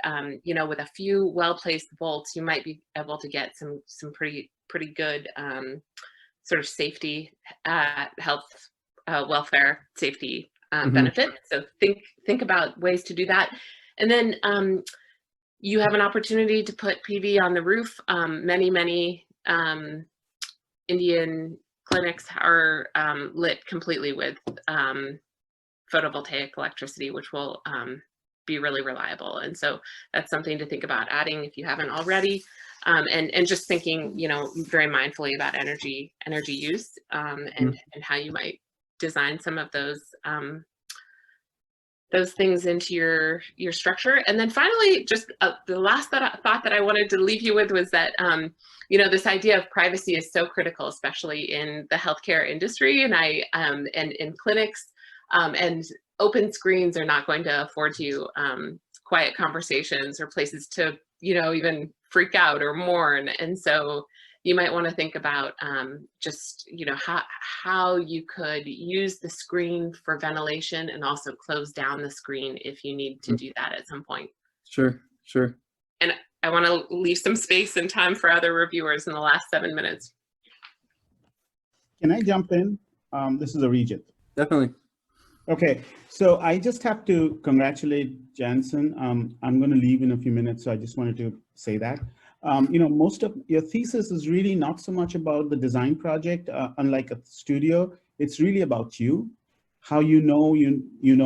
with a few well-placed bolts, you might be able to get some pretty good sort of safety, health, welfare, safety benefit. So think about ways to do that. And then you have an opportunity to put PV on the roof. Many Indian clinics are lit completely with photovoltaic electricity, which will be really reliable. And so that's something to think about adding if you haven't already. And just thinking, you know, very mindfully about energy use, and how you might design some of those things into your structure. And then finally, just the last thought that I wanted to leave you with was that, you know, this idea of privacy is so critical, especially in the healthcare industry and in clinics, and open screens are not going to afford you quiet conversations or places to, you know, even freak out or mourn. And so you might want to think about just, you know, how you could use the screen for ventilation and also close down the screen if you need to do that at some point. Sure. And I want to leave some space and time for other reviewers in the last 7 minutes. Can I jump in? This is Arijit. Definitely. Okay, so I just have to congratulate Jansen. I'm going to leave in a few minutes, so I just wanted to say that. You know, most of your thesis is really not so much about the design project, unlike a studio. It's really about you, how you know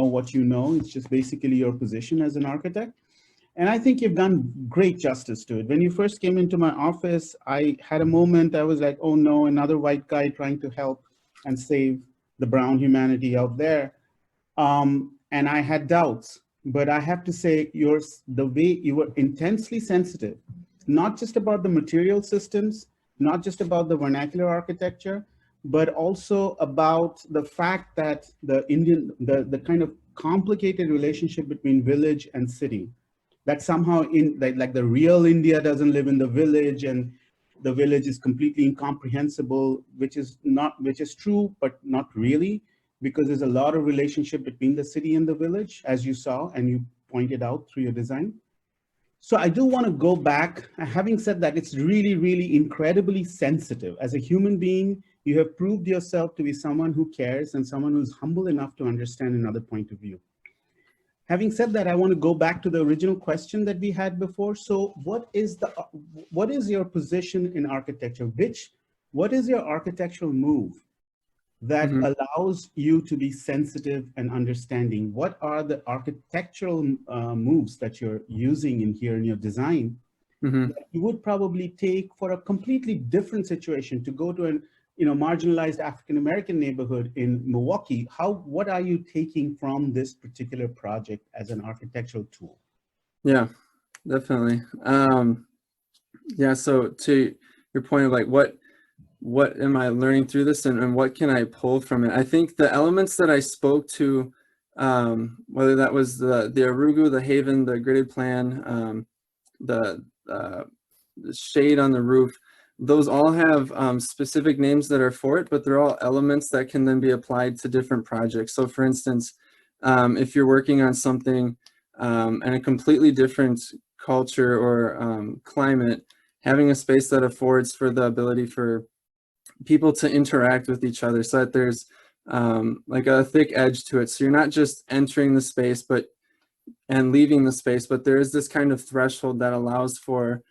what you know. It's just basically your position as an architect. And I think you've done great justice to it. When you first came into my office, I had a moment, I was like, oh no, another white guy trying to help and save the brown humanity out there. And I had doubts, but I have to say the way you were intensely sensitive, not just about the material systems, not just about the vernacular architecture, but also about the fact that the kind of complicated relationship between village and city, that somehow like the real India doesn't live in the village and the village is completely incomprehensible, which is true, but not really, because there's a lot of relationship between the city and the village, as you saw, and you pointed out through your design. So I do want to go back. Having said that, it's really, really incredibly sensitive. As a human being, you have proved yourself to be someone who cares and someone who's humble enough to understand another point of view. Having said that, I want to go back to the original question that we had before. So what is your position in architecture? What is your architectural move that allows you to be sensitive and understanding? What are the architectural moves that you're using in your design that you would probably take for a completely different situation, to go to an marginalized African-American neighborhood in Milwaukee? What are you taking from this particular project as an architectural tool? Yeah, definitely. Yeah, so to your point of like, what am I learning through this and what can I pull from it? I think the elements that I spoke to, whether that was the Arugu, the Haven, the gridded plan, the shade on the roof, those all have specific names that are for it, but they're all elements that can then be applied to different projects. So for instance, if you're working on something in a completely different culture or climate, having a space that affords for the ability for people to interact with each other, so that there's like a thick edge to it. So you're not just entering the space and leaving the space, but there is this kind of threshold that allows for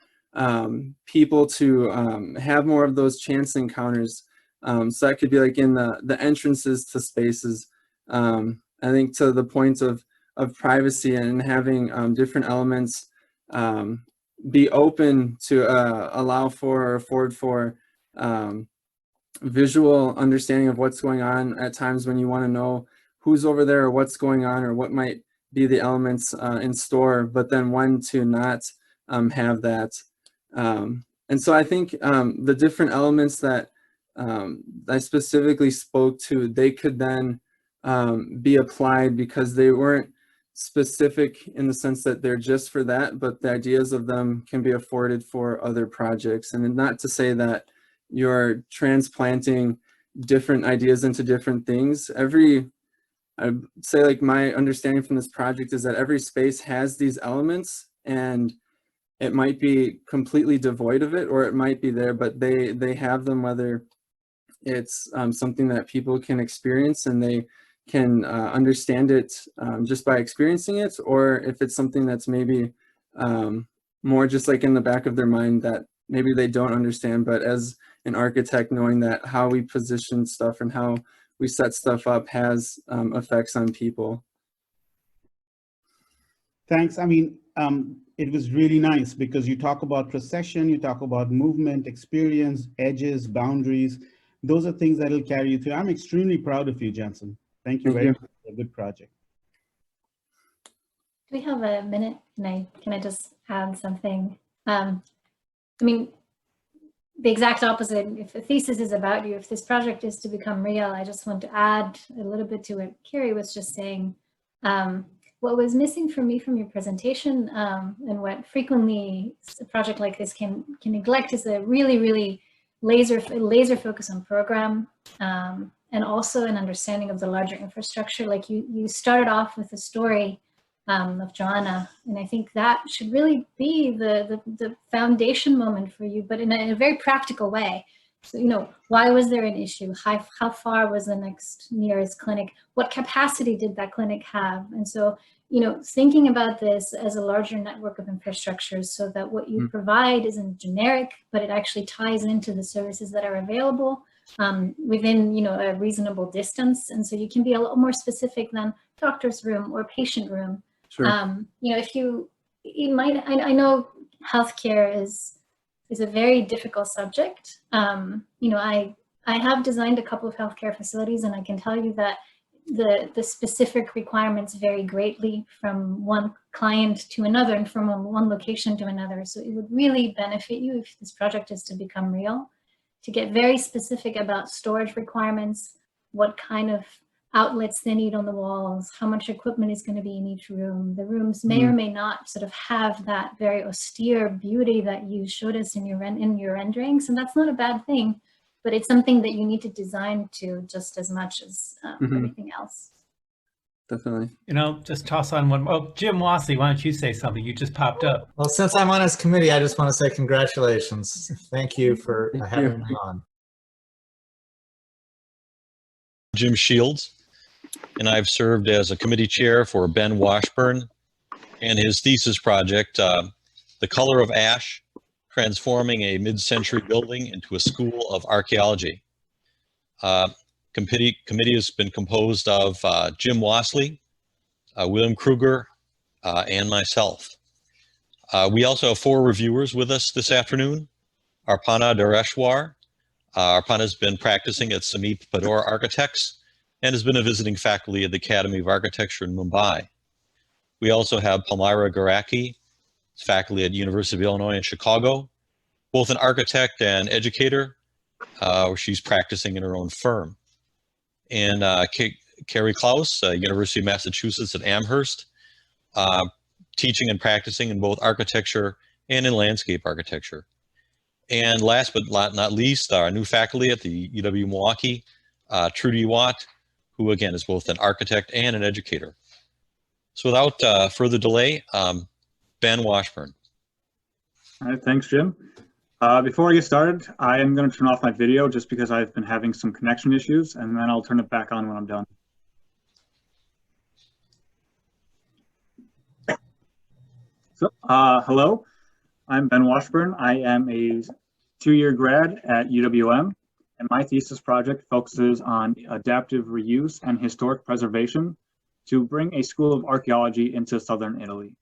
people to have more of those chance encounters. So that could be like in the entrances to spaces. I think to the point of privacy and having different elements be open to allow for or afford for visual understanding of what's going on at times when you want to know who's over there or what's going on or what might be the elements in store, but then when to not have that. And so I think the different elements that I specifically spoke to, they could then be applied because they weren't specific in the sense that they're just for that, but the ideas of them can be afforded for other projects. And not to say that you're transplanting different ideas into different things. I'd say like my understanding from this project is that every space has these elements, and it might be completely devoid of it, or it might be there, but they have them, whether it's something that people can experience and they can understand it just by experiencing it, or if it's something that's maybe more just like in the back of their mind that maybe they don't understand, but as an architect, knowing that how we position stuff and how we set stuff up has effects on people. Thanks. I mean, it was really nice because you talk about procession, you talk about movement, experience, edges, boundaries. Those are things that will carry you through. I'm extremely proud of you, Jansen. Thank you very much for a good project. Do we have a minute? Can I just add something? I mean, the exact opposite. If the thesis is about you, if this project is to become real, I just want to add a little bit to what Carrie was just saying. What was missing for me from your presentation, and what frequently a project like this can neglect, is a really laser focus on program, and also an understanding of the larger infrastructure. Like you started off with a story of Joanna, and I think that should really be the foundation moment for you, but in a very practical way. So, you know, why was there an issue? How far was the nearest clinic? What capacity did that clinic have? And so, you know, thinking about this as a larger network of infrastructures, so that what you provide isn't generic, but it actually ties into the services that are available within, you know, a reasonable distance. And so you can be a little more specific than doctor's room or patient room. Sure. You know, if you might, I know healthcare is a very difficult subject. You know, I have designed a couple of healthcare facilities, and I can tell you that the specific requirements vary greatly from one client to another and from one location to another. So it would really benefit you, if this project is to become real, to get very specific about storage requirements, what kind of outlets they need on the walls, how much equipment is going to be in each room. The rooms may or may not sort of have that very austere beauty that you showed us in your renderings, and that's not a bad thing, but it's something that you need to design to just as much as everything else. Definitely. You know, just toss on one. Oh, Jim Wassley, why don't you say something? You just popped up. Well, since I'm on his committee, I just want to say congratulations. Thank you for having me on. Jim Shields, and I've served as a committee chair for Ben Washburn and his thesis project, The Color of Ash, Transforming a Mid-Century Building into a School of Archaeology. Committee has been composed of Jim Wassley, William Kruger, and myself. We also have 4 reviewers with us this afternoon. Arpana Dareshwar. Arpana has been practicing at Samit Pador Architects and has been a visiting faculty at the Academy of Architecture in Mumbai. We also have Palmyra Garacki, faculty at University of Illinois in Chicago, both an architect and educator, where she's practicing in her own firm. And Carrie Klaus, University of Massachusetts at Amherst, teaching and practicing in both architecture and in landscape architecture. And last but not least, our new faculty at the UW-Milwaukee, Trudy Watt, who again is both an architect and an educator. So without further delay, Ben Washburn. All right, thanks, Jim. Before I get started, I am going to turn off my video just because I've been having some connection issues, and then I'll turn it back on when I'm done. So, hello, I'm Ben Washburn. I am a 2-year grad at UWM, and my thesis project focuses on adaptive reuse and historic preservation to bring a school of archaeology into southern Italy.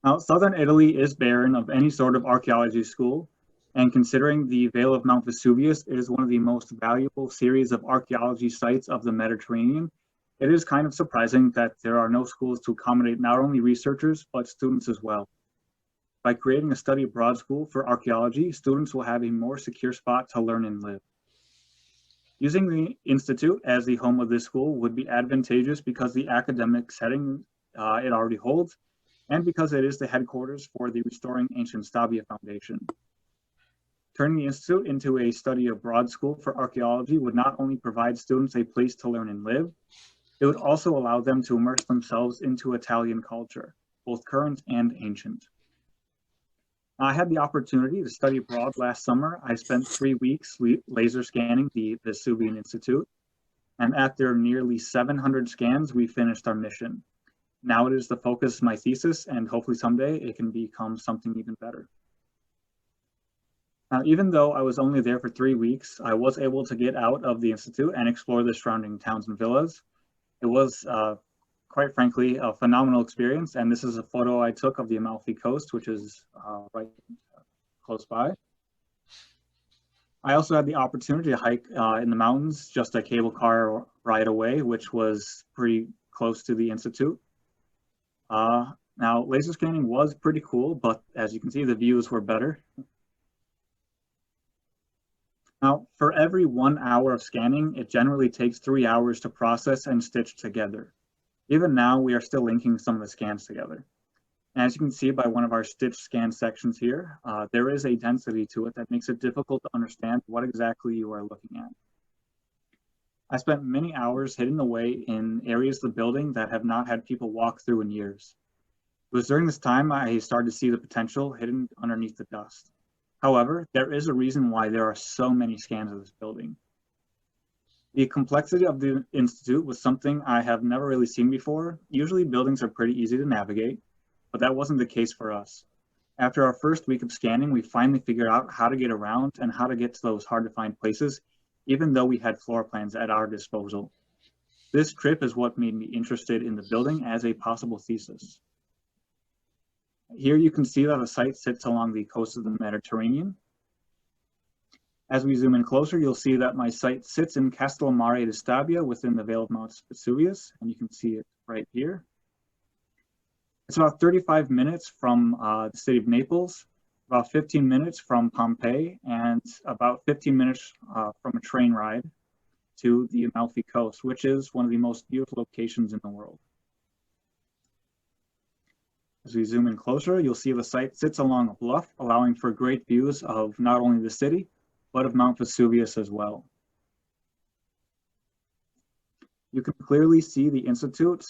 Now, southern Italy is barren of any sort of archaeology school, and considering the Vale of Mount Vesuvius is one of the most valuable series of archaeology sites of the Mediterranean, it is kind of surprising that there are no schools to accommodate not only researchers, but students as well. By creating a study abroad school for archaeology, students will have a more secure spot to learn and live. Using the Institute as the home of this school would be advantageous because the academic setting it already holds, and because it is the headquarters for the Restoring Ancient Stabia Foundation. Turning the Institute into a study abroad school for archaeology would not only provide students a place to learn and live, it would also allow them to immerse themselves into Italian culture, both current and ancient. I had the opportunity to study abroad last summer. I spent 3 weeks laser scanning the Vesuvian Institute, and after nearly 700 scans, we finished our mission. Now it is the focus of my thesis, and hopefully someday it can become something even better. Now, even though I was only there for 3 weeks, I was able to get out of the Institute and explore the surrounding towns and villas. It was quite frankly, a phenomenal experience. And this is a photo I took of the Amalfi Coast, which is right close by. I also had the opportunity to hike in the mountains, just a cable car ride away, which was pretty close to the Institute. Now, laser scanning was pretty cool, but as you can see, the views were better. Now, for every 1 hour of scanning, it generally takes 3 hours to process and stitch together. Even now, we are still linking some of the scans together. As you can see by one of our stitch scan sections here, there is a density to it that makes it difficult to understand what exactly you are looking at. I spent many hours hidden away in areas of the building that have not had people walk through in years. It was during this time I started to see the potential hidden underneath the dust. However, there is a reason why there are so many scans of this building. The complexity of the Institute was something I have never really seen before. Usually buildings are pretty easy to navigate, but that wasn't the case for us. After our first week of scanning, we finally figured out how to get around and how to get to those hard to find places, even though we had floor plans at our disposal. This trip is what made me interested in the building as a possible thesis. Here you can see that the site sits along the coast of the Mediterranean. As we zoom in closer, you'll see that my site sits in Castellammare di Stabia within the Vale of Mount Vesuvius, and you can see it right here. It's about 35 minutes from the city of Naples, about 15 minutes from Pompeii, and about 15 minutes from a train ride to the Amalfi Coast, which is one of the most beautiful locations in the world. As we zoom in closer, you'll see the site sits along a bluff, allowing for great views of not only the city, but of Mount Vesuvius as well. You can clearly see the Institute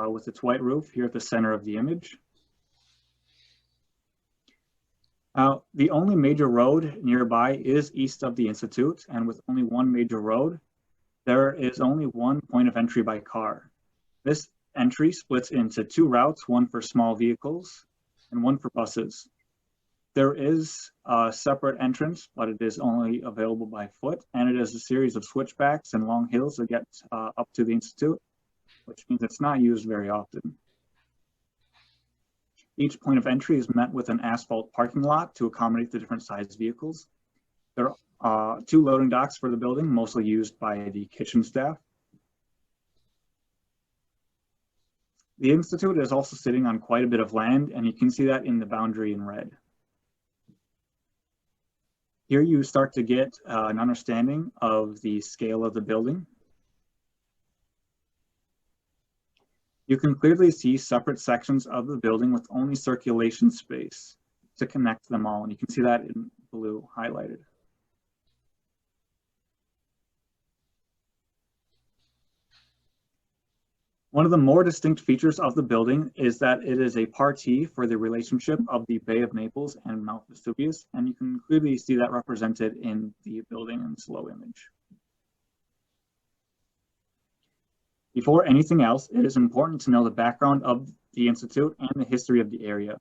with its white roof here at the center of the image. The only major road nearby is east of the Institute, and with only one major road, there is only one point of entry by car. This entry splits into two routes, one for small vehicles and one for buses. There is a separate entrance, but it is only available by foot, and it is a series of switchbacks and long hills that get up to the Institute, which means it's not used very often. Each point of entry is met with an asphalt parking lot to accommodate the different sized vehicles. There are two loading docks for the building, mostly used by the kitchen staff. The Institute is also sitting on quite a bit of land, and you can see that in the boundary in red. Here you start to get an understanding of the scale of the building. You can clearly see separate sections of the building with only circulation space to connect them all, and you can see that in blue highlighted. One of the more distinct features of the building is that it is a party for the relationship of the Bay of Naples and Mount Vesuvius, and you can clearly see that represented in the building in this low image. Before anything else, it is important to know the background of the Institute and the history of the area.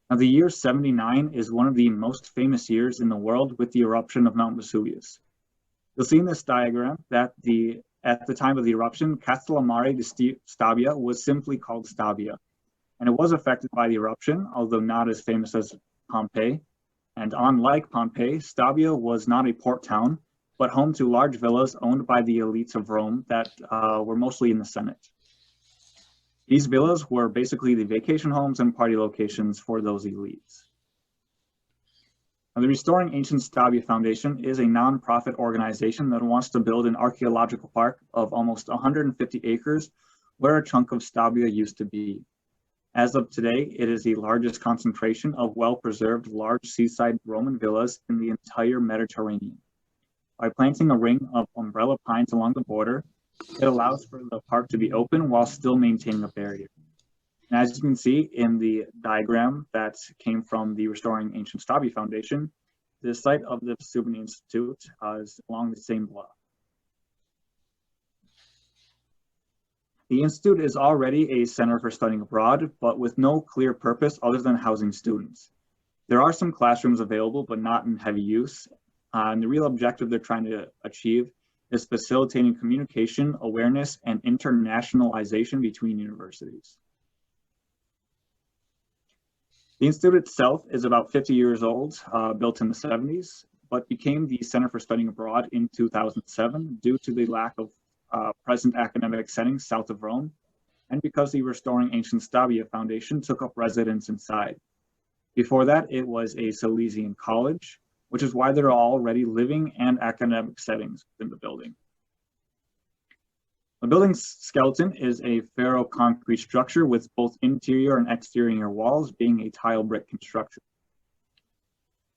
Now, the year 79 is one of the most famous years in the world with the eruption of Mount Vesuvius. You'll see in this diagram that at the time of the eruption, Castellammare di Stabia was simply called Stabia, and it was affected by the eruption, although not as famous as Pompeii. And unlike Pompeii, Stabia was not a port town, but home to large villas owned by the elites of Rome that were mostly in the Senate. These villas were basically the vacation homes and party locations for those elites. Now, the Restoring Ancient Stabia Foundation is a nonprofit organization that wants to build an archaeological park of almost 150 acres where a chunk of Stabia used to be. As of today, it is the largest concentration of well-preserved large seaside Roman villas in the entire Mediterranean. By planting a ring of umbrella pines along the border, it allows for the park to be open while still maintaining a barrier. And as you can see in the diagram that came from the Restoring Ancient Stabia Foundation, the site of the Vesuvian Institute is along the same bluff. The Institute is already a center for studying abroad, but with no clear purpose other than housing students. There are some classrooms available, but not in heavy use. And the real objective they're trying to achieve is facilitating communication, awareness, and internationalization between universities. The Institute itself is about 50 years old, built in the 70s, but became the Center for Studying Abroad in 2007 due to the lack of present academic settings south of Rome, and because the Restoring Ancient Stabia Foundation took up residence inside. Before that, it was a Salesian college, which is why there are already living and academic settings within the building. The building's skeleton is a ferro-concrete structure with both interior and exterior walls being a tile brick construction.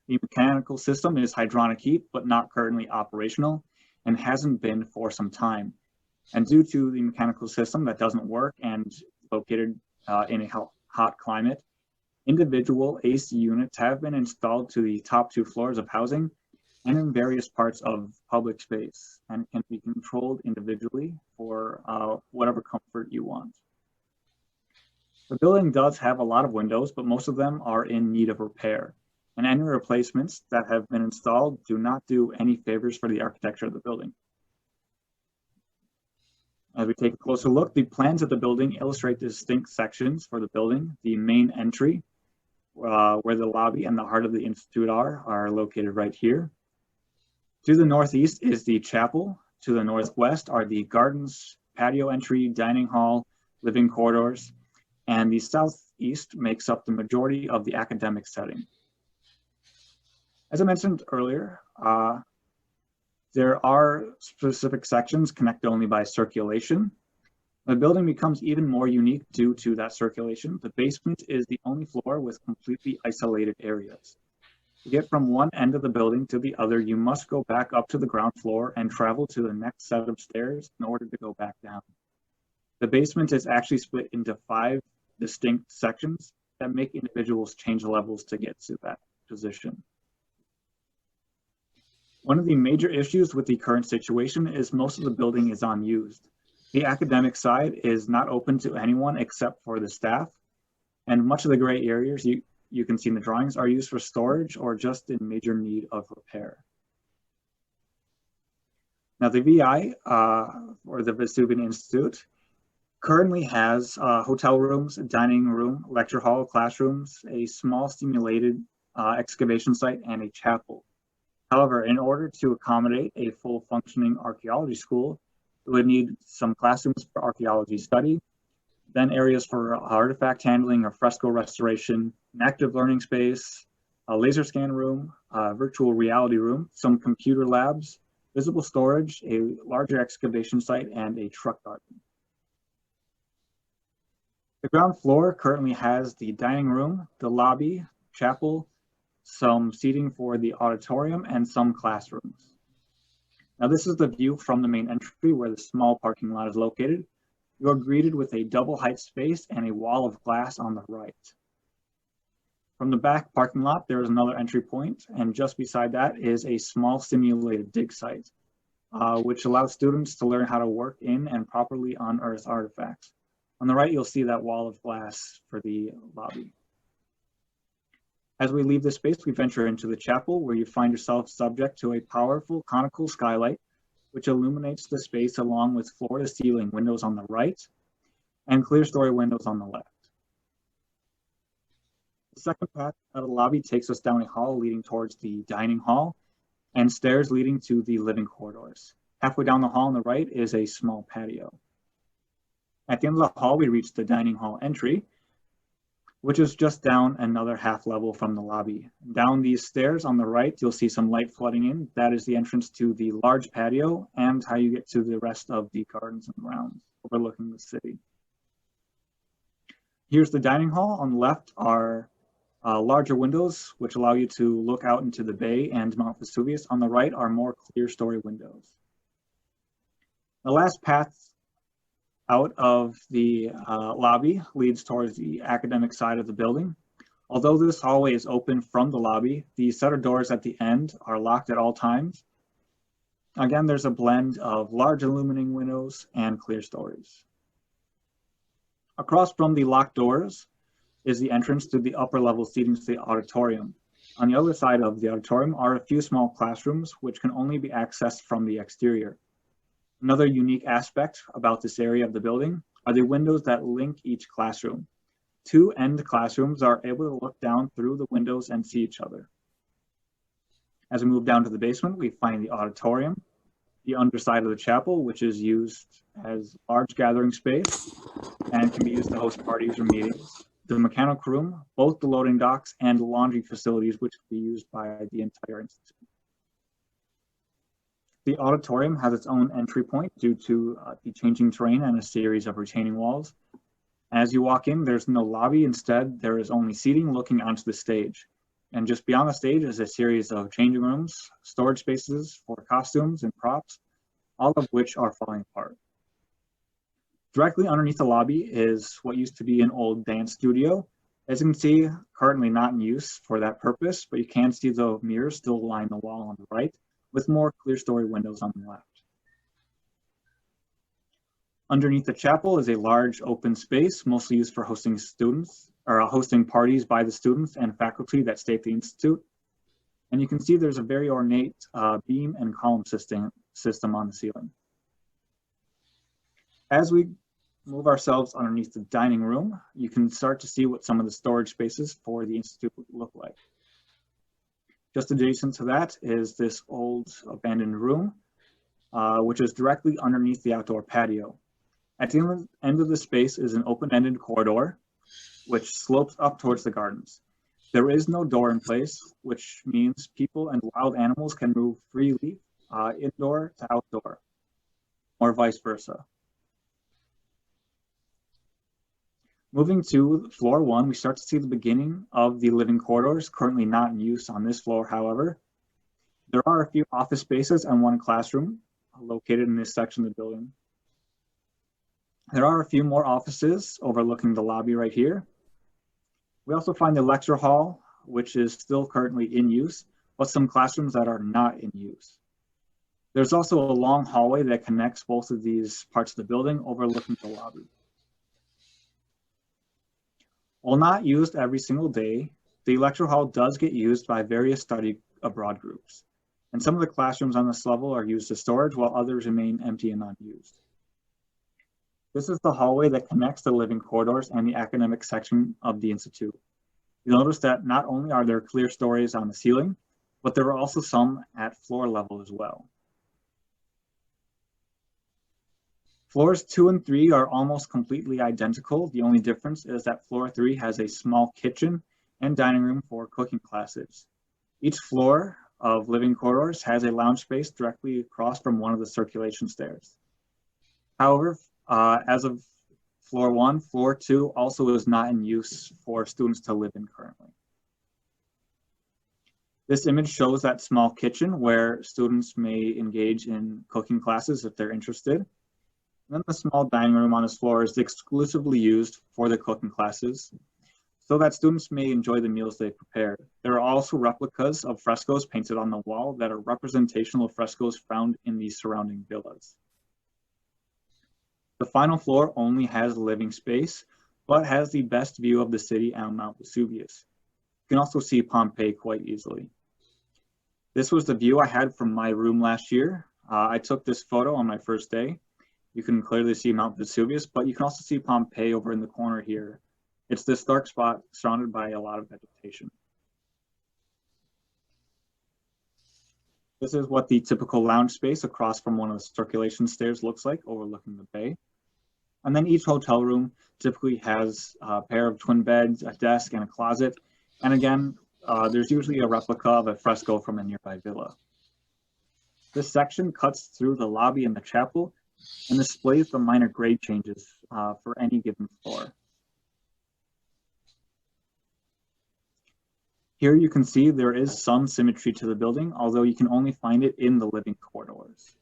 The mechanical system is hydronic heat, but not currently operational, and hasn't been for some time. And due to the mechanical system that doesn't work and located in a hot climate, individual AC units have been installed to the top 2 floors of housing and in various parts of public space, and can be controlled individually for whatever comfort you want. The building does have a lot of windows, but most of them are in need of repair, and any replacements that have been installed do not do any favors for the architecture of the building. As we take a closer look, the plans of the building illustrate the distinct sections for the building. The main entry, where the lobby and the heart of the Institute are located right here. To the northeast is the chapel. To the northwest are the gardens, patio entry, dining hall, living corridors, and the southeast makes up the majority of the academic setting. As I mentioned earlier, there are specific sections connected only by circulation. The building becomes even more unique due to that circulation. The basement is the only floor with completely isolated areas. To get from one end of the building to the other, you must go back up to the ground floor and travel to the next set of stairs in order to go back down. The basement is actually split into 5 distinct sections that make individuals change levels to get to that position. One of the major issues with the current situation is most of the building is unused. The academic side is not open to anyone except for the staff, and much of the gray areas you can see in the drawings are used for storage or just in major need of repair. Now the VI, or the Vesuvian Institute, currently has hotel rooms, a dining room, lecture hall, classrooms, a small simulated excavation site, and a chapel. However, in order to accommodate a full functioning archaeology school, it would need some classrooms for archaeology study, then areas for artifact handling or fresco restoration, an active learning space, a laser scan room, a virtual reality room, some computer labs, visible storage, a larger excavation site, and a truck garden. The ground floor currently has the dining room, the lobby, chapel, some seating for the auditorium, and some classrooms. Now this is the view from the main entry where the small parking lot is located. You are greeted with a double height space and a wall of glass on the right. From the back parking lot, there is another entry point, and just beside that is a small simulated dig site, which allows students to learn how to work in and properly unearth artifacts. On the right, you'll see that wall of glass for the lobby. As we leave this space, we venture into the chapel, where you find yourself subject to a powerful conical skylight, which illuminates the space along with floor-to-ceiling windows on the right and clear-story windows on the left. The second path out of the lobby takes us down a hall leading towards the dining hall and stairs leading to the living corridors. Halfway down the hall on the right is a small patio. At the end of the hall, we reach the dining hall entry, which is just down another half level from the lobby. Down these stairs on the right, you'll see some light flooding in. That is the entrance to the large patio and how you get to the rest of the gardens and grounds overlooking the city. Here's the dining hall. On the left are larger windows, which allow you to look out into the bay and Mount Vesuvius. On the right are more clear story windows. The last path out of the lobby leads towards the academic side of the building. Although this hallway is open from the lobby, the set of doors at the end are locked at all times. Again, there's a blend of large illuminating windows and clear stories. Across from the locked doors is the entrance to the upper level seating to the auditorium. On the other side of the auditorium are a few small classrooms which can only be accessed from the exterior. Another unique aspect about this area of the building are the windows that link each classroom. Two end classrooms are able to look down through the windows and see each other. As we move down to the basement, we find the auditorium, the underside of the chapel, which is used as large gathering space and can be used to host parties or meetings. The mechanical room, both the loading docks and laundry facilities, which can be used by the entire institute. The auditorium has its own entry point due to the changing terrain and a series of retaining walls. As you walk in, there's no lobby. Instead, there is only seating looking onto the stage. And just beyond the stage is a series of changing rooms, storage spaces for costumes and props, all of which are falling apart. Directly underneath the lobby is what used to be an old dance studio. As you can see, currently not in use for that purpose, but you can see the mirrors still line the wall on the right, with more clear story windows on the left. Underneath the chapel is a large open space, mostly used for hosting students, or hosting parties by the students and faculty that stay at the institute. And you can see there's a very ornate beam and column system on the ceiling. As we move ourselves underneath the dining room, you can start to see what some of the storage spaces for the institute look like. Just adjacent to that is this old abandoned room, which is directly underneath the outdoor patio. At the end of the space is an open-ended corridor, which slopes up towards the gardens. There is no door in place, which means people and wild animals can move freely indoor to outdoor, or vice versa. Moving to floor 1, we start to see the beginning of the living corridors, currently not in use on this floor, however. There are a few office spaces and one classroom located in this section of the building. There are a few more offices overlooking the lobby right here. We also find the lecture hall, which is still currently in use, but some classrooms that are not in use. There's also a long hallway that connects both of these parts of the building overlooking the lobby. While not used every single day, the lecture hall does get used by various study abroad groups, and some of the classrooms on this level are used as storage while others remain empty and unused. This is the hallway that connects the living corridors and the academic section of the institute. You'll notice that not only are there clear stories on the ceiling, but there are also some at floor level as well. Floors 2 and 3 are almost completely identical. The only difference is that floor 3 has a small kitchen and dining room for cooking classes. Each floor of living corridors has a lounge space directly across from one of the circulation stairs. However, as of floor 1, floor 2 also is not in use for students to live in currently. This image shows that small kitchen where students may engage in cooking classes if they're interested. And then the small dining room on this floor is exclusively used for the cooking classes so that students may enjoy the meals they prepared. There are also replicas of frescoes painted on the wall that are representational of frescoes found in the surrounding villas. The final floor only has living space, but has the best view of the city and Mount Vesuvius. You can also see Pompeii quite easily. This was the view I had from my room last year. I took this photo on my first day. You can clearly see Mount Vesuvius, but you can also see Pompeii over in the corner here. It's this dark spot surrounded by a lot of vegetation. This is what the typical lounge space across from one of the circulation stairs looks like, overlooking the bay. And then each hotel room typically has a pair of twin beds, a desk, and a closet. And again, there's usually a replica of a fresco from a nearby villa. This section cuts through the lobby and the chapel and displays the minor grade changes for any given floor. Here you can see there is some symmetry to the building, although you can only find it in the living corridors.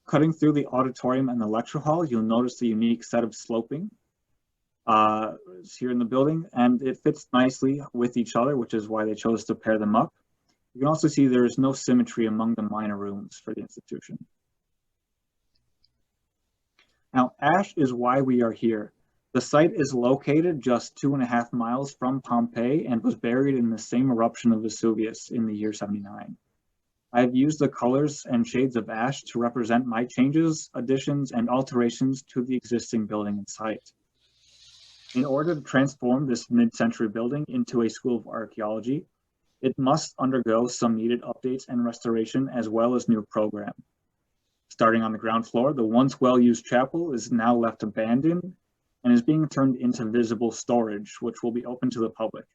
Cutting through the auditorium and the lecture hall, you'll notice the unique set of sloping here in the building, and it fits nicely with each other, which is why they chose to pair them up. You can also see there is no symmetry among the minor rooms for the institution. Now, ash is why we are here. The site is located just 2.5 miles from Pompeii and was buried in the same eruption of Vesuvius in the year 79. I've used the colors and shades of ash to represent my changes, additions, and alterations to the existing building and site. In order to transform this mid-century building into a school of archaeology, it must undergo some needed updates and restoration as well as new program. Starting on the ground floor, the once well-used chapel is now left abandoned and is being turned into visible storage, which will be open to the public.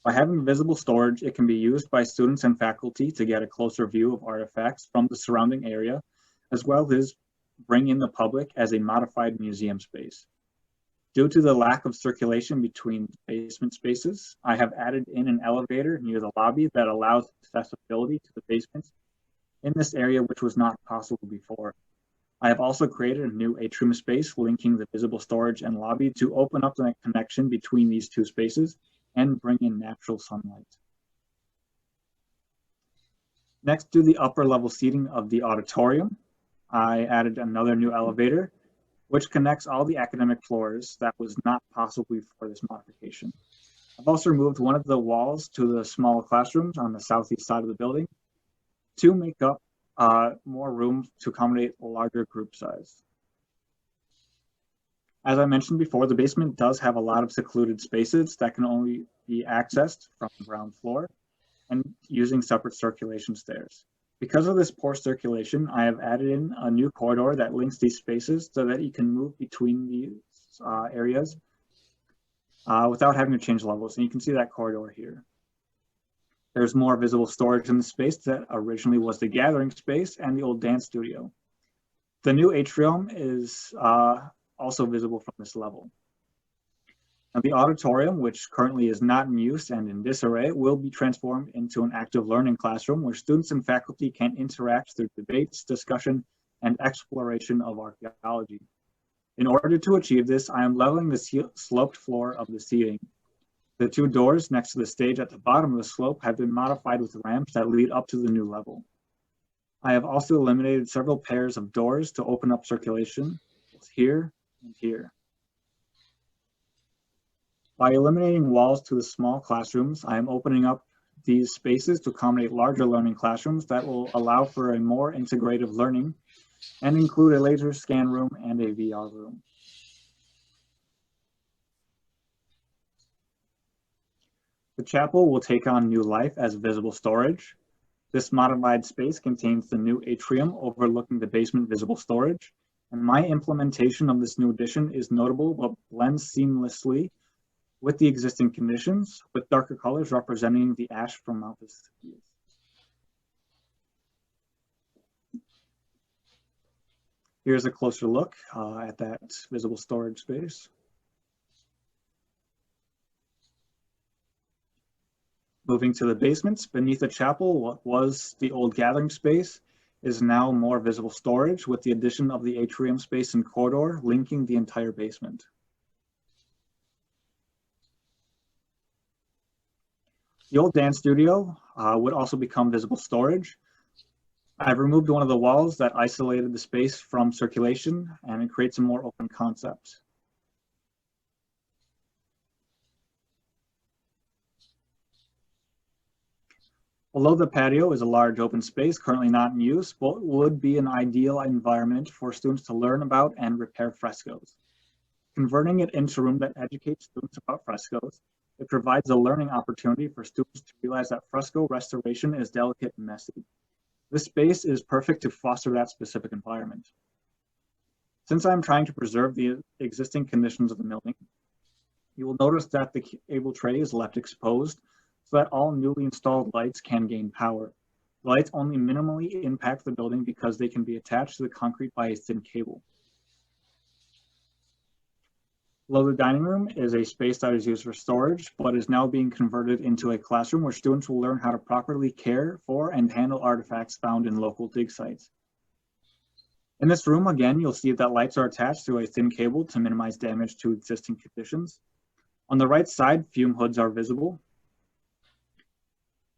By having visible storage, it can be used by students and faculty to get a closer view of artifacts from the surrounding area, as well as bring in the public as a modified museum space. Due to the lack of circulation between basement spaces, I have added in an elevator near the lobby that allows accessibility to the basement in this area, which was not possible before. I have also created a new atrium space linking the visible storage and lobby to open up the connection between these two spaces and bring in natural sunlight. Next to the upper level seating of the auditorium, I added another new elevator, which connects all the academic floors that was not possible before this modification. I've also removed one of the walls to the small classrooms on the southeast side of the building to make up more room to accommodate a larger group size. As I mentioned before, the basement does have a lot of secluded spaces that can only be accessed from the ground floor and using separate circulation stairs. Because of this poor circulation, I have added in a new corridor that links these spaces so that you can move between these areas without having to change levels. And you can see that corridor here. There's more visible storage in the space that originally was the gathering space and the old dance studio. The new atrium is also visible from this level. Now, the auditorium, which currently is not in use and in disarray, will be transformed into an active learning classroom where students and faculty can interact through debates, discussion, and exploration of archaeology. In order to achieve this, I am leveling the sloped floor of the seating. The two doors next to the stage at the bottom of the slope have been modified with ramps that lead up to the new level. I have also eliminated several pairs of doors to open up circulation, both here and here. By eliminating walls to the small classrooms, I am opening up these spaces to accommodate larger learning classrooms that will allow for a more integrative learning and include a laser scan room and a VR room. The chapel will take on new life as visible storage. This modified space contains the new atrium overlooking the basement visible storage, and my implementation of this new addition is notable but blends seamlessly with the existing conditions, with darker colors representing the ash from Mount Vesuvius. Here's a closer look at that visible storage space. Moving to the basements, beneath the chapel, what was the old gathering space is now more visible storage with the addition of the atrium space and corridor linking the entire basement. The old dance studio would also become visible storage. I've removed one of the walls that isolated the space from circulation, and it creates a more open concept. Although the patio is a large open space currently not in use, but would be an ideal environment for students to learn about and repair frescoes. Converting it into a room that educates students about frescoes, it provides a learning opportunity for students to realize that fresco restoration is delicate and messy. This space is perfect to foster that specific environment. Since I'm trying to preserve the existing conditions of the building, you will notice that the cable tray is left exposed so that all newly installed lights can gain power. The lights only minimally impact the building because they can be attached to the concrete by a thin cable. Below the dining room is a space that is used for storage, but is now being converted into a classroom where students will learn how to properly care for and handle artifacts found in local dig sites. In this room, again, you'll see that lights are attached to a thin cable to minimize damage to existing conditions. On the right side, fume hoods are visible.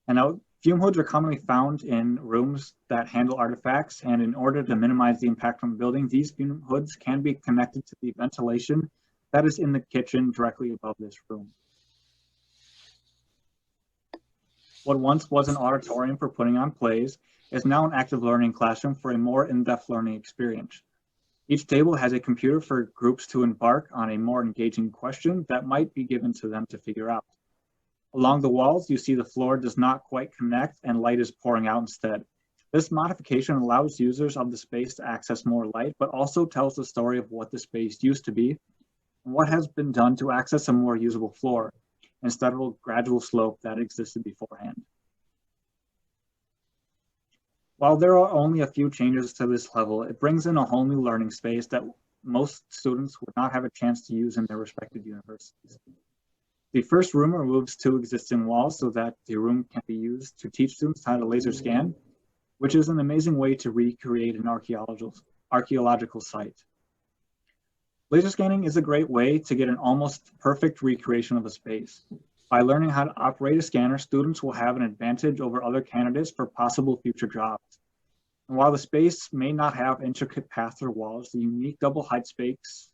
And now, fume hoods are commonly found in rooms that handle artifacts, and in order to minimize the impact on the building, these fume hoods can be connected to the ventilation that is in the kitchen directly above this room. What once was an auditorium for putting on plays is now an active learning classroom for a more in-depth learning experience. Each table has a computer for groups to embark on a more engaging question that might be given to them to figure out. Along the walls, you see the floor does not quite connect and light is pouring out instead. This modification allows users of the space to access more light, but also tells the story of what the space used to be and what has been done to access a more usable floor instead of a gradual slope that existed beforehand. While there are only a few changes to this level, it brings in a whole new learning space that most students would not have a chance to use in their respective universities. The first room removes 2 existing walls so that the room can be used to teach students how to laser scan, which is an amazing way to recreate an archaeological site. Laser scanning is a great way to get an almost perfect recreation of a space. By learning how to operate a scanner, students will have an advantage over other candidates for possible future jobs. And while the space may not have intricate paths or walls, the unique double height space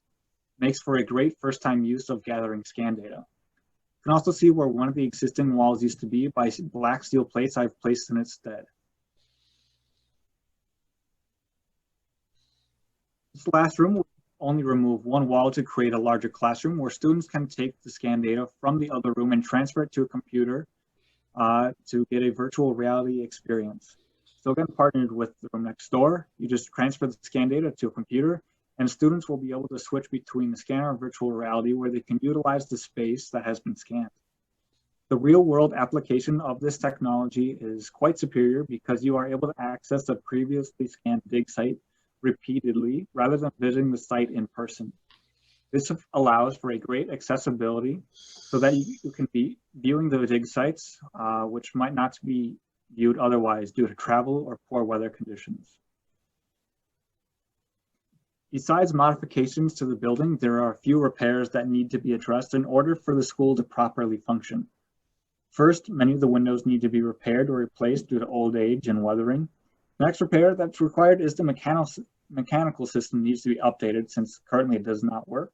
makes for a great first-time use of gathering scan data. You can also see where one of the existing walls used to be by black steel plates I've placed in its stead. This last room will only remove 1 wall to create a larger classroom where students can take the scan data from the other room and transfer it to a computer to get a virtual reality experience. So again, partnered with the room next door, you just transfer the scan data to a computer and students will be able to switch between the scanner and virtual reality where they can utilize the space that has been scanned. The real world application of this technology is quite superior because you are able to access a previously scanned dig site repeatedly rather than visiting the site in person. This allows for a great accessibility so that you can be viewing the dig sites, which might not be viewed otherwise due to travel or poor weather conditions. Besides modifications to the building, there are a few repairs that need to be addressed in order for the school to properly function. First, many of the windows need to be repaired or replaced due to old age and weathering. The next repair that's required is the mechanical system needs to be updated since currently it does not work.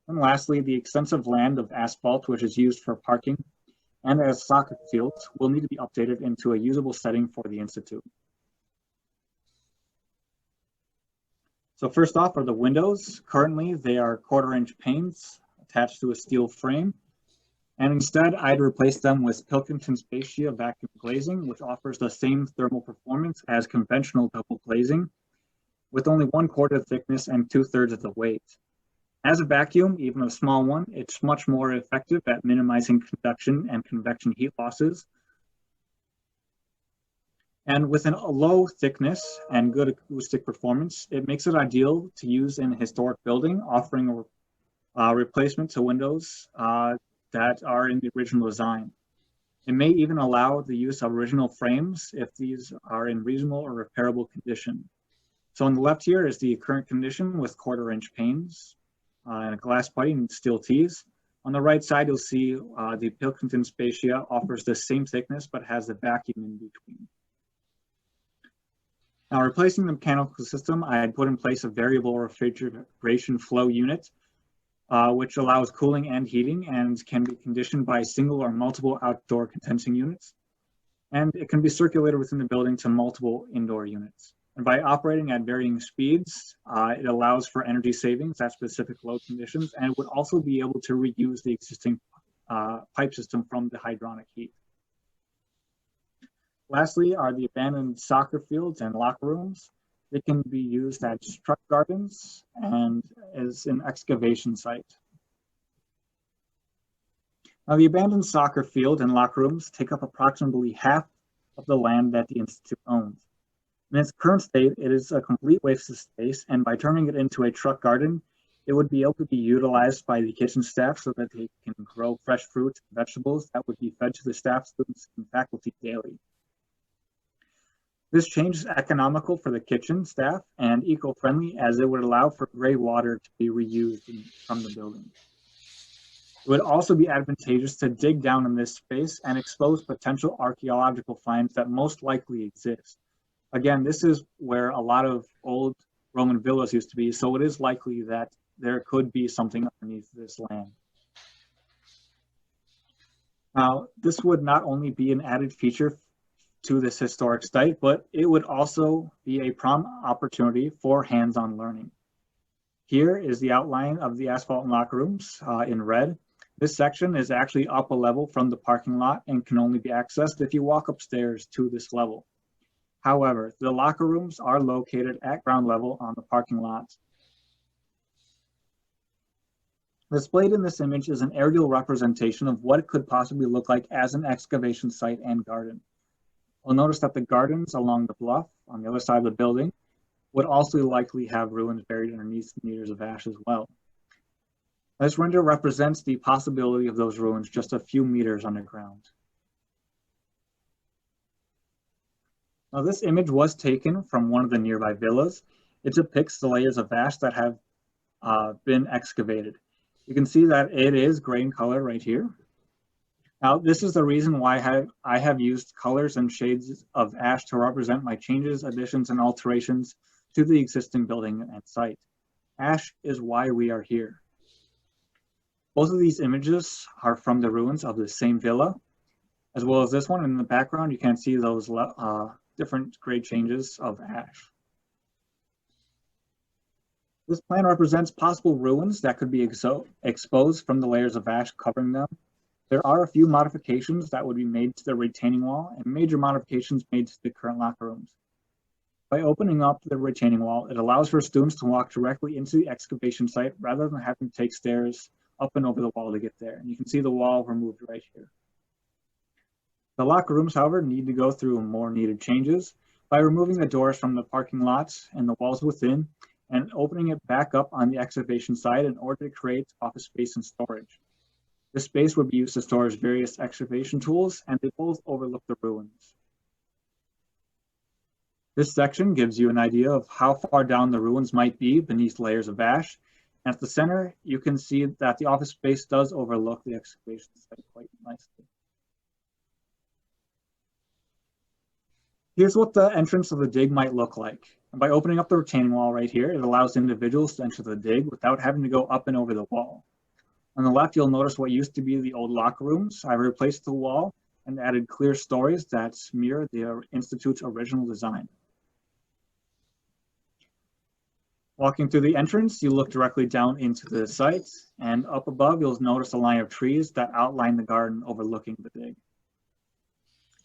And lastly, the extensive land of asphalt, which is used for parking and as soccer fields, will need to be updated into a usable setting for the Institute. So first off are the windows. Currently, they are 1/4-inch panes attached to a steel frame. And instead, I'd replace them with Pilkington's fascia vacuum glazing, which offers the same thermal performance as conventional double glazing, with only 1/4 thickness and 2/3 of the weight. As a vacuum, even a small one, it's much more effective at minimizing conduction and convection heat losses. And with a low thickness and good acoustic performance, it makes it ideal to use in a historic building, offering a replacement to windows that are in the original design. It may even allow the use of original frames if these are in reasonable or repairable condition. So on the left here is the current condition with 1/4-inch panes and a glass putty and steel tees. On the right side, you'll see the Pilkington's fascia offers the same thickness, but has the vacuum in between. Now, replacing the mechanical system, I had put in place a variable refrigeration flow unit, which allows cooling and heating and can be conditioned by single or multiple outdoor condensing units. And it can be circulated within the building to multiple indoor units. And by operating at varying speeds, it allows for energy savings at specific load conditions, and would also be able to reuse the existing pipe system from the hydronic heat. Lastly are the abandoned soccer fields and locker rooms. They can be used as truck gardens and as an excavation site. Now, the abandoned soccer field and locker rooms take up approximately half of the land that the Institute owns. In its current state, it is a complete waste of space, and by turning it into a truck garden, it would be able to be utilized by the kitchen staff so that they can grow fresh fruits and vegetables that would be fed to the staff, students, and faculty daily. This change is economical for the kitchen staff and eco-friendly as it would allow for gray water to be reused from the building. It would also be advantageous to dig down in this space and expose potential archaeological finds that most likely exist. Again, this is where a lot of old Roman villas used to be, so it is likely that there could be something underneath this land. Now, this would not only be an added feature to this historic site, but it would also be a prime opportunity for hands-on learning. Here is the outline of the asphalt and locker rooms in red. This section is actually up a level from the parking lot and can only be accessed if you walk upstairs to this level. However, the locker rooms are located at ground level on the parking lot. Displayed in this image is an aerial representation of what it could possibly look like as an excavation site and garden. You'll notice that the gardens along the bluff on the other side of the building would also likely have ruins buried underneath meters of ash as well. This render represents the possibility of those ruins just a few meters underground. Now, this image was taken from one of the nearby villas. It depicts the layers of ash that have been excavated. You can see that it is gray in color right here. Now, this is the reason why I have used colors and shades of ash to represent my changes, additions, and alterations to the existing building and site. Ash is why we are here. Both of these images are from the ruins of the same villa, as well as this one. In the background, you can see those different grade changes of ash. This plan represents possible ruins that could be exposed from the layers of ash covering them. There are a few modifications that would be made to the retaining wall and major modifications made to the current locker rooms. By opening up the retaining wall, it allows for students to walk directly into the excavation site rather than having to take stairs up and over the wall to get there. And you can see the wall removed right here. The locker rooms, however, need to go through more needed changes by removing the doors from the parking lots and the walls within and opening it back up on the excavation side in order to create office space and storage. This space would be used to store various excavation tools, and they both overlook the ruins. This section gives you an idea of how far down the ruins might be beneath layers of ash. And at the center, you can see that the office space does overlook the excavation site quite nicely. Here's what the entrance of the dig might look like. And by opening up the retaining wall right here, it allows individuals to enter the dig without having to go up and over the wall. On the left, you'll notice what used to be the old locker rooms. I replaced the wall and added clear stories that mirror the Institute's original design. Walking through the entrance, you look directly down into the site, and up above, you'll notice a line of trees that outline the garden overlooking the dig.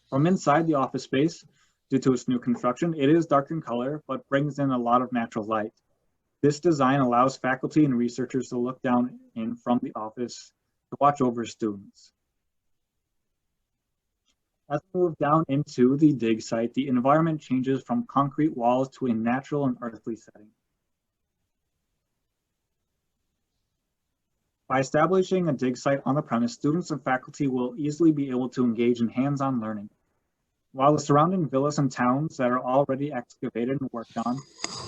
From inside the office space, due to its new construction, it is dark in color, but brings in a lot of natural light. This design allows faculty and researchers to look down in from the office to watch over students. As we move down into the dig site, the environment changes from concrete walls to a natural and earthly setting. By establishing a dig site on the premise, students and faculty will easily be able to engage in hands-on learning. While the surrounding villas and towns that are already excavated and worked on,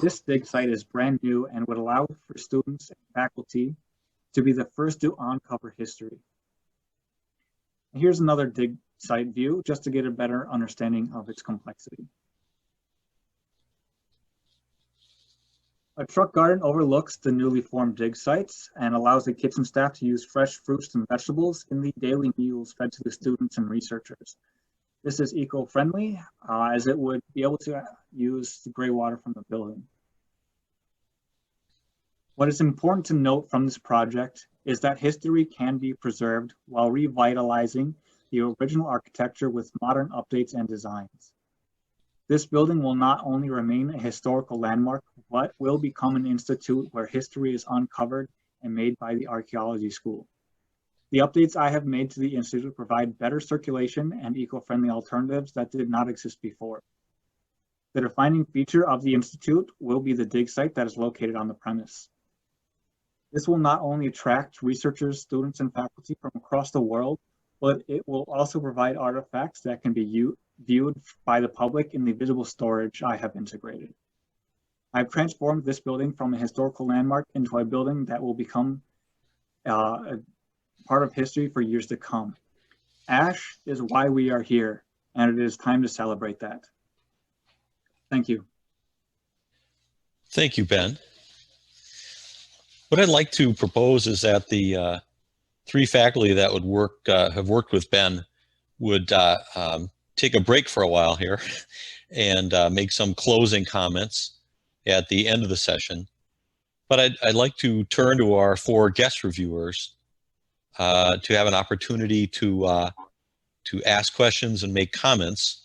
this dig site is brand new and would allow for students and faculty to be the first to uncover history. Here's another dig site view just to get a better understanding of its complexity. A truck garden overlooks the newly formed dig sites and allows the kitchen staff to use fresh fruits and vegetables in the daily meals fed to the students and researchers. This is eco-friendly as it would be able to use the gray water from the building. What is important to note from this project is that history can be preserved while revitalizing the original architecture with modern updates and designs. This building will not only remain a historical landmark, but will become an institute where history is uncovered and made by the archaeology school. The updates I have made to the Institute provide better circulation and eco-friendly alternatives that did not exist before. The defining feature of the Institute will be the dig site that is located on the premise. This will not only attract researchers, students, and faculty from across the world, but it will also provide artifacts that can be viewed by the public in the visible storage I have integrated. I've transformed this building from a historical landmark into a building that will become a part of history for years to come. Ash is why we are here, and it is time to celebrate that. Thank you. Thank you, Ben. What I'd like to propose is that the three faculty that would have worked with Ben would take a break for a while here and make some closing comments at the end of the session. But I'd like to turn to our four guest reviewers to have an opportunity to ask questions and make comments,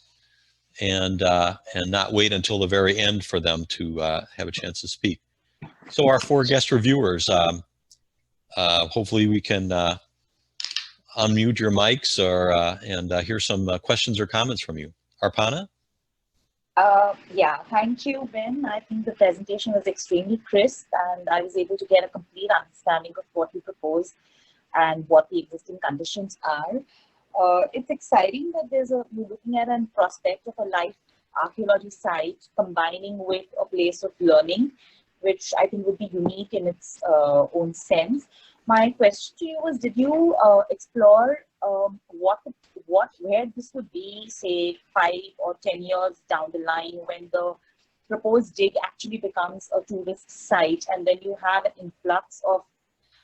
and not wait until the very end for them to have a chance to speak. So our four guest reviewers, hopefully we can unmute your mics and hear some questions or comments from you. Arpana? Yeah, thank you, Ben. I think the presentation was extremely crisp, and I was able to get a complete understanding of what you propose and what the existing conditions are. It's exciting that you're looking at a prospect of a life archaeology site combining with a place of learning, which I think would be unique in its own sense. My question to you was, did you explore where this would be, say, 5 or 10 years down the line, when the proposed dig actually becomes a tourist site, and then you have an influx of,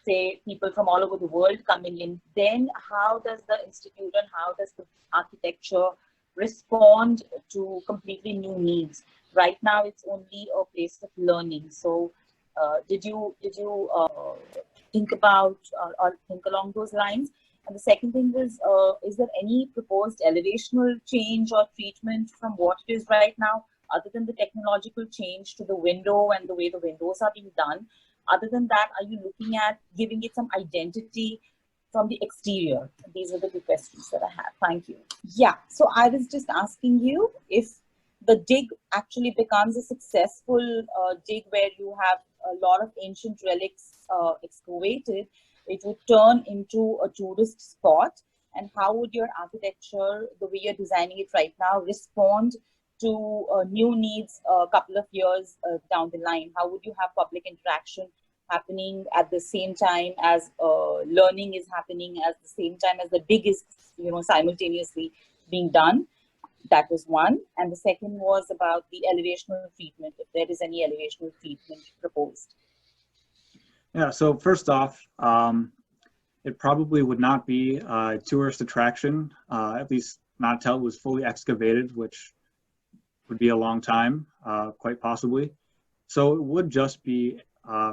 say, people from all over the world coming in? Then how does the institute and how does the architecture respond to completely new needs? Right now, it's only a place of learning. So did you think about or think along those lines? And the second thing is there any proposed elevational change or treatment from what it is right now, other than the technological change to the window and the way the windows are being done? Other than that, are you looking at giving it some identity from the exterior? These are the two questions that I have. Thank you. Yeah, so I was just asking you if the dig actually becomes a successful dig where you have a lot of ancient relics excavated, it would turn into a tourist spot. And how would your architecture, the way you're designing it right now, respond to new needs a couple of years down the line? How would you have public interaction happening at the same time as learning is happening, at the same time as the dig is, simultaneously being done? That was one. And the second was about the elevational treatment, if there is any elevational treatment proposed. Yeah, so first off, it probably would not be a tourist attraction, at least not until it was fully excavated, which would be a long time, quite possibly. So it would just be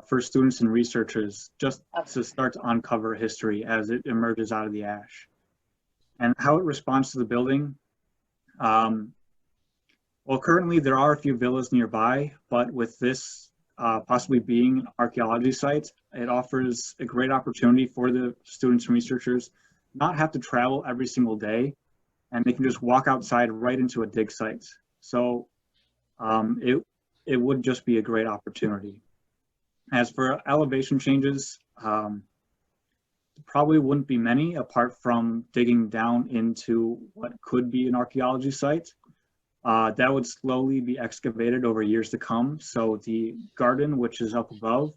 for students and researchers just to start to uncover history as it emerges out of the ash. And how it responds to the building, well, currently there are a few villas nearby, but with this possibly being an archaeology site, it offers a great opportunity for the students and researchers not have to travel every single day, and they can just walk outside right into a dig site. So it would just be a great opportunity. As for elevation changes, probably wouldn't be many apart from digging down into what could be an archaeology site. That would slowly be excavated over years to come. So the garden, which is up above,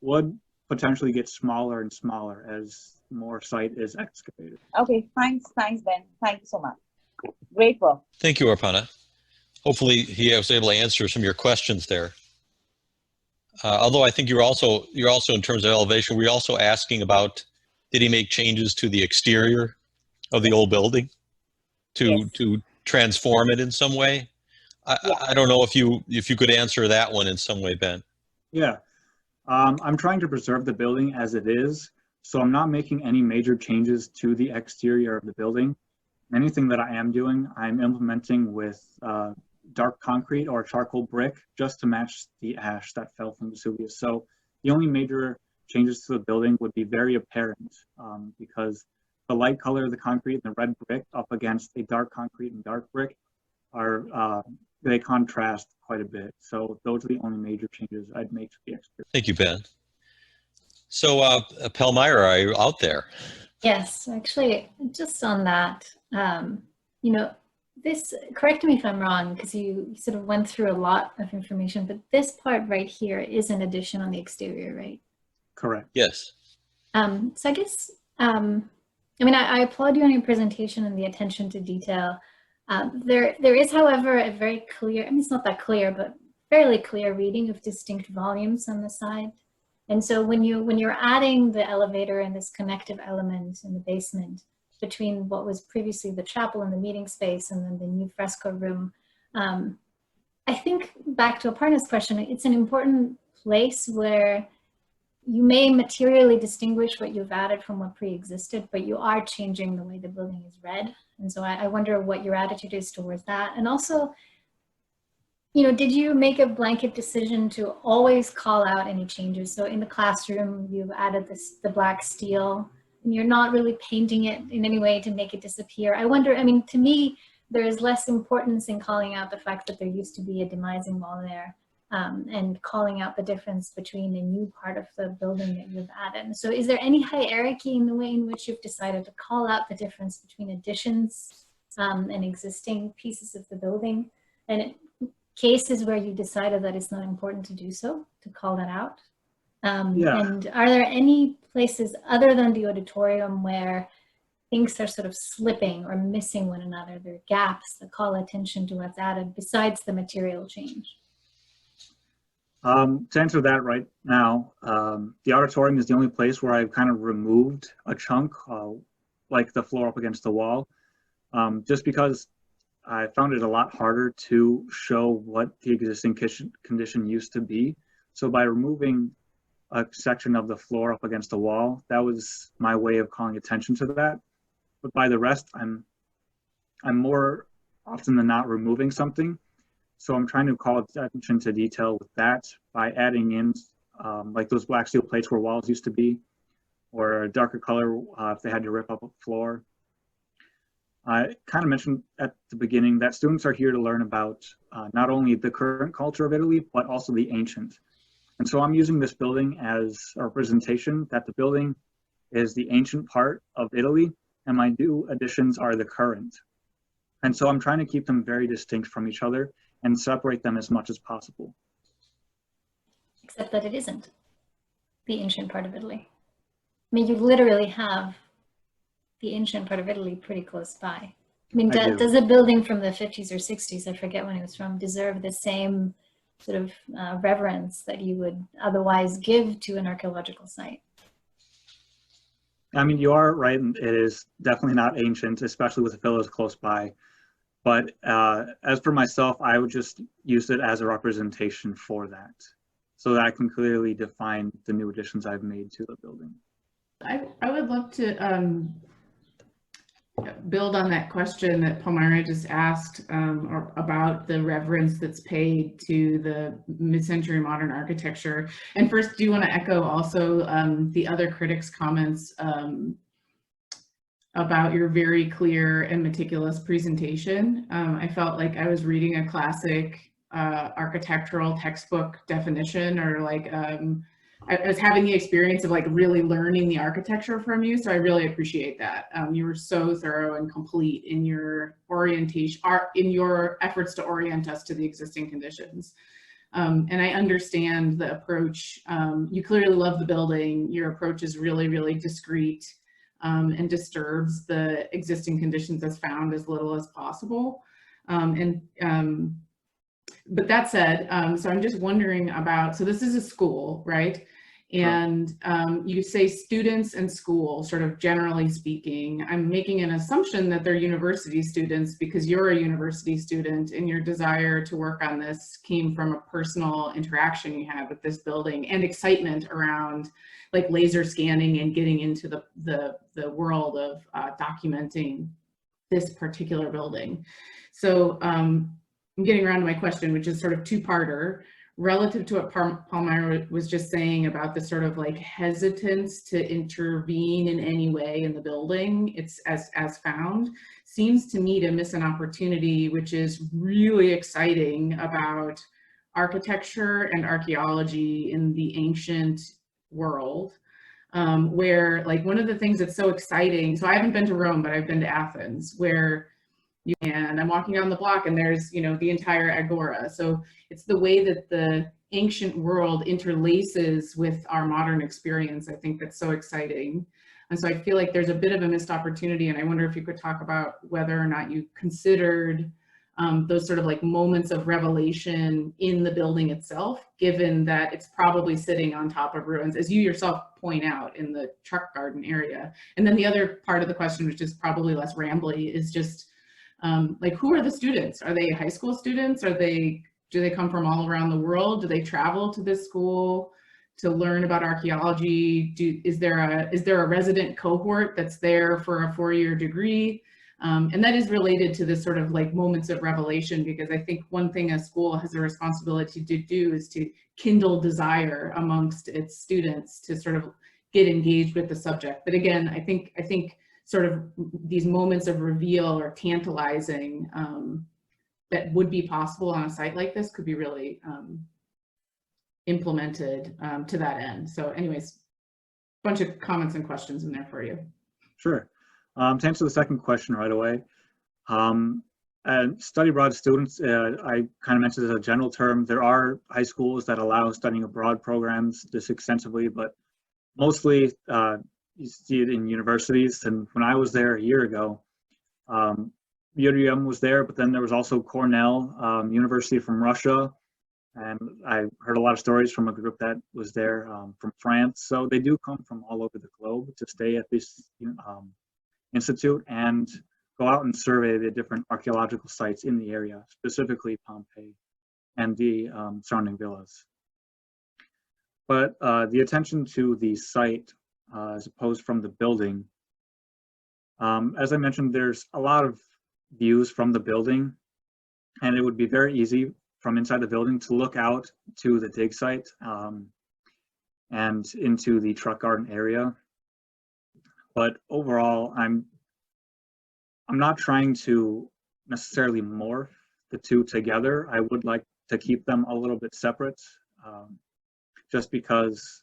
would potentially get smaller and smaller as more site is excavated. Okay, thanks, Ben. Thank you so much. Great work. Thank you, Arpana. Hopefully he was able to answer some of your questions there. Although I think you're also in terms of elevation, we're also asking about, did he make changes to the exterior of the old building to transform it in some way? I don't know if you could answer that one in some way, Ben. Yeah, I'm trying to preserve the building as it is, so I'm not making any major changes to the exterior of the building. Anything that I am doing, I'm implementing with dark concrete or charcoal brick just to match the ash that fell from Vesuvius. So the only major changes to the building would be very apparent because the light color of the concrete and the red brick up against a dark concrete and dark brick they contrast quite a bit. So those are the only major changes I'd make to the exterior. Thank you, Ben. So Palmyra, are you out there? Yes, actually, just on that, this, correct me if I'm wrong, because you sort of went through a lot of information, but this part right here is an addition on the exterior, right? Correct. Yes. So I guess, I applaud you on your presentation and the attention to detail. There is, however, a very clear, it's not that clear, but fairly clear reading of distinct volumes on the side. And so when you're adding the elevator and this connective element in the basement between what was previously the chapel and the meeting space and then the new fresco room, I think back to Aparna's question, it's an important place where you may materially distinguish what you've added from what pre-existed, but you are changing the way the building is read. And so I wonder what your attitude is towards that. And also, you know, did you make a blanket decision to always call out any changes? So in the classroom, you've added the black steel, and you're not really painting it in any way to make it disappear. I wonder, I mean, to me, there is less importance in calling out the fact that there used to be a demising wall there, and calling out the difference between a new part of the building that you've added. So is there any hierarchy in the way in which you've decided to call out the difference between additions and existing pieces of the building? And cases where you decided that it's not important to do so, to call that out? Yeah. And are there any places other than the auditorium where things are sort of slipping or missing one another? There are gaps that call attention to what's added besides the material change. To answer that right now, the auditorium is the only place where I've kind of removed a chunk, like the floor up against the wall, just because I found it a lot harder to show what the existing condition used to be. So by removing a section of the floor up against the wall, that was my way of calling attention to that. But by the rest, I'm more often than not removing something. So I'm trying to call attention to detail with that by adding in like those black steel plates where walls used to be, or a darker color if they had to rip up a floor. I kind of mentioned at the beginning that students are here to learn about not only the current culture of Italy, but also the ancient. And so I'm using this building as a representation that the building is the ancient part of Italy, and my new additions are the current. And so I'm trying to keep them very distinct from each other and separate them as much as possible. Except that it isn't the ancient part of Italy. I mean, you literally have the ancient part of Italy pretty close by. I mean, does a building from the 50s or 60s, I forget when it was from, deserve the same sort of reverence that you would otherwise give to an archaeological site? I mean, you are right. It is definitely not ancient, especially with the villas close by. But as for myself, I would just use it as a representation for that, so that I can clearly define the new additions I've made to the building. I would love to build on that question that Palmyra just asked about the reverence that's paid to the mid-century modern architecture. And first, do you want to echo also the other critics' comments about your very clear and meticulous presentation? I felt like I was reading a classic architectural textbook definition, or like I was having the experience of like really learning the architecture from you. So I really appreciate that. You were so thorough and complete in your orientation, in your efforts to orient us to the existing conditions. And I understand the approach. You clearly love the building. Your approach is really, really discreet and disturbs the existing conditions as found as little as possible. But that said, so I'm just wondering about, so this is a school, right? And you say students and school, sort of generally speaking. I'm making an assumption that they're university students because you're a university student and your desire to work on this came from a personal interaction you had with this building and excitement around like laser scanning and getting into the world of documenting this particular building. So I'm getting around to my question, which is sort of two-parter. Relative to what Palmyra was just saying about the sort of like hesitance to intervene in any way in the building, it's as found, seems to me to miss an opportunity, which is really exciting about architecture and archaeology in the ancient world, where like one of the things that's so exciting, so I haven't been to Rome, but I've been to Athens, where and I'm walking down the block and there's, you know, the entire agora. So it's the way that the ancient world interlaces with our modern experience. I think that's so exciting. And so I feel like there's a bit of a missed opportunity. And I wonder if you could talk about whether or not you considered those sort of like moments of revelation in the building itself, given that it's probably sitting on top of ruins, as you yourself point out in the truck garden area. And then the other part of the question, which is probably less rambly, is just like, who are the students? Are they high school students? Do they come from all around the world? Do they travel to this school to learn about archaeology? Is there a resident cohort that's there for a 4-year degree? And that is related to this sort of like moments of revelation, because I think one thing a school has a responsibility to do is to kindle desire amongst its students to sort of get engaged with the subject. But again, I think sort of these moments of reveal or tantalizing that would be possible on a site like this could be really implemented to that end. So anyways, bunch of comments and questions in there for you. Sure. To answer the second question right away, study abroad students, I kind of mentioned as a general term, there are high schools that allow studying abroad programs this extensively, but mostly you see it in universities. And when I was there a year ago, UW was there, but then there was also Cornell, University from Russia, and I heard a lot of stories from a group that was there from France. So they do come from all over the globe to stay at this institute and go out and survey the different archaeological sites in the area, specifically Pompeii and the surrounding villas. But the attention to the site as opposed from the building, as I mentioned, there's a lot of views from the building, and it would be very easy from inside the building to look out to the dig site and into the truck garden area. But overall, I'm not trying to necessarily morph the two together. I would like to keep them a little bit separate, just because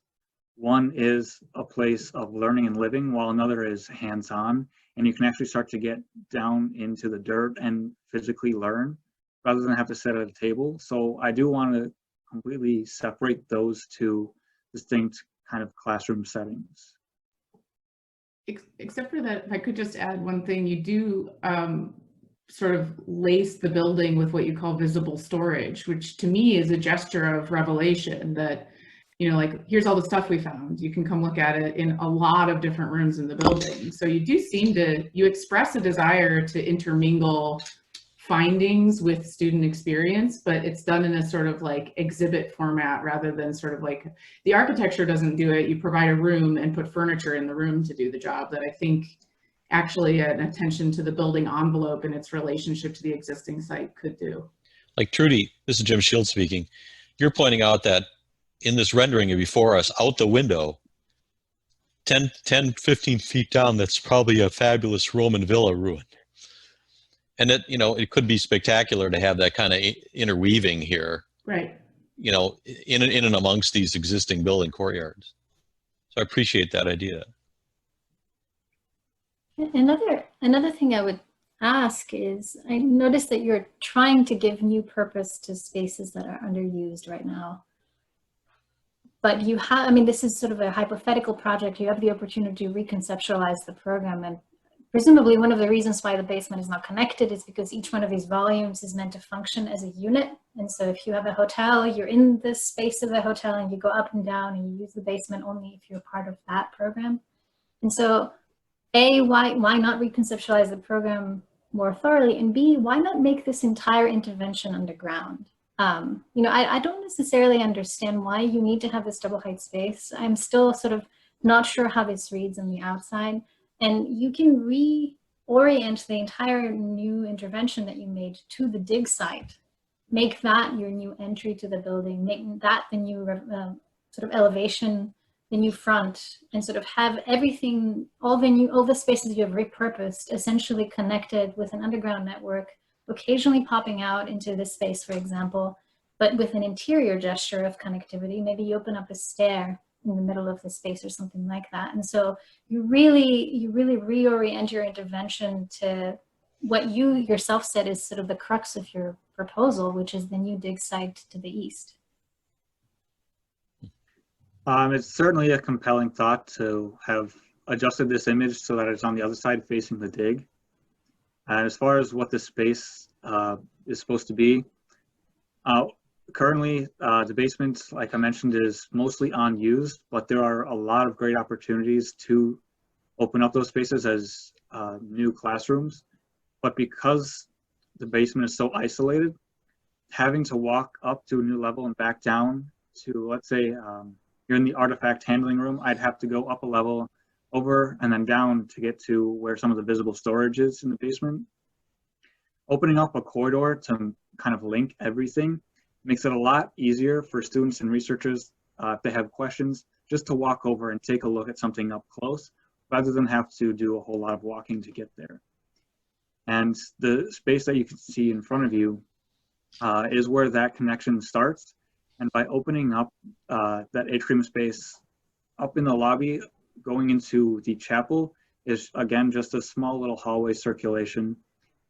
one is a place of learning and living while another is hands-on, and you can actually start to get down into the dirt and physically learn rather than have to sit at a table. So I do want to completely separate those two distinct kind of classroom settings. Except for that, if I could just add one thing, you do sort of lace the building with what you call visible storage, which to me is a gesture of revelation that, you know, like, here's all the stuff we found. You can come look at it in a lot of different rooms in the building. So you do seem to, you express a desire to intermingle findings with student experience, but it's done in a sort of like exhibit format rather than sort of like, the architecture doesn't do it. You provide a room and put furniture in the room to do the job, that I think actually an attention to the building envelope and its relationship to the existing site could do. Like Trudy, this is Jim Shields speaking. You're pointing out that in this rendering before us, out the window, 10, 15 feet down, that's probably a fabulous Roman villa ruin. And it, you know, it could be spectacular to have that kind of interweaving here, right? You know, in and amongst these existing building courtyards. So I appreciate that idea. Another thing I would ask is, I noticed that you're trying to give new purpose to spaces that are underused right now. But you have, I mean, this is sort of a hypothetical project. You have the opportunity to reconceptualize the program, and presumably one of the reasons why the basement is not connected is because each one of these volumes is meant to function as a unit. And so if you have a hotel, you're in the space of the hotel and you go up and down and you use the basement only if you're part of that program. And so A, why not reconceptualize the program more thoroughly? And B, why not make this entire intervention underground? You know, I don't necessarily understand why you need to have this double height space. I'm still sort of not sure how this reads on the outside. And you can reorient the entire new intervention that you made to the dig site. Make that your new entry to the building, make that the new sort of elevation, the new front, and sort of have everything, all the spaces you have repurposed, essentially connected with an underground network, occasionally popping out into this space, for example, but with an interior gesture of connectivity. Maybe you open up a stair in the middle of the space or something like that. And so you really reorient your intervention to what you yourself said is sort of the crux of your proposal, which is the new dig site to the east. It's certainly a compelling thought to have adjusted this image so that it's on the other side facing the dig. And as far as what the space is supposed to be. Currently, the basement, like I mentioned, is mostly unused, but there are a lot of great opportunities to open up those spaces as new classrooms. But because the basement is so isolated, having to walk up to a new level and back down to, let's say, you're in the artifact handling room, I'd have to go up a level, over, and then down to get to where some of the visible storage is in the basement. Opening up a corridor to kind of link everything makes it a lot easier for students and researchers, if they have questions, just to walk over and take a look at something up close, rather than have to do a whole lot of walking to get there. And the space that you can see in front of you is where that connection starts. And by opening up that atrium space up in the lobby, going into the chapel is, again, just a small little hallway circulation.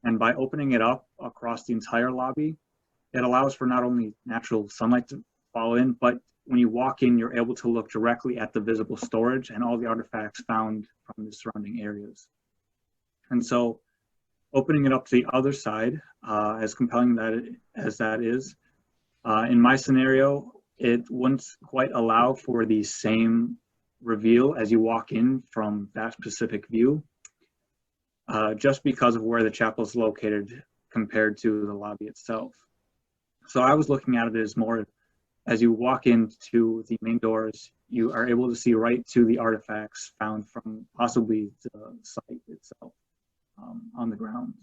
And by opening it up across the entire lobby, it allows for not only natural sunlight to fall in, but when you walk in, you're able to look directly at the visible storage and all the artifacts found from the surrounding areas. And so opening it up to the other side, as compelling as that is, in my scenario, it wouldn't quite allow for the same reveal as you walk in from that specific view, just because of where the chapel is located compared to the lobby itself. So I was looking at it as more, as you walk into the main doors, you are able to see right to the artifacts found from possibly the site itself on the grounds.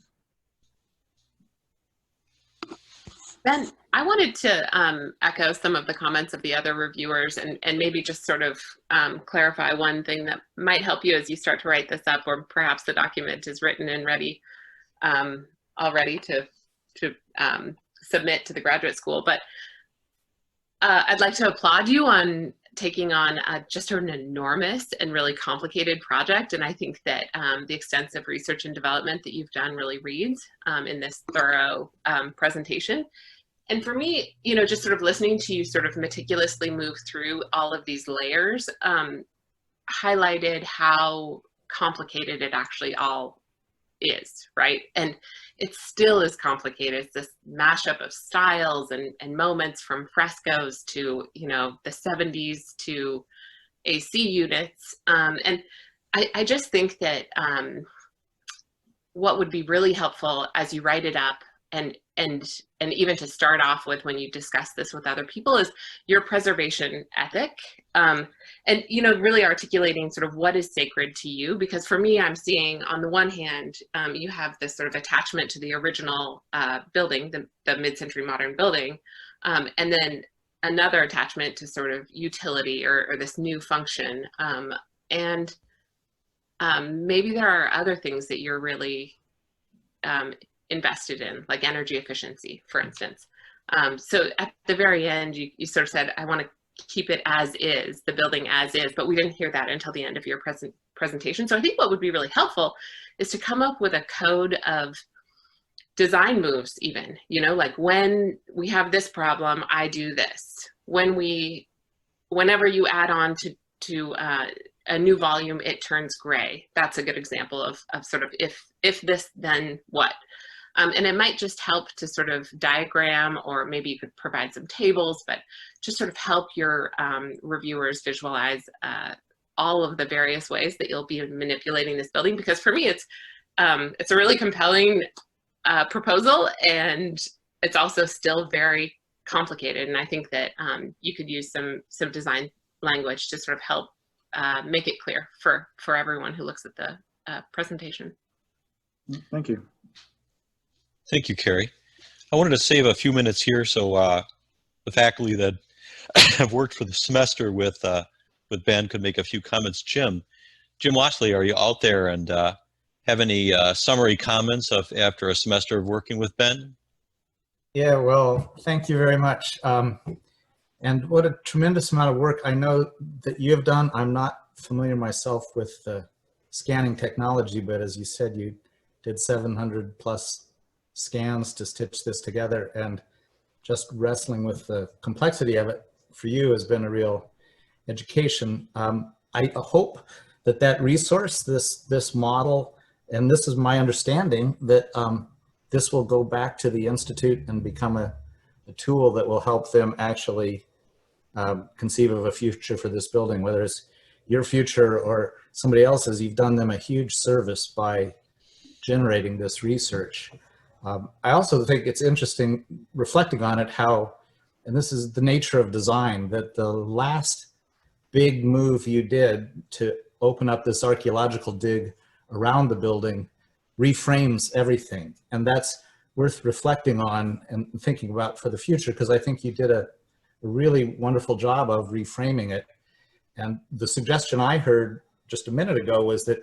Ben, I wanted to echo some of the comments of the other reviewers and maybe just sort of clarify one thing that might help you as you start to write this up, or perhaps the document is written and ready already to submit to the graduate school. But I'd like to applaud you on taking on just an enormous and really complicated project. And I think that the extensive research and development that you've done really reads in this thorough presentation. And for me, you know, just sort of listening to you sort of meticulously move through all of these layers highlighted how complicated it actually all is, right? And it still is complicated. It's this mashup of styles and moments, from frescoes to, you know, the 70s to AC units. And I just think that what would be really helpful as you write it up, and even to start off with when you discuss this with other people, is your preservation ethic, and, you know, really articulating sort of what is sacred to you. Because for me, I'm seeing on the one hand, you have this sort of attachment to the original building, the mid-century modern building, and then another attachment to sort of utility or this new function. And maybe there are other things that you're really invested in, like energy efficiency, for instance. So at the very end, you sort of said, I want to keep it as is, the building as is, but we didn't hear that until the end of your presentation. So I think what would be really helpful is to come up with a code of design moves, even, you know, like when we have this problem, I do this. Whenever you add on to a new volume, it turns gray. That's a good example of sort of if this, then what? And it might just help to sort of diagram, or maybe you could provide some tables, but just sort of help your reviewers visualize all of the various ways that you'll be manipulating this building. Because for me, it's a really compelling proposal, and it's also still very complicated. And I think that you could use some design language to sort of help make it clear for everyone who looks at the presentation. Thank you. Thank you, Carrie. I wanted to save a few minutes here so the faculty that have worked for the semester with Ben could make a few comments. Jim Washley, are you out there, and have any summary comments after a semester of working with Ben? Yeah, well, thank you very much. And what a tremendous amount of work I know that you have done. I'm not familiar myself with the scanning technology, but as you said, you did 700 plus scans to stitch this together, and just wrestling with the complexity of it for you has been a real education. I hope that resource, this model, and this is my understanding, that this will go back to the Institute and become a tool that will help them actually conceive of a future for this building, whether it's your future or somebody else's. You've done them a huge service by generating this research. I also think it's interesting, reflecting on it, how, and this is the nature of design, that the last big move you did to open up this archaeological dig around the building reframes everything. And that's worth reflecting on and thinking about for the future, because I think you did a really wonderful job of reframing it. And the suggestion I heard just a minute ago was that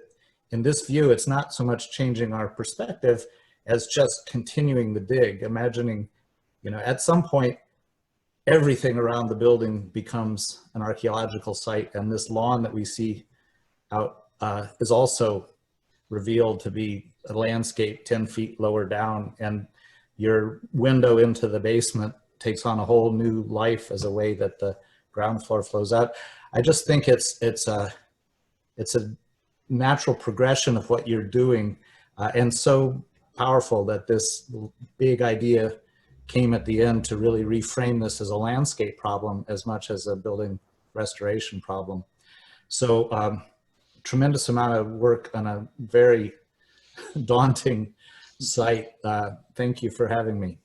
in this view, it's not so much changing our perspective as just continuing the dig, imagining, you know, at some point, everything around the building becomes an archaeological site, and this lawn that we see out is also revealed to be a landscape 10 feet lower down, and your window into the basement takes on a whole new life as a way that the ground floor flows out. I just think it's a natural progression of what you're doing, and so powerful that this big idea came at the end to really reframe this as a landscape problem as much as a building restoration problem. So tremendous amount of work on a very daunting site. Thank you for having me.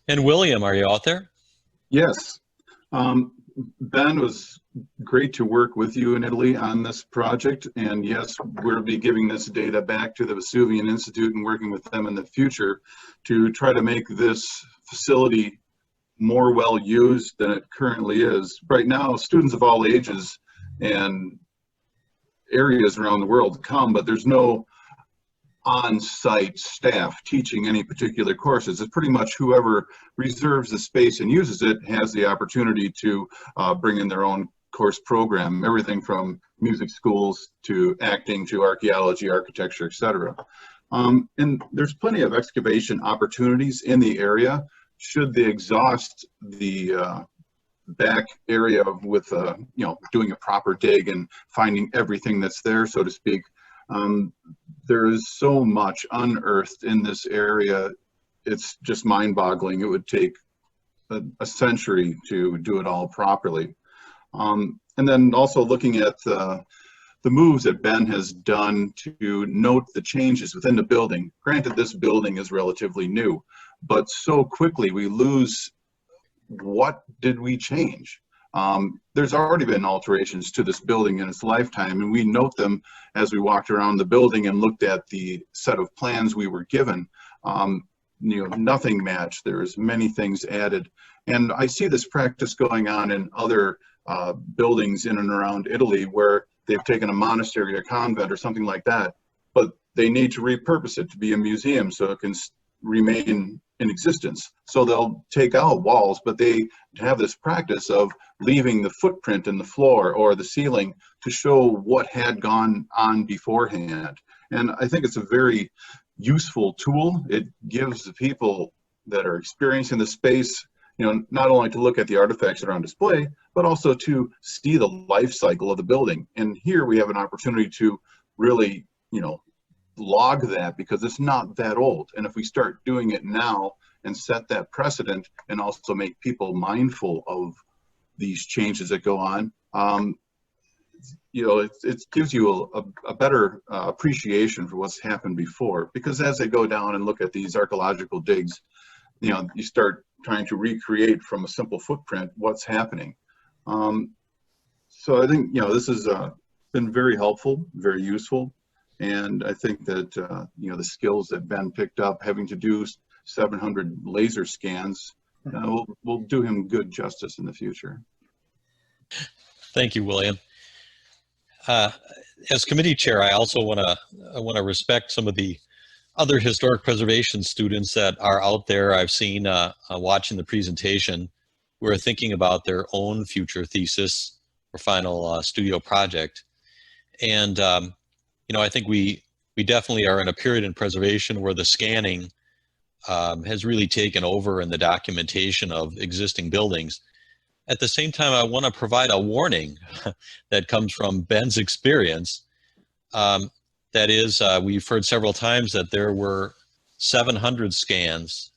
And William, are you out there? Yes. Ben, was great to work with you in Italy on this project. And yes, we'll be giving this data back to the Vesuvian Institute and working with them in the future to try to make this facility more well used than it currently is. Right now, students of all ages and areas around the world come, but there's no on-site staff teaching any particular courses. It's pretty much whoever reserves the space and uses it has the opportunity to bring in their own course program, everything from music schools to acting to archaeology, architecture, etc. And there's plenty of excavation opportunities in the area should they exhaust the back area with doing a proper dig and finding everything that's there, so to speak. There is so much unearthed in this area. It's just mind-boggling. It would take a century to do it all properly. And then also looking at the moves that Ben has done to note the changes within the building. Granted, this building is relatively new, but so quickly we lose what did we change. There's already been alterations to this building in its lifetime, and we note them as we walked around the building and looked at the set of plans we were given. Nothing matched. There's many things added. And I see this practice going on in other buildings in and around Italy where they've taken a monastery, a convent, or something like that, but they need to repurpose it to be a museum so it can remain in existence. So they'll take out walls, but they have this practice of leaving the footprint in the floor or the ceiling to show what had gone on beforehand. And I think it's a very useful tool. It gives the people that are experiencing the space, not only to look at the artifacts that are on display, but also to see the life cycle of the building. And here we have an opportunity to really, log that, because it's not that old. And if we start doing it now and set that precedent and also make people mindful of these changes that go on, it gives you a better appreciation for what's happened before. Because as they go down and look at these archaeological digs, you start trying to recreate from a simple footprint what's happening. So I think, this has been very helpful, very useful. And I think that, the skills that Ben picked up, having to do 700 laser scans, will do him good justice in the future. Thank you, William. As committee chair, I also want to respect some of the other historic preservation students that are out there. I've seen watching the presentation, who are thinking about their own future thesis or final studio project. And I think we definitely are in a period in preservation where the scanning has really taken over in the documentation of existing buildings. At the same time, I want to provide a warning that comes from Ben's experience. That is, we've heard several times that there were 700 scans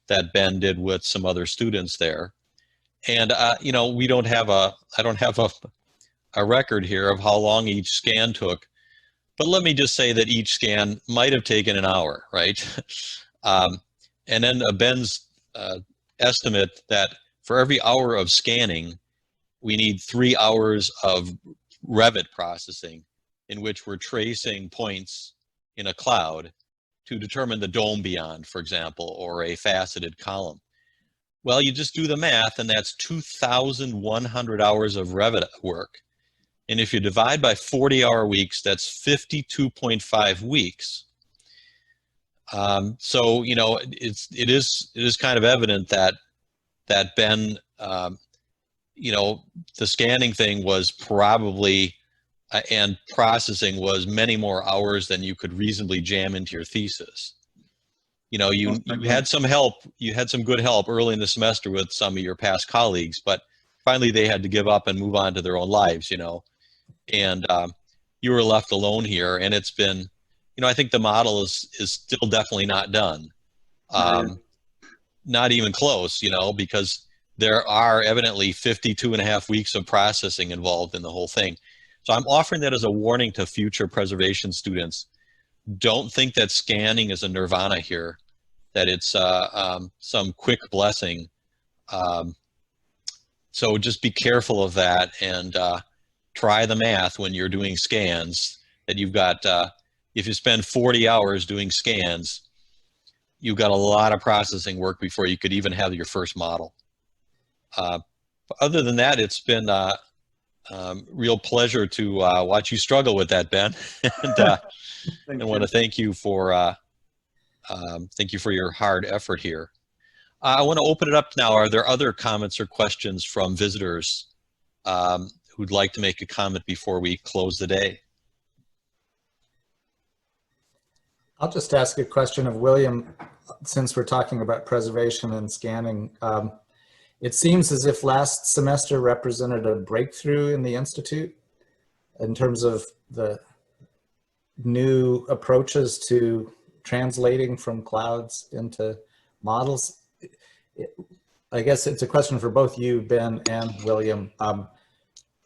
that Ben did with some other students there. And, you know, I don't have a record here of how long each scan took, but let me just say that each scan might have taken an hour, right? And then Ben's estimate that for every hour of scanning, we need 3 hours of Revit processing in which we're tracing points in a cloud to determine the dome beyond, for example, or a faceted column. Well, you just do the math, and that's 2,100 hours of Revit work. And if you divide by 40-hour weeks, that's 52.5 weeks. So, you know, it is kind of evident that Ben, you know, the scanning thing was probably, and processing was many more hours than you could reasonably jam into your thesis. You know, you had some help, you had some good help early in the semester with some of your past colleagues, but finally they had to give up and move on to their own lives, you know, and you were left alone here. And it's been, you know, I think the model is still definitely not done. Not even close, you know, because there are evidently 52.5 weeks of processing involved in the whole thing. So I'm offering that as a warning to future preservation students. Don't think that scanning is a nirvana here, that it's some quick blessing. So just be careful of that, and try the math when you're doing scans, that you've got, if you spend 40 hours doing scans, you've got a lot of processing work before you could even have your first model. Other than that, it's been real pleasure to watch you struggle with that, Ben. And I want to thank you for your hard effort here. I want to open it up now. Are there other comments or questions from visitors who'd like to make a comment before we close the day? I'll just ask a question of William, since we're talking about preservation and scanning. It seems as if last semester represented a breakthrough in the Institute in terms of the new approaches to translating from clouds into models. I guess it's a question for both you, Ben and William.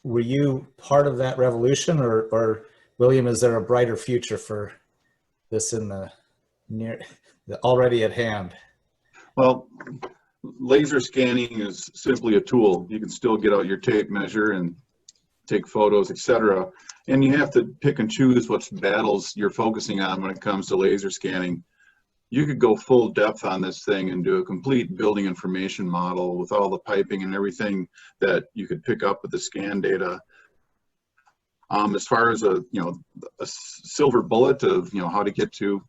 Were you part of that revolution, or William, is there a brighter future for this in the already at hand? Well, laser scanning is simply a tool. You can still get out your tape measure and take photos, etc. And you have to pick and choose what battles you're focusing on when it comes to laser scanning. You could go full depth on this thing and do a complete building information model with all the piping and everything that you could pick up with the scan data. As far as a silver bullet of how to get to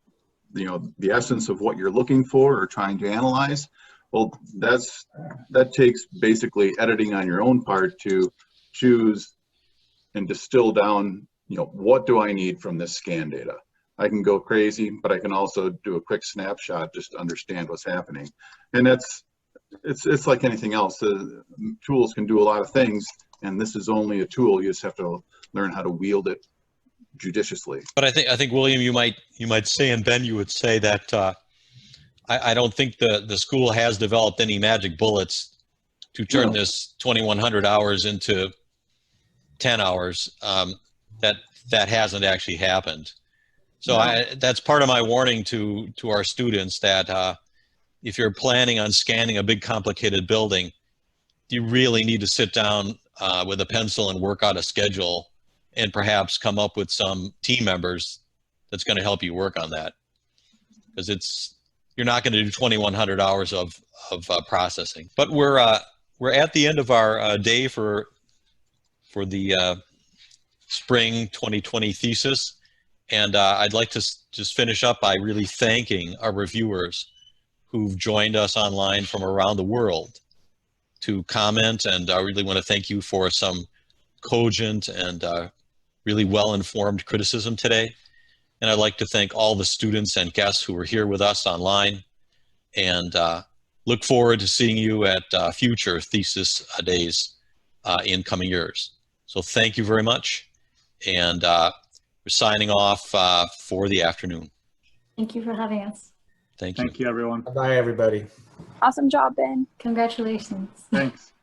the essence of what you're looking for or trying to analyze, well, that takes basically editing on your own part to choose and distill down, what do I need from this scan data? I can go crazy, but I can also do a quick snapshot just to understand what's happening. And it's like anything else. The tools can do a lot of things, and this is only a tool. You just have to learn how to wield it judiciously. But I think William, you might say, and Ben, you would say that I don't think the school has developed any magic bullets to turn this 2,100 hours into 10 hours. That hasn't actually happened. So that's part of my warning to our students, that if you're planning on scanning a big complicated building, you really need to sit down with a pencil and work out a schedule, and perhaps come up with some team members that's going to help you work on that, because you're not going to do 2,100 hours of processing. But we're at the end of our day for the spring 2020 thesis. And I'd like to just finish up by really thanking our reviewers who've joined us online from around the world to comment. And I really want to thank you for some cogent and really well-informed criticism today. And I'd like to thank all the students and guests who were here with us online, and look forward to seeing you at future thesis days in coming years. So thank you very much. And signing off for the afternoon. Thank you for having us. Thank you. Thank you, everyone. Bye, everybody. Awesome job, Ben. Congratulations. Thanks.